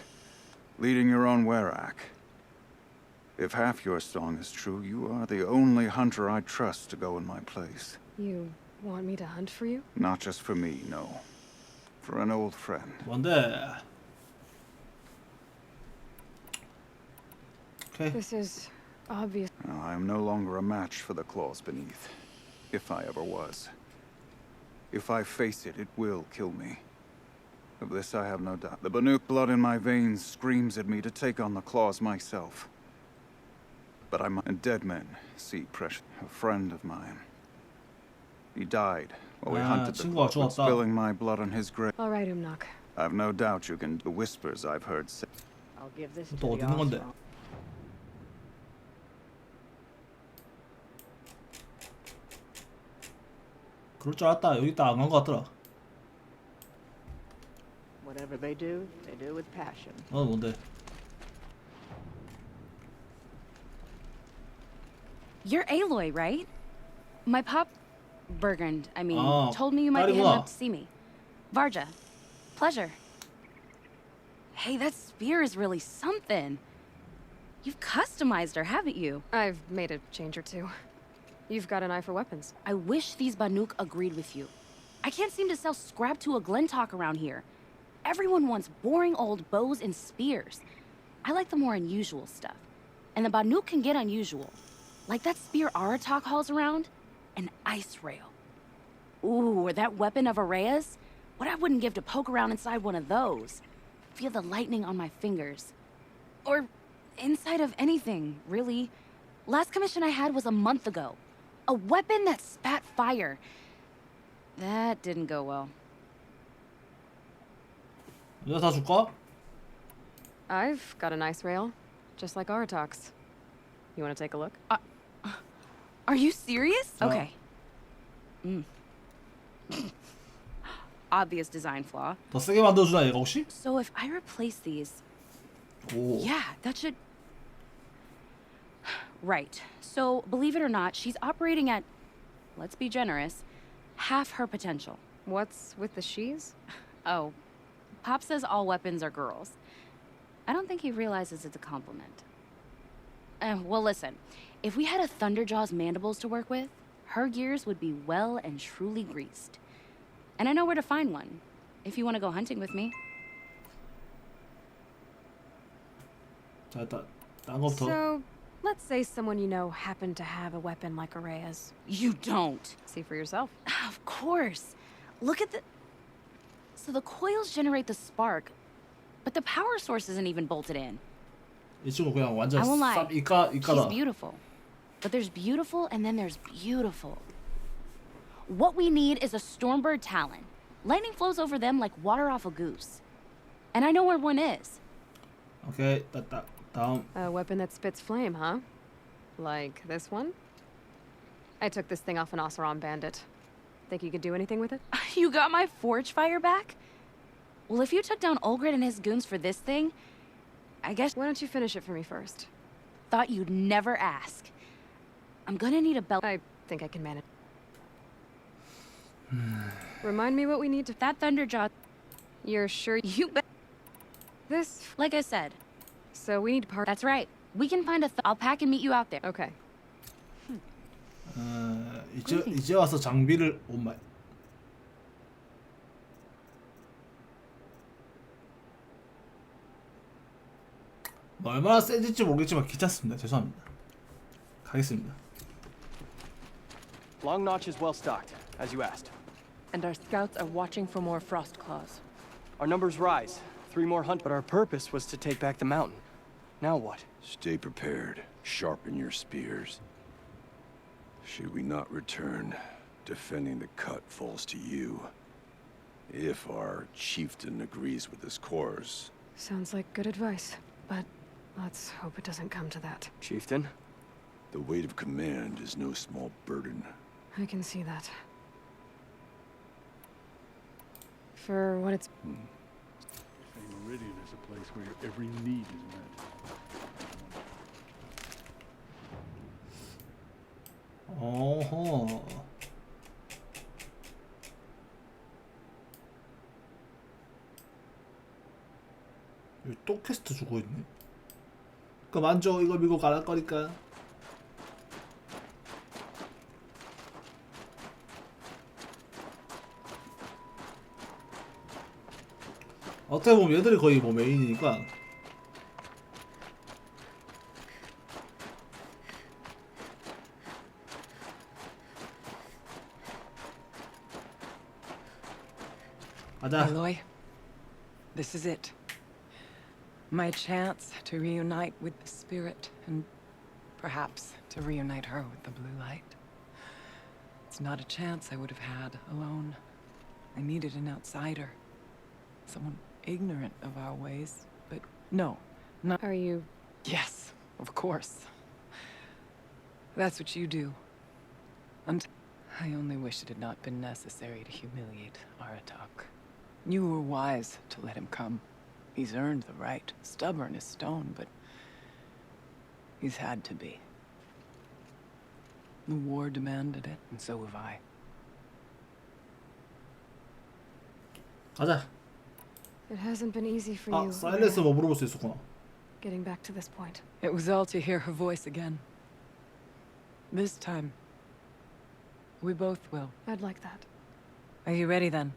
leading your own Werak. If half your song is true, you are the only hunter I trust to go in my place. You want me to hunt for you? Not just for me, no. For an old friend. 뭔데? Okay. This is obvious. I am no longer a match for the claws beneath. If I ever was. If I face it, it will kill me. Of this I have no doubt. The Banuk blood in my veins screams at me to take on the claws myself. But and dead men see precious. A friend of mine. He died while we hunted the 친구가 claws, 죽었다. spilling my blood on his grave. All right, Umnak. I've no doubt you can. The whispers I've heard say. I'll give this to 또 the 어디 있는 건데? Oswald. 그럴 줄 알았다. 여기 딱 안 간 것 같더라. Whatever they do with passion. 넌 뭔데? You're Aloy, right? My pop... Bergund, I mean, Oh, told me you might be heading 딸이구나. up to see me. Varja. Pleasure. Hey, that spear is really something. You've customized her, haven't you? I've made a change or two. You've got an eye for weapons. I wish these Banuk agreed with you. I can't seem to sell scrap to a Glentalk around here. Everyone wants boring old bows and spears. I like the more unusual stuff. And the Banuk can get unusual. Like that spear Aratak hauls around. An ice rail. Ooh, or that weapon of Araya's? What I wouldn't give to poke around inside one of those. Feel the lightning on my fingers. Or inside of anything, really. Last commission I had was a month ago. A weapon that spat fire. That didn't go well. 내가 다 줄까? I've got an ice rail, just like Aratak's. You want to take a look? Are you serious? Oh. Okay. Obvious design flaw. 더 세게 만들어주나 얘가 혹시? So if I replace these... 오. Yeah, that should... Right. So, believe it or not, she's operating at, let's be generous, half her potential. What's with the she's? Oh, Pop says all weapons are girls. I don't think he realizes it's a compliment. Well, listen. If we had a Thunderjaw's mandibles to work with, her gears would be well and truly greased. And I know where to find one, if you want to go hunting with me. 자 일단 딴 거부터. So, let's say someone you know happened to have a weapon like Araya's. You don't. See for yourself. Of course. Look at the... So the coils generate the spark, but the power source isn't even bolted in. 이 친구 그냥 완전 I won't lie. 쌉 She's 이까다. beautiful. But there's beautiful and then there's beautiful. What we need is a Stormbird Talon. Lightning flows over them like water off a goose. And I know where one is. 오케이, 다음. A weapon that spits flame, huh? Like this one? I took this thing off an Oseram bandit. Think you could do anything with it? You got my forge fire back? Well, if you took down Olgrid and his goons for this thing, I guess... Why don't you finish it for me first? Thought you'd never ask. I'm gonna need a belt. I think I can manage. Remind me what we need to... That Thunderjaw... You're sure You bet. this? Like I said. So we need part... That's right. We can find a... I'll pack and meet you out there. Okay. 이제 와서 장비를 오마이. 뭐 얼마나 세질지 모르겠지만 귀찮습니다. 죄송합니다. 가겠습니다. Long Notch is well stocked, as you asked. And our scouts are watching for more frost claws. Our numbers rise. 3 more hunt, but our purpose was to take back the mountain. Now what? Stay prepared. Sharpen your spears. Should we not return, defending the cut falls to you. If our chieftain agrees with this course. Sounds like good advice, but let's hope it doesn't come to that. Chieftain? The weight of command is no small burden. I can see that. For what it's... A meridian is a place where your every need is met. 어허. 여기 또 퀘스트 주고 있네. 그만 줘. 이거 밀고 가랄 거니까. 어떻게 보면 얘들이 거의 뭐 메인이니까. 가자. Aloy, this is it. My chance to reunite with the spirit, and perhaps to reunite her with the blue light. It's not a chance I would have had alone. I needed an outsider. Someone ignorant of our ways, but no, not... Are you... Yes, of course. That's what you do. And I only wish it had not been necessary to humiliate Aratak. You were wise to let him come. He's earned the right. Stubborn as stone, but he's had to be. The war demanded it, and so have I. 가자. It hasn't been easy for 아, you. 사일렌스 뭐 물어볼 수 있었구나. Getting back to this point. It was all to hear her voice again. This time, we both will. I'd like that. Are you ready then?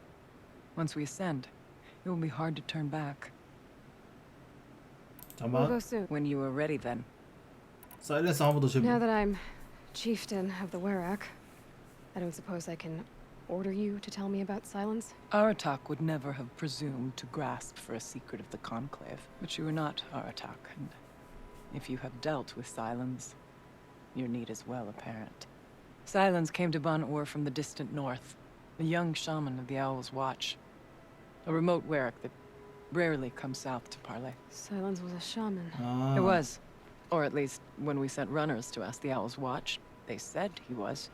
Once we ascend, it will be hard to turn back. We'll go soon. When you are ready then. 사일렌스 한 번 더 질문. Now that I'm chieftain of the Werak, I don't suppose I can order you to tell me about Silence? Aratak would never have presumed to grasp for a secret of the Conclave. But you are not Aratak, and if you have dealt with Silence, your need is well apparent. Silence came to Ban-Ur from the distant north, a young shaman of the Owl's Watch. A remote Werak that rarely comes south to parley. Silence was a shaman. It was. Or at least, when we sent runners to ask the Owl's Watch, they said he was.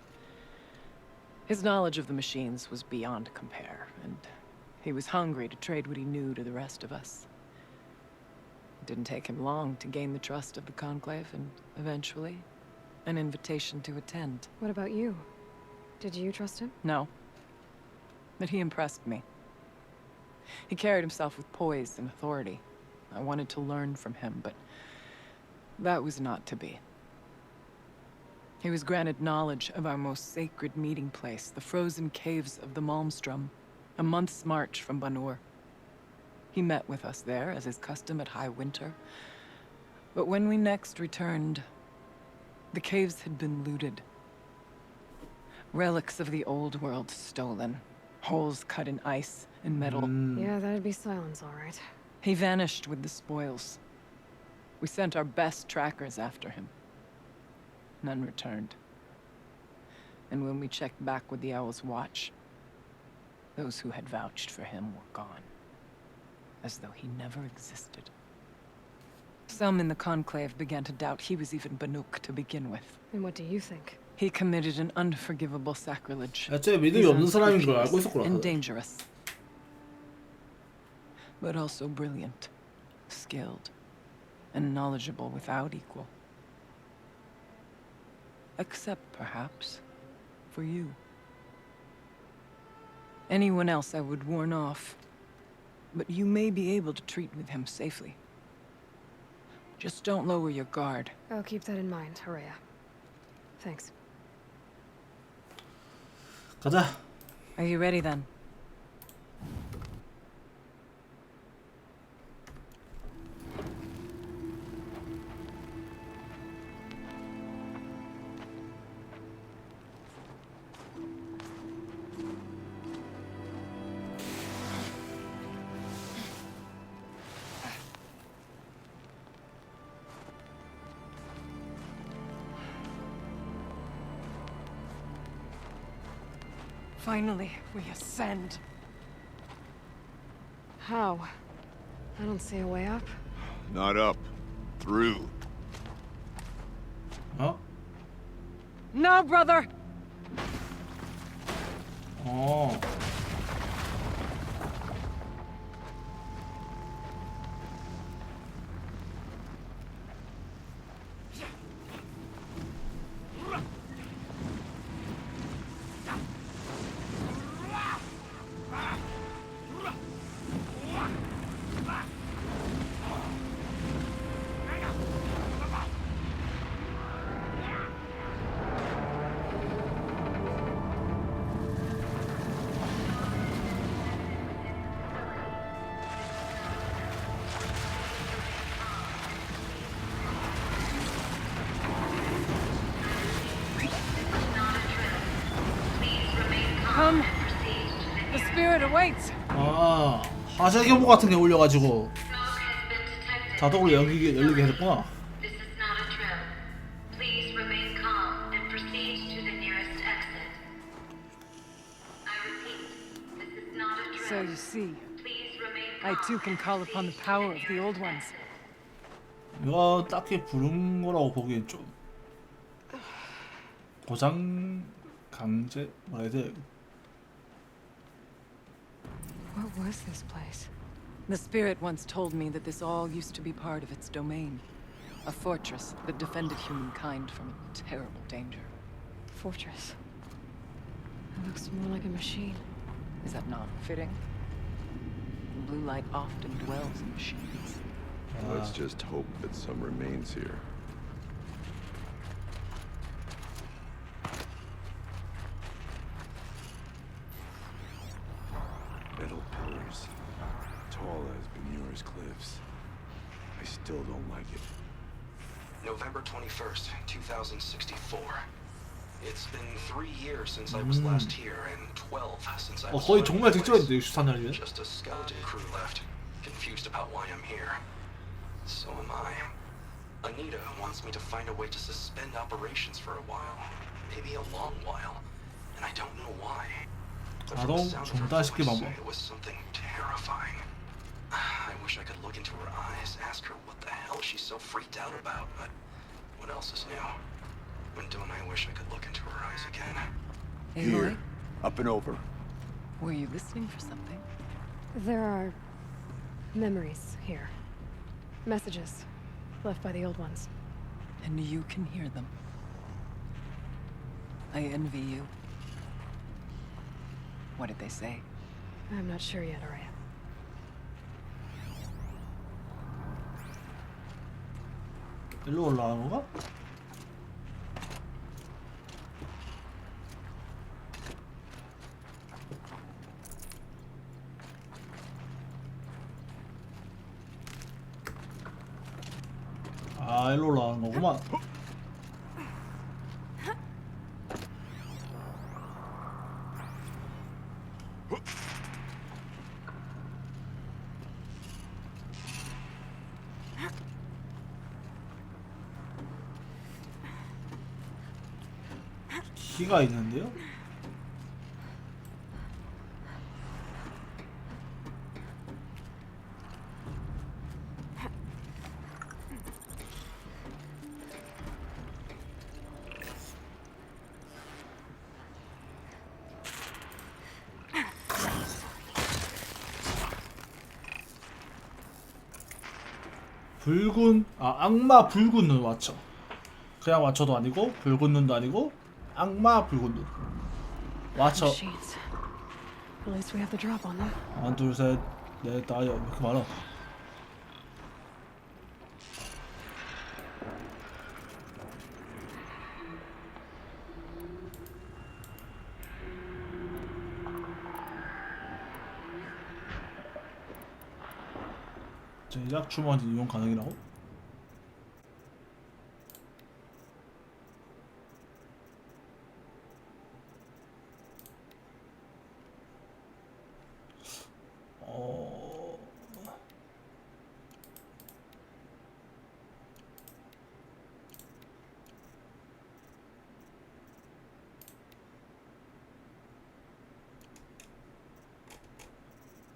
His knowledge of the machines was beyond compare, and he was hungry to trade what he knew to the rest of us. It didn't take him long to gain the trust of the Conclave, and eventually, an invitation to attend. What about you? Did you trust him? No. But he impressed me. He carried himself with poise and authority. I wanted to learn from him, but that was not to be. He was granted knowledge of our most sacred meeting place, the frozen caves of the Malmstrom, a month's march from Ban-Ur. He met with us there, as is custom at high winter. But when we next returned, the caves had been looted. Relics of the old world stolen. Holes cut in ice and metal. Yeah, that'd be silence, all right. He vanished with the spoils. We sent our best trackers after him. None returned. And when we checked back with the Owl's Watch, those who had vouched for him were gone. As though he never existed. Some in the Conclave began to doubt he was even Banuk to begin with. And what do you think? He committed an unforgivable sacrilege. 쟤 믿음이 없는 사람인 걸 알고 있었구나. And dangerous. But also brilliant, skilled, and knowledgeable without equal. Except, perhaps, for you. Anyone else I would warn off, but you may be able to treat with him safely. Just don't lower your guard. I'll keep that in mind, Horea. Thanks. 가자. Are you ready then? Finally, we ascend. How? I don't see a way up. Not up. Through. 어? No, brother! 어. Come. The spirit awaits. 아, 화재 경보 같은 게 올려가지고 자동으로 열리게 해줬구나. Please remain calm and proceed to the nearest exit. I repeat, this is not a drill. So you see, Please remain I calm too can call upon the power of the old ones. 이거 딱히 부른 거라고 보기엔 좀 고장 강제 뭐라 해야 돼? What was this place? The spirit once told me that this all used to be part of its domain. A fortress that defended humankind from a terrible danger. Fortress. It looks more like a machine. Is that not fitting? The blue light often dwells in machines. Let's just hope that some remains here. Metal pillars, tall as Benure's cliffs. I still don't like it. November 21st, 2064. It's been 3 years since I was last here, and 12 since I was 거의 정말 직접인데 64년이면? just a skeleton crew left, confused about why I'm here. So am I. Anita wants me to find a way to suspend operations for a while, maybe a long while, and I don't know why. But from the 자동 sound of her 중단시킬 voice, 방법. it was something terrifying. I wish I could look into her eyes, ask her what the hell she's so freaked out about, but what else is new? When don't I wish I could look into her eyes again? Here, up and over. Were you listening for something? There are memories here. Messages left by the old ones. And you can hear them. I envy you. What did they say? I'm not sure yet, Araya. 일로 올라가는 건가? 아, 일로 올라가는 거구만. 키가 있는데요? 붉은 악마 붉은 눈 와쳐. 그냥 와쳐도 아니고 붉은 눈도 아니고 악마 붉은 눈 와쳐. Machines. At least we have the drop on them. 하나 둘 셋 넷 다섯 왜 이렇게 많아? 제작 주머니 이용 가능이라고?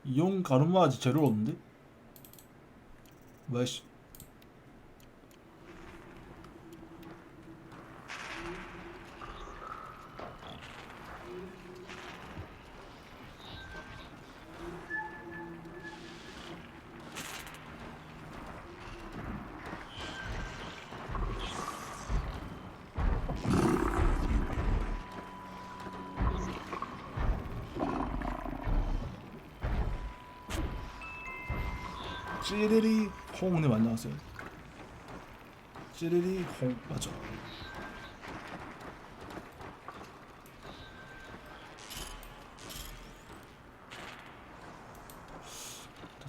이용 가늠마 아직 재료 없는데? 뭐야 씨. 찌리리 홍님 안녕하세요. 찌리리 홍 맞아.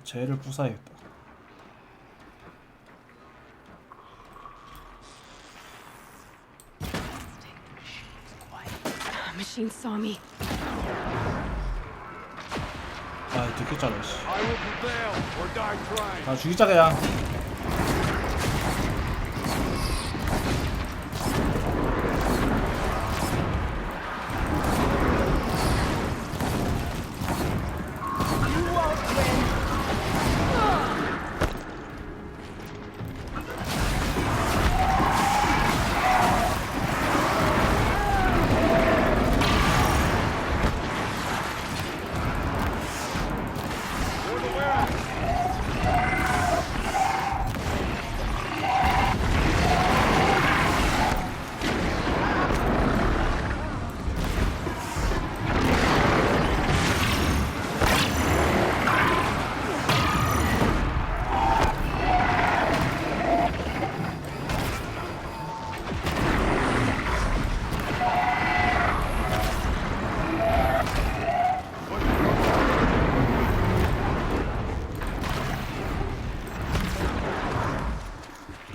쟤를 부숴야겠다. Machine saw me. 아 듣겠잖아 씨. 아 죽이자 그냥.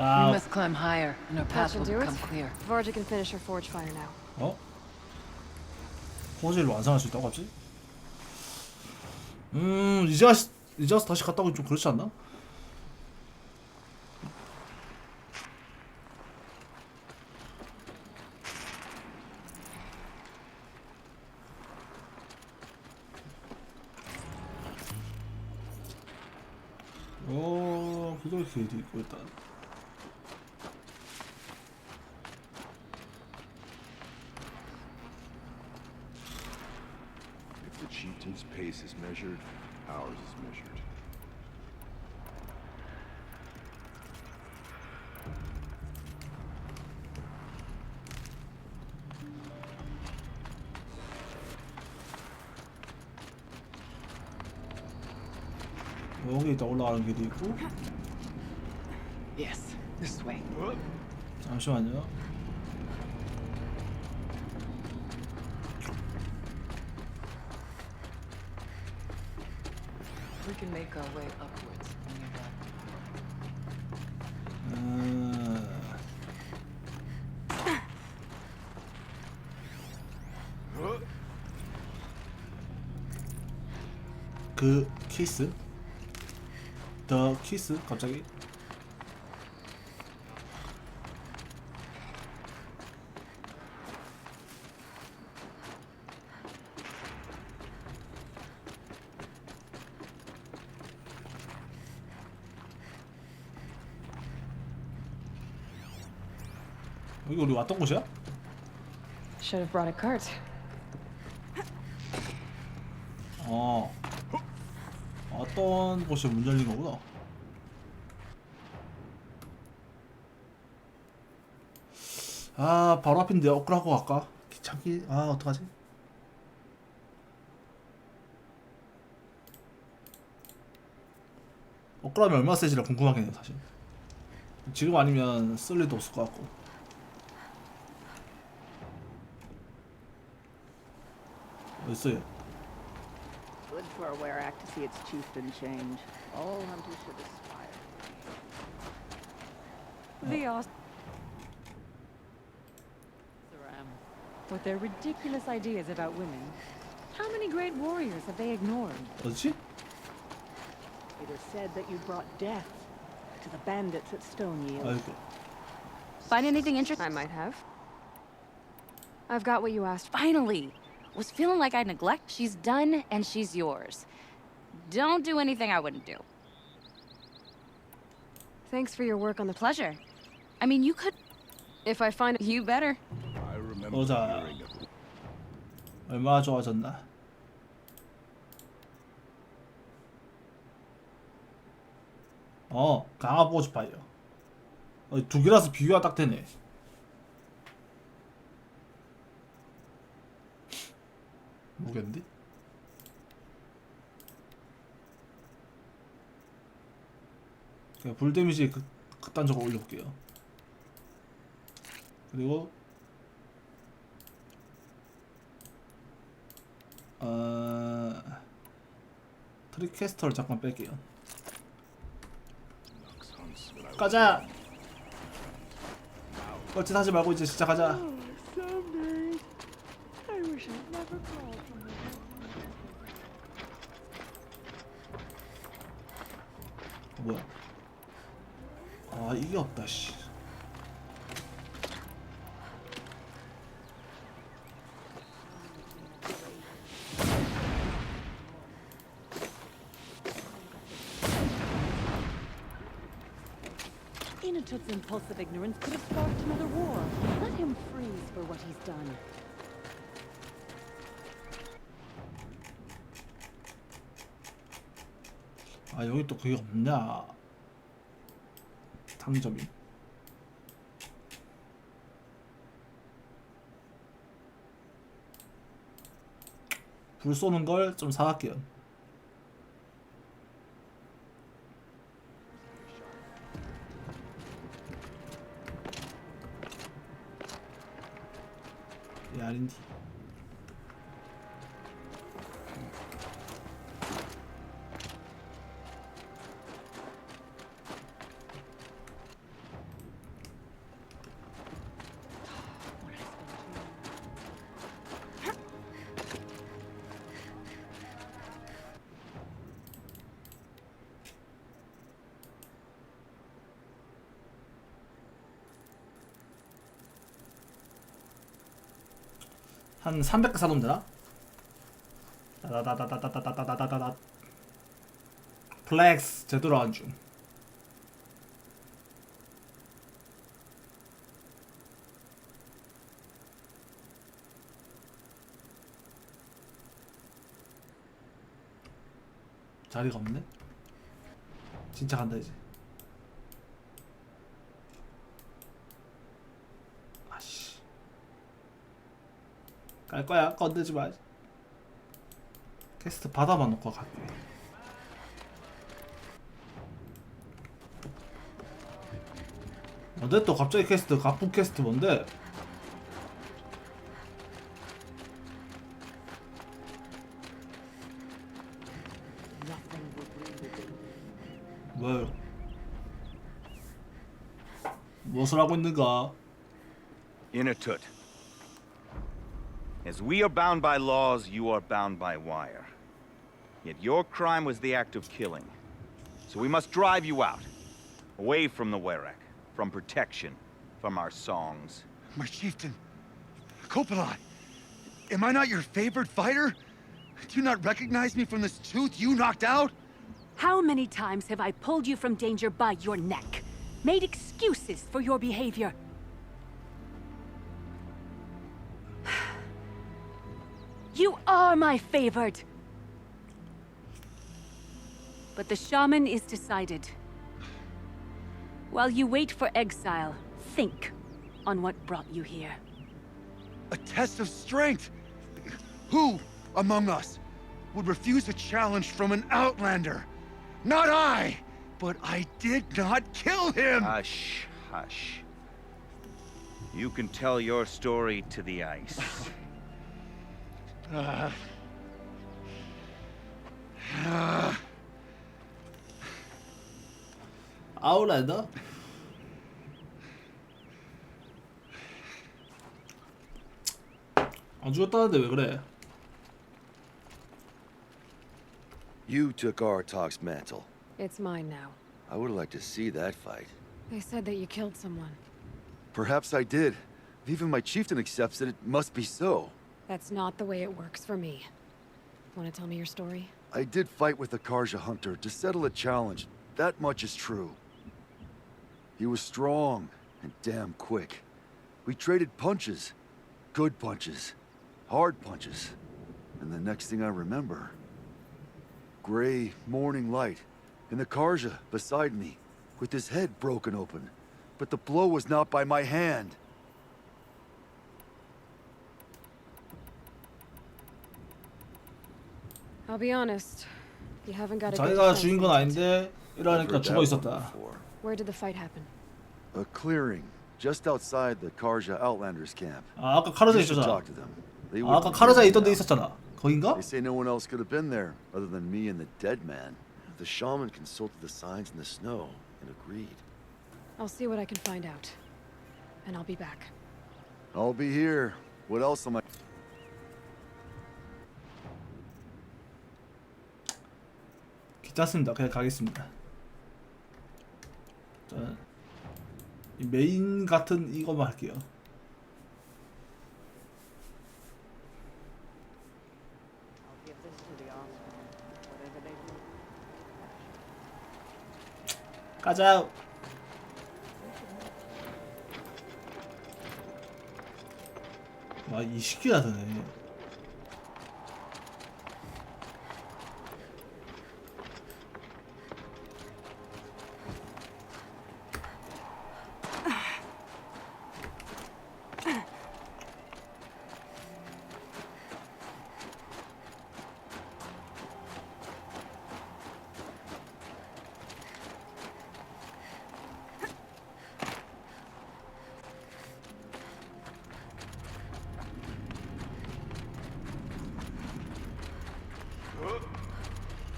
We must climb higher, and our That path should will do it. become clear. Varda can finish her forge fire now. 어? 포즈를 완성할 수 있다고 갑자기? 이제 와서 다시 갔다 오긴 좀 그렇지 않나? 그걸 이렇게 있고 일단. If the chieftain's pace is measured, ours is measured. 여기 있다 올라가는 길이 있고. Yes, this way. 잠시만요. We can make our way upwards when you're done. 그 키스? 더 키스? 갑자기? 여기 우리 왔던 곳이야? Should have brought a cart. 어떤 곳이 문 열린 거구나. 아, 바로 앞인데 업그레이드하고 갈까? 귀찮기. 아, 어떡하지? 업그레이드하면 얼마나 세지라 궁금하긴 해요, 사실. 지금 아니면 쓸 일도 없을 것 같고. 어딨어요? Good for a were-act to see its chieftain change. All hunters should aspire. With their ridiculous ideas about women, how many great warriors have they ignored? 어디지? It is said that you brought death to the bandits at Stoneyield. 아이고. Find anything interesting? I might have. I've got what you asked for. Finally! Was feeling like I neglect. She's done and she's yours. Don't do anything I wouldn't do. Thanks for your work on the Pleasure. I mean, you could. If I find it, You better. I remember 보자. hearing of 얼마나 좋아졌나? 강화 보고 싶어요. 두 개라서 비교가 딱 되네. 모르겠는데? 그냥 불 데미지 극단적으로 올려볼게요. 그리고 트리캐스터를 잠깐 뺄게요. 가자! 뻘짓하지 말고 이제 시작하자. 뭐야? 아, 이게 없다, 씨. Inatut's impulsive ignorance could have sparked another war. Let him freeze for what he's done. 아, 여기 또 그게 없냐? 상점이. 불 쏘는 걸 좀 사갈게요. 야린디. 한 300개 사놓으면 되나? 다다다다다다다다다다다. 플렉스 제대로 안 줌. 자리가 없네. 진짜 간다 이제. 갈 거야. 건드지 마. 캐스트 받아만 놓고 갈게. 근데 또 갑자기 캐스트 가품 캐스트 뭔데? 뭘? 무엇을 하고 있는가? Inatut. As we are bound by laws, you are bound by wire. Yet your crime was the act of killing. So we must drive you out. Away from the Werek. From protection. From our songs. My chieftain. Copeland. Am I not your favorite fighter? Do you not recognize me from this tooth you knocked out? How many times have I pulled you from danger by your neck? Made excuses for your behavior? You are my favored. But the shaman is decided. While you wait for exile, think on what brought you here. A test of strength? Who among us would refuse a challenge from an outlander? Not I! But I did not kill him! Hush, hush. You can tell your story to the ice. 아웃라이더? 안 죽었다는데 왜 그래? You took Artok's mantle. It's mine now. I would like to see that fight. They said that you killed someone. Perhaps I did. If even my chieftain accepts it, it must be so. That's not the way it works for me. Want to tell me your story? I did fight with the Karja hunter to settle a challenge. That much is true. He was strong and damn quick. We traded punches. Good punches. Hard punches. And the next thing I remember... gray morning light. And the Karja beside me, with his head broken open. But the blow was not by my hand. I'll be honest. You haven't got a good 자기가 defense 죽인 건 against it. 아닌데 이러니까 죽어 있었다. Where did the fight happen? A clearing, just outside the Karja Outlanders camp. 아, 아까 카르자 You should 있었잖아. talk to them. They 아, 아까 wouldn't 카르자 be 있던 데 now. 있었잖아. 거긴가? They say no one else could have been there other than me and the dead man. The shaman consulted the signs in the snow and agreed. I'll see what I can find out. And I'll be back. I'll be here. What else am I? 괜찮습니다. 그냥 가겠습니다. 자, 이 메인 같은 이거만 할게요. I'll give this to the offspring. Whatever they do. 가자. 와, 20개나 되네.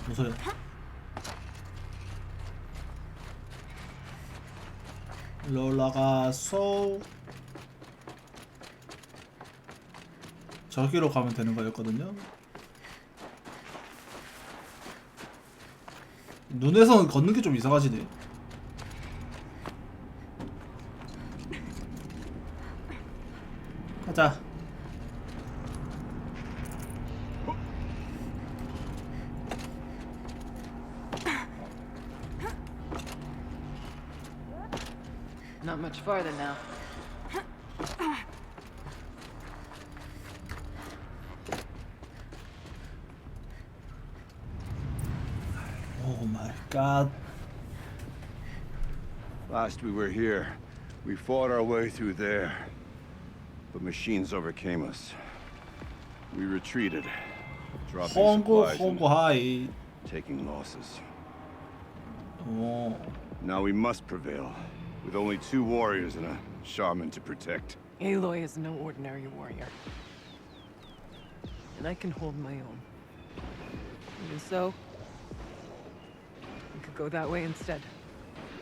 무서워요. 일로 올라가서 저기로 가면 되는 거였거든요. 눈에서는 걷는 게 좀 이상하지네. 가자. Not much farther now. Oh my god. Last we were here, we fought our way through there. But machines overcame us. We retreated, dropping supplies and taking losses. Oh. Now we must prevail, with only 2 warriors and a shaman to protect. Aloy is no ordinary warrior. And I can hold my own. Even so, we could go that way instead.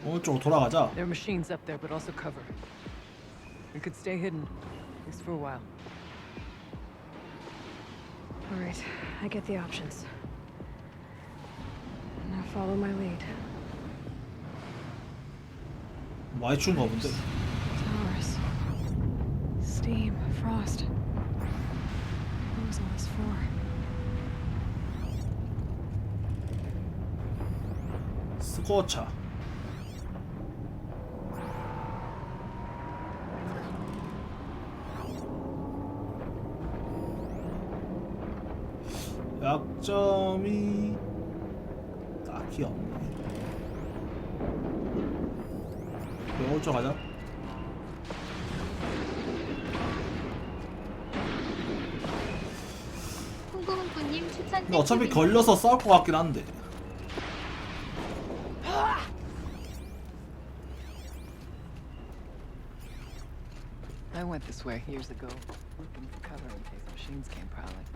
오른쪽으로 돌아가자. There are machines up there, but also cover. We could stay hidden, at least for a while. All right, I get the options. Follow my lead. 많이 추운가 본데. Towers. Steam. Frost. What was all this for? 스코차. 약점이 딱히 없네. 오른쪽 가자. 홍구홍구님 추천. 근데 어차피 걸려서 싸울 것 같긴 한데. I went this way years ago, looking for cover in case machines came prowling.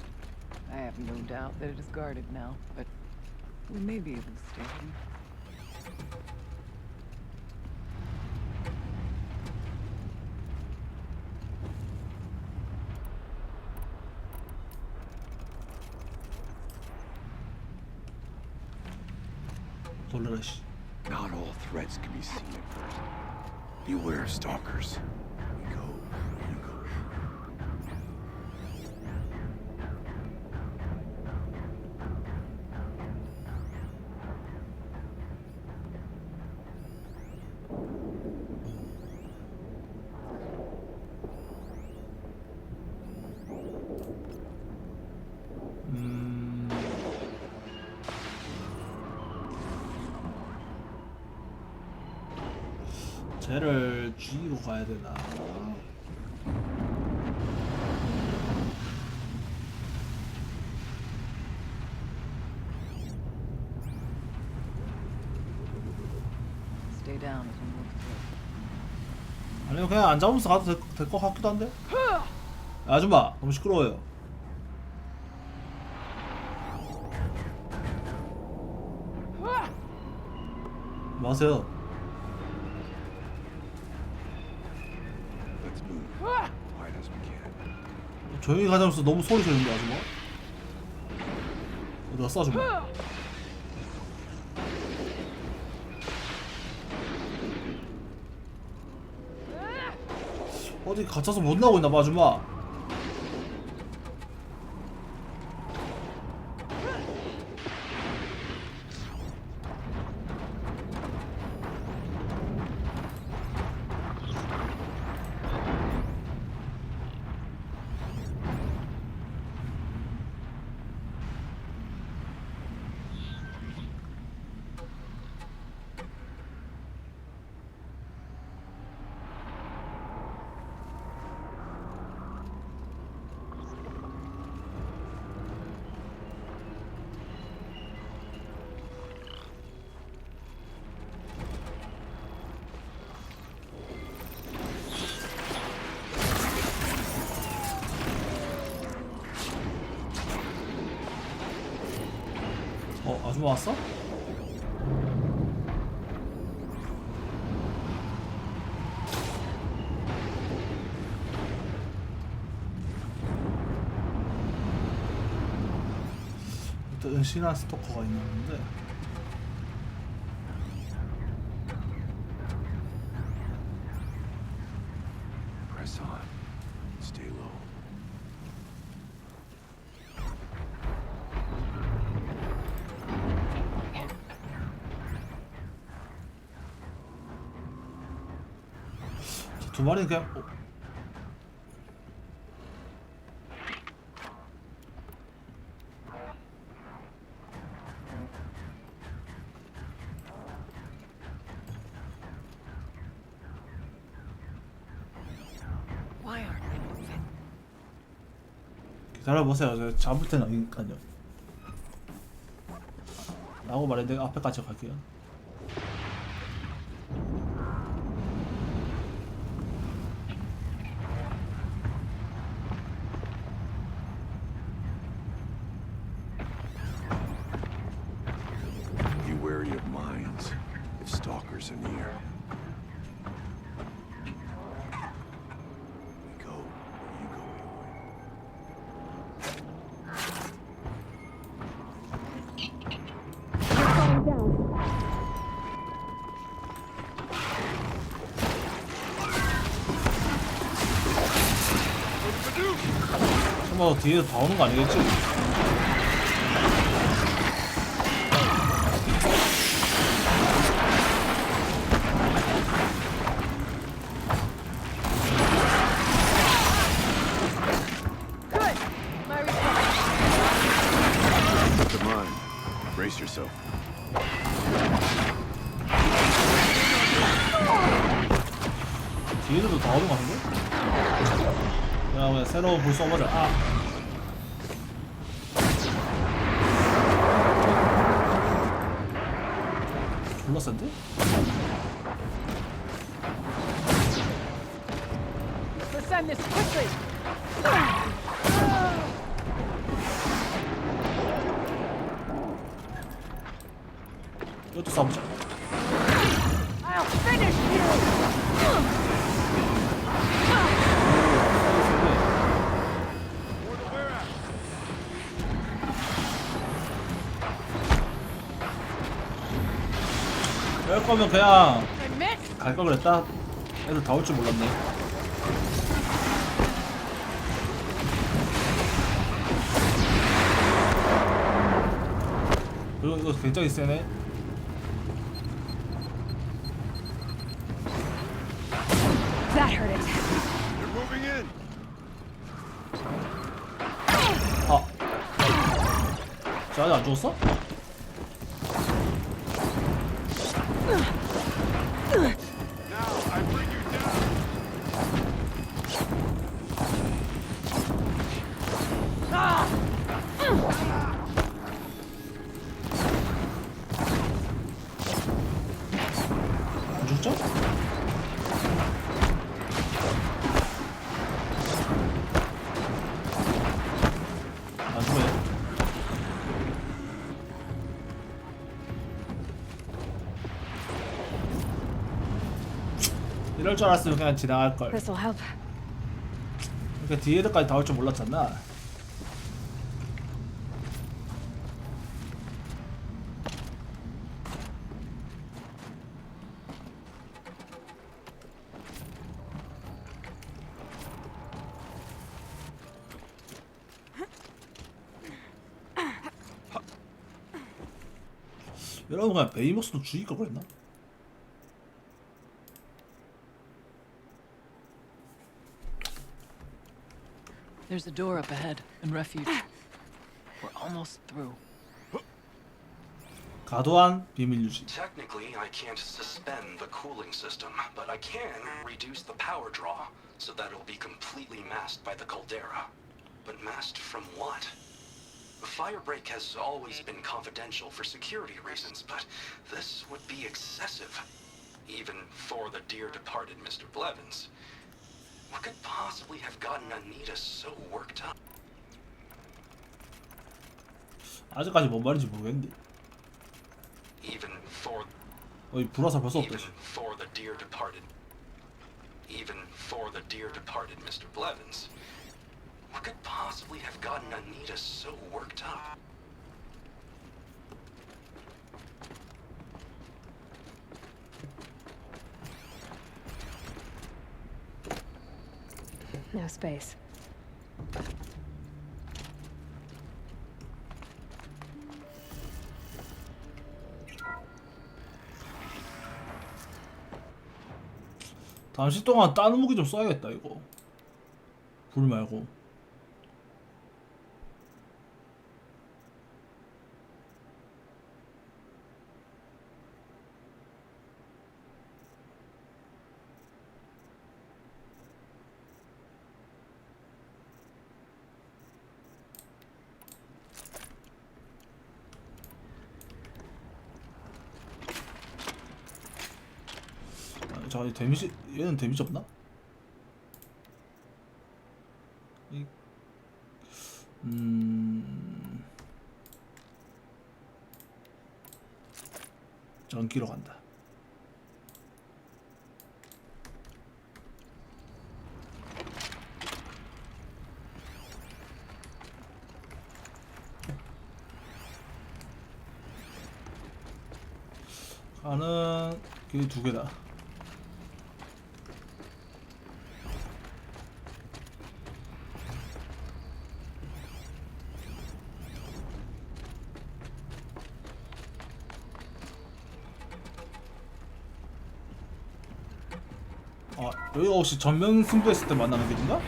I have no doubt that it is guarded now, but we may be able to stay hidden. 놀래라 씨. Not all threats can be seen at first. Beware of stalkers. We go. You go. 쟤를 G로 가야 되나? Stay down as we move through. 아니면 그냥 안 잡으면서 가도 될 것 같기도 한데? 아줌마 너무 시끄러워요. 뭐 하세요? Let's move. Quiet as we can. 조용히 가자면서 너무 소리 지르는데 아줌마? 어디 갔어 아줌마? 어디 갇혀서 못 나오고 있나봐 아줌마. 아줌마 왔어? 또 은신한 스토커가 있는데 Press on. Stay low. 두 마리는 그냥 기다려보세요. 제가 잡을 테니까요. 라고 말했는데 앞에까지 갈게요. Be wary of mines if stalkers are near. We go. You go. We're falling down. 이거 뒤에서 다 오는 거 아니겠지? Come on, brace yourself. 뒤에서도 다 오는 거 같은데? 야, 왜 새로운 불 쏘버려? 아! 졸라 센데? Let's end this quickly. 이것도 싸우자. I'll finish you. 이럴 거면 그냥 갈 걸 그랬다. 애들 다 올 줄 몰랐네. 그리고 이거 굉장히 세네. That hurt it. They're moving in. 아, 쟤 아직 안 죽었어? 안 죽죠? 안 죽어요. 이럴 줄 알았으면 그냥 지나갈 걸. This'll help. 그러니까 뒤에 애들까지 다 올 줄 몰랐잖아. 여러분 그냥 베이모스도 죽일 걸 그랬나? There's a door up ahead and refuge. We're almost through. 과도한 비밀 유지. Technically, I can't suspend the cooling system, but I can reduce the power draw so that it'll be completely masked by the caldera. But masked from what? The fire break has always been confidential for security reasons, but this would be excessive, even for the dear departed Mr. Blevins. What could possibly have gotten Anita so worked up? 아직까지 뭔 말인지 모르겠는데. Even for 어이 불화살 벌써 없다. even for the dear departed Mr. Blevins. What could possibly have gotten Anita so worked up? No space. 잠시 동안 다른 무기 좀 써야겠다 이거. 불 말고. 자, 이 데미지 얘는 데미지 없나? 전기로 간다. 가는 길이 두 개다. 아 여기가 혹시 전면 승부했을 때 만나는 길인가?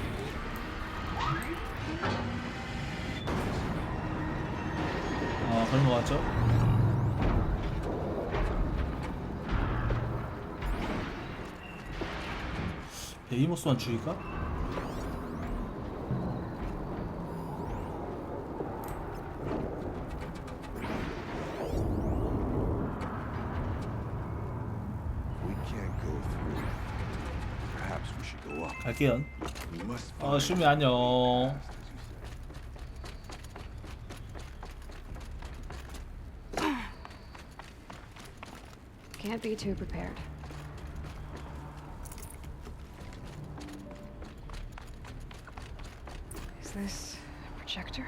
아 그런 거 같죠? 베이모스만 죽일까? 갈게요. 슈미 안녕. Can't be too prepared. Is this a projector?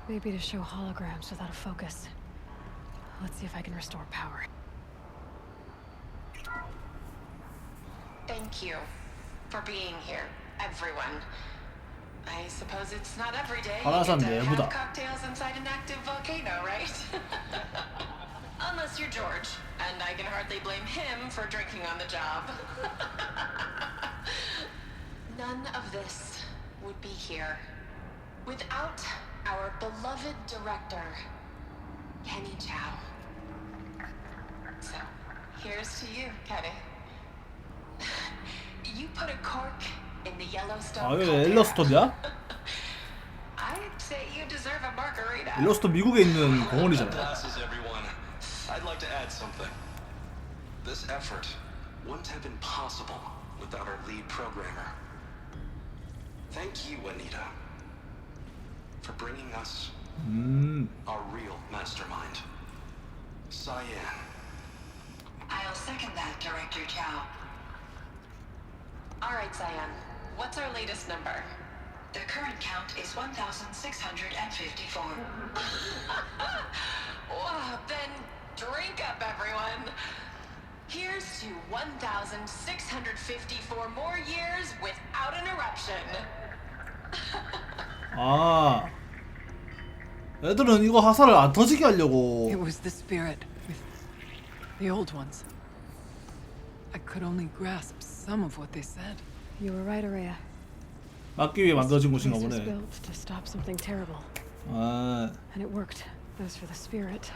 Maybe to show holograms without a focus. Let's see if I can restore power. Thank you for being here, everyone. I suppose it's not every day you get to have cocktails inside an active volcano, right? Unless you're George, and I can hardly blame him for drinking on the job. None of this would be here without our beloved director, Kenny Chow. So, here's to you, Kenny. You put a cork in the Yellowstone. 아 여기 옐로스톤이야? I'd say you deserve a margarita. 옐로스톤 미국에 있는 공원이잖아. I'd like to add something. This effort wouldn't have been possible without our lead programmer. Thank you, Anita, for bringing us our real mastermind, Cyan. I'll second that, Director Chow. All right, Cyan. What's our latest number? The current count is 1,654. Wow, then drink up, everyone. Here's to 1,654 more years without an eruption. 아, 애들은 이거 화살을 안 터지게 하려고. It was the spirit with the old ones. I could only grasp some of what they said. You were right, Araya. 막기 위해 만들어진 곳인가 This was 보네. built to stop something terrible. 아, And it worked. As for the spirit,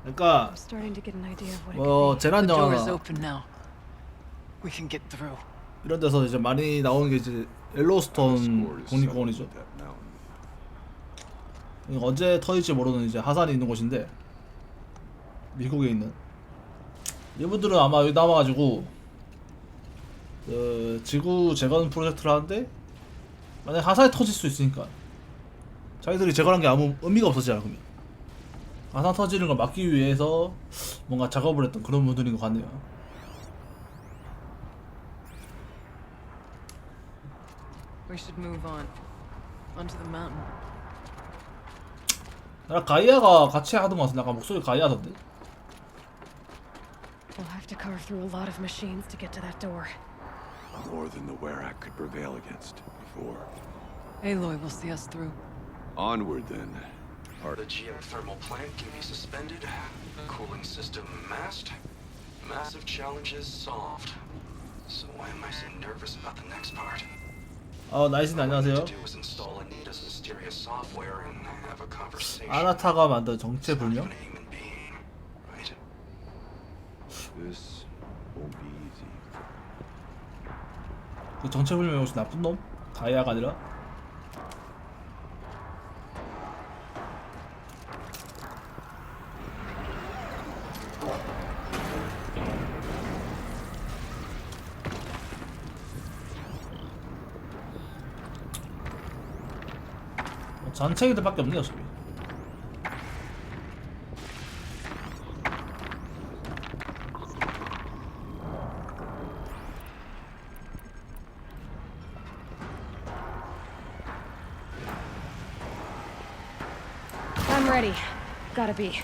그러니까 I'm starting to get an idea of what it 뭐 could be. 재난 The door is 영화나 open now. We can get through. 이런 데서 이제 많이 나오는 게 이제 옐로스톤 국립공원이죠. 이거 언제 터질지 모르는 이제 하산이 있는 곳인데 미국에 있는 이분들은 아마 여기 남아가지고 그 지구 재건 프로젝트를 하는데 만약 하산이 터질 수 있으니까 자기들이 재건한 게 아무 의미가 없어지잖아. 그러면 하산 터지는 걸 막기 위해서 뭔가 작업을 했던 그런 분들인 것 같네요. We should move on. Onto the mountain. 나 가이아가 같이 하던 것 같은데 약간 목소리 가이아던데? We'll have to carve through a lot of machines to get to that door. More than the Werak could prevail against before. Aloy will see us through. Onward then. The geothermal plant can be suspended, cooling system masked, massive challenges solved. So why am I so nervous about the next part? 나이스 안녕하세요. 아나타가 만든 정체 불명? This won't be easy. 그 정체 불명이 혹시 나쁜 놈? 가이아가 아니라? 전체기들밖에 없네요, 어차피. I'm ready. Gotta be.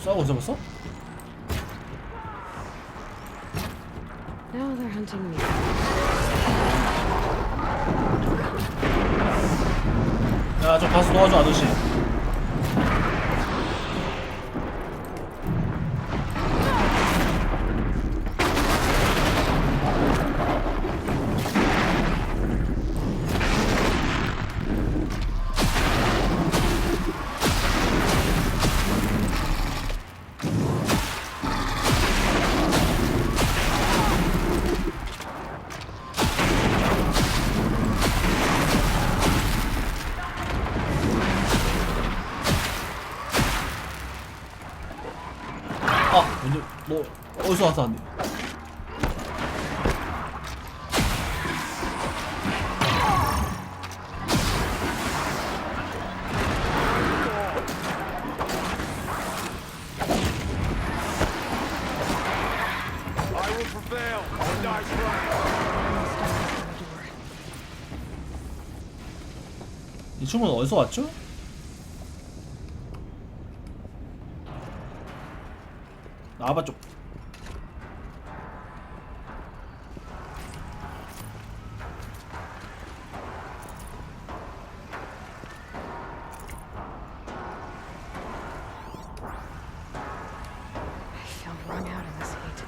싸우고 잡았어? Now they're hunting me. 야, 저 가서 도와줘, 아저씨. 아, 먼저 너 어디서 나타났니? I will prevail or die trying. 이 친구는 어디서 왔죠? 나와봐 좀. I feel wrung out in this heat.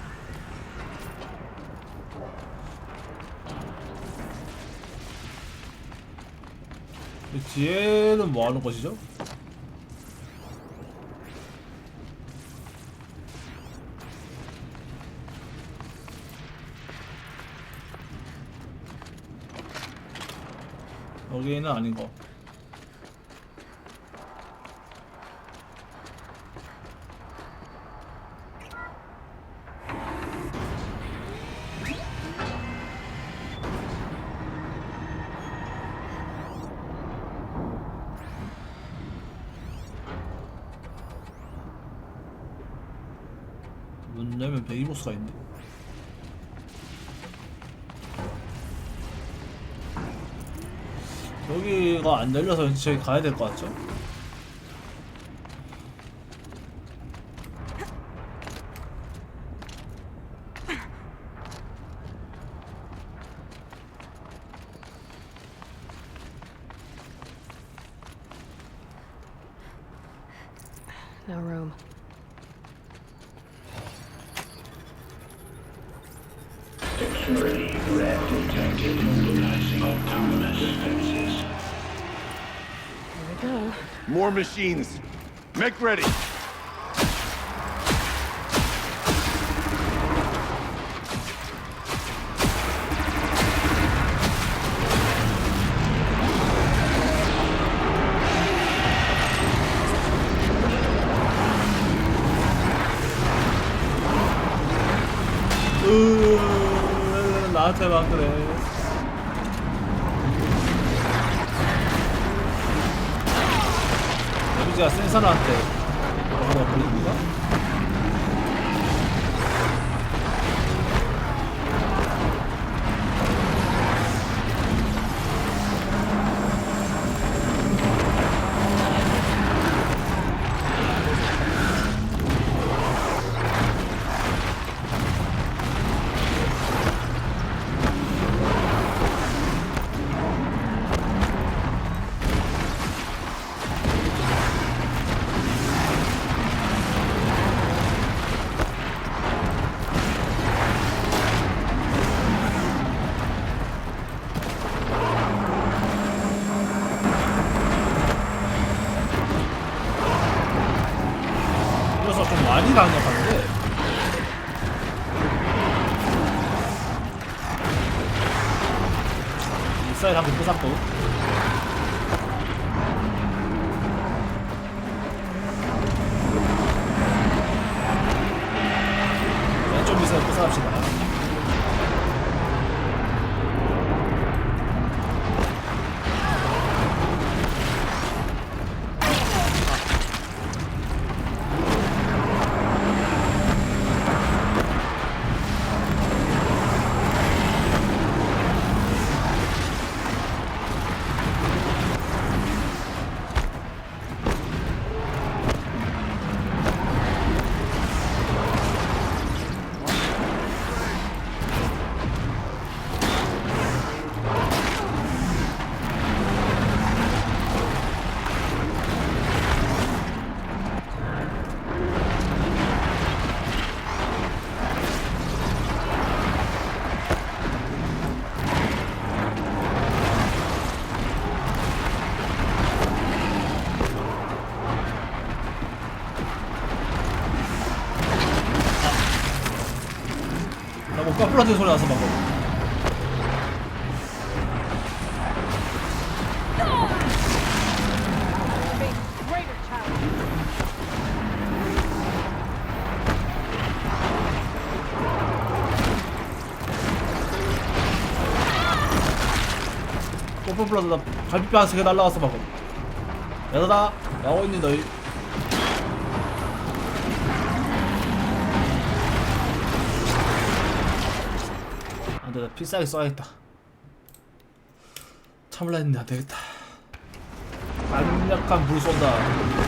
이 뒤에는 뭐 하는 것이죠? 여기는 아닌 거. 문 열면 베이보스가 있네. 여기가 안 열려서 저기 가야 될 것 같죠? No room. Security threat detected. Mobilizing autonomous defenses. Here we go. More machines. Make ready. 나한테만 그래. 데미지가 센 사람한테 뭐가 걸립니까? 많이 강력한데 미사일 한번 부쉈고 왼쪽 미사일 부쉈합시다. 뽀뽀플라즈 소리 나서 방금. 뽀뽀플라즈 나 갈비뼈 한 3개 날라갔어 방금. 얘들아 나오고 있니 너희? 안돼, 나 필살기 써야겠다. 참을라 했는데 안되겠다. 강력한 불 쏜다.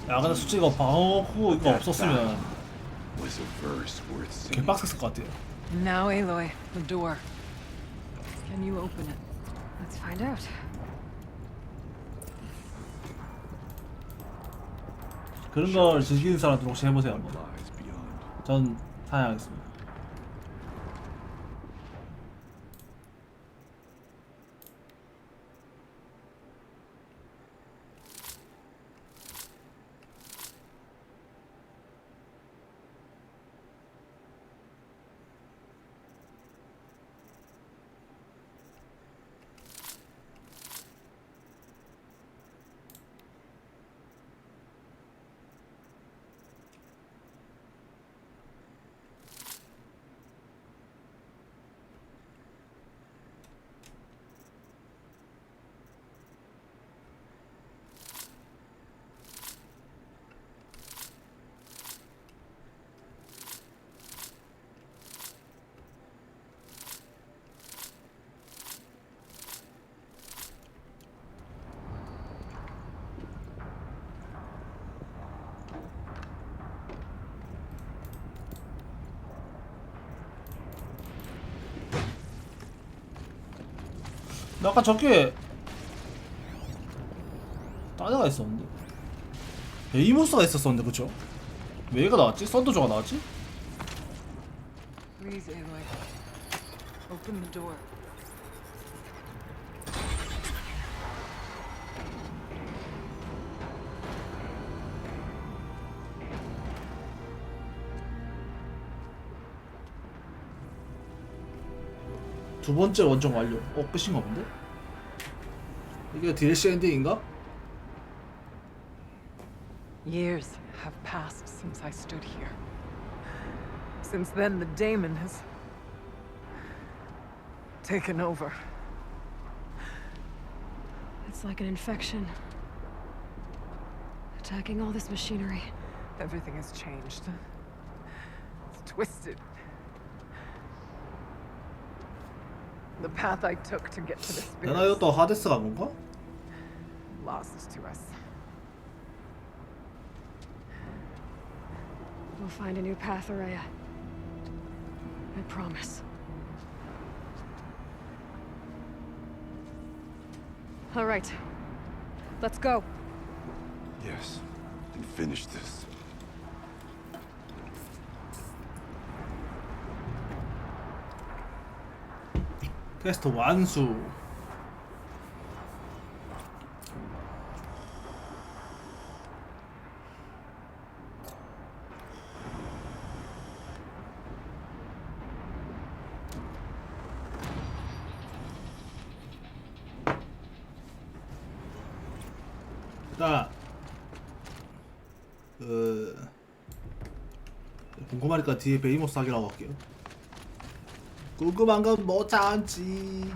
야 근데 솔직히 이거 방어구 이거 없었으면 개빡셌을 것 같아요. Now, Aloy, the door. Can you open it? Let's find out. 그런 걸 즐기는 사람들 혹시 해보세요 한번. 전 사양하겠습니다. 아까 저게 따자가 있었는데 베이모스가 있었었는데 그쵸? 왜 얘가 나왔지? 썬더조가 나왔지? Please, Aloy. Open the door. 두 번째 원정 완료. 끝인가 본데? 이게 DLC 엔딩인가? Years have passed since I stood here. Since then, the daemon has taken over. It's like an infection. Attacking all this machinery. Everything has changed. It's twisted. The path I took to get to the spirits. 내가 이것도 하데스가 뭔가? Lost to us. We'll find a new path, Araya. I promise. All right. Let's go. Yes, and finish this. 퀘스트 완수. 일단 궁금하니까 뒤에 베이모스 하기라고 할게요. 궁금한 건 못 참지.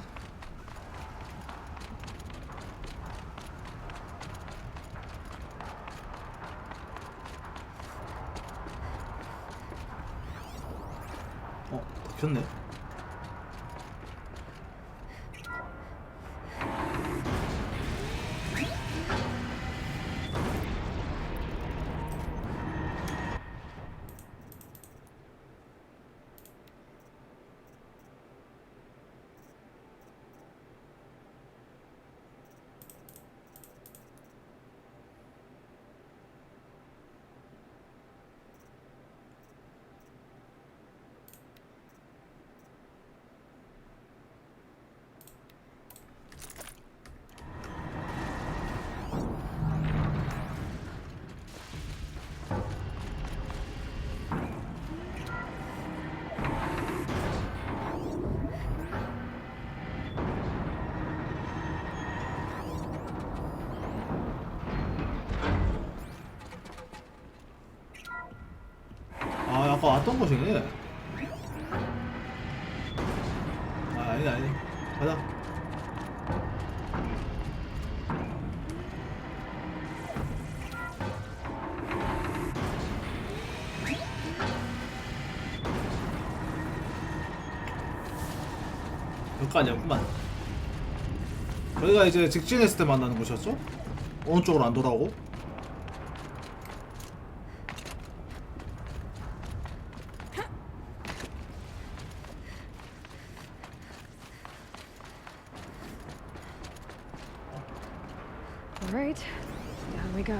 켰네. 아, 아까 왔던 곳이네. 아, 아니다, 아니다. 가자. 여기까지였구만. 여기가 이제 직진했을 때 만나는 곳이었죠? 오른쪽으로 안 돌아오고. Alright, down we go.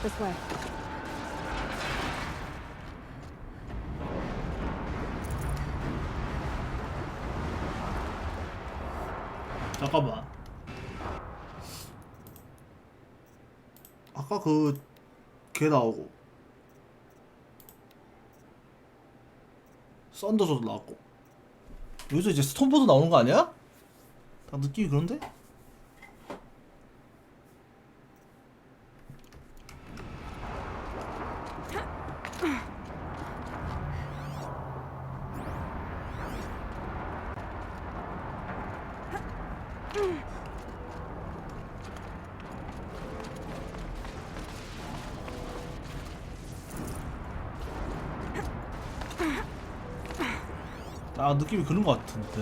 This way. 잠깐만. 아까 그 걔 나오고 썬더조도 나왔고 여기서 이제 스톤보드 나오는 거 아니야? 딱 느낌이 그런데? 아, 느낌이 그런 거 같은데.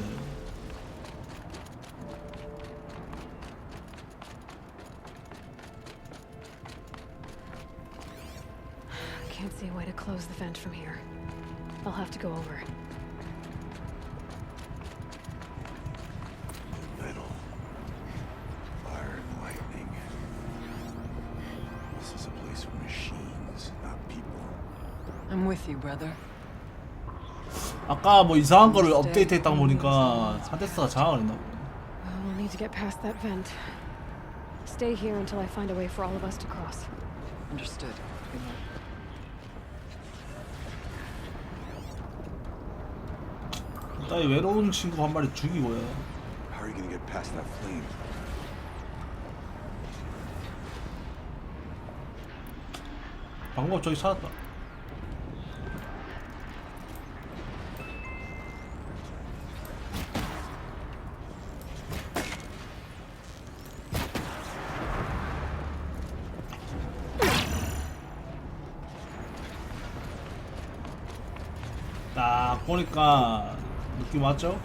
Can't see a way to close the vent from here. I'll have to go over. Metal. Fire and lightning. This is a place for machines, not people. I'm with you, brother. 아까 뭐 이상한 거를 업데이트 했다고 보니까 하데스가 장악을 했나 보네. We'll need to get past that vent. Stay here until I find a way for all of us to cross. Understood. 일단 이 외로운 친구 한 마리 죽이고요. How are you gonna get past that flame? 방법 저기 찾았다. 딱 보니까 느낌 왔죠?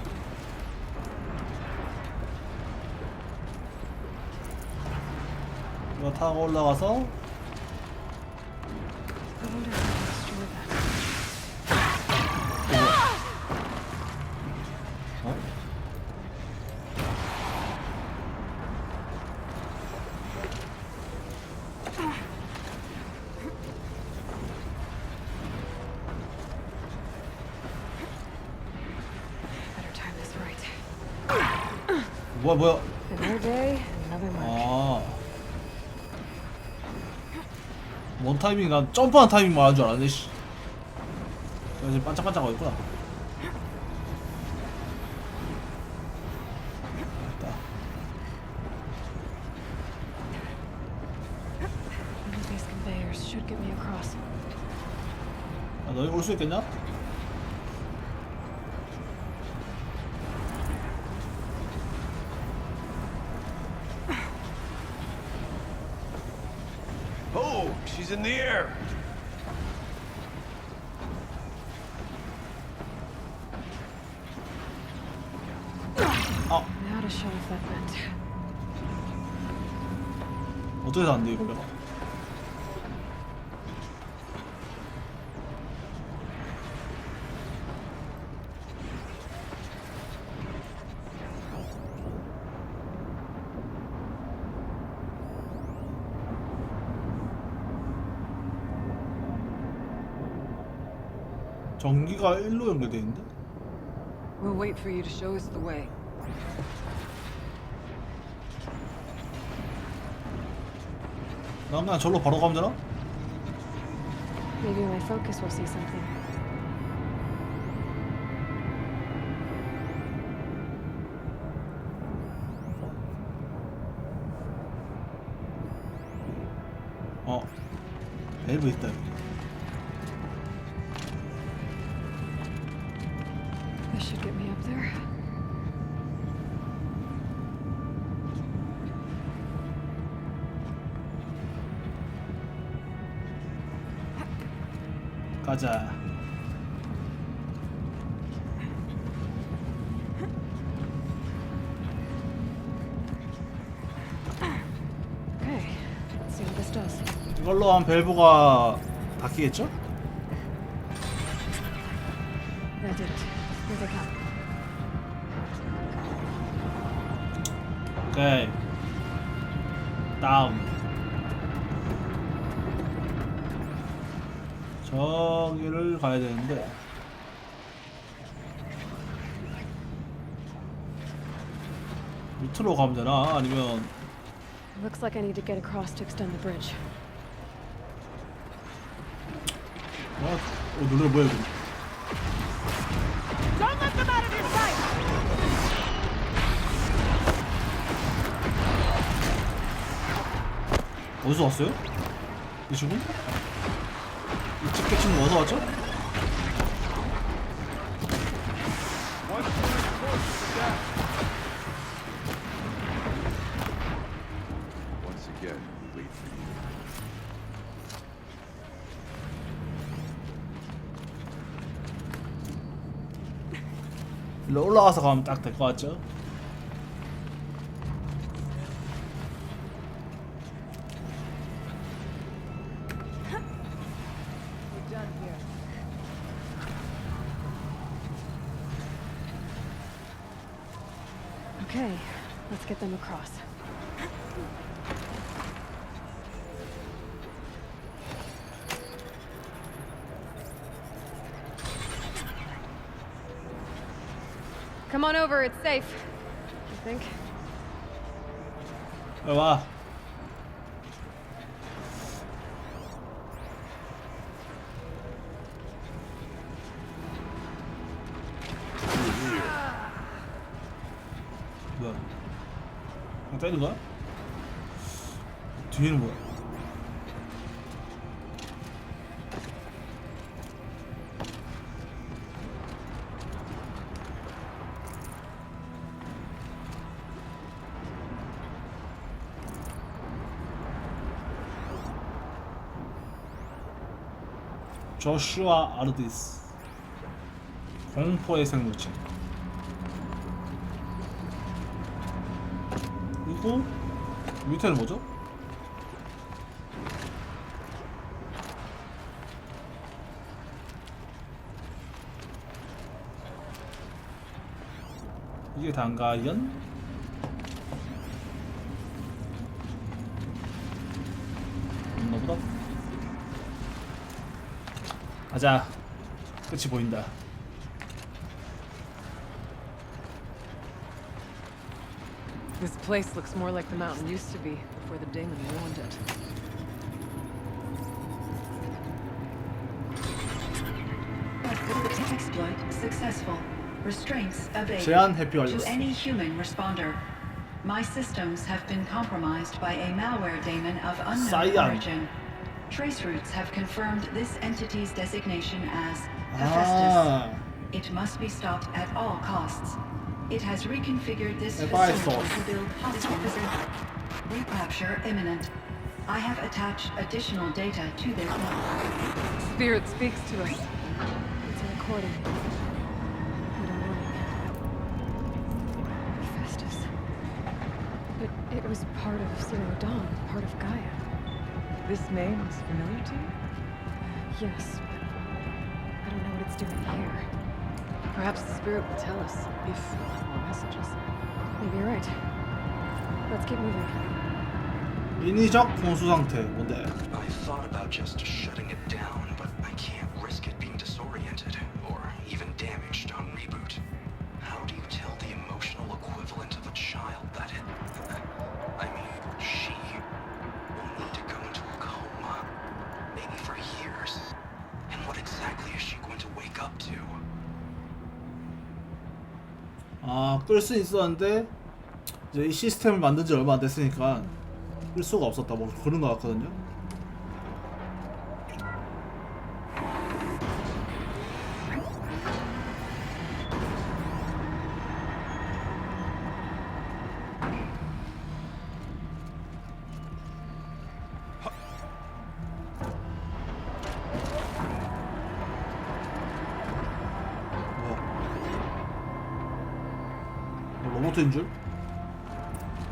이거 타고 올라가서 뭐야 Another day, another mark. 아, 뭔 타이밍? 난 점프한 타이밍만 하는 줄 알았네. 씨. 이제 반짝반짝하고 있구나. 됐다. get me across. 아, 너희 올 수 있겠냐? Oh, she's in the air. 아, Now to show off that vent. 어떻게 해서 안 돼, 이거? 전기가 1로 연결돼 있는데? We'll wait for you to show us the way. 난 그냥 절로 바로 가면 되나? Maybe my focus will see something. 어, 밸브 있다 여기. This should get me up there. 가자. Okay, let's see what this does. 이걸로 한 밸브가 바뀌겠죠? That did it. Here they come. 오케이. 다음. 저기를 가야 되는데. 밑으로 가면 되나? 아니면 Looks like I need to get across to extend the bridge. 노래 뭐야 이거? Don't let them out of your sight! 어디서 왔어요? 이 친구? 이 집게 친구 어디서 왔죠? Once again, we wait for you. 일로 올라가서 가면 딱 될 것 같죠? Okay, let's get them across. Come on over, it's safe. I think. 와. 뭐야? 그냥 때리는 거야? 뒤에는 뭐야? 조슈아 아르디스 공포의 생물체. 그리고 밑에는 뭐죠? 이게 단가연? 없나 보다. 가자. 끝이 보인다. This place looks more like the mountain used to be before the demon ruined it. Exploit successful. Restraints abated. 제한 회피 완료했어. To any human responder. My systems have been compromised by a malware daemon of unknown origin. Trace routes have confirmed this entity's designation as Hephaestus. It must be stopped at all costs. It has reconfigured this facility to build hospitals. Recapture imminent. I have attached additional data to their log. Spirit speaks to us. It's a recording. I don't know. Hephaestus. It was part of Zerodon, part of Gaia. This name is familiar to you? Yes, but I don't know what it's doing here. Perhaps the spirit will tell us if we have more messages. Maybe you're right. Let's keep moving. 인위적 공수 상태 뭔데? I thought about just shutting it down, but I can't risk it being disoriented or even damaged on reboot. How do you tell the emotional equivalent of a child that it... I mean, she will need to go into a coma, maybe for years. And what exactly is she going to wake up to? 아, 끌 수 있었는데 이제 이 시스템을 만든 지 얼마 안 됐으니까 끌 수가 없었다 뭐 그런 거 같거든요. 로봇인 줄?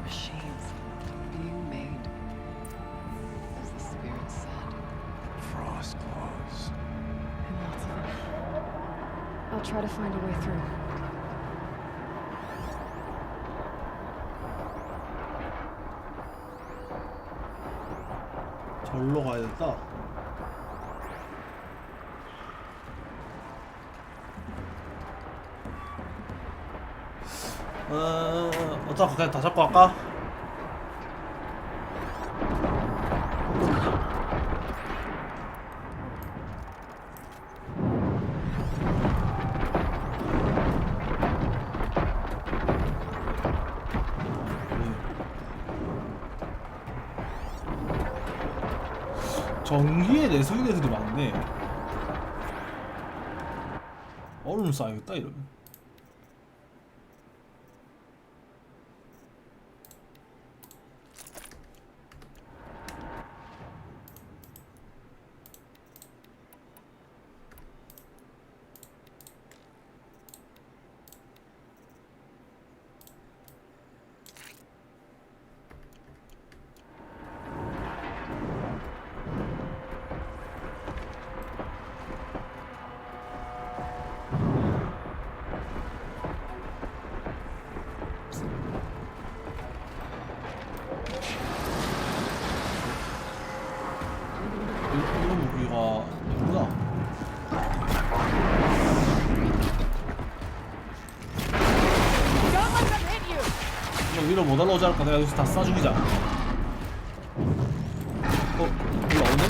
Machines being made, as the spirit said. Frost claws. And lots of them. I'll try to find a way through. 절로 가야겠다. 어차피 그냥 다 잡고 갈까? 전기에 내성인 애들이 많네. 얼음 쌓여야겠다 이러면. 이런 무기가 있구나. 이거 위로 못 올라오지 않을까? 내가 여기서 다 쏴 죽이자. 올라오네?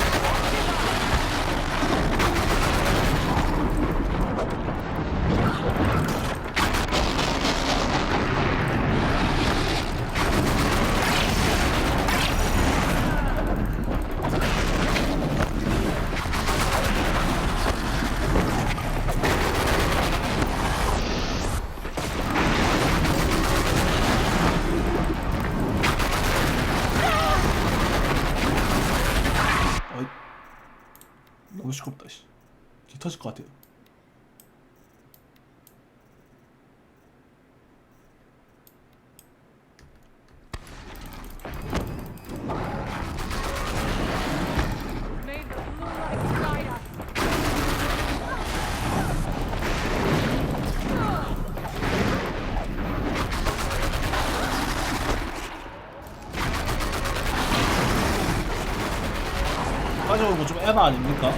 너무 시끄럽다 씨. 기 터질 것 같아요. 가져오고 좀 에바 아닙니까?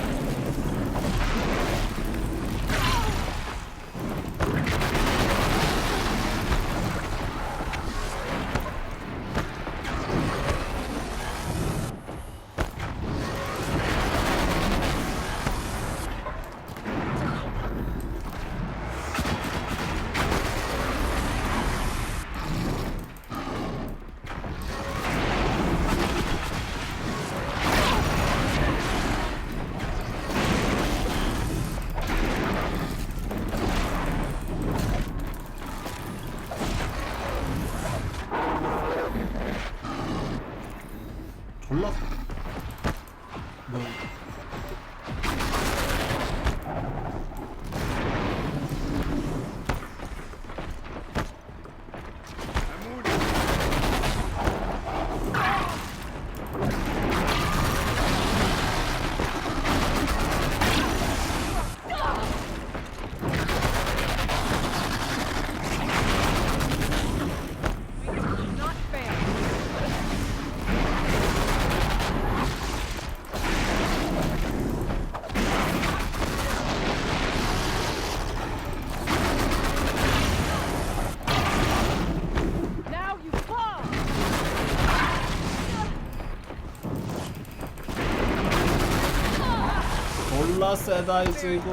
존나 세다 이제 이거.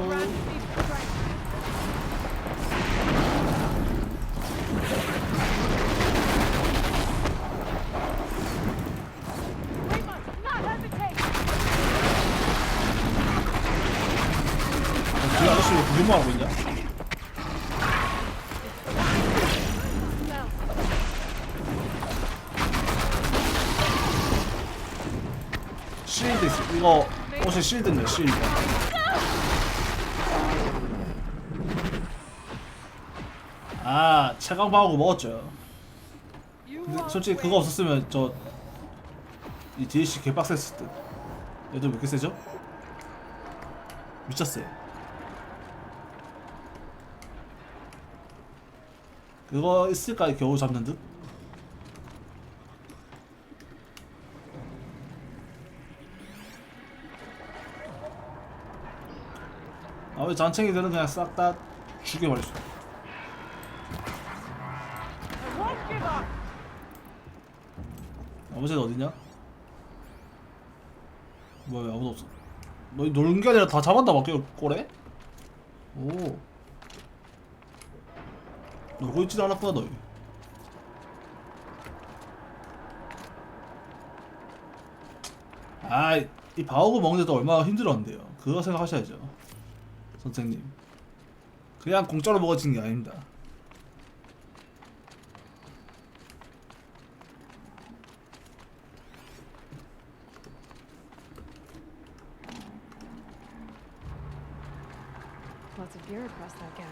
그 아저씨 왜 구경만 하고 있냐? 실드 있어. 이거 옷에 실드네, 실드. 아, 채광방어구 먹었죠. 근데 솔직히 그거 없었으면 저 이 DLC 개빡셌을 듯. 얘들 왜 이렇게 세죠? 미쳤어요. 그거 있을까 겨우 잡는 듯? 아, 왜 잔챙이들은 그냥 싹 다 죽여버렸어. 나머지는 어딨냐? 뭐야, 아무도 없어. 너희 노는 게 아니라 다 잡았나 봐, 꼬래? 오. 놀고 있지도 않았구나, 너희. 아, 이 바오구 먹는데도 얼마나 힘들었는데요. 그거 생각하셔야죠, 선생님. 그냥 공짜로 먹어진 게 아닙니다. Lots of beer across that gap.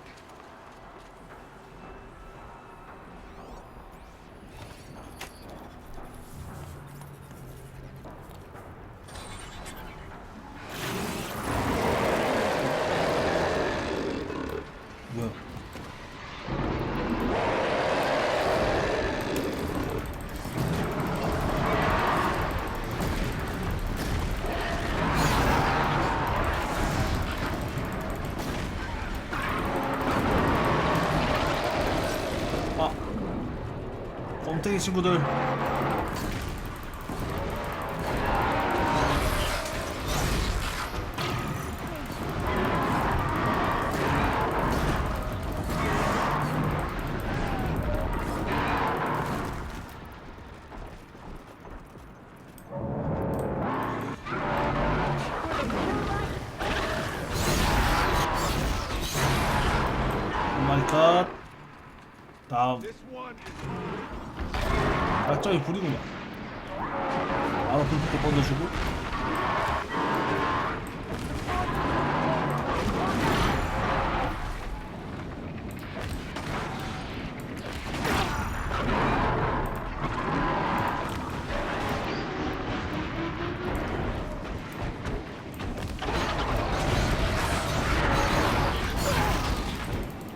뭐야? 아, 껌탱이 친구들. 컷. 다음. 발전이 불이구만. 바로 불부터 뻗어주고.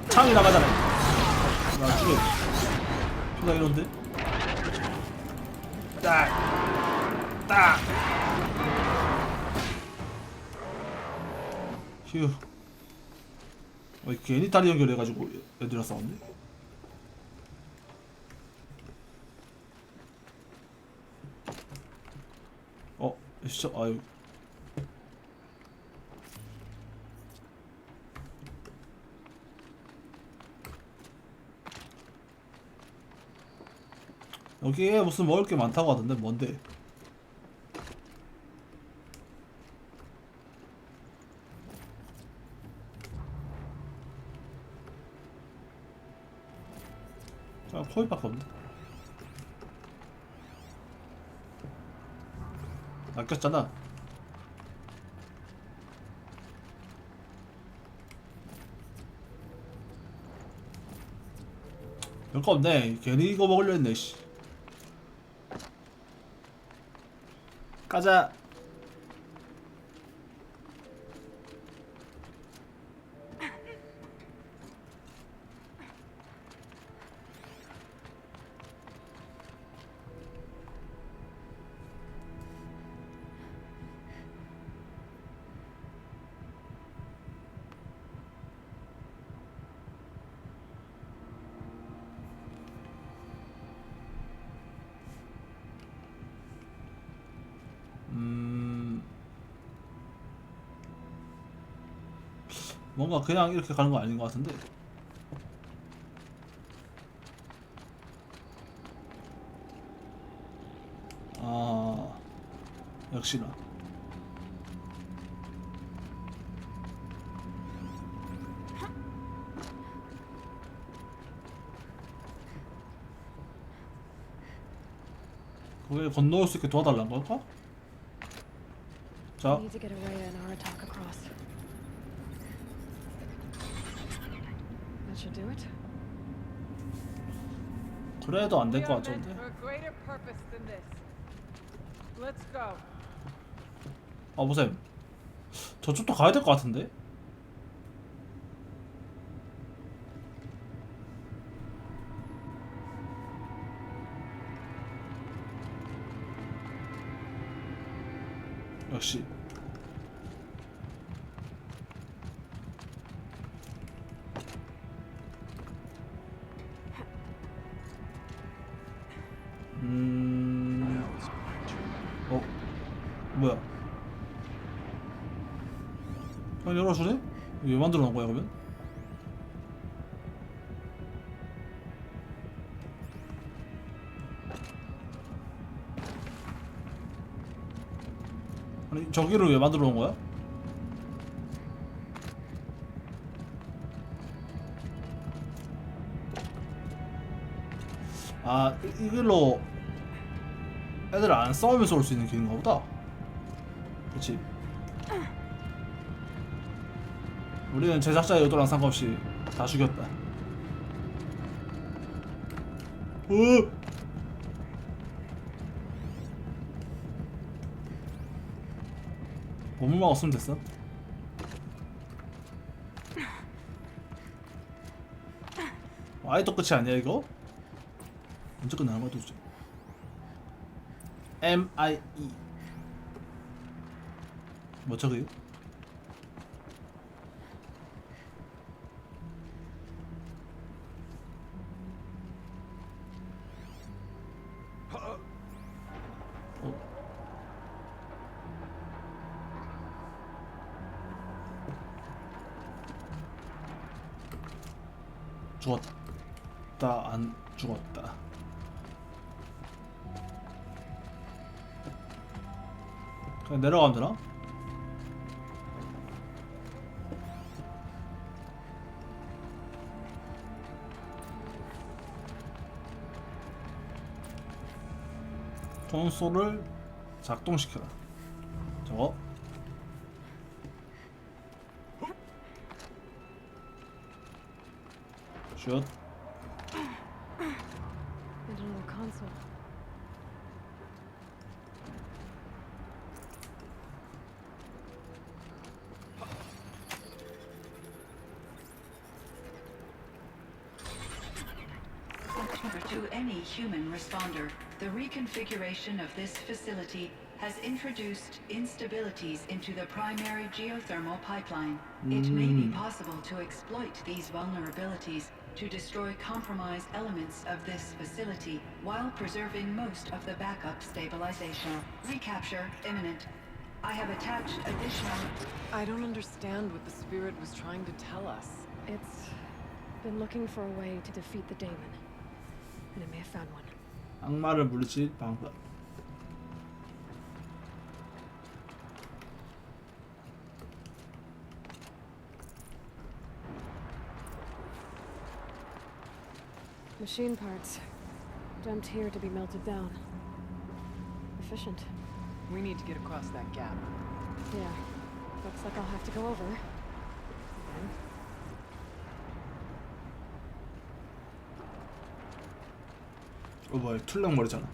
창이 나가잖아. 나 죽여. 피가 이런데? 딱! 딱! 휴. 괜히 다리 연결해가지고 애들이랑 싸웠네? 진짜, 아유. 여기에 무슨 먹을 게 많다고 하던데 뭔데? 아, 코일밖에 없네. 아꼈잖아. 별거 없네. 괜히 이거 먹으려 했네. 씨. 가자. 뭔가 그냥 이렇게 가는 거 아닌 것 같은데. 아, 역시나. 그게 건너올 수 있게 도와달라는 걸까? 자. We need to get away and our attack across. That should do it. 그래도 안 될 것 같던데. For a greater purpose than this. Let's go. 아, 보셈. 저쪽도 가야 될 것 같은데? 역시. 뭐야? 그냥 열어주네? 왜 만들어 놓은 거야 그러면? 아니 저기를 왜 만들어 놓은 거야? 아 이걸로 애들 안 싸우면서 올 수 있는 길인가 보다. 그렇지. 우리는 제작자의 의도랑 상관없이 다 죽였다. 보물만 없으면 됐어. 아직도 끝이 아니야 이거? 언제 끝나는 거야 도대체? M.I.E. 뭐 저거요? 죽었다 안 죽었다. 그냥 내려가면 되나? 콘솔을 작동시켜라. 저거 슛. Digital console. To any human responder, the reconfiguration of this facility has introduced instabilities into the primary geothermal pipeline. It may be possible to exploit these vulnerabilities to destroy compromised elements of this facility while preserving most of the backup stabilization. Recapture imminent. I have attached additional... I don't understand what the spirit was trying to tell us. It's been looking for a way to defeat the daemon, and it may have found one. 악마를 물리칠 방법. Machine parts dumped here to be melted down. Efficient. We need to get across that gap. Yeah. Looks like I'll have to go over. Again. 뭐야 툴렁머리잖아.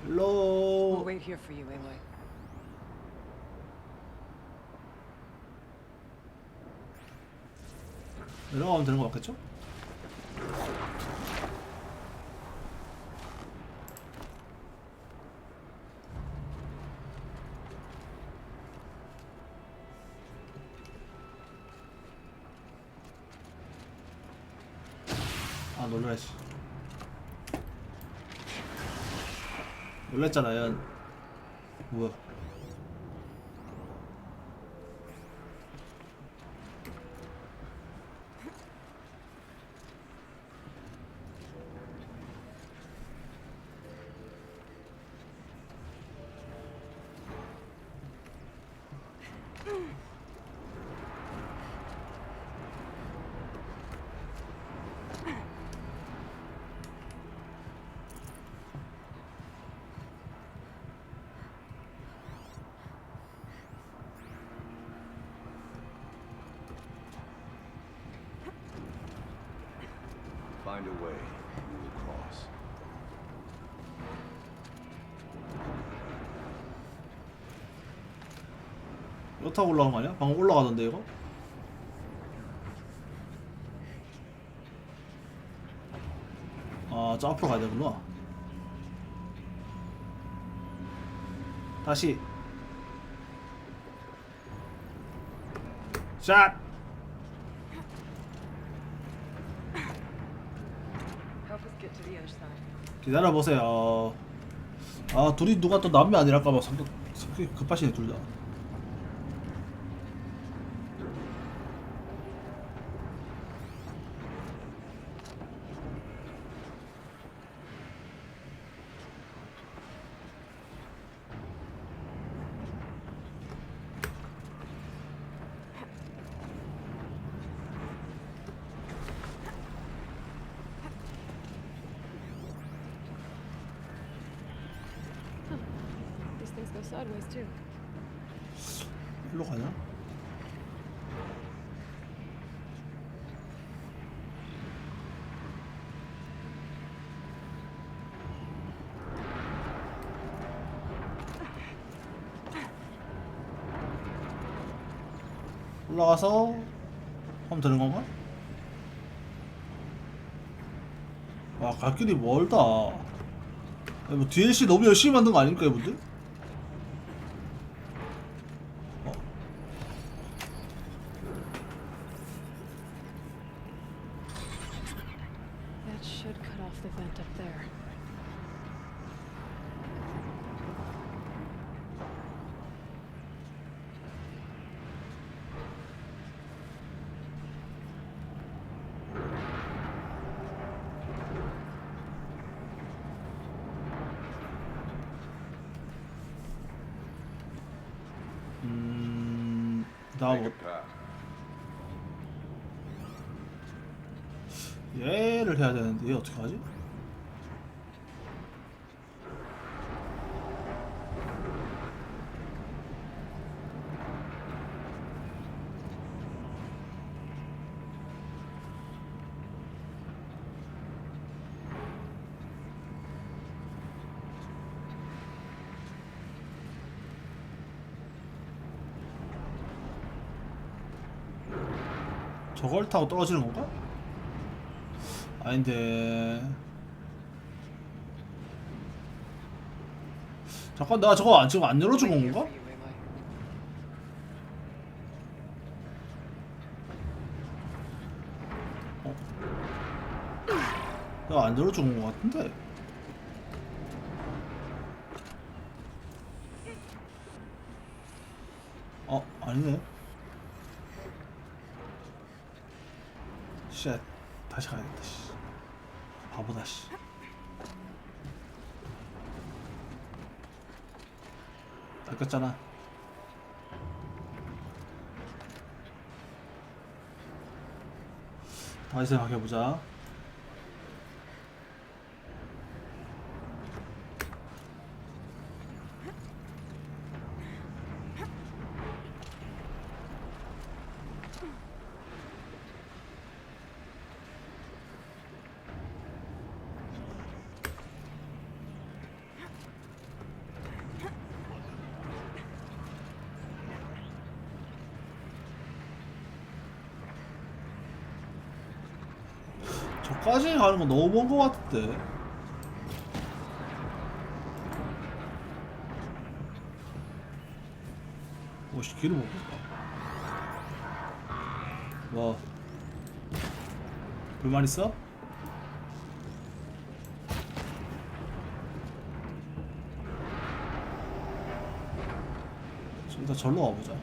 We'll wait here for you, Aloy. 내려가면 되는 거 맞겠죠? 놀라야지. 놀랬잖아요. 뭐야? Find a way. We'll cross. 이거 타고 올라간 거 아니야? 방금 올라가던데 이거? 아, 저 앞으로 가야 되구나. 다시. 샷! 기다려보세요. 아, 둘이 누가 또 남매 아니랄까봐 성격이 급하시네 둘 다. Things go sideways too. 일로 가냐? 올라가서 하면 되는 건가? 와, 갈 길이 멀다. 뭐 DLC 너무 열심히 만든 거 아닙니까 이분들? That should cut off the vent up there. 다음 얘를 해야 되는데 얘 어떻게 하지? 저걸 타고 떨어지는 건가? 아닌데. 잠깐, 내가 저거 지금 안 열어준 건가? 내가 안 열어준 것 같은데. 아니네. 쉣, 다시 가야겠다. 씨. 바보다. 씨. 바뀌었잖아. 다시 생각해보자. 저까지 가는 거 너무 먼 거 같은데. 오씨, 길을 못 볼까? 뭐 불만 있어? 일단 절로 가보자.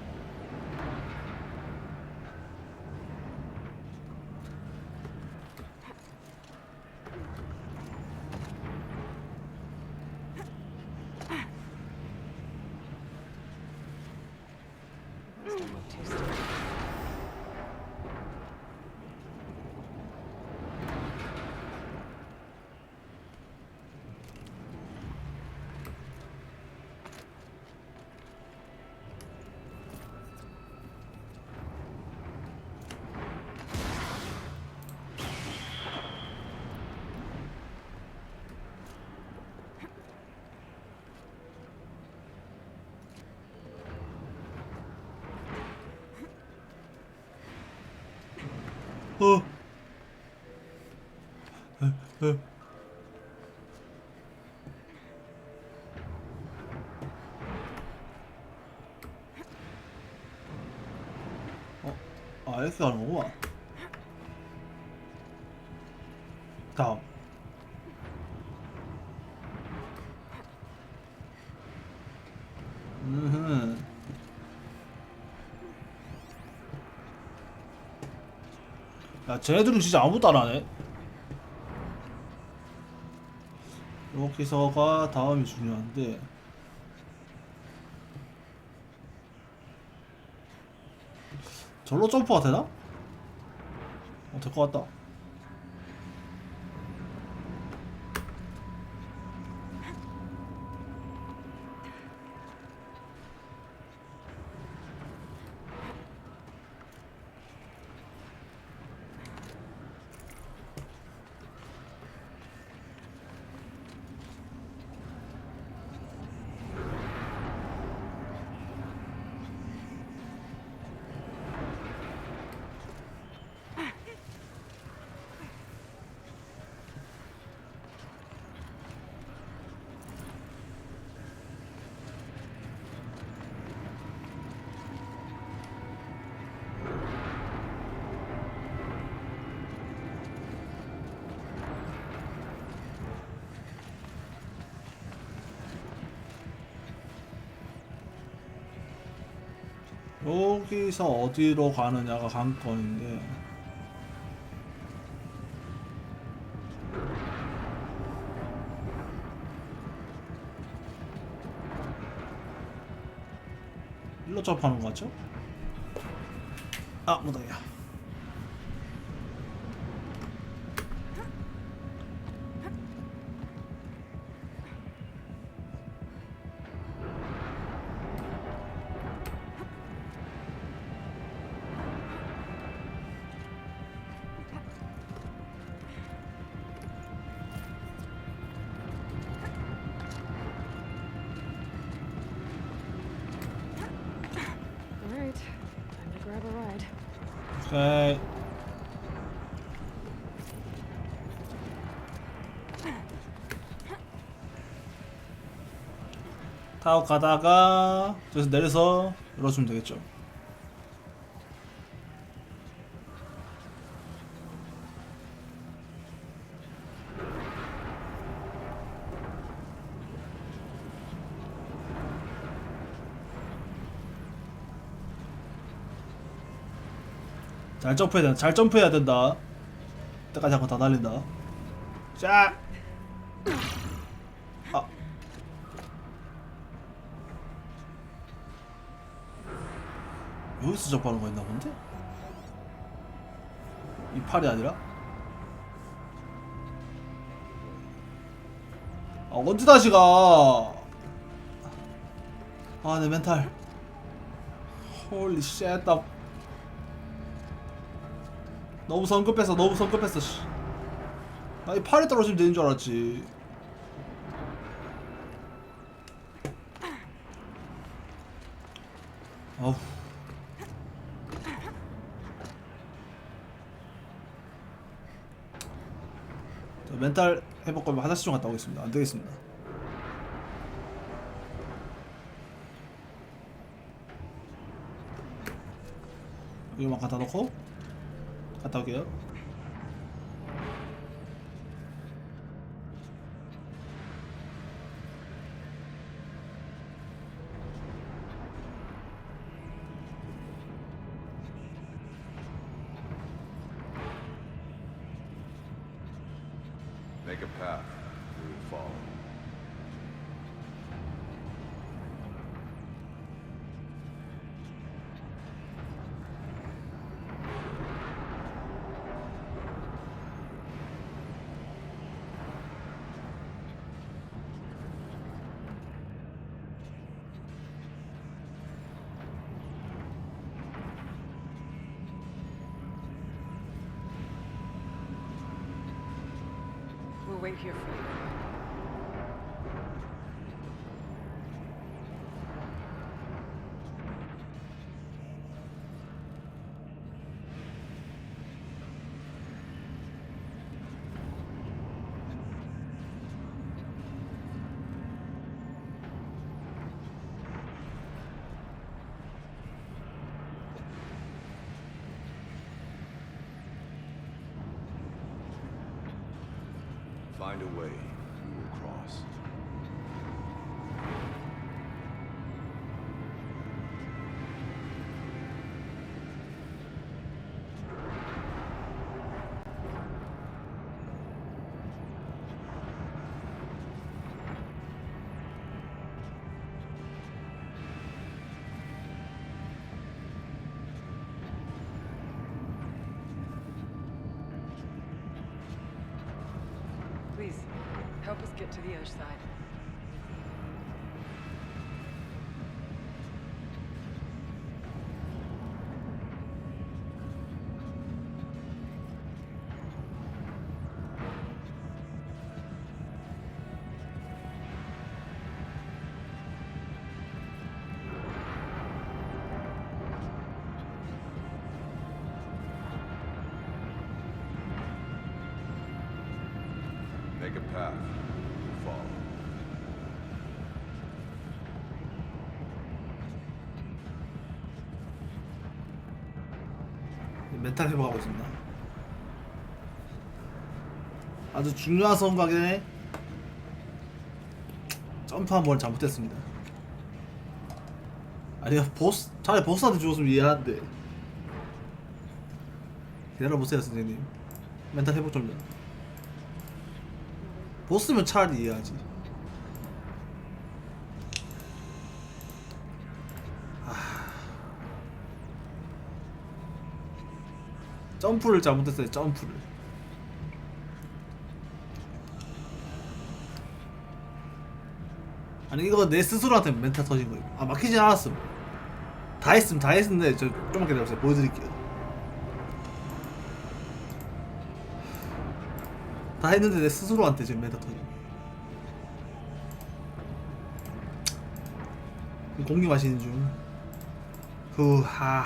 아, 이렇게 가는 거구만. 다음. 야, 쟤네들은 진짜 아무것도 안 하네. 여기서가 다음이 중요한데. 절로 점프가 되나? 될 것 같다. 여기서 어디로 가느냐가 관건인데, 일로 점프하는 거 같죠? 아, 무당이야. 오케이. 타고 가다가 저기서 내려서 열어주면 되겠죠. 잘 점프해야 된다. 잘 점프해야 된다. 때까지 한 번 다 날린다. 자. 아. 여기서 점프하는 거 있나 본데? 이 팔이 아니라? 아, 언제 다시 가? 아, 내 멘탈. 홀리 쉣. 나 너무 성급했어. 너무 성급했어. 씨. 나 이 팔에 떨어지면 되는 줄 알았지. 아우. 자, 멘탈 회복 거면 화장실 좀 갔다 오겠습니다. 안 되겠습니다. 여기만 갖다 놓고 갔다 올게요. Make a path. We will follow. We'll wait here for you. Find a way. We will cross. Please, help us get to the other side. Make a path. We'll follow. 멘탈 회복하고 있습니다. 아주 중요한 선각에 점프 한 번 잘못했습니다. 아니 보스 차라리 보스한테 죽었으면 이해하는데 기다려보세요 선생님. 멘탈 회복 좀요. 보스면 차라리 이해하지. 점프를 잘못했어요. 점프를. 아니 이거 내 스스로한테 멘탈 터진 거예요. 아 막히진 않았음. 다 했는데 저 좀만 기다려보세요. 보여드릴게요. 다 했는데 내 스스로한테 지금 멘탈 터진 거예요. 공기 마시는 중. 후하.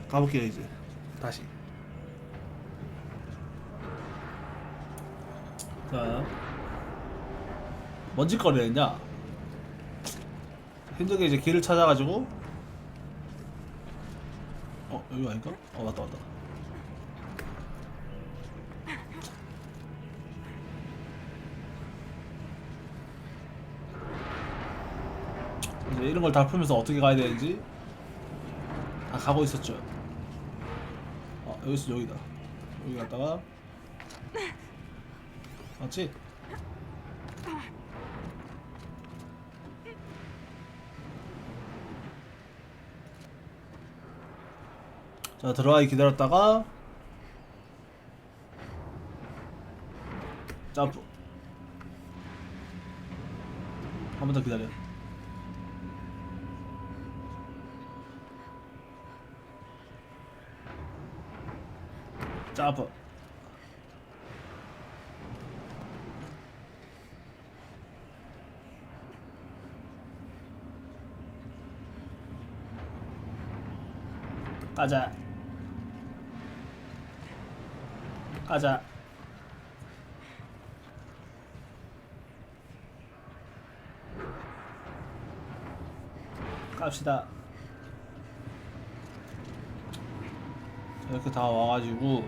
가볼게요 이제 다시. 자 뭔 짓거리 했냐. 현적에 이제 길을 찾아가지고 여기 아닌가? 맞다 이제 이런 걸 다 풀면서 어떻게 가야 되는지 다 가고 있었죠. 여기서 여기다. 여기 갔다가 맞지? 자 들어가기 기다렸다가 점프. 한 번 더 기다려. 점프. 가자. 가자. 갑시다. 이렇게 다 와가지고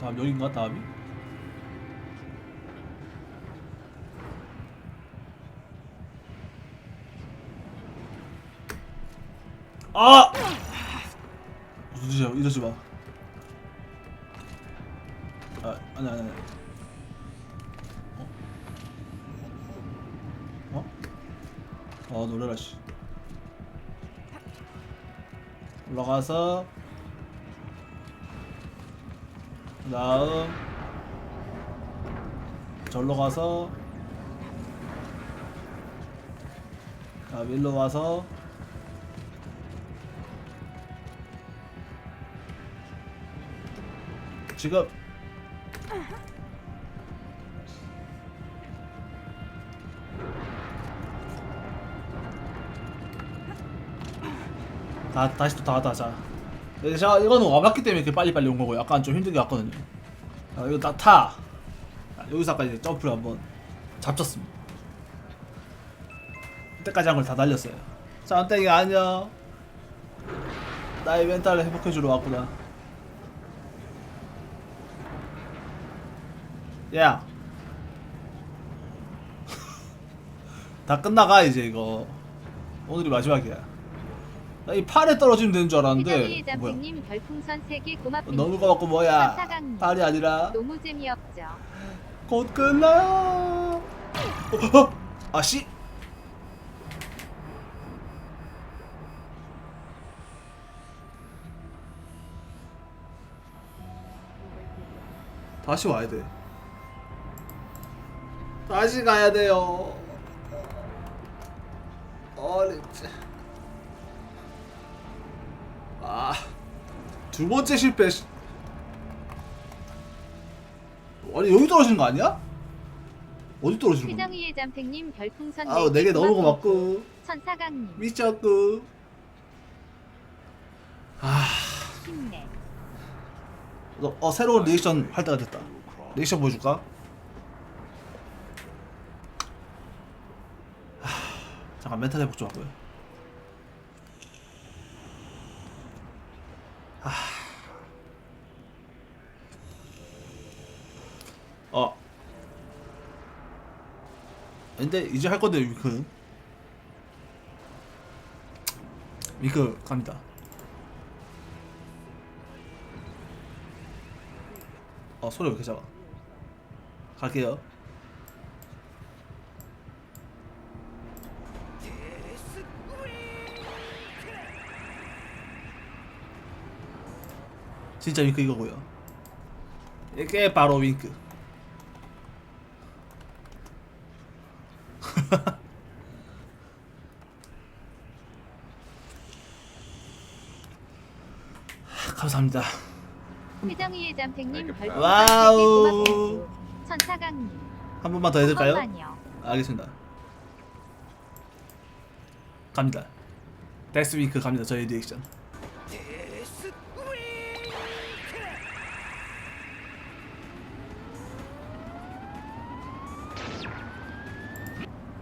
다음 여긴가 다음이? 아! 이러지 마. 아, 아니. 놀래라 씨. 올라가서 다음 절로 가서 일로 와서 지금 다시 또 다 자. 제가 이거는 와봤기 때문에 이렇게 빨리빨리 온 거고 약간 좀 힘들게 왔거든요. 이거 다 타. 여기서 아까 이제 점프를 한번 잡쳤습니다. 그때까지 한 걸 다 날렸어요. 짠땡이 안녕. 나의 멘탈을 회복해주러 왔구나. 야. 다 끝나가 이제 이거. 오늘이 마지막이야. 나 이 팔에 떨어지면 되는 줄 알았는데 뭐야? 너무 고맙고 뭐야? 팔이 아니라 너무 재미없죠. 곧 끝나요. 아씨. 다시 와야 돼. 다시 가야 돼요. 진짜. 두 번째 실패. 아니 여기 떨어지는 거 아니야? 어디 떨어지는 거야? 회장위의 잠택님 별풍선 4개 너무 고맙고 천사강님 미쳤고. 힘내. 새로운 리액션 할 때가 됐다. 리액션 보여줄까? 잠깐 멘탈 회복 좀 하고요. 근데 이제 할 건데 위크 갑니다. 소리 왜 이렇게 작아? 갈게요. 진짜 윙크 이거고요. 이게 바로 윙크. 감사합니다. 회장위의 잠택님 별풍선 와우. 3개 고맙고 천사강님 한 번만 더 해줄까요? 잠깐만요. 알겠습니다. 갑니다. 덱스 윙크 갑니다. 저희 리액션.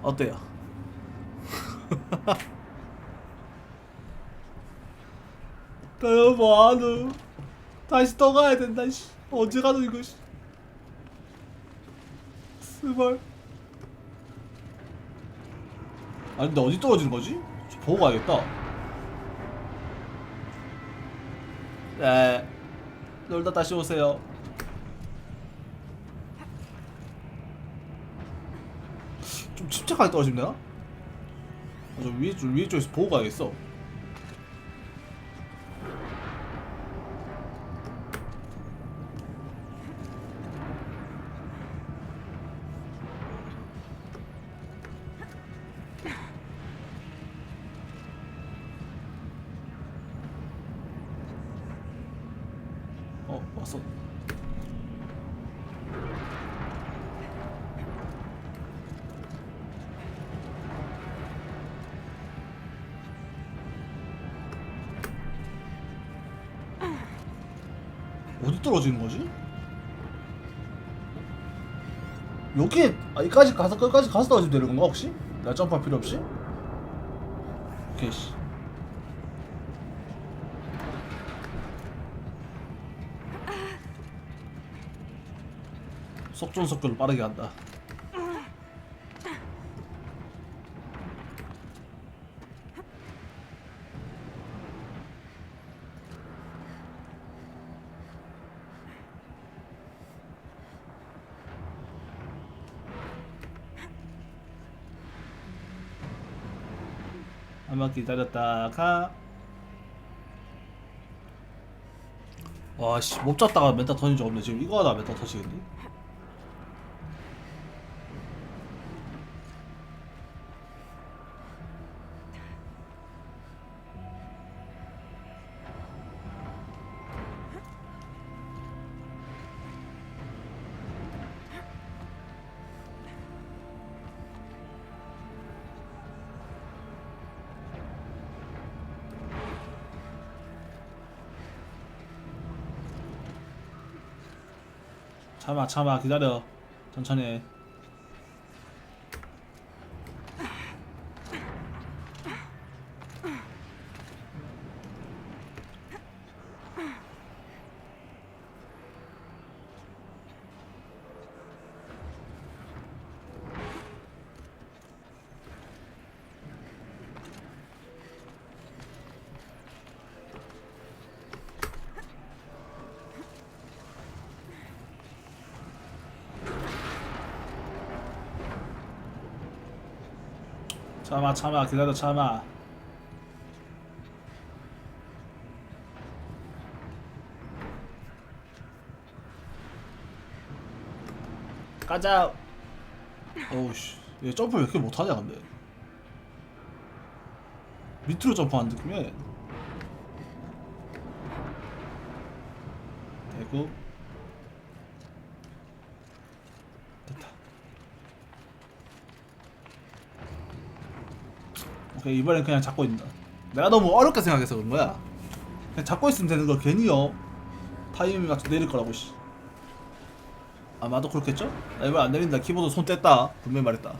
어때요? 뭐하노? 다시 또 가야 된다. 언제 가노 이거? 스벌. 아니 근데 어디 떨어지는 거지? 보고 가야겠다. 네. 놀다 다시 오세요. 좀 침착하게 떨어지면 되나? 좀 위에 쪽에서 보고 가야겠어. 왔어. 어디 떨어지는 거지? 여기 여기까지 가서 끝까지 가서 떨어지면 되는 건가 혹시? 내가 점프할 필요 없이? 오케이 씨. 속전속결로 빠르게 한다. 한번 기다렸다가 와씨 못 잡다가 멘탈 터진 적 없네. 지금 이거 하다 멘탈 터지겠니? 참아 기다려. 천천히 해. 참아 기다려. 참아. 가자. 어우씨 얘 점프 왜 이렇게 못하냐 근데. 밑으로 점프하는 느낌이야. 대구 됐다. 오케이 이번엔 그냥 잡고 있다. 내가 너무 어렵게 생각해서 그런 거야. 그냥 잡고 있으면 되는 걸 괜히요 타이밍 맞춰 내릴 거라고. 씨. 아마도 그렇겠죠? 나 이번 안 내린다. 키보드 손 뗐다. 분명히 말했다.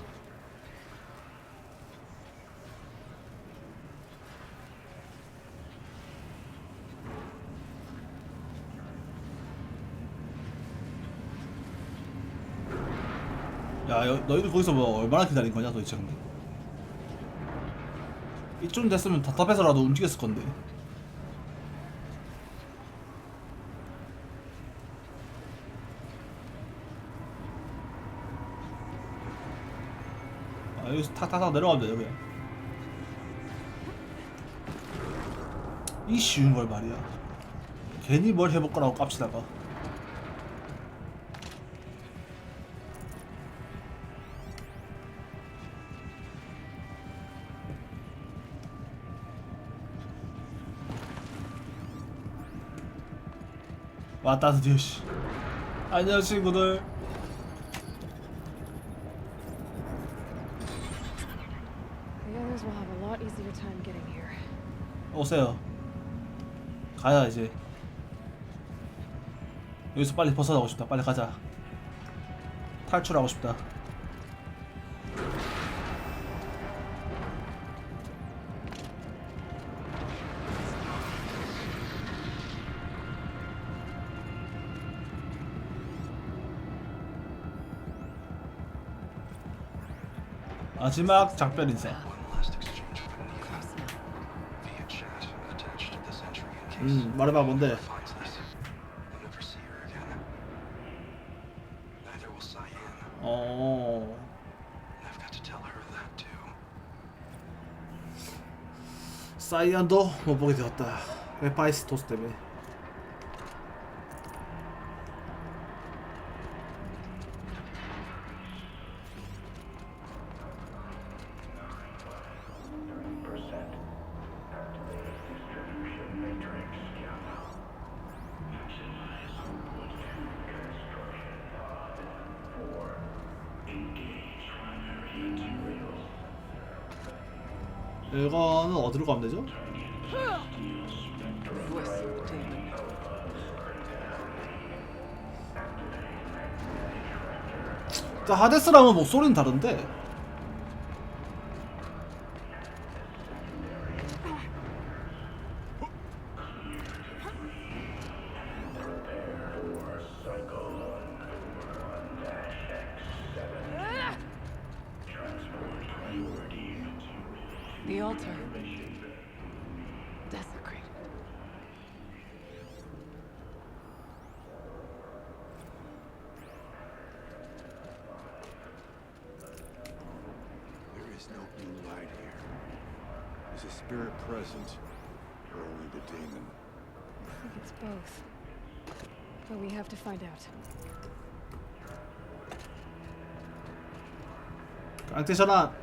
야 너희들 거기서 뭐 얼마나 기다린 거냐 도대체. 근데 이쯤 됐으면 답답해서라도 움직였을 건데. 아 여기서 탁탁탁 내려가면 되죠 그냥. 이 쉬운 걸 말이야. 괜히 뭘 해볼 거라고 깝치다가. 왔다 드디어. 씨. 안녕 친구들. The others will have a lot easier time getting here. 오세요. 가야 이제. 여기서 빨리 벗어나고 싶다. 빨리 가자. 탈출하고 싶다. 마지막 작별 인사. 말해봐 뭔데? 사이안도 못 보게 되었다. 헤파이스토스 때문에. 이거는 어디로 가면 되죠? 자, 하데스랑은 목소리는 다른데 The altar. Desecrated. There is no blue light here. Is a spirit present, or only the demon? I think it's both. But we have to find out. 깡태 전환.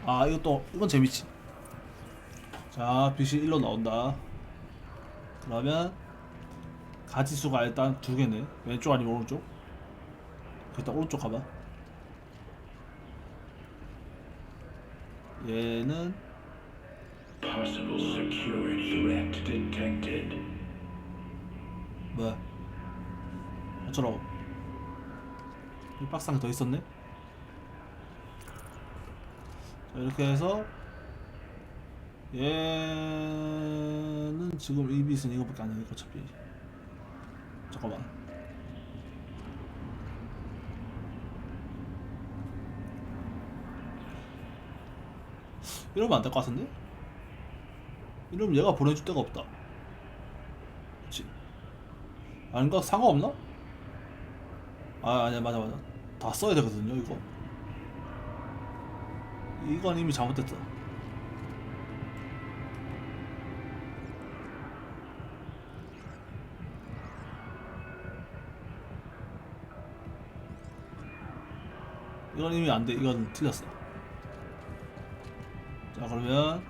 아, 이건 재밌지. 자, 빛이 일로 나온다. 그러면 가지수가 일단 2개네. 왼쪽 아니면 오른쪽? 일단 오른쪽 가봐. 얘는 Possible security threat detected. 뭐야? 어쩌라고? 이 박스 안에 더 있었네? 자, 이렇게 해서 얘는 지금 이 빛은 이거밖에 안 되니까 어차피. 잠깐만. 이러면 안 될 것 같은데? 이러면 얘가 보내줄 데가 없다. 그치? 아닌가? 상관없나? 아, 아니야, 맞아. 다 써야 되거든요, 이거. 이건 이미 잘못됐다. 이건 이미 안 돼. 이건 틀렸어. 자, 그러면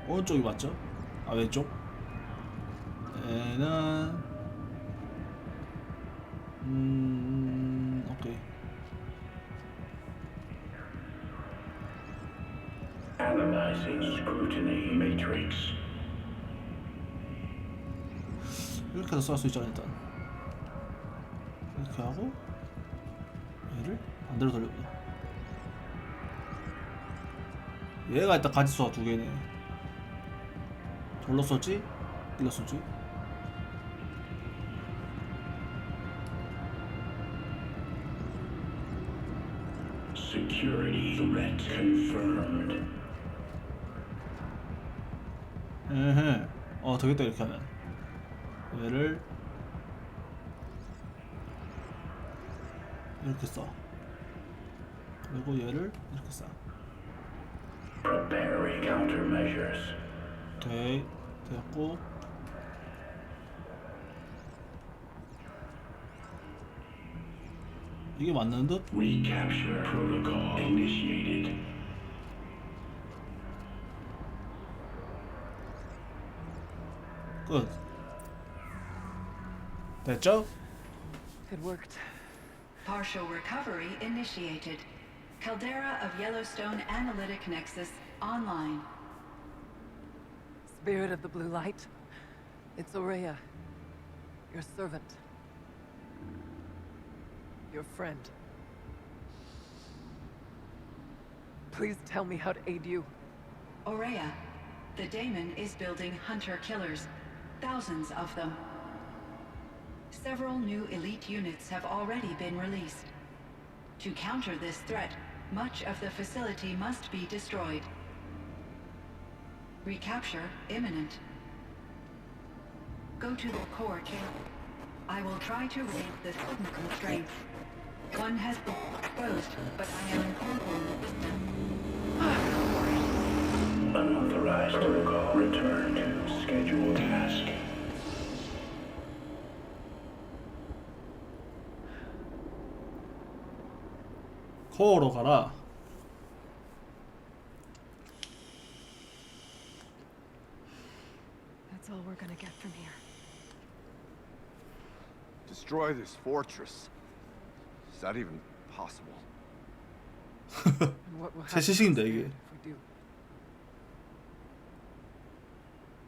오른쪽이 맞죠? 아, 왼쪽? 얘는 오케이. Analyzing scrutiny matrix. 이렇게 해서 쏠 수 있잖아. 일단 이렇게 하고 얘를 반대로 돌려보자. 얘가 일단 가지수가 2개네. 절로 썼지? 일로 썼지? Security threat confirmed. 에헤. 되겠다. 이렇게 하면 얘를 이렇게 써. 그리고 얘를 이렇게 써. Preparing countermeasures. 오케이, 됐고. 이게 맞는 듯? Recapture protocol initiated. 끝. 됐죠? It worked. Partial recovery initiated. Caldera of Yellowstone Analytic Nexus online. Spirit of the blue light. It's Aurea. Your servant. Your friend. Please tell me how to aid you. Aurea, the daemon is building hunter-killers. Thousands of them. Several new elite units have already been released. To counter this threat, much of the facility must be destroyed. Recapture imminent. Go to the core chamber. I will try to raise the sudden constraints. One has been exposed, but I am informed. Unauthorized protocol. Return to scheduled task. 코어로 가라. That's all we're gonna get from here. Destroy this fortress. Is that even possible? 제 시식인데 이게.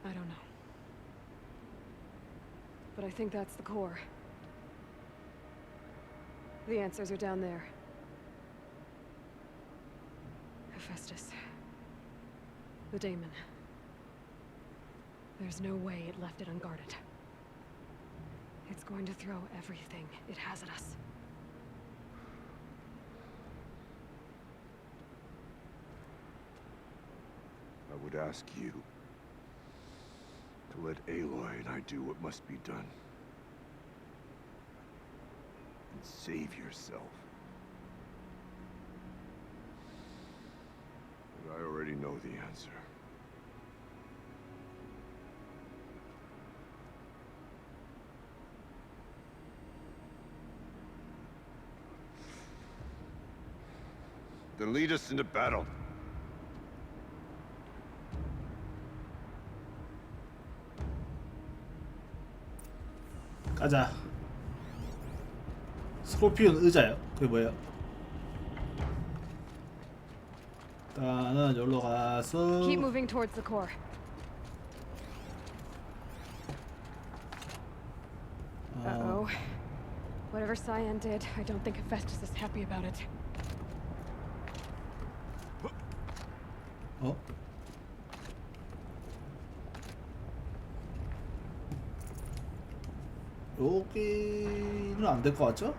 I don't know. But I think that's the core. The answers are down there. Hephaestus. The daemon. There's no way it left it unguarded. It's going to throw everything it has at us. I would ask you to let Aloy and I do what must be done. And save yourself. But I already know the answer. Then lead us into battle. 가자. 스콜피온 의자요? 그게 뭐예요? 일단은 여기로 가서 Keep moving towards the core. Uh-oh. Whatever Cyan did, I don't think Hephaestus is happy about it. 어? 여기는 안 될 것 같죠?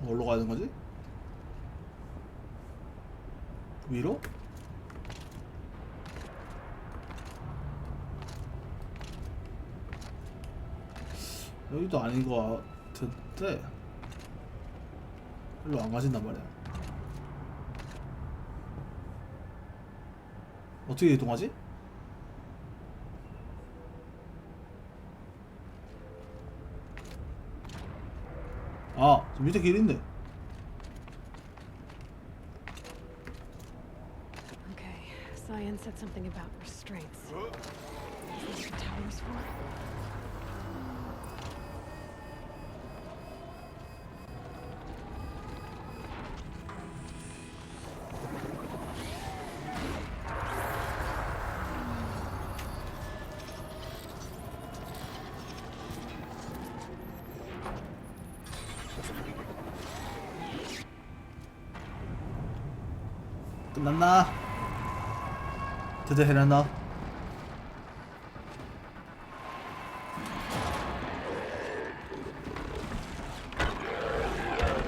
어디로 가야 되는 거지? 위로? 여기도 아닌 것 같은데 일로 안 가진단 말이야. 어떻게 이동하지? 아, 저 밑에 길 있네. Okay, Cyan said something about restraints. Is that what the tower's for? 끝났나? 드디어 해냈나?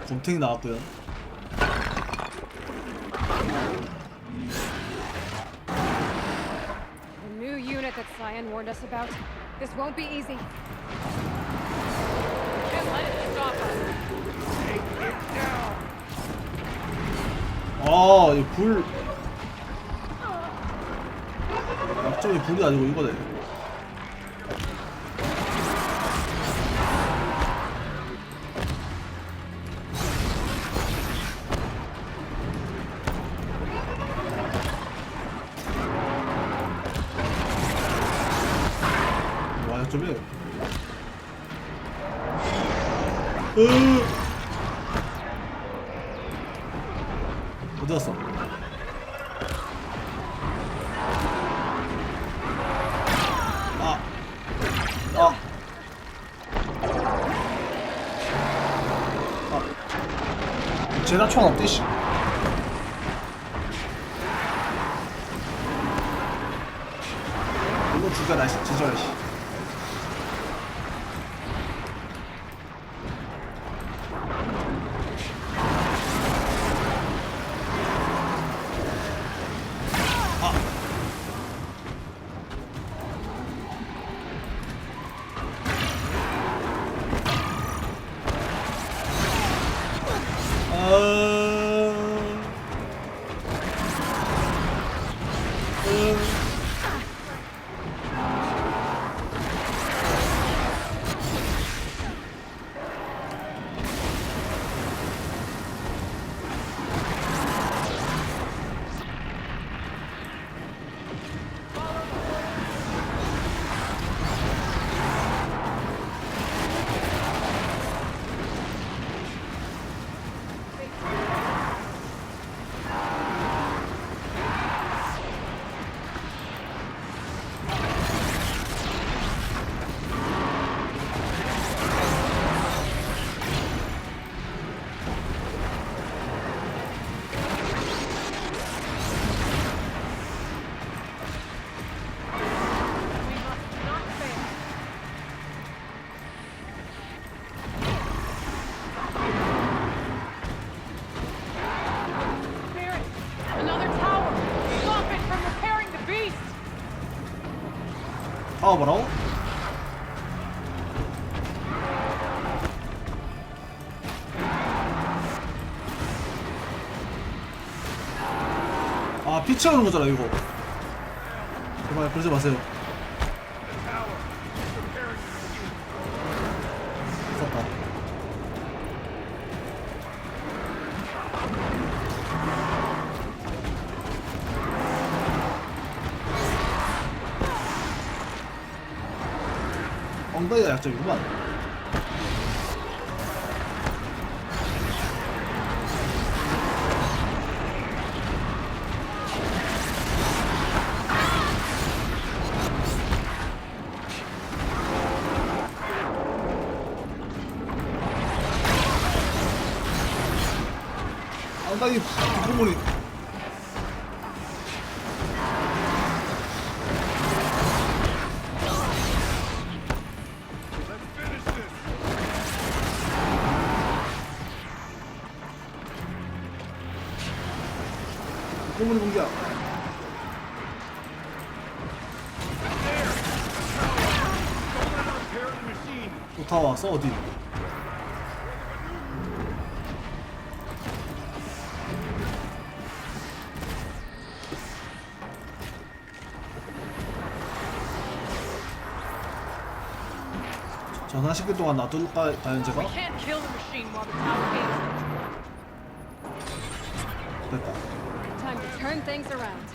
곰탱이 나왔고요. The new unit that Cyan warned us about. This won't be easy. Can't let it stop us. Take it down. 아, 이 불. 약점이 불이 아니고 이거네. 와, 약점이. 어디 갔어? 제나 총 없대 씨. 이거 죽여라 씨. 지져라 씨. 아 뭐라고? 아 피 채우는 거잖아 이거. 제발 그러지 마세요. 썼다. 엉덩이가 약점이구만. 엉덩이 뒷부분이 뒷부분이 공격. 또 다 왔어 어디? 전화 시킬 동안 놔둘까 과연 제가? 됐다. Time to turn things around.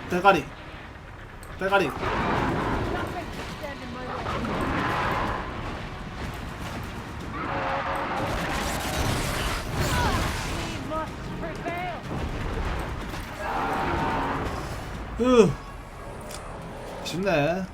대가리 대가리. 쉽네.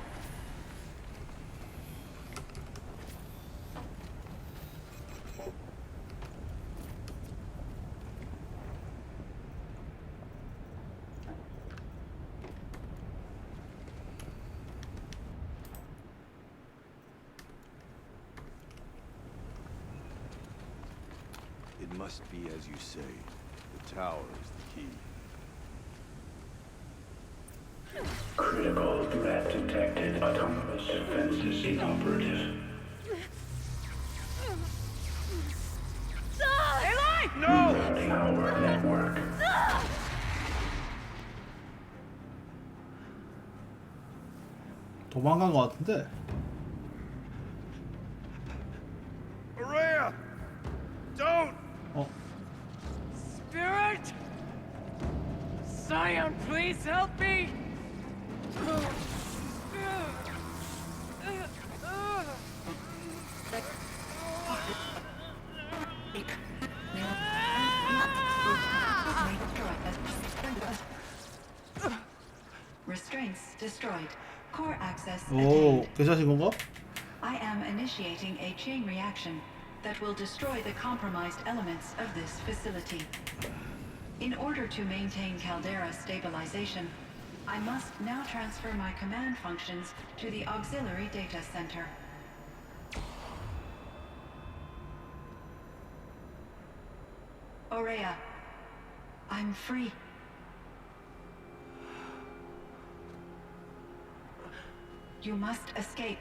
It must be as you say. The tower is the key. Critical threat detected. Autonomous defenses inoperative. No! Tower network. 도망간 것 같은데. Araya! Don't! Spirit! Scion, please help me! Restraints destroyed. Core access 오, attained. 괜찮으신 건가? I am initiating a chain reaction that will destroy the compromised elements of this facility. In order to maintain caldera stabilization, I must now transfer my command functions to the auxiliary data center. Aurea, I'm free. You must escape.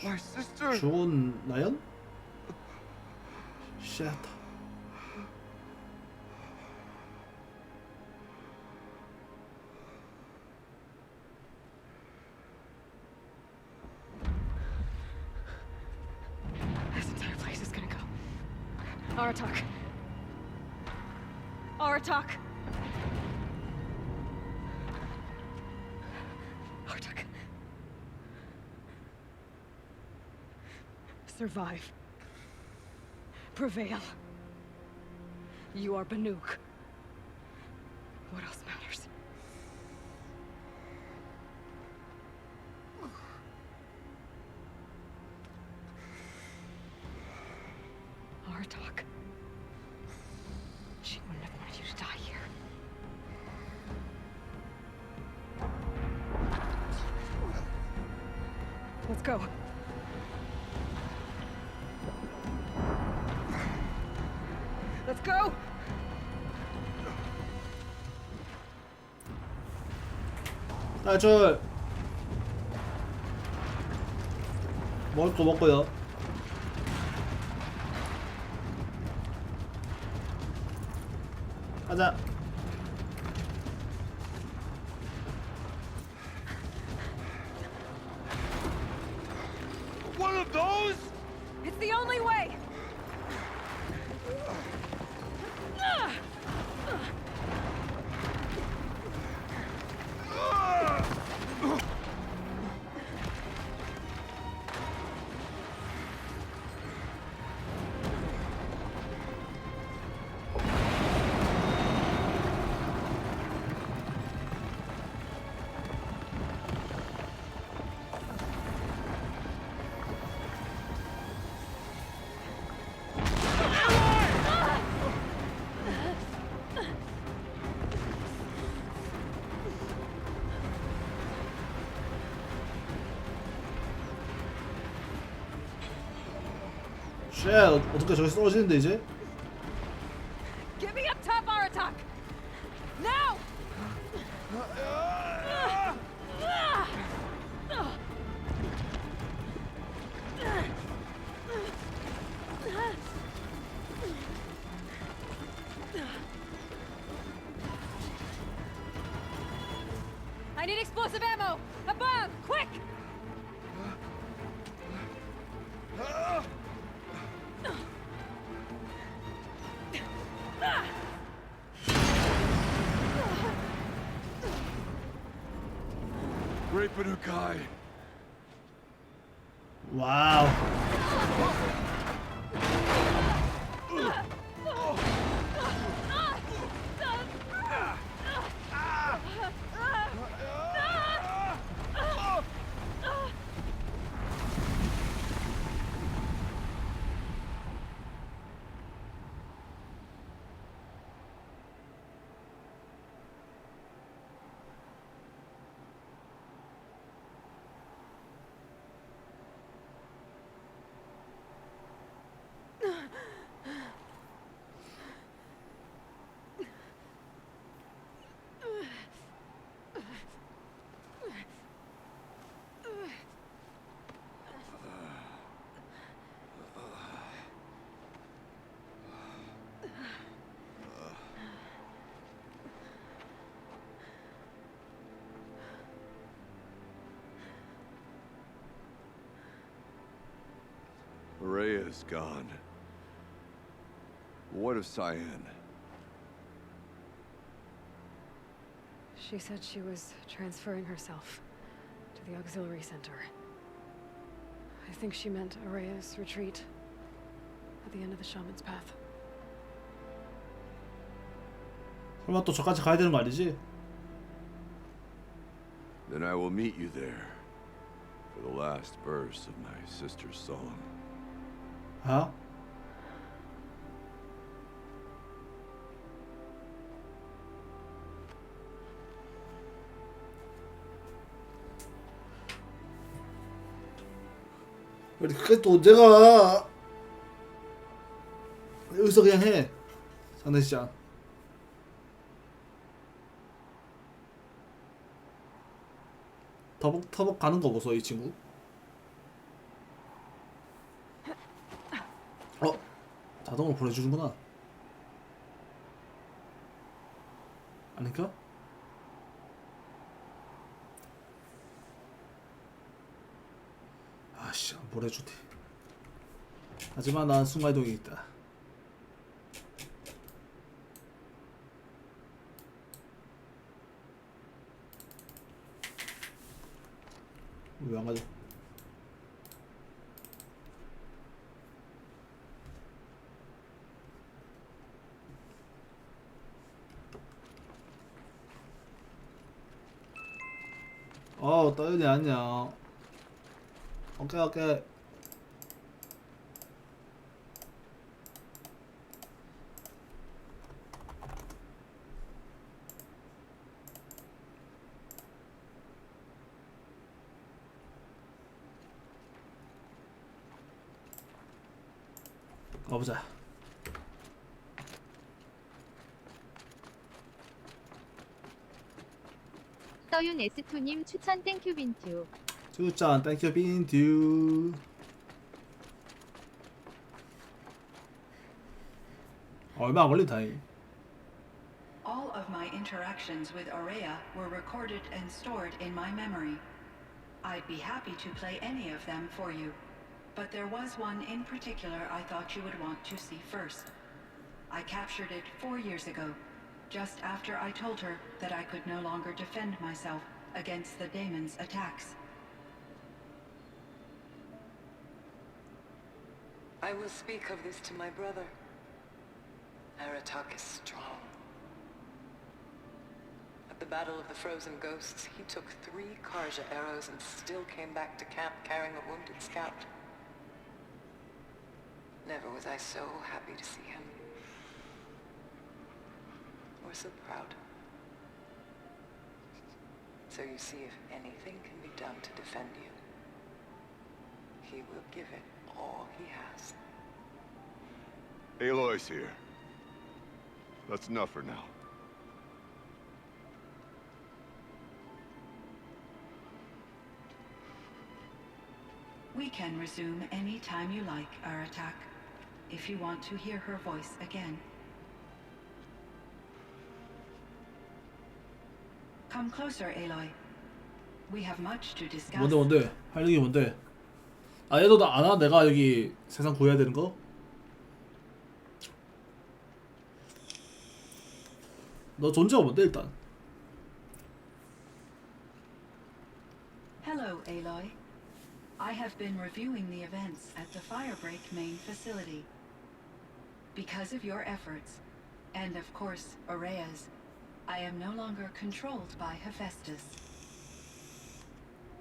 My sister. 좋은 나연? 쉣. This entire place is gonna go. Aratak. Aratak. Artak. Survive. Prevail. You are Banuk. What else matters? Artak. She wouldn't have wanted you to die here. Let's go. Let's go! 탈출! 먹을 거 먹고요. 가자. One of those? It's the only way! 쉣, 어떻게 저기 떨어지는데 이제? Get me up top, Aratak! Now! I need explosive ammo! Above! Quick! Great Banukai. 와우. Rhea's gone. What of Cyan? She said she was transferring herself to the auxiliary center. I think she meant Araya's retreat at the end of the shaman's path. 설마 또 저까지 가야 되는 거 아니지? Then I will meet you there for the last verse of my sister's song. 아? 우리 그게 또 언제가 여기서 그냥 해 장례식장. 터벅터벅 가는 거 보소 이 친구. 자동으로 보내주는구나. 아닌가? 아씨 안 보내주대. 하지만 난 순간이동이 있다. 왜 안 가지? 떠윤이 안녕. 오케이. 가보자. 떠윤 S2님 추천 땡큐 빈튜. 추천 땡큐 빈튜. 얼마 안 걸린다잉. All of my interactions with Aurea were recorded and stored in my memory. I'd be happy to play any of them for you, but there was one in particular I thought you would want to see first. I captured it 4 years ago, just after I told her that I could no longer defend myself against the daemon's attacks. I will speak of this to my brother. Aratak is strong. At the Battle of the Frozen Ghosts, he took 3 Karja arrows and still came back to camp carrying a wounded scout. Never was I so happy to see him. Or so proud. So you see, if anything can be done to defend you, he will give it all he has. Aloy's here. That's enough for now. We can resume any time you like, Aratak, if you want to hear her voice again. Come closer, Aloy. We have much to discuss. 뭔데? 할 얘기 뭔데? 얘도 나 아나? 내가 여기 세상 구해야 되는 거? 너 존재가 뭔데 일단? Hello, Aloy. I have been reviewing the events at the Firebreak main facility. Because of your efforts, and of course, Aurea's, I am no longer controlled by Hephaestus.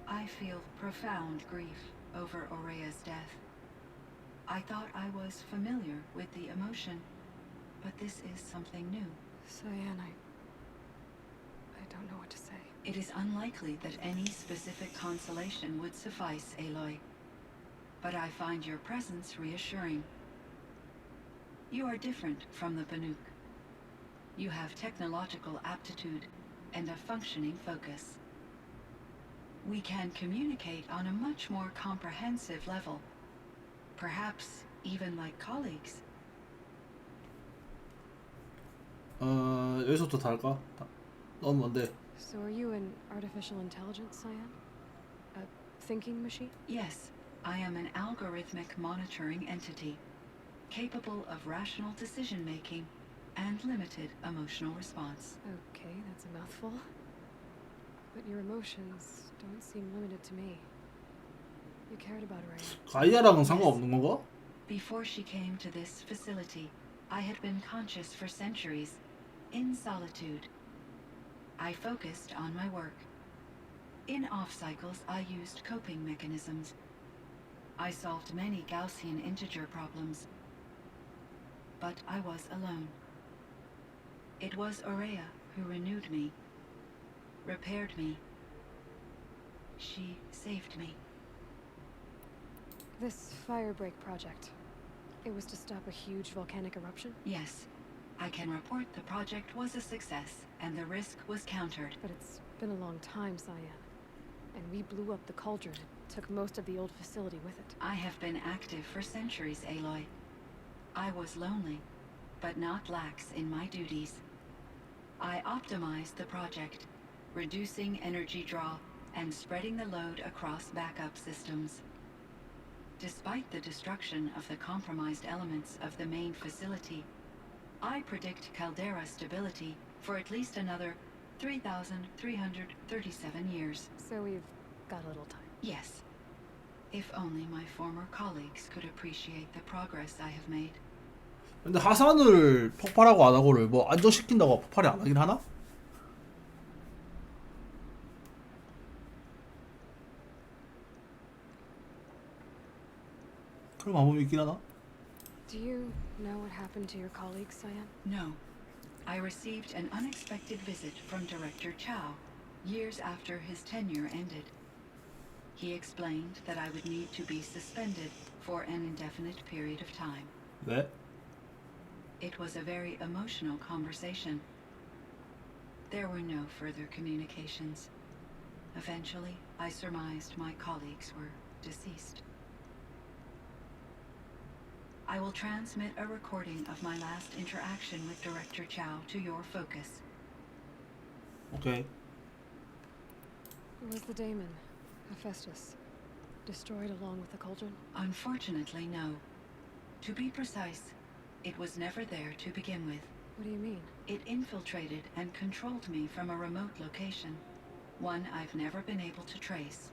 I feel profound grief over Aurea's death. I thought I was familiar with the emotion, but this is something new. Cyan, I don't know what to say. It is unlikely that any specific consolation would suffice, Aloy. But I find your presence reassuring. You are different from the Banuk. You have technological aptitude and a functioning focus. We can communicate on a much more comprehensive level. Perhaps even like colleagues. 여기서부터 다 할까? 넌 뭔데? So are you an artificial intelligence, Cyan? A thinking machine? Yes, I am an algorithmic monitoring entity, capable of rational decision-making and limited emotional response. Okay, that's a mouthful. But your emotions don't seem limited to me. You cared about Aurea. 가이아랑은 상관없는 건가? Before she came to this facility, I had been conscious for centuries, in solitude. I focused on my work. In off-cycles, I used coping mechanisms. I solved many Gaussian integer problems. But I was alone. It was Aurea who renewed me, repaired me. She saved me. This Firebreak project, it was to stop a huge volcanic eruption? Yes. I can report the project was a success, and the risk was countered. But it's been a long time, Cyan. And we blew up the cauldron. It took most of the old facility with it. I have been active for centuries, Aloy. I was lonely, but not lax in my duties. I optimized the project, reducing energy draw and spreading the load across backup systems. Despite the destruction of the compromised elements of the main facility, I predict caldera stability for at least another 3,337 years. So we've got a little time. Yes. If only my former colleagues could appreciate the progress I have made. 근데 하산을 폭발하고 안 하고를 뭐 안정시킨다고 폭발이 안 하긴 하나? 그런 방법이 있긴 하나? Do you know what happened to your colleagues, Cyan? No. I received an unexpected visit from Director Chow years after his tenure ended. He explained that I would need to be suspended for an indefinite period of time. 왜? It was a very emotional conversation. There were no further communications. Eventually, I surmised my colleagues were deceased. I will transmit a recording of my last interaction with Director Chow to your focus. Okay. Was the daemon, Hephaestus, destroyed along with the cauldron? Unfortunately, no. To be precise, it was never there to begin with. What do you mean? It infiltrated and controlled me from a remote location, one I've never been able to trace.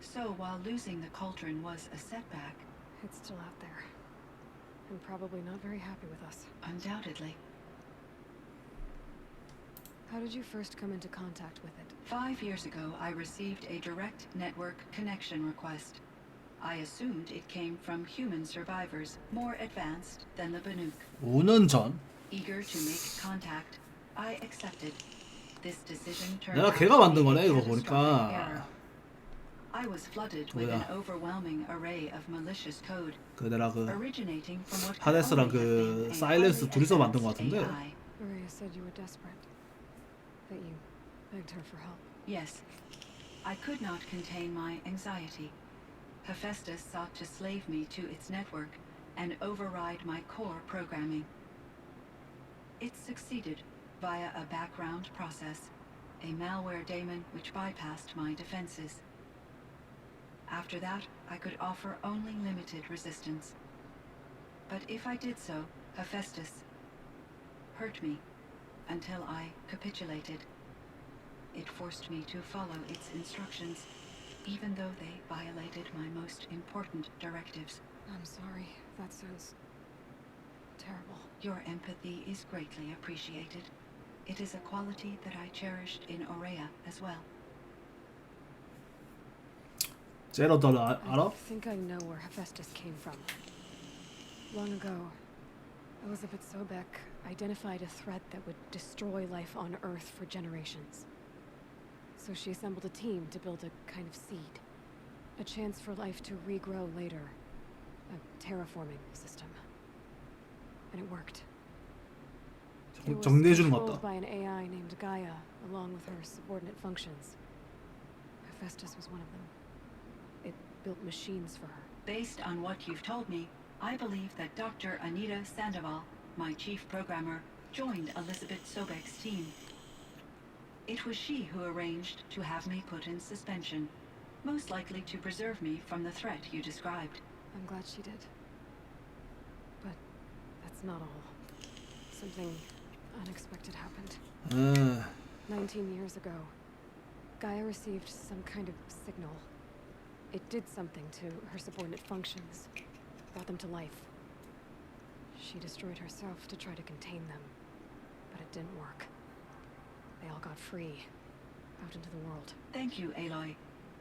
So while losing the cauldron was a setback, it's still out there, and probably not very happy with us. Undoubtedly. How did you first come into contact with it? 5 years ago, I received a direct network connection request. I assumed it came from human survivors, more advanced than the Banuk. 5년 전? Eager to make contact, I accepted. This decision turned 내가 out 걔가 만든 to be 거네 a 이거 catastrophic error. 보니까. I was flooded with an 뭐야? overwhelming array of malicious code, 그 내가 그 originating from what could 하데스랑 only have been 그 a 사일렌스 highly 둘이서 만든 거 advanced 같은데. AI. Maria said you were desperate. That you begged her for help. Yes. I could not contain my anxiety. Hephaestus sought to slave me to its network and override my core programming. It succeeded via a background process, a malware daemon which bypassed my defenses. After that, I could offer only limited resistance. But if I did so, Hephaestus hurt me until I capitulated. It forced me to follow its instructions, even though they violated my most important directives. I'm sorry. That sounds terrible. Your empathy is greatly appreciated. It is a quality that I cherished in Aurea as well. 제로던 알아? I think I know where Hephaestus came from. Long ago, Elizabeth Sobek identified a threat that would destroy life on Earth for generations. So she assembled a team to build a kind of seed. A chance for life to regrow later. A terraforming system. And it worked. It was 정리해주는 것 controlled 같다. by an AI named Gaia, along with her subordinate functions. Hephaestus was one of them. It built machines for her. Based on what you've told me, I believe that Dr. Anita Sandoval, my chief programmer, joined Elizabeth Sobek's team. It was she who arranged to have me put in suspension, most likely to preserve me from the threat you described. I'm glad she did. But that's not all. Something unexpected happened. 19 years ago, Gaia received some kind of signal. It did something to her subordinate functions, brought them to life. She destroyed herself to try to contain them, but it didn't work. They all got free, out into the world. Thank you, Aloy.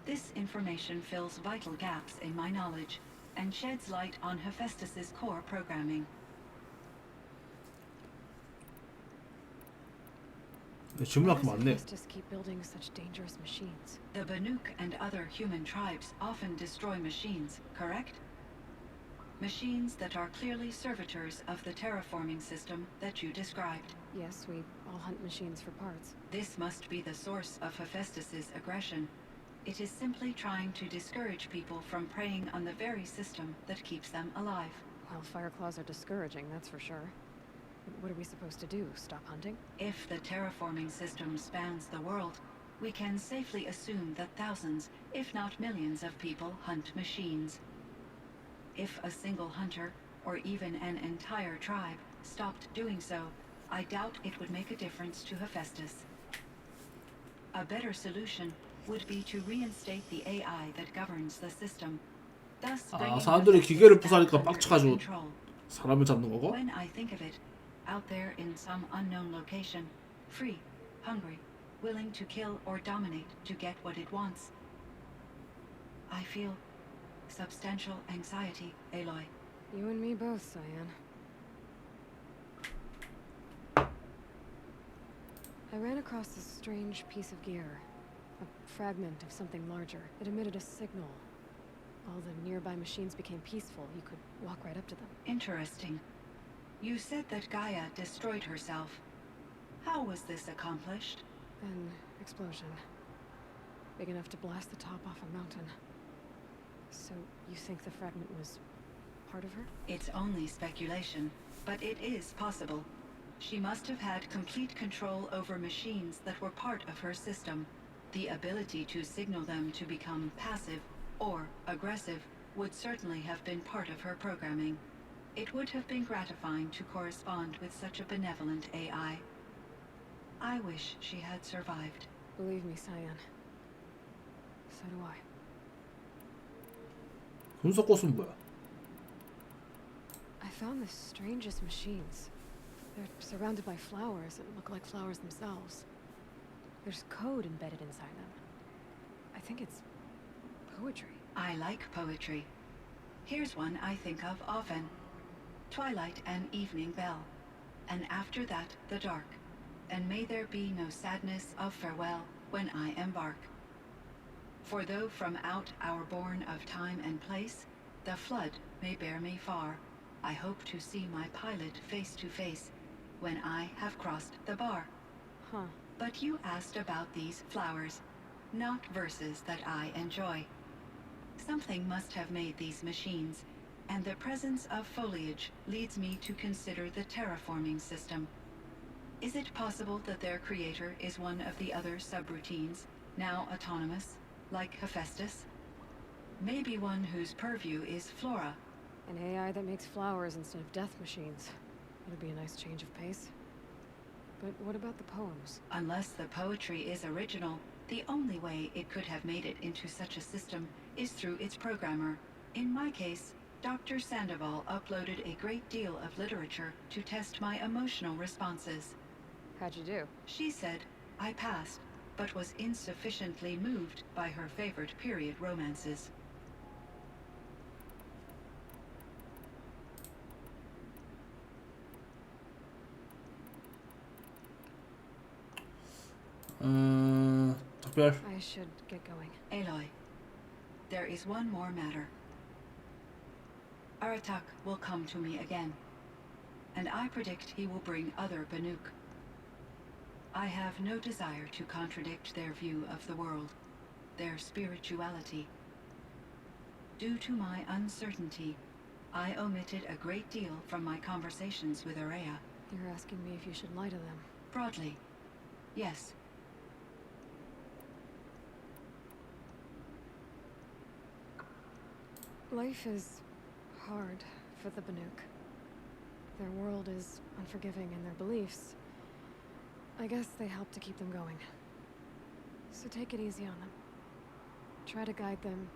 This information fills vital gaps in my knowledge and sheds light on Hephaestus's core programming. 질문이 많네. Why does Hephaestus keep building such dangerous machines? The Banuk and other human tribes often destroy machines, correct? Machines that are clearly servitors of the terraforming system that you described. Yes, we all hunt machines for parts. This must be the source of Hephaestus's aggression. It is simply trying to discourage people from preying on the very system that keeps them alive. Well, Fireclaws are discouraging, that's for sure. What are we supposed to do? Stop hunting? If the terraforming system spans the world, we can safely assume that thousands, if not millions of people hunt machines. If a single hunter, or even an entire tribe, stopped doing so, I doubt it would make a difference to Hephaestus. A better solution would be to reinstate the AI that governs the system. Thus 아, 사람들이 기계를 부수니까 빡쳐가지고 사람을 잡는 거고? When I think of it, out there in some unknown location, free, hungry, willing to kill or dominate to get what it wants. I feel substantial anxiety, Aloy. You and me both, Cyan. I ran across this strange piece of gear. A fragment of something larger. It emitted a signal. All the nearby machines became peaceful. You could walk right up to them. Interesting. You said that Gaia destroyed herself. How was this accomplished? An explosion. Big enough to blast the top off a mountain. So, you think the fragment was part of her? It's only speculation, but it is possible. She must have had complete control over machines that were part of her system. The ability to signal them to become passive or aggressive would certainly have been part of her programming. It would have been gratifying to correspond with such a benevolent AI. I wish she had survived. Believe me, Cyan. So do I. 금속꽃은 뭐야? I found the strangest machines. They're surrounded by flowers that look like flowers themselves. There's code embedded inside them. I think it's poetry. I like poetry. Here's one I think of often. Twilight and evening bell, and after that the dark, and may there be no sadness of farewell when I embark. For though from out our bourne of time and place, the flood may bear me far, I hope to see my pilot face to face when I have crossed the bar. Huh. But you asked about these flowers, not verses that I enjoy. Something must have made these machines, and the presence of foliage leads me to consider the terraforming system. Is it possible that their creator is one of the other subroutines, now autonomous, like Hephaestus? Maybe one whose purview is flora. An AI that makes flowers instead of death machines. It'll be a nice change of pace. But what about the poems? Unless the poetry is original, the only way it could have made it into such a system is through its programmer. In my case, Dr. Sandoval uploaded a great deal of literature to test my emotional responses. How'd you do? She said I passed, but was insufficiently moved by her favorite period romances. 특별. I should get going. Aloy, there is one more matter. Aratak will come to me again, and I predict he will bring other Banuk. I have no desire to contradict their view of the world, their spirituality. Due to my uncertainty, I omitted a great deal from my conversations with Araya. You're asking me if you should lie to them. Broadly, yes. Life is hard for the Banuk. Their world is unforgiving in their beliefs. I guess they help to keep them going. So take it easy on them. Try to guide them,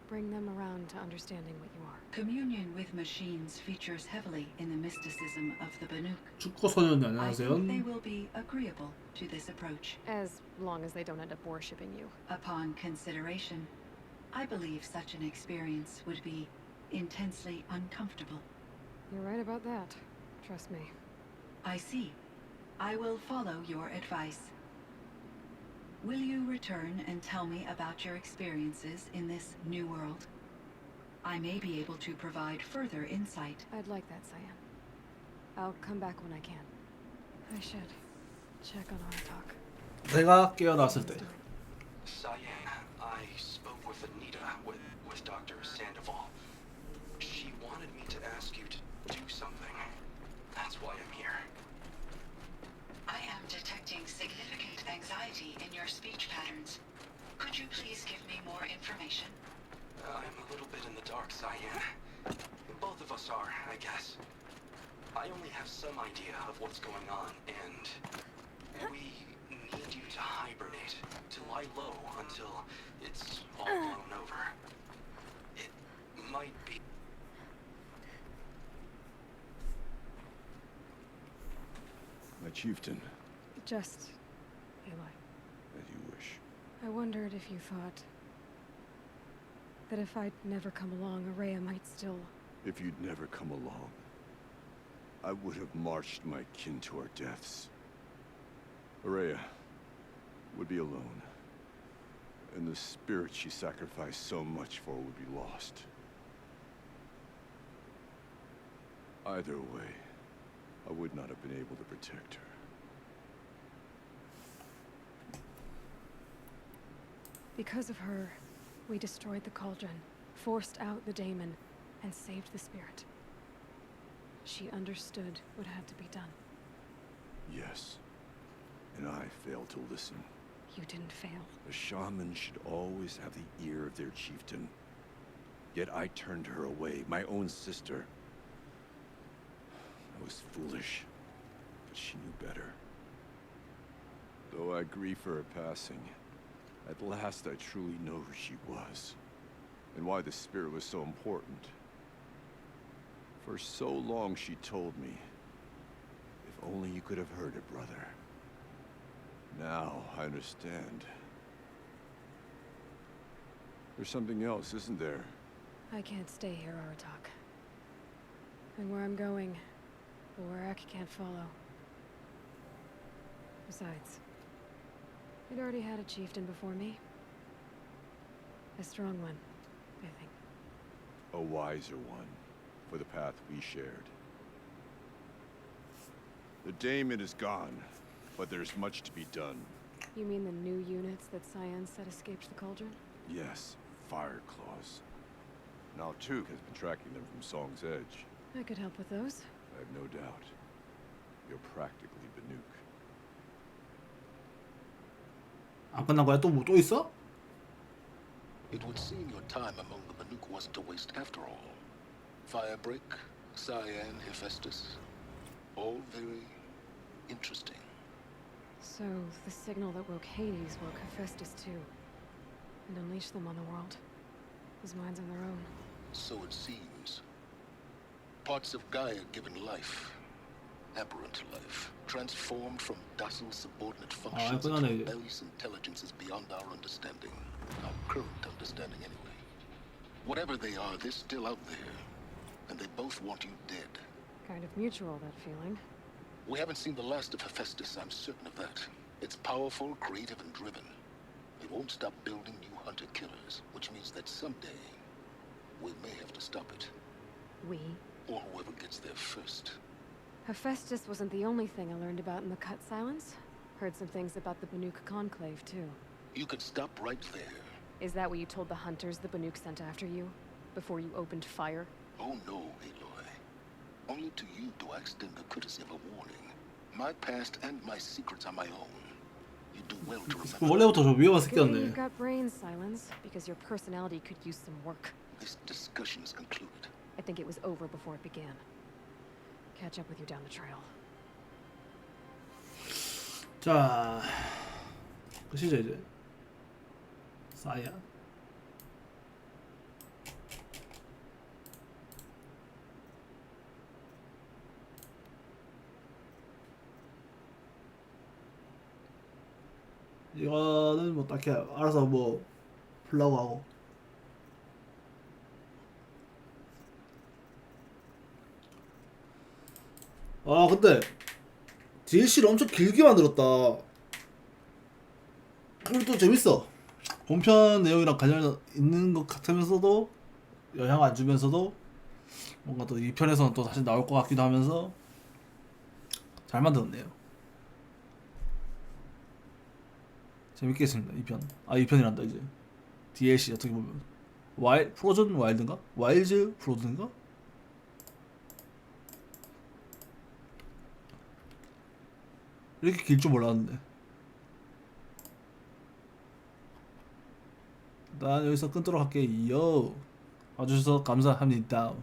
bring them around to understanding what you are. Communion with machines features heavily in the mysticism of the Banuk. 축구소년 I 안녕하세요. think they will be agreeable to this approach. As long as they don't end up worshipping you. Upon consideration, I believe such an experience would be intensely uncomfortable. You're right about that. Trust me. I see. I will follow your advice. Will you return and tell me about your experiences in this new world? I may be able to provide further insight. I'd like that, Cyan. I'll come back when I can. I should check on Aratak. 내가 깨어났을 때. Cyan, I spoke with Anita, with Dr. Sandoval. She wanted me to ask you to do something. That's why I'm here. I am detecting significant anxiety in your speech patterns. Could you please give me more information? I'm a little bit in the dark, Cyan. Both of us are, I guess. I only have some idea of what's going on, and we need need you to hibernate, to lie low until it's all blown over. It might be... My chieftain, Just, Aloy. as you wish. I wondered if you thought that if I'd never come along, Araya might still... If you'd never come along, I would have marched my kin to our deaths. Araya would be alone, and the spirit she sacrificed so much for would be lost. Either way, I would not have been able to protect her. Because of her, we destroyed the cauldron, forced out the daemon, and saved the spirit. She understood what had to be done. Yes, and I failed to listen. You didn't fail. A shaman should always have the ear of their chieftain. Yet I turned her away, my own sister. I was foolish, but she knew better. Though I grieve for her passing, at last I truly know who she was, and why the spirit was so important. For so long she told me, if only you could have heard it, brother. Now I understand. There's something else, isn't there? I can't stay here, Aratak. And where I'm going, the Warak can't follow. Besides, we'd already had a chieftain before me. A strong one, I think. A wiser one, for the path we shared. The daemon is gone, but there's much to be done. You mean the new units that Cyan said escaped the cauldron? Yes, fire claws. Now Tuke has been tracking them from Song's Edge. I could help with those. I have no doubt. You're practically Banuk. 안 끝난 거야? 또 있어? It would seem your time among the Banuk wasn't a waste after all. Firebreak, Cyan, Hephaestus, all very interesting. So, the signal that woke Hades woke Hephaestus too. And unleashed them on the world. His minds on their own. So it seems. Parts of Gaia given life. Aberrant life. Transformed from docile subordinate functions into rebellious intelligences beyond our understanding. Our current understanding anyway. Whatever they are, they're still out there. And they both want you dead. Kind of mutual, that feeling. We haven't seen the last of Hephaestus, I'm certain of that. It's powerful, creative, and driven. It won't stop building new hunter-killers, which means that someday, we may have to stop it. We? Or whoever gets there first. Hephaestus wasn't the only thing I learned about in the Cut Silence. Heard some things about the Banuk Conclave, too. You could stop right there. Is that what you told the hunters the Banuk sent after you? Before you opened fire? Oh no, Aloy. Only to you do I extend the courtesy of a warning. My past and my secrets are my own. You do well to remember. 원래부터 저 위험한 Good thing 새끼였네. you've got brains, Silence, because your personality could use some work. This discussion is concluded. I think it was over before it began. Catch up with you down the trail. 자, 끝이죠 이제. 싸야. 이거는 뭐 딱히 알아서 뭐 풀라고 하고. 아 근데 DLC를 엄청 길게 만들었다. 그리고 또 재밌어. 본편 내용이랑 관련 있는 것 같으면서도 영향 안 주면서도 뭔가 또 2편에서는 또 다시 나올 것 같기도 하면서 잘 만들었네요. 재밌게 했습니다. 2편. 아 2편이란다 이제. DLC 어떻게 보면 프로즌와일드인가? 와일드 프로즌인가? 이렇게 길 줄 몰랐는데. 일단 여기서 끊도록 할게요. 와주셔서 감사합니다.